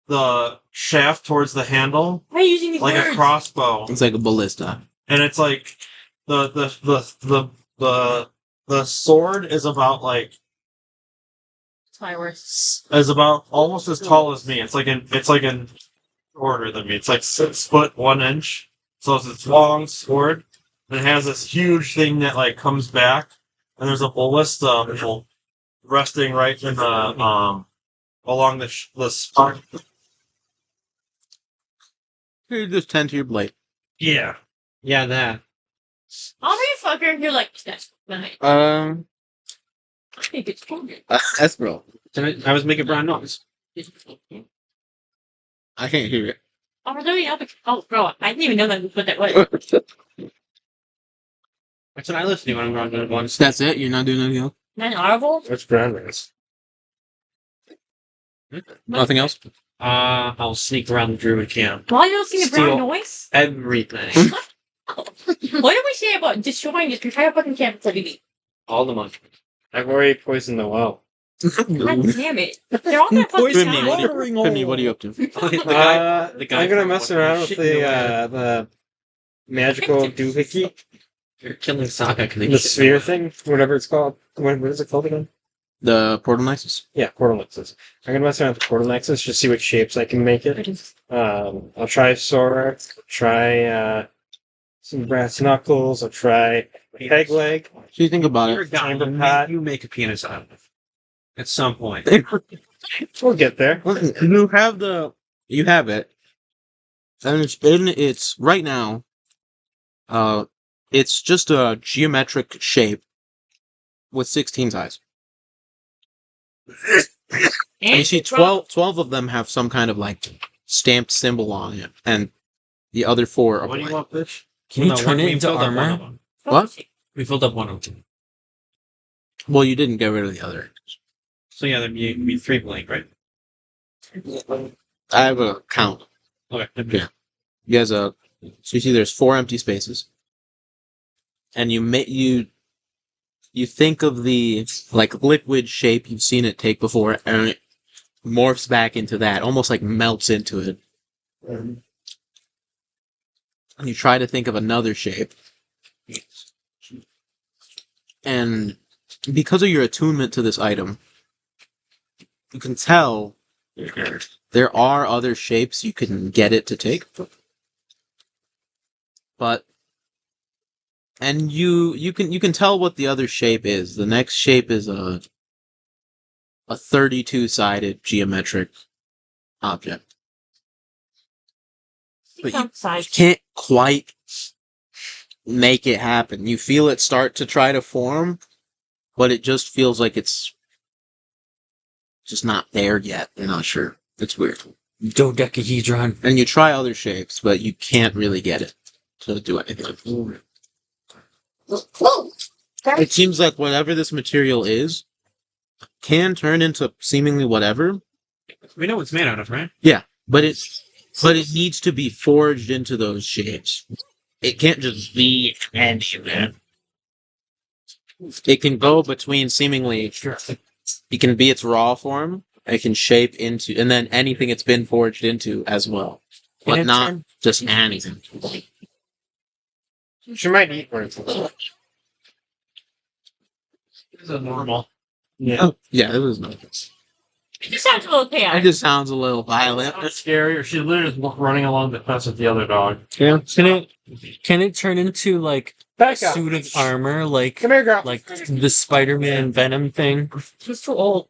[SPEAKER 8] the shaft towards the handle,
[SPEAKER 2] Why are you using these
[SPEAKER 8] like a
[SPEAKER 2] words?
[SPEAKER 8] crossbow,
[SPEAKER 3] It's like a ballista.
[SPEAKER 8] and it's like the sword is about like.
[SPEAKER 2] Fireworks.
[SPEAKER 8] Is about almost as tall as me. It's like an shorter than me. It's like 6 foot 1 inch. So it's this long sword. And it has this huge thing that like comes back, and there's a ballista resting right in the along the spine.
[SPEAKER 3] You just tend to your blade.
[SPEAKER 8] Yeah.
[SPEAKER 7] Yeah, that.
[SPEAKER 2] I'll be a fucker. You're like, that's nice.
[SPEAKER 3] I
[SPEAKER 2] think it's cool.
[SPEAKER 3] Eskarald.
[SPEAKER 7] I was making brown noise.
[SPEAKER 3] I can't hear it.
[SPEAKER 2] Oh, really? Oh, bro, I didn't even know what that was.
[SPEAKER 7] That's what I listen to when I'm brown noise.
[SPEAKER 3] That's it. You're not doing anything else.
[SPEAKER 2] Not audible?
[SPEAKER 6] What's brown noise?
[SPEAKER 3] Nothing else.
[SPEAKER 7] I'll sneak around the druid camp.
[SPEAKER 2] Why you don't see the brown
[SPEAKER 7] Steal.
[SPEAKER 2] noise?
[SPEAKER 7] Everything.
[SPEAKER 2] What did we say about destroying this entire fucking campus?
[SPEAKER 7] All the money.
[SPEAKER 6] I've already poisoned the well.
[SPEAKER 2] God damn it. They're all gonna fucking
[SPEAKER 3] Crimeny, what,
[SPEAKER 2] die.
[SPEAKER 3] Crimeny, what are you up to?
[SPEAKER 7] The guy
[SPEAKER 6] I'm gonna
[SPEAKER 7] from
[SPEAKER 6] mess
[SPEAKER 7] what,
[SPEAKER 6] around with
[SPEAKER 7] shit in
[SPEAKER 6] the magical doohickey,
[SPEAKER 7] You're killing Sokka because
[SPEAKER 6] the sphere thing, whatever it's called. What is it called again?
[SPEAKER 3] The portal nexus.
[SPEAKER 6] Yeah, portal nexus. I'm gonna mess around with the portal nexus, just see what shapes I can make it. I'll try sword, try some brass knuckles, I'll try peg leg.
[SPEAKER 3] So you think about
[SPEAKER 7] You're a
[SPEAKER 3] it.
[SPEAKER 7] guy.
[SPEAKER 6] Chamber
[SPEAKER 7] You
[SPEAKER 6] pot.
[SPEAKER 7] make a penis out of it. At some point.
[SPEAKER 6] We'll get there.
[SPEAKER 3] You have it, and it's right now. It's just a geometric shape with 16 sides. And you see 12 of them have some kind of like stamped symbol on it, and the other 4 are
[SPEAKER 7] What do you
[SPEAKER 3] blank.
[SPEAKER 7] want, bitch?
[SPEAKER 1] Can you turn it into armor?
[SPEAKER 3] What?
[SPEAKER 7] We filled up one of them.
[SPEAKER 3] Well, you didn't get rid of the other.
[SPEAKER 7] So yeah, there'd be 3 blank, right?
[SPEAKER 3] I have a count.
[SPEAKER 7] Okay.
[SPEAKER 3] Yeah. You guys, so you see there's 4 empty spaces. And you think of the like liquid shape you've seen it take before, and it morphs back into that, almost like melts into it. And you try to think of another shape. And because of your attunement to this item, you can tell There are other shapes you can get it to take, but and you can tell what the other shape is. The next shape is a 32-sided geometric object. But you can't quite make it happen. You feel it start to try to form, but it just feels like it's just not there yet. You're not sure. It's weird.
[SPEAKER 1] Dodecahedron.
[SPEAKER 3] And you try other shapes, but you can't really get it to do anything. It seems like whatever this material is can turn into seemingly whatever.
[SPEAKER 5] We know what it's made out of, right?
[SPEAKER 3] Yeah, but it needs to be forged into those shapes. It can't just be any of that. It can go between seemingly. It can be its raw form. It can shape into, and then anything it's been forged into as well, but not just anything.
[SPEAKER 6] She might eat words.
[SPEAKER 5] This is normal.
[SPEAKER 6] Yeah.
[SPEAKER 3] Oh, yeah, it was nice.
[SPEAKER 2] It sounds a little
[SPEAKER 3] It
[SPEAKER 2] chaotic.
[SPEAKER 3] just sounds a little violent.
[SPEAKER 7] It's scary, or she literally is running along the fence with the other dog.
[SPEAKER 1] Yeah. Can it turn into like a
[SPEAKER 6] Back up.
[SPEAKER 1] suit of armor, like
[SPEAKER 6] Come here, girl.
[SPEAKER 1] like the Spider-Man Venom thing?
[SPEAKER 2] She's too old.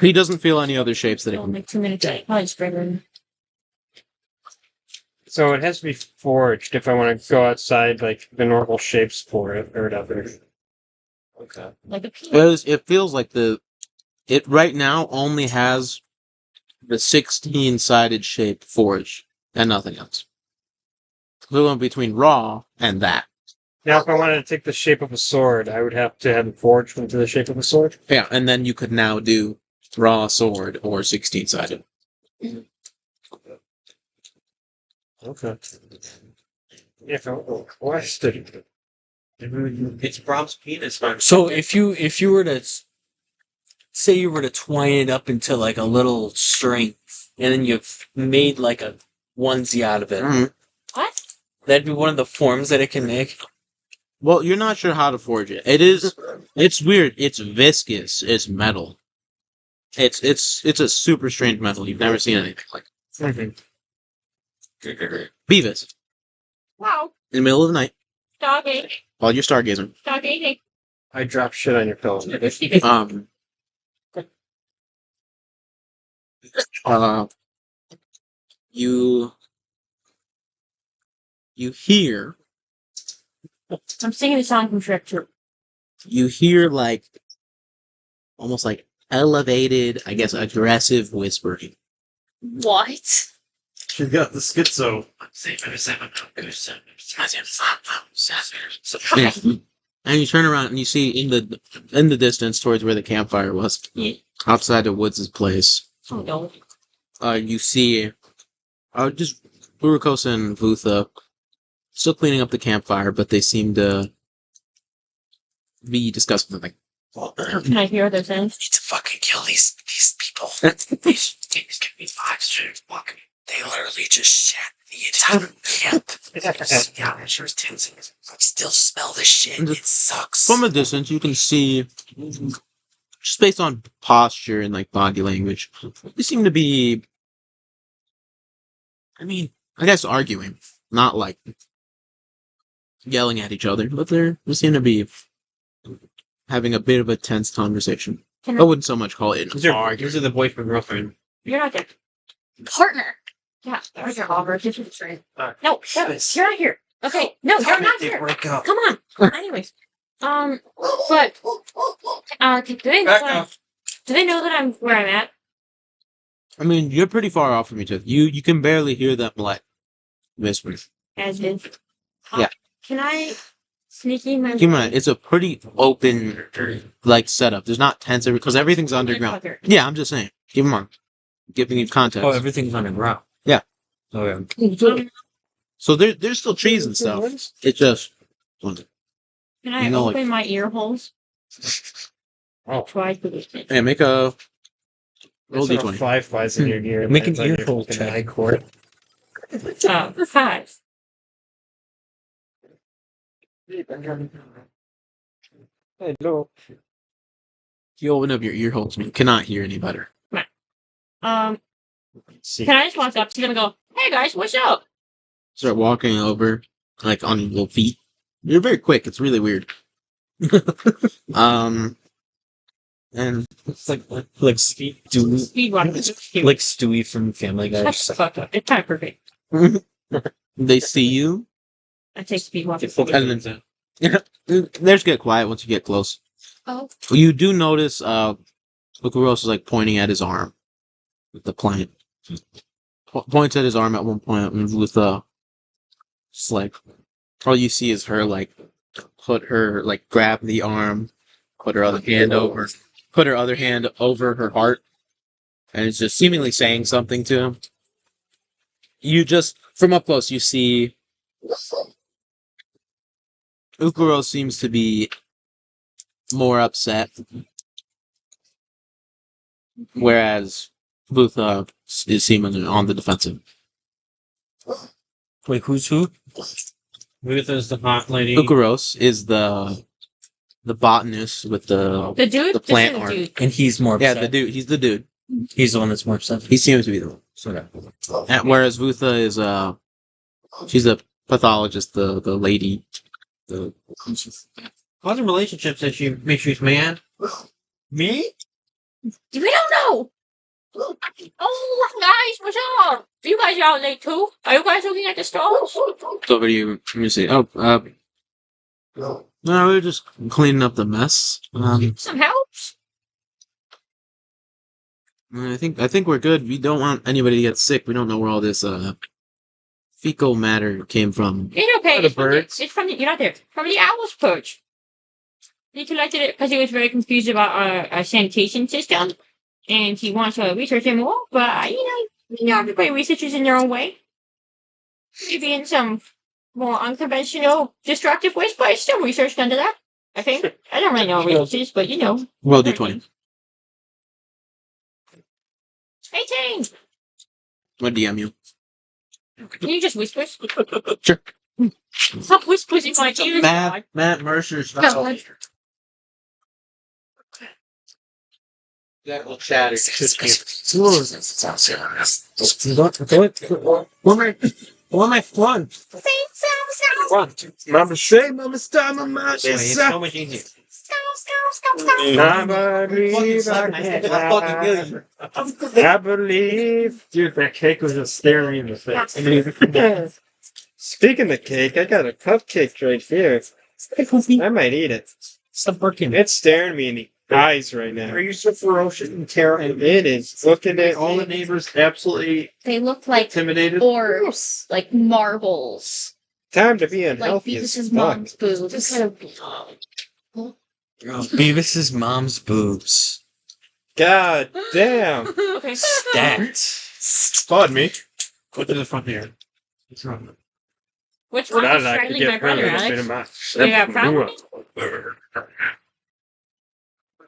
[SPEAKER 3] He doesn't feel any other shapes that it
[SPEAKER 2] It'll
[SPEAKER 3] can.
[SPEAKER 2] make 2 minutes. Probably spring room.
[SPEAKER 6] So it has to be forged if I want to go outside like the normal shapes for it or whatever. Okay.
[SPEAKER 2] Like a peanut.
[SPEAKER 3] It feels like it right now only has the 16-sided shape forged and nothing else. So going between raw and that.
[SPEAKER 6] Now, if I wanted to take the shape of a sword, I would have to have it forged into the shape of a sword.
[SPEAKER 3] Yeah, and then you could now do raw sword or 16-sided.
[SPEAKER 6] Okay. If I requested.
[SPEAKER 5] It's Brahms' penis.
[SPEAKER 1] So if you were to say you were to twine it up into like a little string, and then you've made like a onesie out of it,
[SPEAKER 3] Mhm.
[SPEAKER 2] What?
[SPEAKER 1] that'd be one of the forms that it can make.
[SPEAKER 3] Well, you're not sure how to forge it. It's weird. It's viscous. It's metal. It's a super strange metal. You've never seen anything like it. Beavis,
[SPEAKER 2] Wow.
[SPEAKER 3] in the middle of the night,
[SPEAKER 2] Doggy.
[SPEAKER 3] while you're stargazing,
[SPEAKER 2] Doggy.
[SPEAKER 6] I drop shit on your pillow.
[SPEAKER 3] You hear
[SPEAKER 2] I'm singing the song from Shrek 2.
[SPEAKER 3] you hear like almost like elevated, I guess, aggressive whispering.
[SPEAKER 2] What?
[SPEAKER 8] She's got the schizo.
[SPEAKER 3] Yeah. And you turn around and you see in the distance towards where the campfire was, outside of Woods' place,
[SPEAKER 2] Oh no.
[SPEAKER 3] you see just Urukos and Vutha still cleaning up the campfire, but they seem to be discussing something.
[SPEAKER 2] Can I hear those things?
[SPEAKER 1] Need to fucking kill these people. these give me 5 straight. Fuck. They literally just shat the entire camp. Yeah, she was dancing. I still smell the shit. It sucks.
[SPEAKER 3] From a distance, you can see, just based on posture and like body language, they seem to be, I mean, I guess arguing, not like yelling at each other, but they seem to be having a bit of a tense conversation. I wouldn't so much call it
[SPEAKER 5] These
[SPEAKER 3] an
[SPEAKER 5] are
[SPEAKER 3] argument.
[SPEAKER 5] the boyfriend girlfriend.
[SPEAKER 2] You're not there.
[SPEAKER 10] Partner.
[SPEAKER 2] Yeah, there's your Oliver. This is straight.
[SPEAKER 5] Alright.
[SPEAKER 2] No, you're not here. Okay, no, you're not here.
[SPEAKER 5] Break up.
[SPEAKER 2] Come on. Anyways, but do they know
[SPEAKER 5] Back
[SPEAKER 2] that?
[SPEAKER 5] up.
[SPEAKER 2] Do they know that I'm where I'm at?
[SPEAKER 3] I mean, you're pretty far off from each other. You can barely hear them like whisper.
[SPEAKER 2] As is.
[SPEAKER 3] Yeah.
[SPEAKER 2] Can I sneaky my?
[SPEAKER 3] Keep in mind, it's a pretty open like setup. There's not tents because everything's underground.
[SPEAKER 2] Motherfucker.
[SPEAKER 3] Yeah, I'm just saying. Keep in mind, giving you context.
[SPEAKER 1] Oh, everything's underground.
[SPEAKER 3] Yeah.
[SPEAKER 1] Oh yeah.
[SPEAKER 3] So there's still trees and stuff. It's just
[SPEAKER 2] Can I
[SPEAKER 3] You know,
[SPEAKER 2] open my ear holes?
[SPEAKER 6] Oh.
[SPEAKER 2] Try to do it.
[SPEAKER 3] hey, make a roll
[SPEAKER 6] Sort of
[SPEAKER 3] d20.
[SPEAKER 6] fly flies in your ear.
[SPEAKER 1] Make an
[SPEAKER 6] lands on
[SPEAKER 1] ear
[SPEAKER 6] your
[SPEAKER 1] hole
[SPEAKER 6] fucking
[SPEAKER 1] check.
[SPEAKER 6] eye cord.
[SPEAKER 2] 5.
[SPEAKER 6] Hello.
[SPEAKER 3] You open up your ear holes and you cannot hear any better.
[SPEAKER 2] Can
[SPEAKER 6] See.
[SPEAKER 2] I just walk up to them and go, "Hey guys, what's up?"
[SPEAKER 3] Start walking over, like on your little feet. You're very quick. It's really weird. And
[SPEAKER 1] It's like Stewie,
[SPEAKER 2] Speed walk.
[SPEAKER 1] like Stewie from Family Guy.
[SPEAKER 2] Shut the fuck up. It's time perfect.
[SPEAKER 3] they see you,
[SPEAKER 2] I take speed walk.
[SPEAKER 3] and then they just get quiet once you get close.
[SPEAKER 10] Oh.
[SPEAKER 3] You do notice, Lucaros is like pointing at his arm with the plant. Points at his arm at one point with just like all you see is her like grab the arm, put her other hand over her heart, and it's just seemingly saying something to him. You just from up close you see Ukuro seems to be more upset, whereas Butha is seemingly on the defensive.
[SPEAKER 1] Wait, who's who?
[SPEAKER 7] Ruth is the hot lady.
[SPEAKER 3] Ukuros is the botanist with the
[SPEAKER 2] The dude?
[SPEAKER 3] The plant
[SPEAKER 2] This is
[SPEAKER 3] art.
[SPEAKER 2] the dude.
[SPEAKER 1] And he's more
[SPEAKER 3] yeah
[SPEAKER 1] upset.
[SPEAKER 3] the dude. He's the dude.
[SPEAKER 1] He's the one that's more upset.
[SPEAKER 3] He seems to be the one.
[SPEAKER 1] Sort of.
[SPEAKER 3] And whereas Vutha is she's a pathologist, the lady. The
[SPEAKER 7] Causing relationships issues, man.
[SPEAKER 6] Me?
[SPEAKER 2] We don't know. Oh, guys, what's up? You guys are out late too? Are you guys looking at the stars?
[SPEAKER 3] over to you. Let me see. Oh, no, we're just cleaning up the mess.
[SPEAKER 2] Some help?
[SPEAKER 3] I think we're good. We don't want anybody to get sick. We don't know where all this fecal matter came from.
[SPEAKER 2] It's okay.
[SPEAKER 6] The
[SPEAKER 2] It's from the,
[SPEAKER 6] birds.
[SPEAKER 2] it's from the, you're not there. From the owl's perch. He collected it because he was very confused about our sanitation system. And he wants to research it more. But, you know, everybody researches in their own way. Maybe in some more unconventional, destructive ways, but it's still research under that. I think. I don't really know what it is, but you know.
[SPEAKER 3] Roll d20.
[SPEAKER 2] 18!
[SPEAKER 3] What DM you?
[SPEAKER 2] Can you just whisper?
[SPEAKER 3] Sure.
[SPEAKER 2] Stop whispering in my ears.
[SPEAKER 3] Matt Mercer's
[SPEAKER 10] No,
[SPEAKER 3] that will chatter.
[SPEAKER 6] Where am I from? Mama say, Mama star, Mama
[SPEAKER 7] It's so much easier.
[SPEAKER 6] I believe I can fly. I believe. Dude, that cake was just staring me in the face. Speaking of cake, I got a cupcake right here. I might eat it.
[SPEAKER 1] Stop working.
[SPEAKER 6] It's staring me in the eyes right now.
[SPEAKER 8] Are you so ferocious and terrible?
[SPEAKER 6] It is. Looking at
[SPEAKER 8] All the neighbors absolutely
[SPEAKER 10] they look like
[SPEAKER 8] intimidated.
[SPEAKER 10] orbs, like marbles.
[SPEAKER 6] time to be
[SPEAKER 10] Like
[SPEAKER 6] unhealthy as
[SPEAKER 10] Beavis'
[SPEAKER 6] fuck.
[SPEAKER 10] mom's boobs.
[SPEAKER 1] Beavis's mom's boobs.
[SPEAKER 6] God damn.
[SPEAKER 2] Okay.
[SPEAKER 1] Stacked.
[SPEAKER 6] Pardon me.
[SPEAKER 7] Go to the front here. What's wrong?
[SPEAKER 2] Which one
[SPEAKER 6] Not
[SPEAKER 2] is
[SPEAKER 6] that I could
[SPEAKER 2] straddling my
[SPEAKER 6] get
[SPEAKER 2] brother,
[SPEAKER 6] further.
[SPEAKER 2] Alex? You got a problem?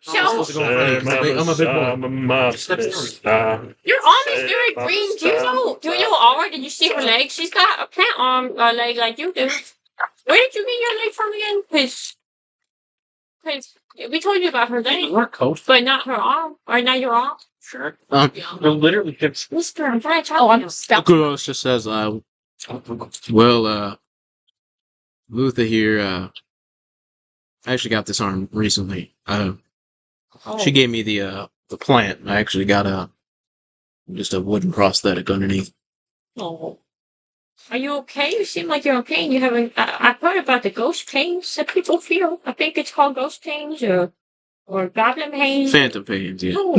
[SPEAKER 2] So,
[SPEAKER 3] I'm a big boy.
[SPEAKER 2] your arm is very green. Do you know Aura? Did you see her leg? She's got a plant arm leg like you do. Where did you get your leg from again? Because we told you about her leg,
[SPEAKER 7] Her coat.
[SPEAKER 2] but not her arm. Or not your arm.
[SPEAKER 7] Sure.
[SPEAKER 3] Um,
[SPEAKER 7] They're literally hips.
[SPEAKER 2] Whisper, I'm trying to talk
[SPEAKER 10] Oh,
[SPEAKER 2] to
[SPEAKER 10] I'm
[SPEAKER 2] you.
[SPEAKER 10] stuck.
[SPEAKER 3] Ukuros just says, well, Lutha here, I actually got this arm recently. She gave me the plant. I actually got just a wooden prosthetic underneath.
[SPEAKER 2] Oh. Are you okay? You seem like you're okay. And you haven't. I've heard about the ghost pains that people feel. I think it's called ghost pains or goblin pains.
[SPEAKER 3] Phantom pains, yeah.
[SPEAKER 2] Oh.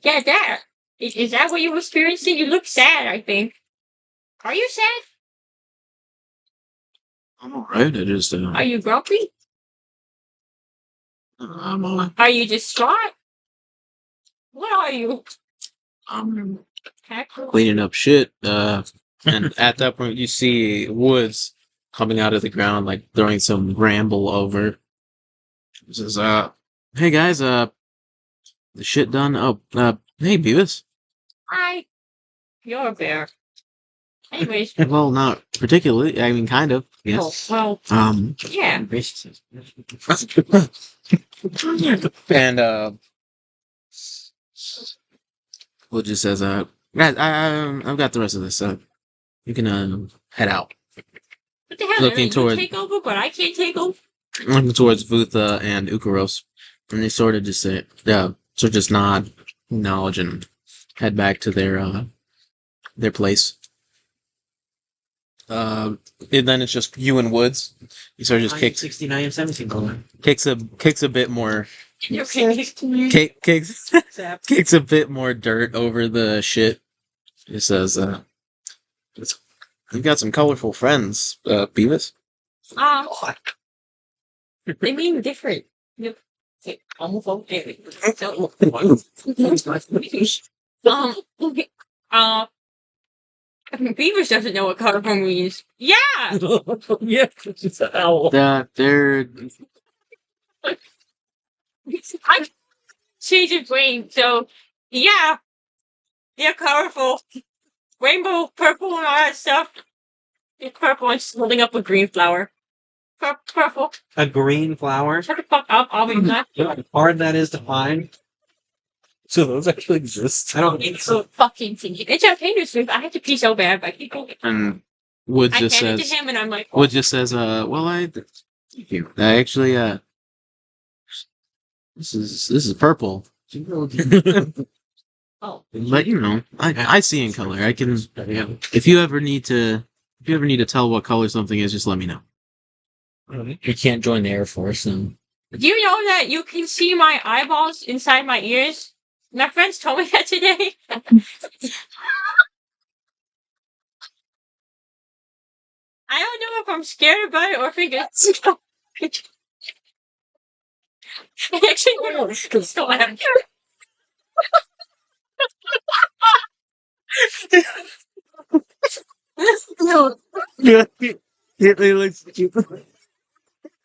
[SPEAKER 2] Yeah, that. Is that what you're experiencing? You look sad, I think. Are you sad?
[SPEAKER 3] I'm alright. I just,
[SPEAKER 2] Are you grumpy?
[SPEAKER 3] I'm alright.
[SPEAKER 2] Are you distraught? What are you?
[SPEAKER 3] I'm
[SPEAKER 2] Heck.
[SPEAKER 3] cleaning up shit. And at that point, you see Woods coming out of the ground, like throwing some bramble over. He says, hey guys, the shit done? Oh, hey Beavis.
[SPEAKER 2] Hi. You're a bear. Anyways.
[SPEAKER 3] Well, not particularly. I mean, kind of.
[SPEAKER 2] Oh,
[SPEAKER 3] Yes.
[SPEAKER 2] well, yeah.
[SPEAKER 3] And Wood just says, guys, I've got the rest of this, so you can head out.
[SPEAKER 2] What the hell?
[SPEAKER 3] Looking
[SPEAKER 2] You
[SPEAKER 3] toward-
[SPEAKER 2] take over, but I can't take over.
[SPEAKER 3] Looking towards Vutha and Ukaros, and they sort of just say, sort of just nod, acknowledge, and head back to their place. And then it's just you and Woods. He sort of just kicks
[SPEAKER 5] 69 and 17
[SPEAKER 3] kicks a bit more
[SPEAKER 2] Okay.
[SPEAKER 3] kicks a bit more dirt over the shit. He says, "You've got some colorful friends, Beavis."
[SPEAKER 2] They mean different. Yep. Beavis doesn't know what colorful means. Yeah!
[SPEAKER 1] Yeah, it's an owl.
[SPEAKER 3] They're
[SPEAKER 2] I change his brain, so yeah. They're colorful. Rainbow, purple, and all that stuff. It's purple and just holding up a green flower. Purple.
[SPEAKER 5] A green flower?
[SPEAKER 2] Shut the fuck up, I'll be not.
[SPEAKER 5] You know how hard that is to find?
[SPEAKER 1] So those actually exist.
[SPEAKER 5] I don't think so.
[SPEAKER 2] Fucking thing. It's okay to sleep. I had to pee so bad, but people.
[SPEAKER 3] and Woods
[SPEAKER 2] I
[SPEAKER 3] just
[SPEAKER 2] handed
[SPEAKER 3] says,
[SPEAKER 2] to him, and I'm like,
[SPEAKER 3] Woods just says, well, thank you. I actually, this is purple.
[SPEAKER 2] oh.
[SPEAKER 3] But you know, I see in color. I can. If you ever need to tell what color something is, just let me know.
[SPEAKER 1] You can't join the Air Force, and
[SPEAKER 2] Do you know that you can see my eyeballs inside my ears? My friends told me that today. I don't know if I'm scared about it or if it's. I actually don't know. So I'm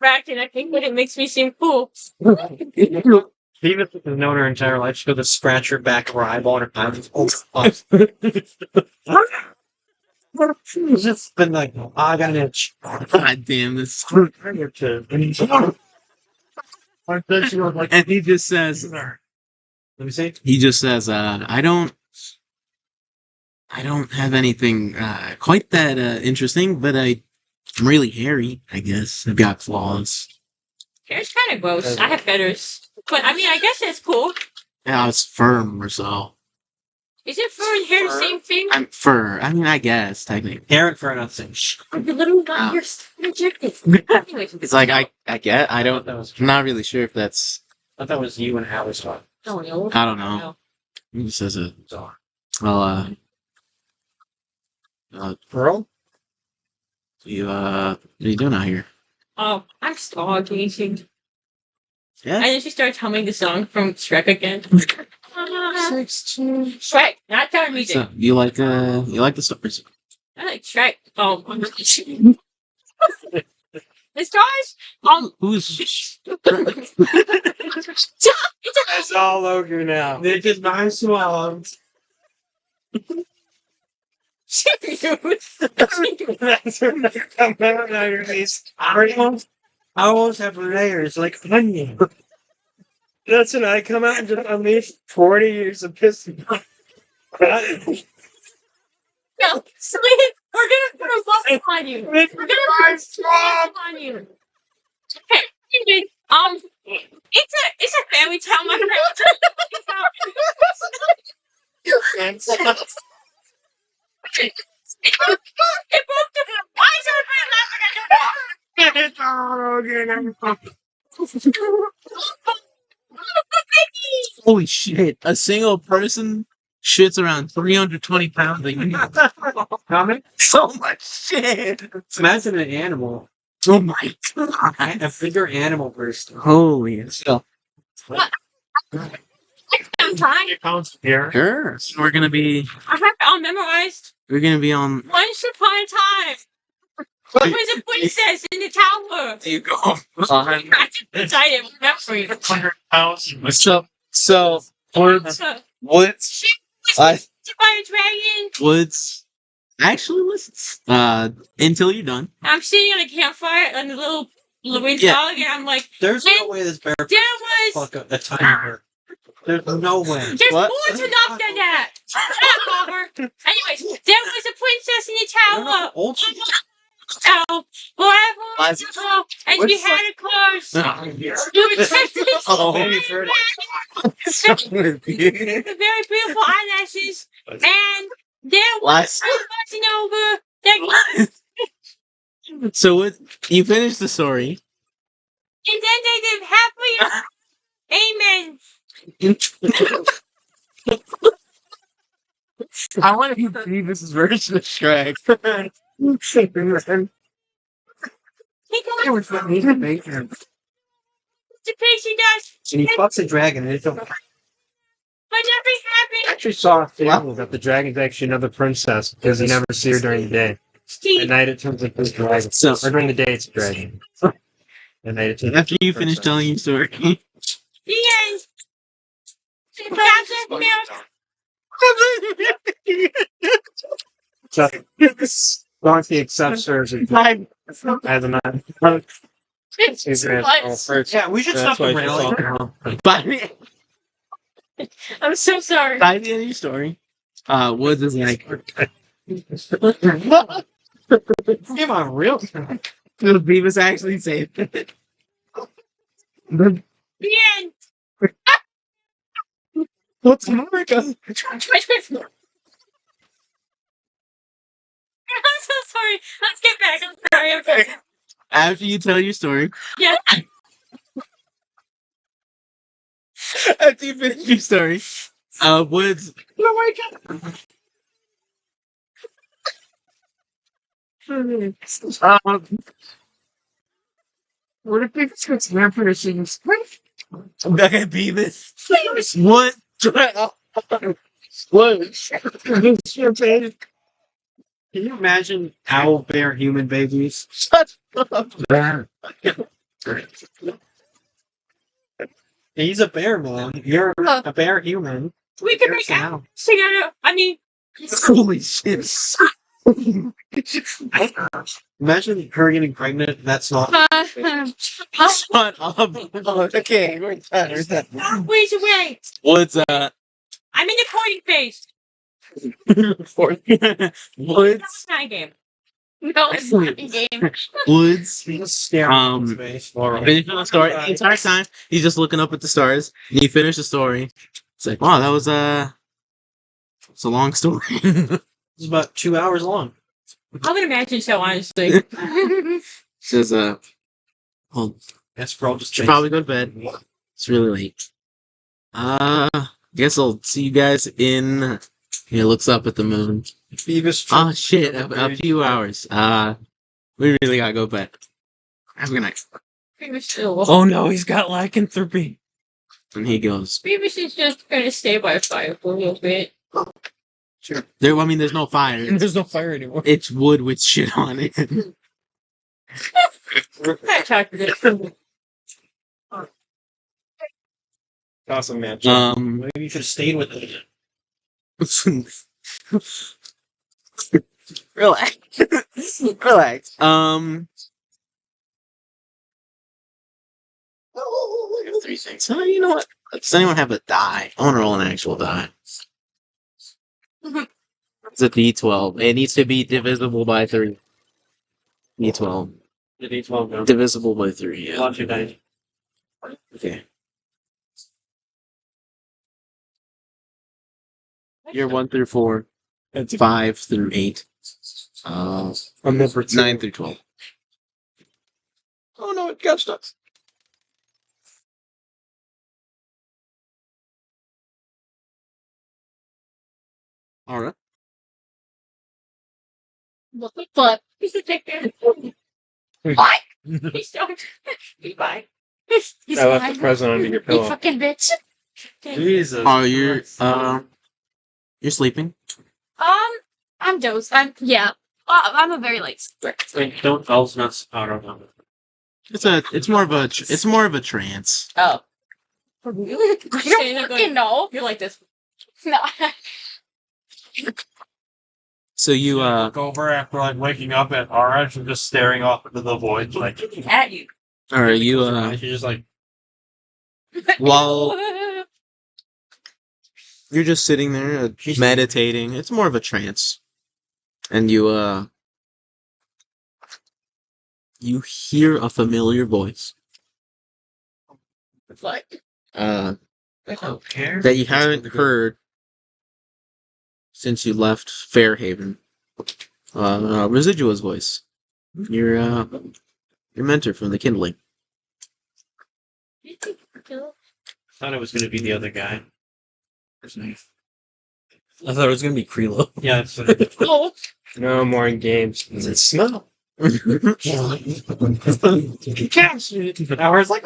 [SPEAKER 2] cracked, and I think that it makes me seem cool.
[SPEAKER 5] Beavis has known her entire life. She's going to scratch her back of her eyeball and her eyes. She's just been like, oh, I got an itch.
[SPEAKER 3] God damn this! And he just says,
[SPEAKER 5] Let me see.
[SPEAKER 3] he just says, I don't have anything quite that interesting, but I'm really hairy. I guess I've got claws.
[SPEAKER 2] Hair's kind of gross. I have feathers. But, I mean, I guess it's cool.
[SPEAKER 3] Yeah, it's firm or so.
[SPEAKER 2] Is it fur and hair the same thing?
[SPEAKER 3] I'm fur. I mean, I guess technically.
[SPEAKER 5] Hair and fur, nothing.
[SPEAKER 2] I'm a little not your rejected. Anyways,
[SPEAKER 3] It's like I get. I don't.
[SPEAKER 5] That was,
[SPEAKER 3] I'm not really sure if that's.
[SPEAKER 5] I thought that was you and Howard's talk.
[SPEAKER 2] Oh, no.
[SPEAKER 3] I don't know. He says it.
[SPEAKER 5] So,
[SPEAKER 3] Well,
[SPEAKER 5] Pearl?
[SPEAKER 3] what are you doing out here?
[SPEAKER 2] Oh, I'm stargazing.
[SPEAKER 3] Yeah.
[SPEAKER 2] And then she starts humming the song from Shrek again. Shrek, not our music.
[SPEAKER 3] So you like the stars?
[SPEAKER 2] I like Shrek. Oh, the stars.
[SPEAKER 3] Who's?
[SPEAKER 6] It's all over now.
[SPEAKER 5] They just nice swallows.
[SPEAKER 6] That's when they come out of these
[SPEAKER 5] Owls have layers like onion.
[SPEAKER 6] That's when I come out and just unleash 40 years of piss.
[SPEAKER 2] No, Celine, we're gonna put a bubble on you. We're gonna put a bubble on you. Okay, it's a family town. My friends. It broke the. Why is everybody laughing at
[SPEAKER 3] Holy shit! A single person shits around 320 pounds a year.
[SPEAKER 5] Comment?
[SPEAKER 3] So much shit.
[SPEAKER 5] Imagine an animal.
[SPEAKER 3] Oh my god!
[SPEAKER 5] A bigger animal person.
[SPEAKER 3] Holy shit!
[SPEAKER 2] I'm trying.
[SPEAKER 6] pounds here.
[SPEAKER 3] Sure. So we're gonna be
[SPEAKER 2] I have it all memorized.
[SPEAKER 3] on.
[SPEAKER 2] Once upon a time, there was a princess in the tower.
[SPEAKER 3] There you go.
[SPEAKER 2] I just decided remembering.
[SPEAKER 6] 100 pounds.
[SPEAKER 3] So Woods.
[SPEAKER 2] She
[SPEAKER 3] Woods.
[SPEAKER 2] was
[SPEAKER 3] I
[SPEAKER 2] visited by a dragon.
[SPEAKER 3] Woods. Actually, listen. Until you're done.
[SPEAKER 2] I'm sitting on a campfire on the little wind
[SPEAKER 3] Yeah.
[SPEAKER 2] dog, and I'm like,
[SPEAKER 5] There's no way this bear
[SPEAKER 2] there was.
[SPEAKER 5] fuck a tiny bear. There's no way.
[SPEAKER 2] There's
[SPEAKER 3] What?
[SPEAKER 2] more to enough than that. Anyways, there was a princess in the tower.
[SPEAKER 3] Old
[SPEAKER 2] Oh, forever. And she had a curse. You were tested.
[SPEAKER 3] Oh.
[SPEAKER 2] Very beautiful eyelashes. And there was crossing over. And
[SPEAKER 3] So what? You finished the story.
[SPEAKER 2] then they lived happily. Amen.
[SPEAKER 3] I want to hear Beavis' version of Shrek.
[SPEAKER 2] He goes, the pixie dust.
[SPEAKER 6] And he fucks a dragon, and it don't.
[SPEAKER 2] But nothing happened.
[SPEAKER 6] I actually saw a fable that the dragon's actually another princess because you never see her during the day. At night it turns into a dragon.
[SPEAKER 3] So-
[SPEAKER 6] Or during the day it's a dragon. At night it turns
[SPEAKER 3] After you
[SPEAKER 6] into a
[SPEAKER 3] finish
[SPEAKER 6] princess.
[SPEAKER 3] telling your story.
[SPEAKER 2] The end. That's
[SPEAKER 6] So, Donkey accepts her as a man. Yeah, we should
[SPEAKER 8] That's
[SPEAKER 6] stop
[SPEAKER 8] why
[SPEAKER 6] the
[SPEAKER 8] she's
[SPEAKER 6] railing.
[SPEAKER 8] talking.
[SPEAKER 3] By
[SPEAKER 2] I'm so sorry.
[SPEAKER 3] the end of your story, Woods is like,
[SPEAKER 6] Come on, real.
[SPEAKER 3] Beavis actually saved it.
[SPEAKER 2] The end.
[SPEAKER 3] What's America?
[SPEAKER 2] I'm so sorry. Let's get back. I'm sorry. I'm sorry.
[SPEAKER 3] After you tell your story,
[SPEAKER 2] Yeah.
[SPEAKER 3] after you finish your story, Woods. Oh my god. What if Beavis gets vampire scenes? Okay, Beavis. What? What?
[SPEAKER 6] Can you imagine owl bear human babies?
[SPEAKER 3] Shut up.
[SPEAKER 6] He's a bear, man. You're a bear human.
[SPEAKER 2] We can make out together. I mean,
[SPEAKER 3] Holy shit.
[SPEAKER 6] Imagine her getting pregnant. That's not.
[SPEAKER 3] Shut up. Okay, we're done.
[SPEAKER 2] ways away.
[SPEAKER 3] Woods,
[SPEAKER 2] I'm in the courting phase.
[SPEAKER 3] Woods,
[SPEAKER 2] Not a game. No, it's not a game.
[SPEAKER 3] Woods,
[SPEAKER 6] He's staring into space.
[SPEAKER 3] finishing the story. The entire time, he's just looking up at the stars. And you finish the story. It's like, wow, that was it's a long story.
[SPEAKER 6] It's about 2 hours long.
[SPEAKER 2] I would imagine so, honestly.
[SPEAKER 3] Says, well,
[SPEAKER 6] Eskarald just
[SPEAKER 3] should probably go to bed. It's really late. Guess I'll see you guys in. He looks up at the moon.
[SPEAKER 6] Beavis.
[SPEAKER 3] Oh shit! A few hours. We really gotta go to bed. Have a good night.
[SPEAKER 4] Oh no, he's got lycanthropy.
[SPEAKER 3] And he goes.
[SPEAKER 2] Beavis is just gonna stay by fire for a little bit.
[SPEAKER 3] There. I mean, there's no fire.
[SPEAKER 4] And there's no fire anymore.
[SPEAKER 3] It's wood with shit on it.
[SPEAKER 2] I talked to this.
[SPEAKER 6] Awesome, man. Maybe you should have stayed with it.
[SPEAKER 3] Relax. Relax. I have 3 things. Oh, you know what? Does anyone have a die? I want to roll an actual die. It's a D12. It needs to be divisible by 3. D12.
[SPEAKER 5] The D12 go.
[SPEAKER 3] Divisible by 3, yeah.
[SPEAKER 5] Watch your dice.
[SPEAKER 3] Okay. You're 1 through 4.
[SPEAKER 4] That's
[SPEAKER 3] 5 through 8.
[SPEAKER 6] I'm number 2.
[SPEAKER 3] 9 through 12.
[SPEAKER 6] Oh no, it got stuck.
[SPEAKER 3] Alright.
[SPEAKER 10] What the fuck?
[SPEAKER 2] He's a dickhead. Bye. He's don't. Bye.
[SPEAKER 10] He's
[SPEAKER 8] I left
[SPEAKER 10] lying.
[SPEAKER 8] the present under your
[SPEAKER 10] You
[SPEAKER 8] pillow.
[SPEAKER 10] fucking bitch.
[SPEAKER 6] Jesus.
[SPEAKER 3] Oh, you're sleeping?
[SPEAKER 10] I'm dozed. Yeah. I'm a very late sleeper.
[SPEAKER 5] Wait, don't elves not out of them.
[SPEAKER 3] It's more of a trance.
[SPEAKER 10] Oh. Really? I
[SPEAKER 2] Saying
[SPEAKER 10] don't
[SPEAKER 2] they're
[SPEAKER 10] fucking know.
[SPEAKER 2] You're like this.
[SPEAKER 10] No.
[SPEAKER 3] So you
[SPEAKER 8] Look over after like waking up at our edge and just staring off into the void, like
[SPEAKER 2] At you.
[SPEAKER 3] or you
[SPEAKER 8] she's just like
[SPEAKER 3] while You're just sitting there meditating. It's more of a trance, and you hear a familiar voice.
[SPEAKER 10] What?
[SPEAKER 3] Uh,
[SPEAKER 5] I don't care.
[SPEAKER 3] that you haven't heard since you left Fairhaven. Residua's voice. Your mentor from the Kindling.
[SPEAKER 5] Thought it was going to be the other guy. That's nice.
[SPEAKER 1] I thought it was gonna be Krilo.
[SPEAKER 5] Yeah, that's what it
[SPEAKER 10] Oh,
[SPEAKER 6] No more games.
[SPEAKER 1] Does it smell?
[SPEAKER 6] Hours like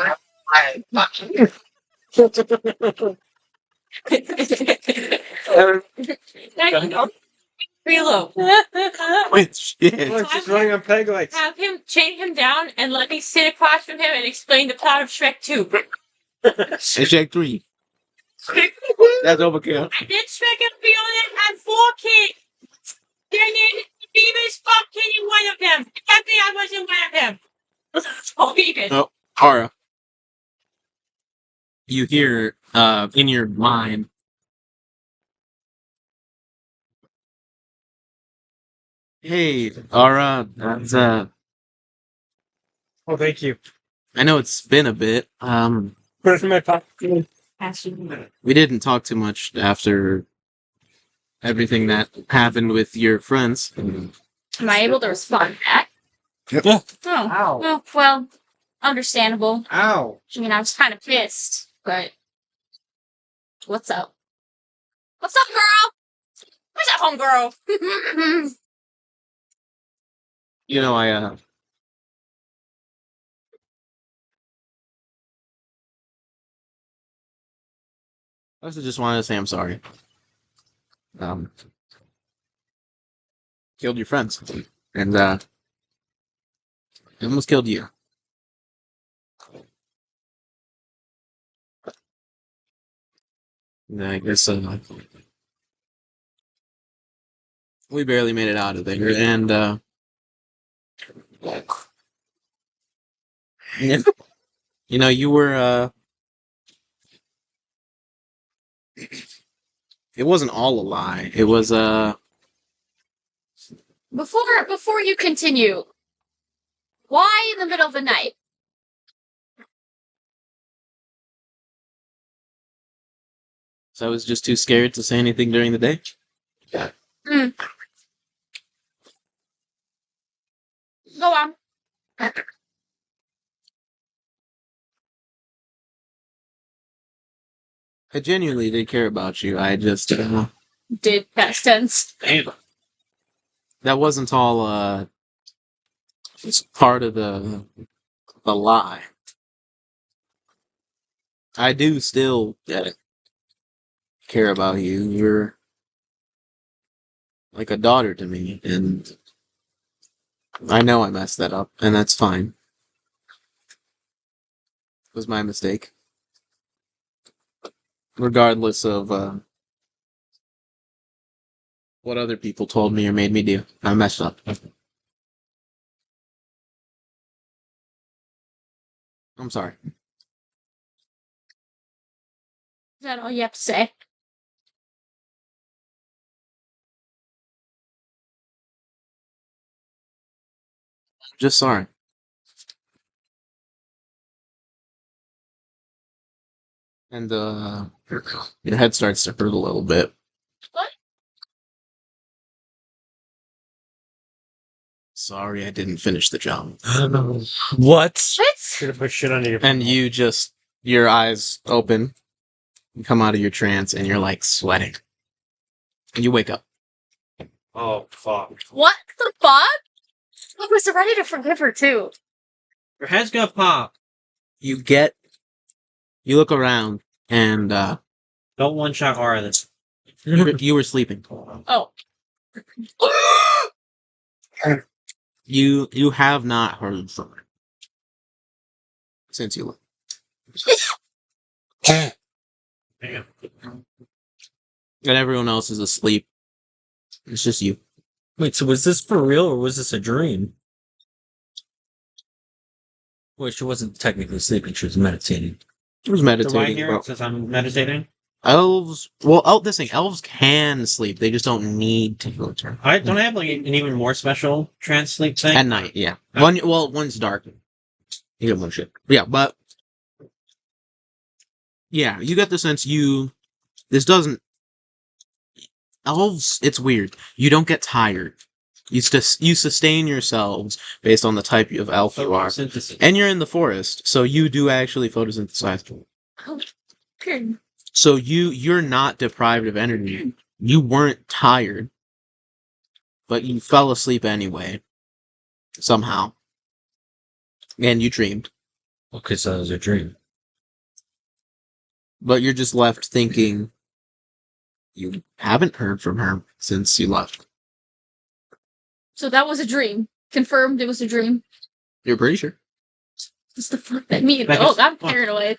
[SPEAKER 2] Reload.
[SPEAKER 3] Wait, shit.
[SPEAKER 6] look, she's running on peg legs.
[SPEAKER 2] Have him chain him down and let me sit across from him and explain the plot of Shrek 2.
[SPEAKER 3] It's Jack 3. That's overkill.
[SPEAKER 2] I did Shrek and Fiona had 4 kids. Their name is Beavis, Pumpkin, and one of them. Exactly, I wasn't one of them. Oh, Beavis.
[SPEAKER 3] Oh, Ara. You hear in your mind. Hey, Ara, that's,
[SPEAKER 6] Oh, thank you.
[SPEAKER 3] I know it's been a bit.
[SPEAKER 6] Put it in my pocket.
[SPEAKER 3] We didn't talk too much after everything that happened with your friends.
[SPEAKER 10] am I able to respond to that?
[SPEAKER 3] Yep.
[SPEAKER 10] Oh,
[SPEAKER 6] Ow.
[SPEAKER 10] well, understandable.
[SPEAKER 6] Ow.
[SPEAKER 10] I mean, I was kind of pissed, but what's up? What's up, girl? Where's that home girl?
[SPEAKER 3] You know, I also just wanted to say I'm sorry. Killed your friends, and almost killed you. Yeah, I guess we barely made it out of there, and you know, you were it wasn't all a lie. It was
[SPEAKER 10] Before you continue, why in the middle of the night?
[SPEAKER 3] so I was just too scared to say anything during the day.
[SPEAKER 10] Hmm. Go on.
[SPEAKER 3] I genuinely did care about you. I just
[SPEAKER 10] Did past tense.
[SPEAKER 5] Damn.
[SPEAKER 3] that wasn't all it's part of the lie. I do still care about you. You're like a daughter to me, and I know I messed that up, and that's fine. It was my mistake. Regardless of what other people told me or made me do, I messed up. I'm sorry.
[SPEAKER 10] Is that all you have to say?
[SPEAKER 3] Just sorry. And your head starts to hurt a little bit.
[SPEAKER 10] What?
[SPEAKER 3] Sorry, I didn't finish the job.
[SPEAKER 1] What?
[SPEAKER 10] What?
[SPEAKER 6] Should have put shit under your.
[SPEAKER 3] And you just, your eyes open, you come out of your trance, and you're like sweating. And you wake up.
[SPEAKER 5] Oh, fuck.
[SPEAKER 10] What the fuck? I was ready to forgive her too.
[SPEAKER 5] Your head's gonna pop.
[SPEAKER 3] You look around, and
[SPEAKER 5] Don't one-shot horror this.
[SPEAKER 3] you were sleeping.
[SPEAKER 10] Oh.
[SPEAKER 3] You have not heard from her since you left.
[SPEAKER 5] Damn.
[SPEAKER 3] And everyone else is asleep. It's just you.
[SPEAKER 1] Wait, so was this for real or was this a dream? Well, she wasn't technically sleeping, she was meditating.
[SPEAKER 3] I was
[SPEAKER 5] Do I
[SPEAKER 3] meditating.
[SPEAKER 5] hear it
[SPEAKER 3] About,
[SPEAKER 5] since I'm meditating?
[SPEAKER 3] Elves, this thing, elves can sleep. They just don't need to.
[SPEAKER 5] Don't I have like an even more special trance sleep thing?
[SPEAKER 3] At night, yeah. One's dark. You get one shit. Yeah, but yeah, you get the sense this doesn't elves. It's weird. You don't get tired. You sustain yourselves based on the type of elf you are, and you're in the forest, so you do actually photosynthesize.
[SPEAKER 10] Okay.
[SPEAKER 3] So you're not deprived of energy. You weren't tired, but you fell asleep anyway, somehow, and you dreamed.
[SPEAKER 1] Okay, so that was a dream.
[SPEAKER 3] But you're just left thinking you haven't heard from her since you left.
[SPEAKER 10] So that was a dream. Confirmed it was a dream.
[SPEAKER 3] You're pretty sure.
[SPEAKER 10] What's the fuck that mean? Oh, I'm paranoid.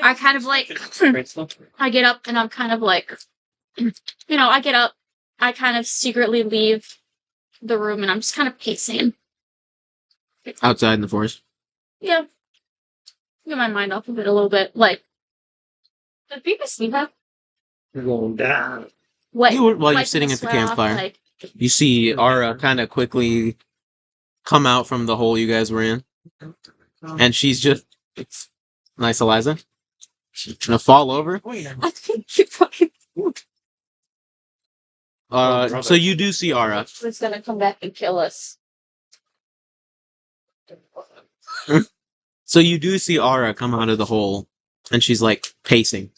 [SPEAKER 10] I kind of like, I get up and I'm kind of like, I get up, I kind of secretly leave the room and I'm just kind of pacing.
[SPEAKER 3] Outside in the forest?
[SPEAKER 10] Yeah. Get my mind off of it a little bit. Like, did Beavis sleep up?
[SPEAKER 1] You're going down.
[SPEAKER 10] What?
[SPEAKER 3] While you're sitting at the campfire, you see Ara kind of quickly come out from the hole you guys were in. And she's just, nice, Eliza. She's gonna fall over.
[SPEAKER 10] I think you fucking.
[SPEAKER 3] So you do see Ara.
[SPEAKER 10] She's gonna come back and kill us.
[SPEAKER 3] So you do see Ara come out of the hole, and she's like pacing.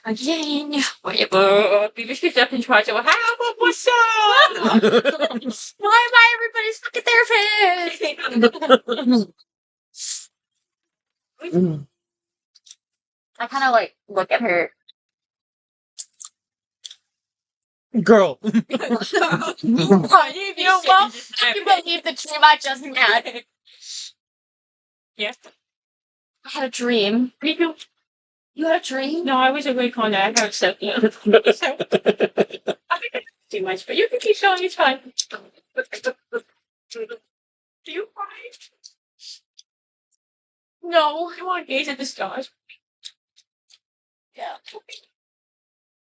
[SPEAKER 2] Again, whatever. Beavis gets up and tries to help. What's up?
[SPEAKER 10] Why am I everybody's fucking therapist? I kind of like look at her.
[SPEAKER 1] Girl.
[SPEAKER 10] You believe the dream I just had?
[SPEAKER 2] Yes.
[SPEAKER 10] I had a dream. You had a dream?
[SPEAKER 2] No, I was awake all night. I had slept. So, I think it's too much, but you can keep going. It's fine. Do you cry?
[SPEAKER 10] No.
[SPEAKER 2] You want to gaze at the stars?
[SPEAKER 10] Yeah.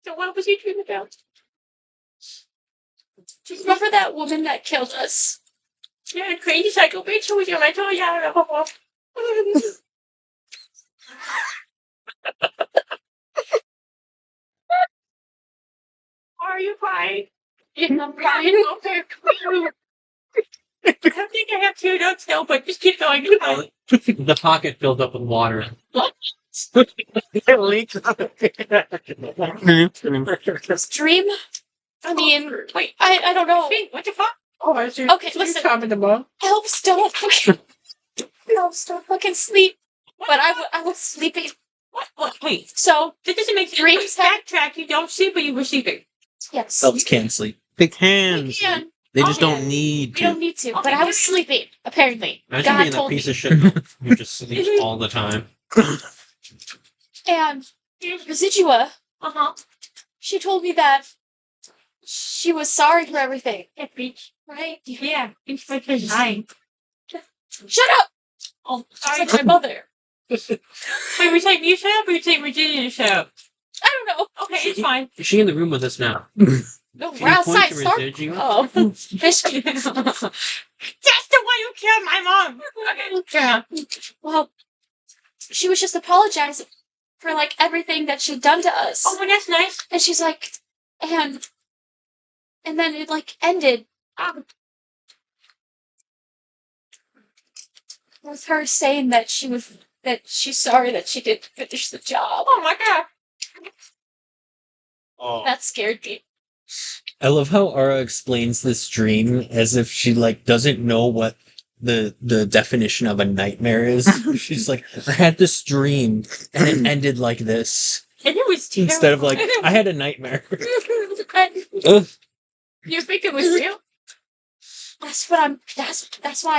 [SPEAKER 2] So what was you dreaming about?
[SPEAKER 10] Do you remember that woman that killed us?
[SPEAKER 2] Yeah, crazy psycho bitch who was your mentor. Yeah. Are you crying?
[SPEAKER 10] Yeah, I'm crying.
[SPEAKER 2] Okay. I think I have 2 notes still, but just keep going. It's fine.
[SPEAKER 5] The pocket filled up with water.
[SPEAKER 1] It leaks out of
[SPEAKER 10] This dream? I mean, wait, I don't know.
[SPEAKER 2] What the fuck?
[SPEAKER 1] Oh, I see.
[SPEAKER 10] Okay, listen. Elves don't fucking sleep. But I was sleeping.
[SPEAKER 2] What? Wait.
[SPEAKER 10] So,
[SPEAKER 2] That doesn't make sense.
[SPEAKER 10] Dreams have-
[SPEAKER 2] Backtrack. You don't sleep, but you were sleeping.
[SPEAKER 10] yes.
[SPEAKER 1] Elves can sleep.
[SPEAKER 3] They
[SPEAKER 10] We
[SPEAKER 3] can.
[SPEAKER 10] can.
[SPEAKER 3] They just
[SPEAKER 10] Okay.
[SPEAKER 3] don't need
[SPEAKER 10] We don't
[SPEAKER 3] to.
[SPEAKER 10] need to, but I was sleeping, apparently.
[SPEAKER 5] Imagine
[SPEAKER 10] God
[SPEAKER 5] being that
[SPEAKER 10] told
[SPEAKER 5] piece
[SPEAKER 10] me.
[SPEAKER 5] of shit. You just sleep all the time.
[SPEAKER 10] And Residua,
[SPEAKER 2] Uh-huh.
[SPEAKER 10] she told me that she was sorry for everything.
[SPEAKER 2] Yeah, bitch.
[SPEAKER 10] Right?
[SPEAKER 2] Yeah. It's like you're dying.
[SPEAKER 10] Shut up!
[SPEAKER 2] Oh,
[SPEAKER 10] It's
[SPEAKER 2] sorry.
[SPEAKER 10] like my mother.
[SPEAKER 2] Wait, we take you show or we take Virginia show?
[SPEAKER 10] I don't know.
[SPEAKER 2] Okay, it's fine.
[SPEAKER 5] Is she in the room with us now?
[SPEAKER 10] No,
[SPEAKER 5] Can
[SPEAKER 10] we're
[SPEAKER 5] you
[SPEAKER 10] outside,
[SPEAKER 5] point to
[SPEAKER 10] Stark.
[SPEAKER 5] Residua?
[SPEAKER 10] Oh.
[SPEAKER 2] That's the one who killed my mom. Okay. Yeah.
[SPEAKER 10] Well, she was just apologizing for, like, everything that she'd done to us.
[SPEAKER 2] Oh, well, that's nice.
[SPEAKER 10] And she's like, and then it, like, ended with her saying that she's sorry that she didn't finish the job.
[SPEAKER 2] Oh my god.
[SPEAKER 8] Oh.
[SPEAKER 10] That scared me.
[SPEAKER 1] I love how Ara explains this dream as if she like doesn't know what the definition of a nightmare is. She's like, I had this dream and it ended like this.
[SPEAKER 2] And it was terrible.
[SPEAKER 1] Instead of like, I had a nightmare.
[SPEAKER 10] You think it was real? That's why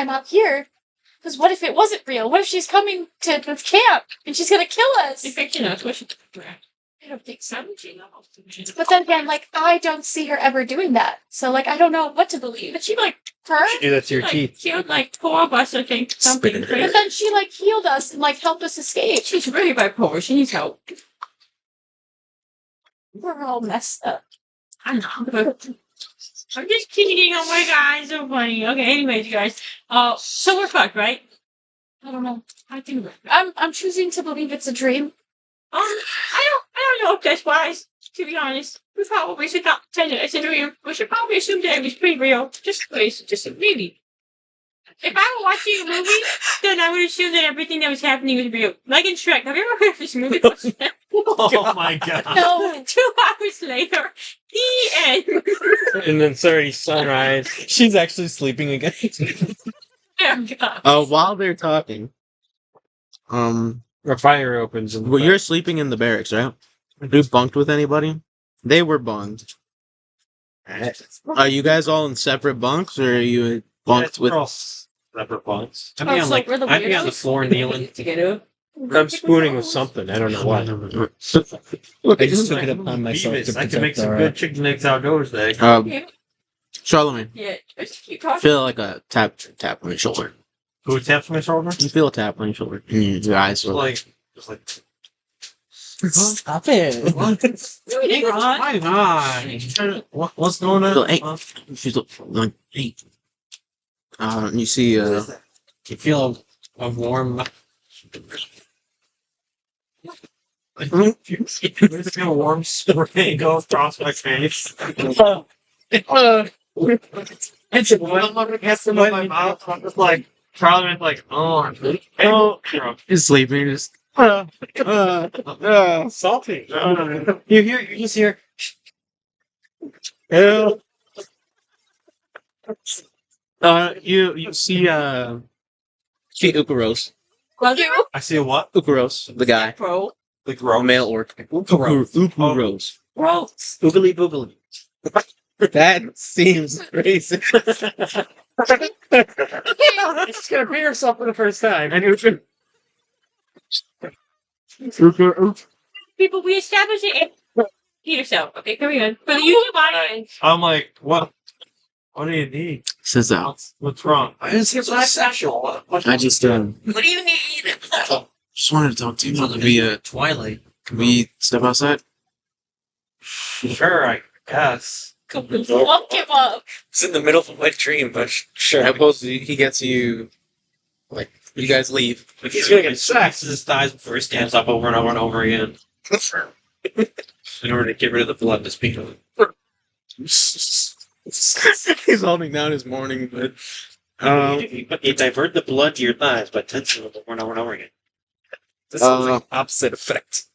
[SPEAKER 10] I'm out here. Because what if it wasn't real? What if she's coming to this camp and she's gonna kill us?
[SPEAKER 2] You think she knows what she's doing? I don't think so.
[SPEAKER 10] But then again, like, I don't see her ever doing that. So, like, I don't know what to believe.
[SPEAKER 2] But she like
[SPEAKER 10] Her?
[SPEAKER 6] Do that to your
[SPEAKER 2] like,
[SPEAKER 6] teeth.
[SPEAKER 2] killed like 4 of us, I think. Something
[SPEAKER 3] Spit it.
[SPEAKER 2] crazy.
[SPEAKER 10] But then she, like, healed us and, like, helped us escape.
[SPEAKER 2] She's really bipolar. She needs help.
[SPEAKER 10] We're all messed up.
[SPEAKER 2] I know. I'm just kidding. Oh my god, so funny. Okay, anyways, you guys. So we're fucked, right?
[SPEAKER 10] I don't know.
[SPEAKER 2] I think we're
[SPEAKER 10] I'm choosing to believe it's a dream.
[SPEAKER 2] I don't know if that's wise, to be honest. We probably should not pretend it as a dream. We should probably assume that it was pretty real. Just please, just maybe. If I were watching a movie, then I would assume that everything that was happening was real. Like in Shrek. Have you ever heard of this movie?
[SPEAKER 8] Oh my god.
[SPEAKER 10] No.
[SPEAKER 2] 2 hours later, the end.
[SPEAKER 7] And then 30 sunrise.
[SPEAKER 3] She's actually sleeping again.
[SPEAKER 2] Oh god.
[SPEAKER 3] While they're talking,
[SPEAKER 6] A fire opens. And
[SPEAKER 3] well, you're sleeping in the barracks, right? You bunked with anybody? They were bunked. Are you guys all in separate bunks, or are you bunked with?
[SPEAKER 8] Separate bunks.
[SPEAKER 7] I'd
[SPEAKER 10] Oh,
[SPEAKER 7] be on
[SPEAKER 10] so
[SPEAKER 7] like
[SPEAKER 10] we're the
[SPEAKER 7] I'd be on the
[SPEAKER 10] weirdos?
[SPEAKER 7] floor kneeling.
[SPEAKER 2] Together.
[SPEAKER 6] I'm spooning with something. I don't know what.
[SPEAKER 3] Look,
[SPEAKER 1] I just took it upon myself
[SPEAKER 8] Beavis,
[SPEAKER 1] to
[SPEAKER 8] I can make
[SPEAKER 1] protect
[SPEAKER 8] some
[SPEAKER 1] our.
[SPEAKER 8] good chicken eggs outdoors day.
[SPEAKER 3] Charlemagne,
[SPEAKER 2] Yeah, just keep
[SPEAKER 3] I
[SPEAKER 2] talking.
[SPEAKER 3] feel like a tap on your shoulder.
[SPEAKER 8] Who taps my shoulder?
[SPEAKER 3] You feel a tap on your shoulder. Your eyes
[SPEAKER 8] Just
[SPEAKER 3] are
[SPEAKER 8] like,
[SPEAKER 1] Stop it!
[SPEAKER 2] Really, Ron?
[SPEAKER 8] my god. What's going on?
[SPEAKER 3] Hey. She's like, hey. You see,
[SPEAKER 7] You feel a warm.
[SPEAKER 8] There's a warm spray go across my face. It's in my mouth. I'm just like, Charlemagne's like, oh,
[SPEAKER 3] he's sleeping. Just
[SPEAKER 8] salty.
[SPEAKER 6] You just hear.
[SPEAKER 3] you see Ukaros.
[SPEAKER 8] I see a what?
[SPEAKER 3] Ukaros, the guy,
[SPEAKER 2] Bro.
[SPEAKER 8] The gross.
[SPEAKER 3] male orc. Ukaros.
[SPEAKER 2] Gross.
[SPEAKER 6] Boogly boogly.
[SPEAKER 3] That seems crazy.
[SPEAKER 6] She's gonna free herself for the first time. And
[SPEAKER 2] People, we established it. Yourself. Okay, carry on. For the YouTube audience.
[SPEAKER 8] I'm like, what? What do you need?
[SPEAKER 3] Says that.
[SPEAKER 8] What's wrong?
[SPEAKER 6] I just hear my satchel.
[SPEAKER 3] I just
[SPEAKER 2] What do you need?
[SPEAKER 3] just wanted to talk to you.
[SPEAKER 6] Twilight.
[SPEAKER 3] Can we step outside?
[SPEAKER 8] Sure, I guess.
[SPEAKER 2] Look him up.
[SPEAKER 1] It's in the middle of a wet dream, but sure.
[SPEAKER 3] I suppose he gets you. Like you guys leave.
[SPEAKER 8] Like he's gonna get sex, just dies before he stands up over and over and over again. In order to get rid of the blood to speak of it.
[SPEAKER 3] He's holding down his morning, but
[SPEAKER 5] You divert the blood to your thighs by tensing them over and over and over again.
[SPEAKER 1] This is like opposite effect.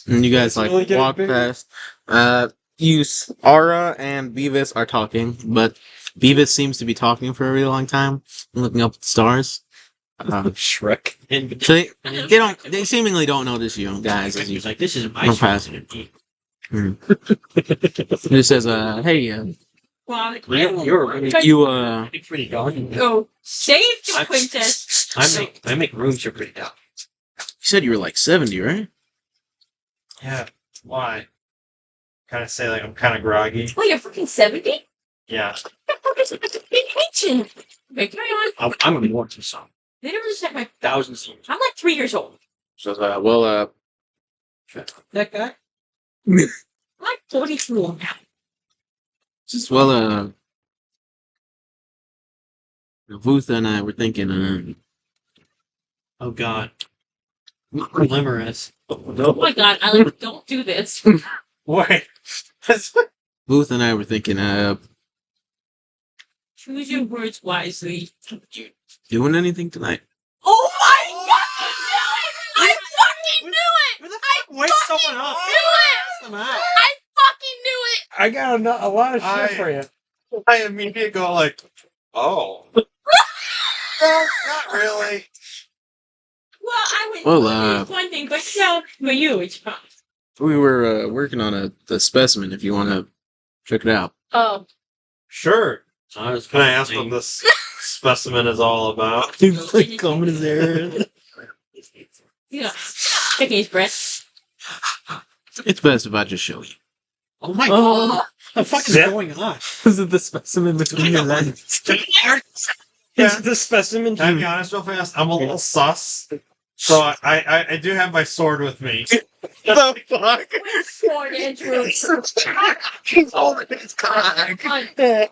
[SPEAKER 3] and you guys like
[SPEAKER 8] Really getting
[SPEAKER 3] walk
[SPEAKER 8] big?
[SPEAKER 3] past. Ara and Beavis are talking, but Beavis seems to be talking for a really long time, looking up at the stars.
[SPEAKER 1] Shrek.
[SPEAKER 5] And
[SPEAKER 3] So they seemingly don't notice you guys as you
[SPEAKER 5] he's like, this is my
[SPEAKER 3] Go past.
[SPEAKER 5] responsibility.
[SPEAKER 3] He just says, hey,
[SPEAKER 2] Well,
[SPEAKER 3] you
[SPEAKER 5] Pretty dog.
[SPEAKER 2] go save the princess.
[SPEAKER 5] I make rooms for pretty dog.
[SPEAKER 3] you said you were like 70, right?
[SPEAKER 8] Yeah. Why? Kind of say like I'm kind of groggy.
[SPEAKER 2] Oh, you're freaking 70?
[SPEAKER 8] Yeah.
[SPEAKER 2] Big ancient. Okay, carry on.
[SPEAKER 5] I'm immortal, so
[SPEAKER 2] They never just said my.
[SPEAKER 5] thousands of years.
[SPEAKER 2] I'm like 3 years old.
[SPEAKER 3] So, well,
[SPEAKER 5] That guy?
[SPEAKER 2] I'm like 42 now.
[SPEAKER 3] well, Vutha and I were thinking,
[SPEAKER 5] Oh God. Limerence.
[SPEAKER 2] Oh my god, I like, don't do this.
[SPEAKER 8] Wait.
[SPEAKER 3] Vutha and I were thinking,
[SPEAKER 2] Choose your words wisely.
[SPEAKER 3] doing anything tonight?
[SPEAKER 2] Oh my god! I fucking knew it!
[SPEAKER 8] Wake someone up.
[SPEAKER 2] Knew it! I fucking knew it!
[SPEAKER 6] I got a lot of shit
[SPEAKER 8] I-
[SPEAKER 6] for you.
[SPEAKER 8] I immediately go like, oh. No, not really.
[SPEAKER 2] Well, I would
[SPEAKER 3] Well,
[SPEAKER 2] one thing, but no, for you, it's fine.
[SPEAKER 3] We were working on the specimen. If you want to check it out.
[SPEAKER 10] Oh.
[SPEAKER 8] Sure.
[SPEAKER 5] I was
[SPEAKER 8] Can I ask what this specimen is all about?
[SPEAKER 3] He's like combing his hair.
[SPEAKER 2] Yeah. Taking his breath.
[SPEAKER 3] It's best if I just show you.
[SPEAKER 1] Oh my god! What the fuck is
[SPEAKER 6] Yeah.
[SPEAKER 1] going on? This is the specimen between your legs.
[SPEAKER 6] It's the specimen.
[SPEAKER 8] Can I be honest real fast? I'm a little sus. So I do have my sword with me.
[SPEAKER 3] The fuck?
[SPEAKER 2] Sword, Andrew.
[SPEAKER 3] He's holding his cock.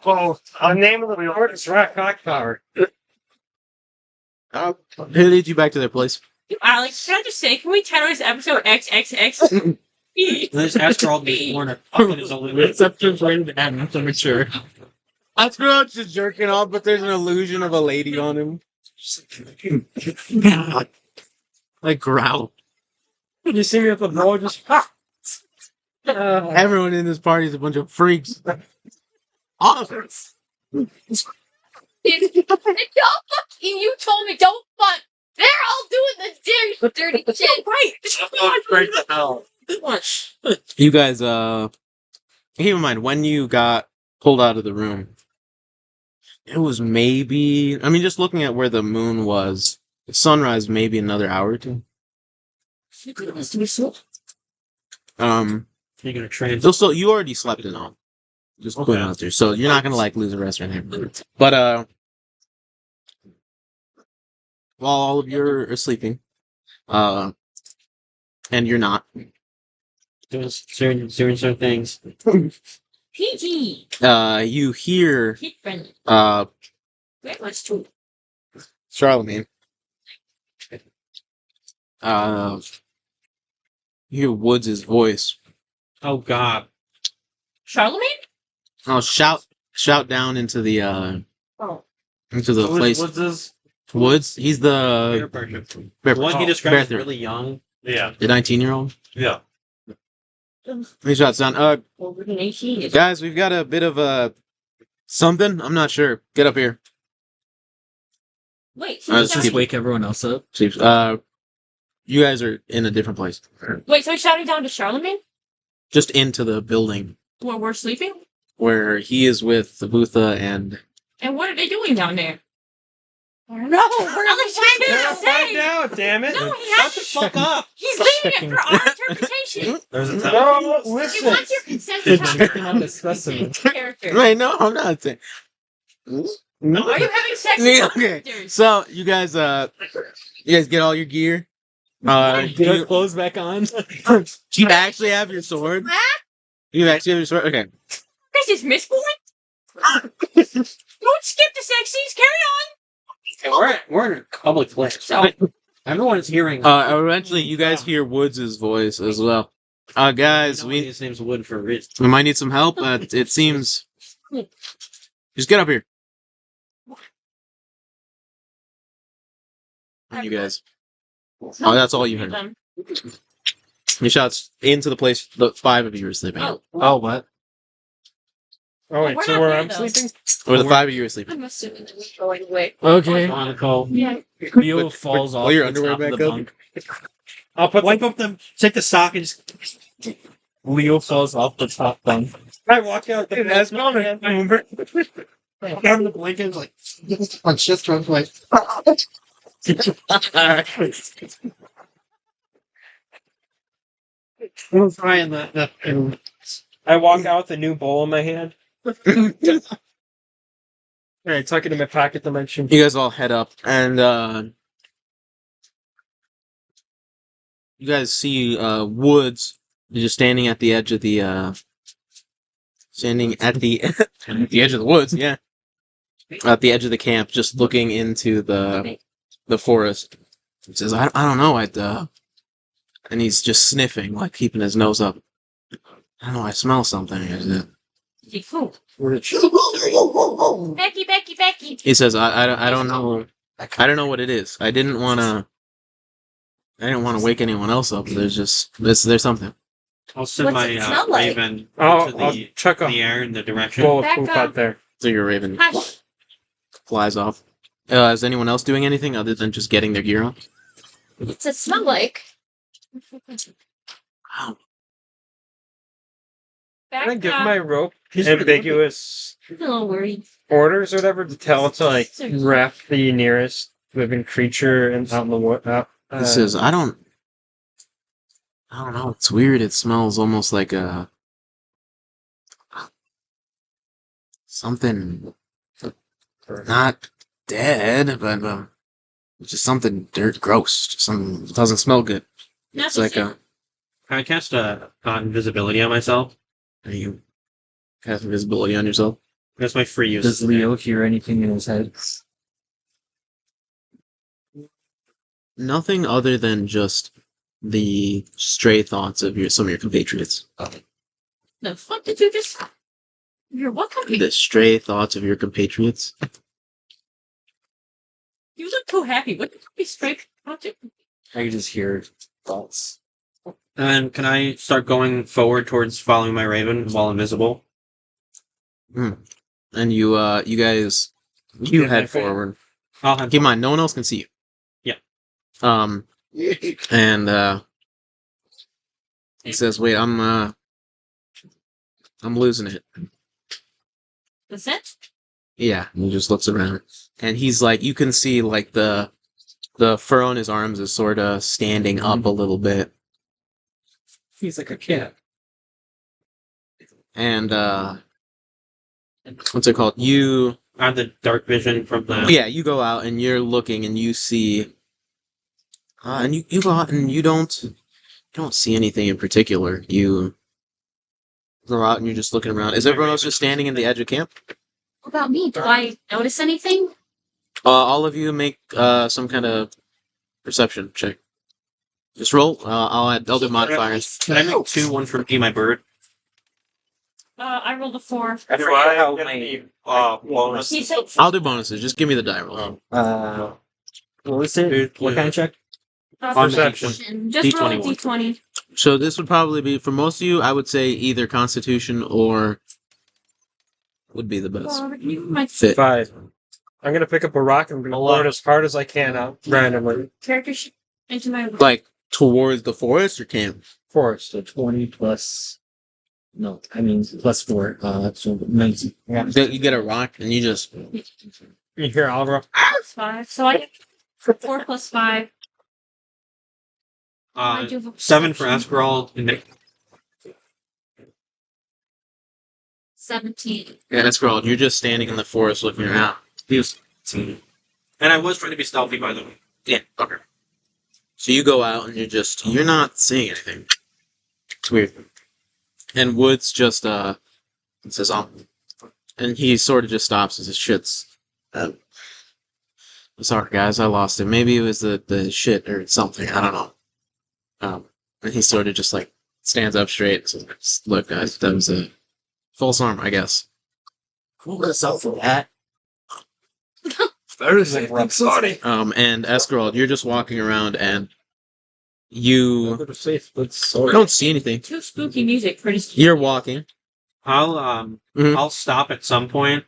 [SPEAKER 6] Well, the name of the sword is Rock Power.
[SPEAKER 3] Who leads you back to their place?
[SPEAKER 2] Alex, can I just say, can we title this episode XXX?
[SPEAKER 1] This Eskarald was born a fucking illusion. Except for rated M, I'm sure.
[SPEAKER 3] Eskarald's just jerking off, but there's an illusion of a lady on him. Like growl.
[SPEAKER 6] You see me at the door, just
[SPEAKER 3] Everyone in this party is a bunch of freaks. Awesome.
[SPEAKER 2] Don't fuck you told me don't fuck. They're all doing the dirty shit. Right.
[SPEAKER 1] Break the hell.
[SPEAKER 3] You guys, keep in mind, when you got pulled out of the room, it was maybe, I mean, just looking at where the moon was, sunrise maybe another hour or two.
[SPEAKER 1] You're gonna train.
[SPEAKER 3] So you already slept in all. Just putting it out there. So you're not gonna like lose a rest or anything. But while all of you are sleeping, and you're not,
[SPEAKER 1] Doing certain things.
[SPEAKER 2] PG.
[SPEAKER 3] you hear
[SPEAKER 2] Kid friendly. Very much too.
[SPEAKER 3] Charlemagne. You hear Woods' voice.
[SPEAKER 1] Oh god.
[SPEAKER 2] Charlemagne?
[SPEAKER 3] Oh, shout down into the
[SPEAKER 2] Oh.
[SPEAKER 3] into the place.
[SPEAKER 8] What's this?
[SPEAKER 3] Woods. He's the
[SPEAKER 1] The one he described as
[SPEAKER 3] Bear-
[SPEAKER 1] really young.
[SPEAKER 8] Yeah.
[SPEAKER 3] the 19-year-old.
[SPEAKER 8] Yeah.
[SPEAKER 3] He shouts down.
[SPEAKER 2] Over than 18.
[SPEAKER 3] Guys, we've got a bit of a something. I'm not sure. Get up here.
[SPEAKER 2] Wait,
[SPEAKER 3] Let's
[SPEAKER 2] he's
[SPEAKER 3] just
[SPEAKER 2] shouting,
[SPEAKER 1] Wake everyone else up.
[SPEAKER 3] Sleeps. You guys are in a different place.
[SPEAKER 2] wait, so he's shouting down to Charlemagne?
[SPEAKER 3] Just into the building
[SPEAKER 2] Where we're sleeping?
[SPEAKER 3] where he is with Butha and
[SPEAKER 2] And what are they doing down there? I don't know. Alex, what
[SPEAKER 6] Gotta
[SPEAKER 2] did
[SPEAKER 6] find
[SPEAKER 2] say?
[SPEAKER 6] out, damn it!
[SPEAKER 2] No, he has to
[SPEAKER 1] Fuck up.
[SPEAKER 2] He's leaving it for our interpretation.
[SPEAKER 8] There's a
[SPEAKER 6] No,
[SPEAKER 2] He
[SPEAKER 6] listen.
[SPEAKER 2] wants your consent to have
[SPEAKER 1] On the specimen.
[SPEAKER 2] character.
[SPEAKER 3] wait, no, I'm not saying. No.
[SPEAKER 2] Are you having sex with
[SPEAKER 3] Yeah,
[SPEAKER 2] your
[SPEAKER 3] okay.
[SPEAKER 2] characters?
[SPEAKER 3] So you guys get all your gear.
[SPEAKER 1] Get our clothes back on.
[SPEAKER 3] Do you actually have your sword? You actually have your sword? Okay.
[SPEAKER 2] This is misborn? Don't skip the sex scenes, carry
[SPEAKER 1] We're in a public place.
[SPEAKER 2] So-
[SPEAKER 1] Everyone's hearing.
[SPEAKER 3] Eventually you guys hear Woods' voice as well. Guys,
[SPEAKER 1] his name's Wood for rich.
[SPEAKER 3] we might need some help. It seems. Just get up here. You guys. Oh, that's all you heard.
[SPEAKER 2] on.
[SPEAKER 3] He shouts into the place the 5 of you are sleeping.
[SPEAKER 2] Oh,
[SPEAKER 1] Oh, what?
[SPEAKER 6] Oh wait,
[SPEAKER 2] We're
[SPEAKER 6] so
[SPEAKER 2] not
[SPEAKER 6] where
[SPEAKER 2] there,
[SPEAKER 6] I'm
[SPEAKER 2] though.
[SPEAKER 6] sleeping?
[SPEAKER 3] Or the 5 of you are sleeping.
[SPEAKER 2] I'm assuming that we're going away.
[SPEAKER 1] Okay.
[SPEAKER 2] Oh, Yeah.
[SPEAKER 1] Leo falls
[SPEAKER 3] Pull
[SPEAKER 1] off
[SPEAKER 3] your
[SPEAKER 1] the
[SPEAKER 3] underwear
[SPEAKER 1] top of
[SPEAKER 3] back
[SPEAKER 1] the
[SPEAKER 3] up.
[SPEAKER 1] bunk.
[SPEAKER 6] I'll put
[SPEAKER 1] Wipe up the. Take the sock and just. Leo falls off the top bunk.
[SPEAKER 6] I walk out the
[SPEAKER 1] That's
[SPEAKER 6] not a
[SPEAKER 1] Down the blanket like.
[SPEAKER 4] On shift run like
[SPEAKER 1] I'm trying that.
[SPEAKER 6] I walk out with a new bowl in my hand. Alright, tuck it in my pocket dimension.
[SPEAKER 3] You guys all head up, and you guys see Woods just standing at the edge of the standing at the at the edge of the woods, yeah, at the edge of the camp, just looking into the forest. He says, "I don't know, and he's just sniffing, like keeping his nose up. I don't know, I smell something.
[SPEAKER 2] Becky.
[SPEAKER 3] He says, I don't know. I don't know what it is. I didn't want to wake anyone else up. There's something.
[SPEAKER 5] I'll send
[SPEAKER 2] What's
[SPEAKER 5] my
[SPEAKER 2] it smell like?
[SPEAKER 5] raven
[SPEAKER 6] I'll
[SPEAKER 5] into the,
[SPEAKER 6] chuck a
[SPEAKER 5] the air in the direction.
[SPEAKER 6] bowl of
[SPEAKER 2] Back
[SPEAKER 6] poop
[SPEAKER 2] up.
[SPEAKER 6] out there.
[SPEAKER 3] So your raven
[SPEAKER 2] Hush.
[SPEAKER 3] flies off. Is anyone else doing anything other than just getting their gear on?
[SPEAKER 2] What's it smell like?
[SPEAKER 3] Wow.
[SPEAKER 6] Can I
[SPEAKER 2] Back
[SPEAKER 6] give
[SPEAKER 2] up.
[SPEAKER 6] my rope ambiguous
[SPEAKER 2] I'm a little worried.
[SPEAKER 6] orders or whatever to tell it to like wrap the nearest living creature and out in the wood?
[SPEAKER 3] He says, I don't I don't know. It's weird. It smells almost like a something not dead, but just something dirt gross. Just something doesn't smell good. It's like a.
[SPEAKER 5] I cast invisibility on myself.
[SPEAKER 3] You cast invisibility on yourself.
[SPEAKER 5] That's my free use.
[SPEAKER 1] Does Leo hear anything in his head?
[SPEAKER 3] Nothing other than just the stray thoughts of some of your compatriots.
[SPEAKER 10] The fuck did you just? You're what country?
[SPEAKER 3] The stray thoughts of your compatriots.
[SPEAKER 2] You look too happy. What be straight?
[SPEAKER 1] I can just hear thoughts.
[SPEAKER 5] And can I start going forward towards following my raven while invisible?
[SPEAKER 3] And you guys, you
[SPEAKER 5] Yeah,
[SPEAKER 3] head
[SPEAKER 5] okay.
[SPEAKER 3] forward.
[SPEAKER 5] I'll head
[SPEAKER 3] Keep in mind, no one else can see you.
[SPEAKER 5] Yeah.
[SPEAKER 3] And he says, "Wait, I'm losing it."
[SPEAKER 2] That's it?
[SPEAKER 3] Yeah, and he just looks around, and he's like, you can see like the fur on his arms is sort of standing up a little bit,
[SPEAKER 1] He's like a cat.
[SPEAKER 3] and what's it called? You
[SPEAKER 5] I have the dark vision from the.
[SPEAKER 3] yeah, you go out and you're looking, and you see, and you go out and you don't see anything in particular. You go out and you're just looking around. Is everyone else just standing in the edge of camp?
[SPEAKER 10] What about me? Do I notice anything?
[SPEAKER 3] All of you make some kind of perception check. Just roll. I'll do modifiers.
[SPEAKER 5] Can I make 2, 1 for me, my bird?
[SPEAKER 2] I rolled a 4.
[SPEAKER 8] Do I get any bonus?
[SPEAKER 2] He said
[SPEAKER 3] I'll do bonuses. Just give me the die roll.
[SPEAKER 1] What was it? What kind of check?
[SPEAKER 5] Perception.
[SPEAKER 10] Just roll a
[SPEAKER 5] D21.
[SPEAKER 10] d20.
[SPEAKER 3] So this would probably be, for most of you, I would say either Constitution or would be the best
[SPEAKER 10] Well, you might
[SPEAKER 3] fit.
[SPEAKER 6] 5. I'm gonna pick up a rock and I'm gonna throw it as hard as I can out randomly.
[SPEAKER 10] character sheet into my
[SPEAKER 3] Like, towards the forest or camp?
[SPEAKER 6] Forest.
[SPEAKER 1] So 20 plus. No, I mean plus 4. So 19.
[SPEAKER 6] Yeah.
[SPEAKER 3] You get a rock and you just...
[SPEAKER 6] You hear Alva?
[SPEAKER 2] plus 5. So I get 4 plus 5. I do have a
[SPEAKER 5] 7 for
[SPEAKER 2] perception.
[SPEAKER 5] Eskarald, and then
[SPEAKER 10] 17.
[SPEAKER 3] Yeah, that's cool. You're just standing in the forest looking around.
[SPEAKER 5] and I was trying to be stealthy, by the way.
[SPEAKER 3] Yeah, okay. So you go out and you're not seeing anything. It's weird. And Woods just, says, and he sort of just stops and says, shit's, sorry guys, I lost it. Maybe it was the shit or something, I don't know. And he sort of just like stands up straight and says, look guys, that was a false alarm, I guess.
[SPEAKER 1] Cool us out for that.
[SPEAKER 6] Sorry.
[SPEAKER 3] And Eskarald, you're just walking around and you
[SPEAKER 1] Sorry.
[SPEAKER 3] don't see anything.
[SPEAKER 2] Too spooky music for this.
[SPEAKER 3] You're walking.
[SPEAKER 5] I'll
[SPEAKER 3] Mhm.
[SPEAKER 5] I'll stop at some point,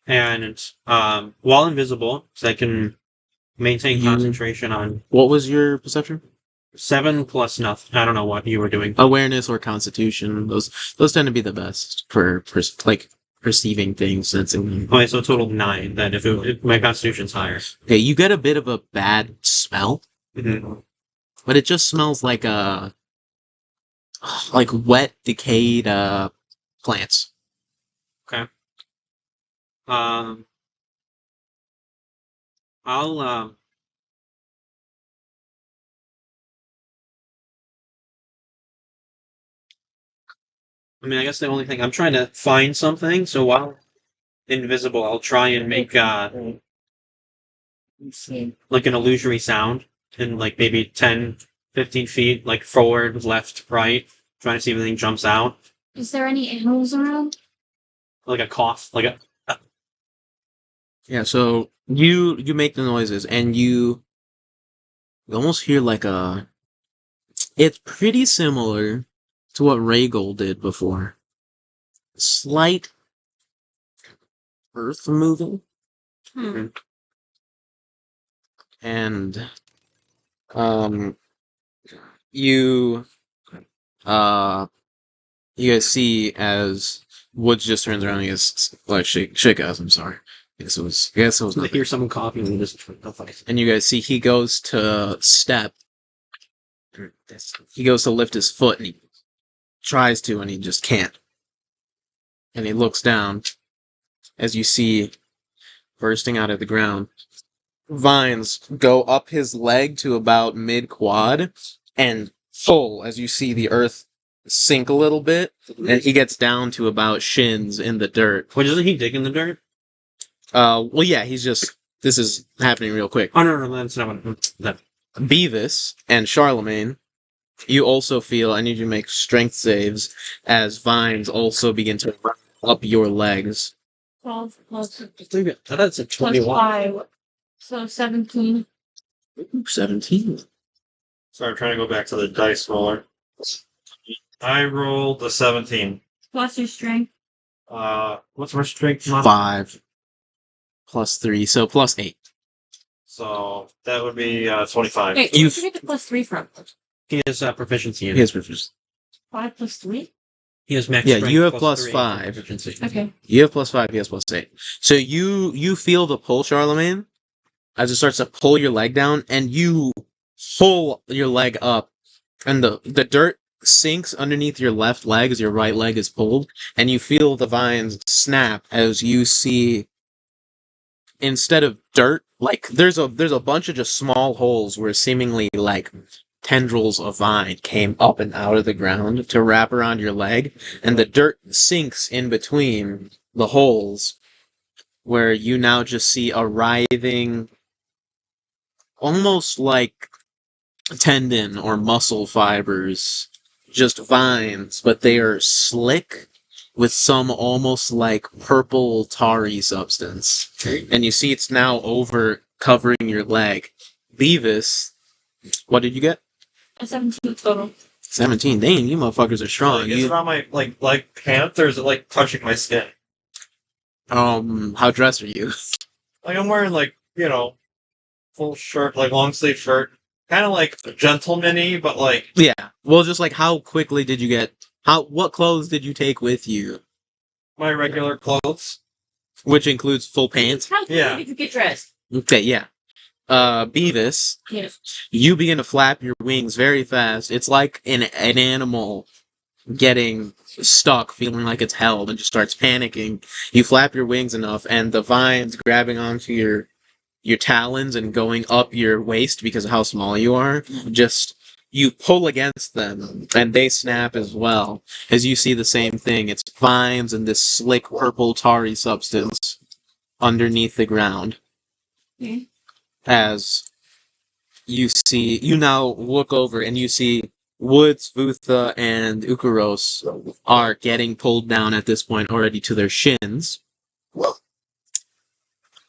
[SPEAKER 5] and while invisible, so I can maintain
[SPEAKER 3] You-
[SPEAKER 5] concentration on
[SPEAKER 3] What was your perception?
[SPEAKER 5] 7 plus nothing. I don't know what you were doing.
[SPEAKER 3] Awareness or Constitution. Those tend to be the best for perceiving things, sensing them.
[SPEAKER 5] Okay, so total 9. Then if my constitution's higher.
[SPEAKER 3] Okay, you get a bit of a bad smell,
[SPEAKER 5] Mhm.
[SPEAKER 3] but it just smells like wet, decayed plants.
[SPEAKER 5] I'll I mean, I guess the only thing I'm trying to find something. So while invisible, I'll try and make like an illusory sound in like maybe 10, 15 feet, like forward, left, right, trying to see if anything jumps out.
[SPEAKER 10] Is there any animals around?
[SPEAKER 5] Like a cough, like a.
[SPEAKER 3] Yeah, so you make the noises and you almost hear like a. It's pretty similar to what Rheygol did before. Slight earth moving.
[SPEAKER 10] Hmm.
[SPEAKER 3] And you guys see as Woods just turns around and he goes, like, shake guys, I'm sorry. I guess it was
[SPEAKER 5] I
[SPEAKER 3] nothing.
[SPEAKER 5] hear someone coughing and just.
[SPEAKER 3] And you guys see he goes to step he goes to lift his foot and he tries to and he just can't. And he looks down as you see bursting out of the ground. Vines go up his leg to about mid-quad and full as you see the earth sink a little bit, and he gets down to about shins in the dirt.
[SPEAKER 7] What, doesn't he dig in the dirt?
[SPEAKER 3] Well, yeah, he's just... This is happening real quick.
[SPEAKER 7] Oh, no, that's not what... That.
[SPEAKER 3] Beavis and Charlemagne, you also feel... I need you to make strength saves as vines also begin to run up your legs.
[SPEAKER 10] 12 plus,
[SPEAKER 7] That's a
[SPEAKER 10] plus
[SPEAKER 7] 21.
[SPEAKER 10] 5. So 17.
[SPEAKER 3] 17.
[SPEAKER 8] Sorry, I'm trying to go back to the dice roller. I rolled a 17.
[SPEAKER 10] Plus your strength.
[SPEAKER 8] What's my strength?
[SPEAKER 3] 5. Plus 3, so plus 8.
[SPEAKER 8] So that would be 25.
[SPEAKER 10] Wait, where'd you get the plus 3 from?
[SPEAKER 7] He has proficiency in it.
[SPEAKER 3] Here's proficiency.
[SPEAKER 10] 5 plus 3?
[SPEAKER 7] He has max
[SPEAKER 3] Yeah,
[SPEAKER 7] strength
[SPEAKER 3] you have
[SPEAKER 7] plus
[SPEAKER 3] plus
[SPEAKER 7] 3
[SPEAKER 3] 5.
[SPEAKER 7] proficiency.
[SPEAKER 10] Okay.
[SPEAKER 3] You have plus 5, he has plus 8. So you feel the pull, Charlemagne, as it starts to pull your leg down, and you pull your leg up, and the dirt sinks underneath your left leg as your right leg is pulled, and you feel the vines snap as you see, instead of dirt, like there's a bunch of just small holes where seemingly like tendrils of vine came up and out of the ground to wrap around your leg, and the dirt sinks in between the holes, where you now just see a writhing, almost like tendon or muscle fibers, just vines, but they are slick with some almost like purple tarry substance. And you see it's now over covering your leg. Beavis, what did you get?
[SPEAKER 10] A 17 total.
[SPEAKER 3] 17. Dang, you motherfuckers are strong.
[SPEAKER 8] Is it on my like pants, or is it like touching my skin?
[SPEAKER 3] How dressed are you?
[SPEAKER 8] Like I'm wearing full shirt, like long sleeve shirt, kind of like gentleman-y, but like
[SPEAKER 3] Yeah. Well, just like how quickly did you get? What clothes did you take with you?
[SPEAKER 8] my regular clothes.
[SPEAKER 3] Which includes full pants.
[SPEAKER 10] How
[SPEAKER 8] Yeah.
[SPEAKER 10] did you get dressed?
[SPEAKER 3] Okay, yeah. Beavis,
[SPEAKER 10] Yes.
[SPEAKER 3] you begin to flap your wings very fast. It's like an animal getting stuck, feeling like it's held, and just starts panicking. You flap your wings enough, and the vines grabbing onto your talons and going up your waist because of how small you are, just you pull against them, and they snap as well. As you see the same thing, it's vines and this slick purple tarry substance underneath the ground.
[SPEAKER 10] Okay.
[SPEAKER 3] As you now look over and you see Woods, Vutha, and Ukaros are getting pulled down at this point already to their shins.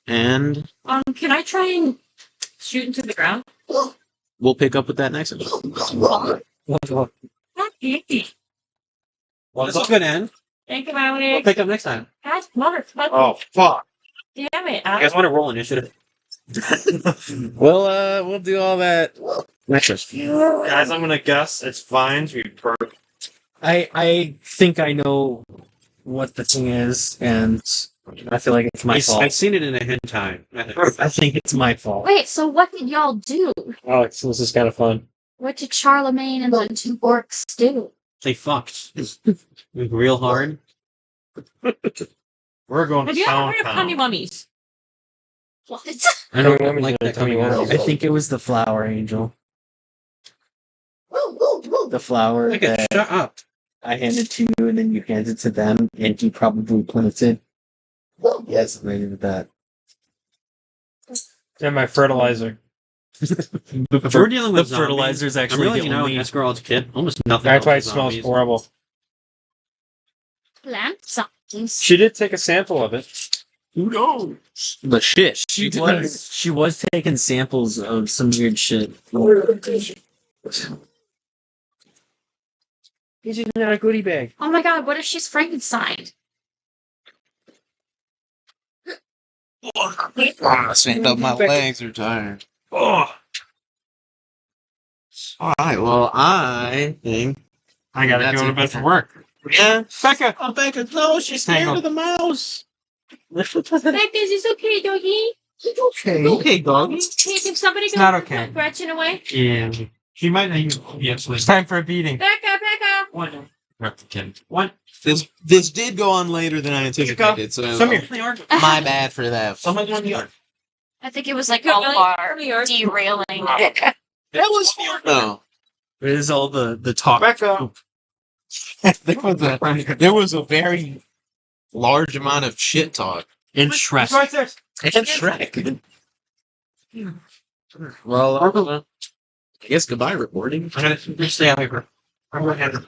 [SPEAKER 3] And
[SPEAKER 10] Can I try and shoot into the ground?
[SPEAKER 3] we'll pick up with that next one.
[SPEAKER 7] Well, that's a good end.
[SPEAKER 10] Think
[SPEAKER 7] We'll
[SPEAKER 10] about it.
[SPEAKER 7] pick up next time.
[SPEAKER 10] God, motherfucker.
[SPEAKER 8] Oh fuck!
[SPEAKER 10] Damn it.
[SPEAKER 7] You guys want to roll initiative?
[SPEAKER 3] We'll do all that next one.
[SPEAKER 8] Guys, I'm gonna guess it's vines. We perk.
[SPEAKER 1] I think I know what the thing is, and I feel like it's my fault.
[SPEAKER 7] I've seen it in a hentai.
[SPEAKER 1] I think it's my fault.
[SPEAKER 10] Wait, so what did y'all do?
[SPEAKER 1] Alex, this is kind of fun.
[SPEAKER 10] What did Charlemagne and the two orcs do?
[SPEAKER 7] They fucked. Real hard.
[SPEAKER 8] We're going
[SPEAKER 2] Have you ever
[SPEAKER 8] town
[SPEAKER 2] heard of Cummy Mummies?
[SPEAKER 10] What?
[SPEAKER 7] I don't like that coming out.
[SPEAKER 1] I think it was the flower angel. The flower
[SPEAKER 7] Okay,
[SPEAKER 1] that
[SPEAKER 7] shut up.
[SPEAKER 1] I handed to you, and then you handed to them, and you probably planted. Yes, maybe with that.
[SPEAKER 6] And my fertilizer.
[SPEAKER 7] If we're dealing with
[SPEAKER 1] the fertilizer is
[SPEAKER 7] zombies,
[SPEAKER 1] actually
[SPEAKER 7] I'm realizing
[SPEAKER 1] the
[SPEAKER 7] now
[SPEAKER 1] only.
[SPEAKER 7] in Eskarald's kit, almost nothing.
[SPEAKER 6] That's why it
[SPEAKER 7] else is
[SPEAKER 6] smells
[SPEAKER 7] zombies.
[SPEAKER 6] horrible.
[SPEAKER 10] Plant something.
[SPEAKER 6] She did take a sample of it.
[SPEAKER 1] Who knows?
[SPEAKER 3] The shit.
[SPEAKER 1] She was taking samples of some weird shit.
[SPEAKER 6] He's in a goodie bag.
[SPEAKER 10] Oh my god, what if she's Frankenstein?
[SPEAKER 3] Stand up, my legs are tired.
[SPEAKER 8] Oh,
[SPEAKER 3] Alright, well, I think
[SPEAKER 8] I gotta
[SPEAKER 3] That's
[SPEAKER 8] go to
[SPEAKER 3] it.
[SPEAKER 8] bed for work.
[SPEAKER 3] Yeah.
[SPEAKER 8] Becca.
[SPEAKER 3] Oh, Becca, no, she's
[SPEAKER 8] Hang
[SPEAKER 3] scared
[SPEAKER 8] on.
[SPEAKER 3] of the mouse.
[SPEAKER 10] Becca's, it's okay, doggy.
[SPEAKER 3] Okay, doggy.
[SPEAKER 10] Hey, can somebody go
[SPEAKER 8] not okay.
[SPEAKER 10] put Gretchen away?
[SPEAKER 7] Yeah.
[SPEAKER 5] She might not even be actually.
[SPEAKER 8] It's time for a beating.
[SPEAKER 2] Becca.
[SPEAKER 5] One.
[SPEAKER 3] This did go on later than I anticipated, so
[SPEAKER 8] Come here.
[SPEAKER 3] my bad for that.
[SPEAKER 5] Someone's on the yard.
[SPEAKER 10] I think it was like all of our derailing.
[SPEAKER 3] That was fun though.
[SPEAKER 1] There's all the talk.
[SPEAKER 8] Becca.
[SPEAKER 3] there was a very large amount of shit talk.
[SPEAKER 1] And Shrek.
[SPEAKER 8] Right there.
[SPEAKER 3] And Shrek. Well, I guess goodbye reporting.
[SPEAKER 5] I'm gonna stay out here. I'm gonna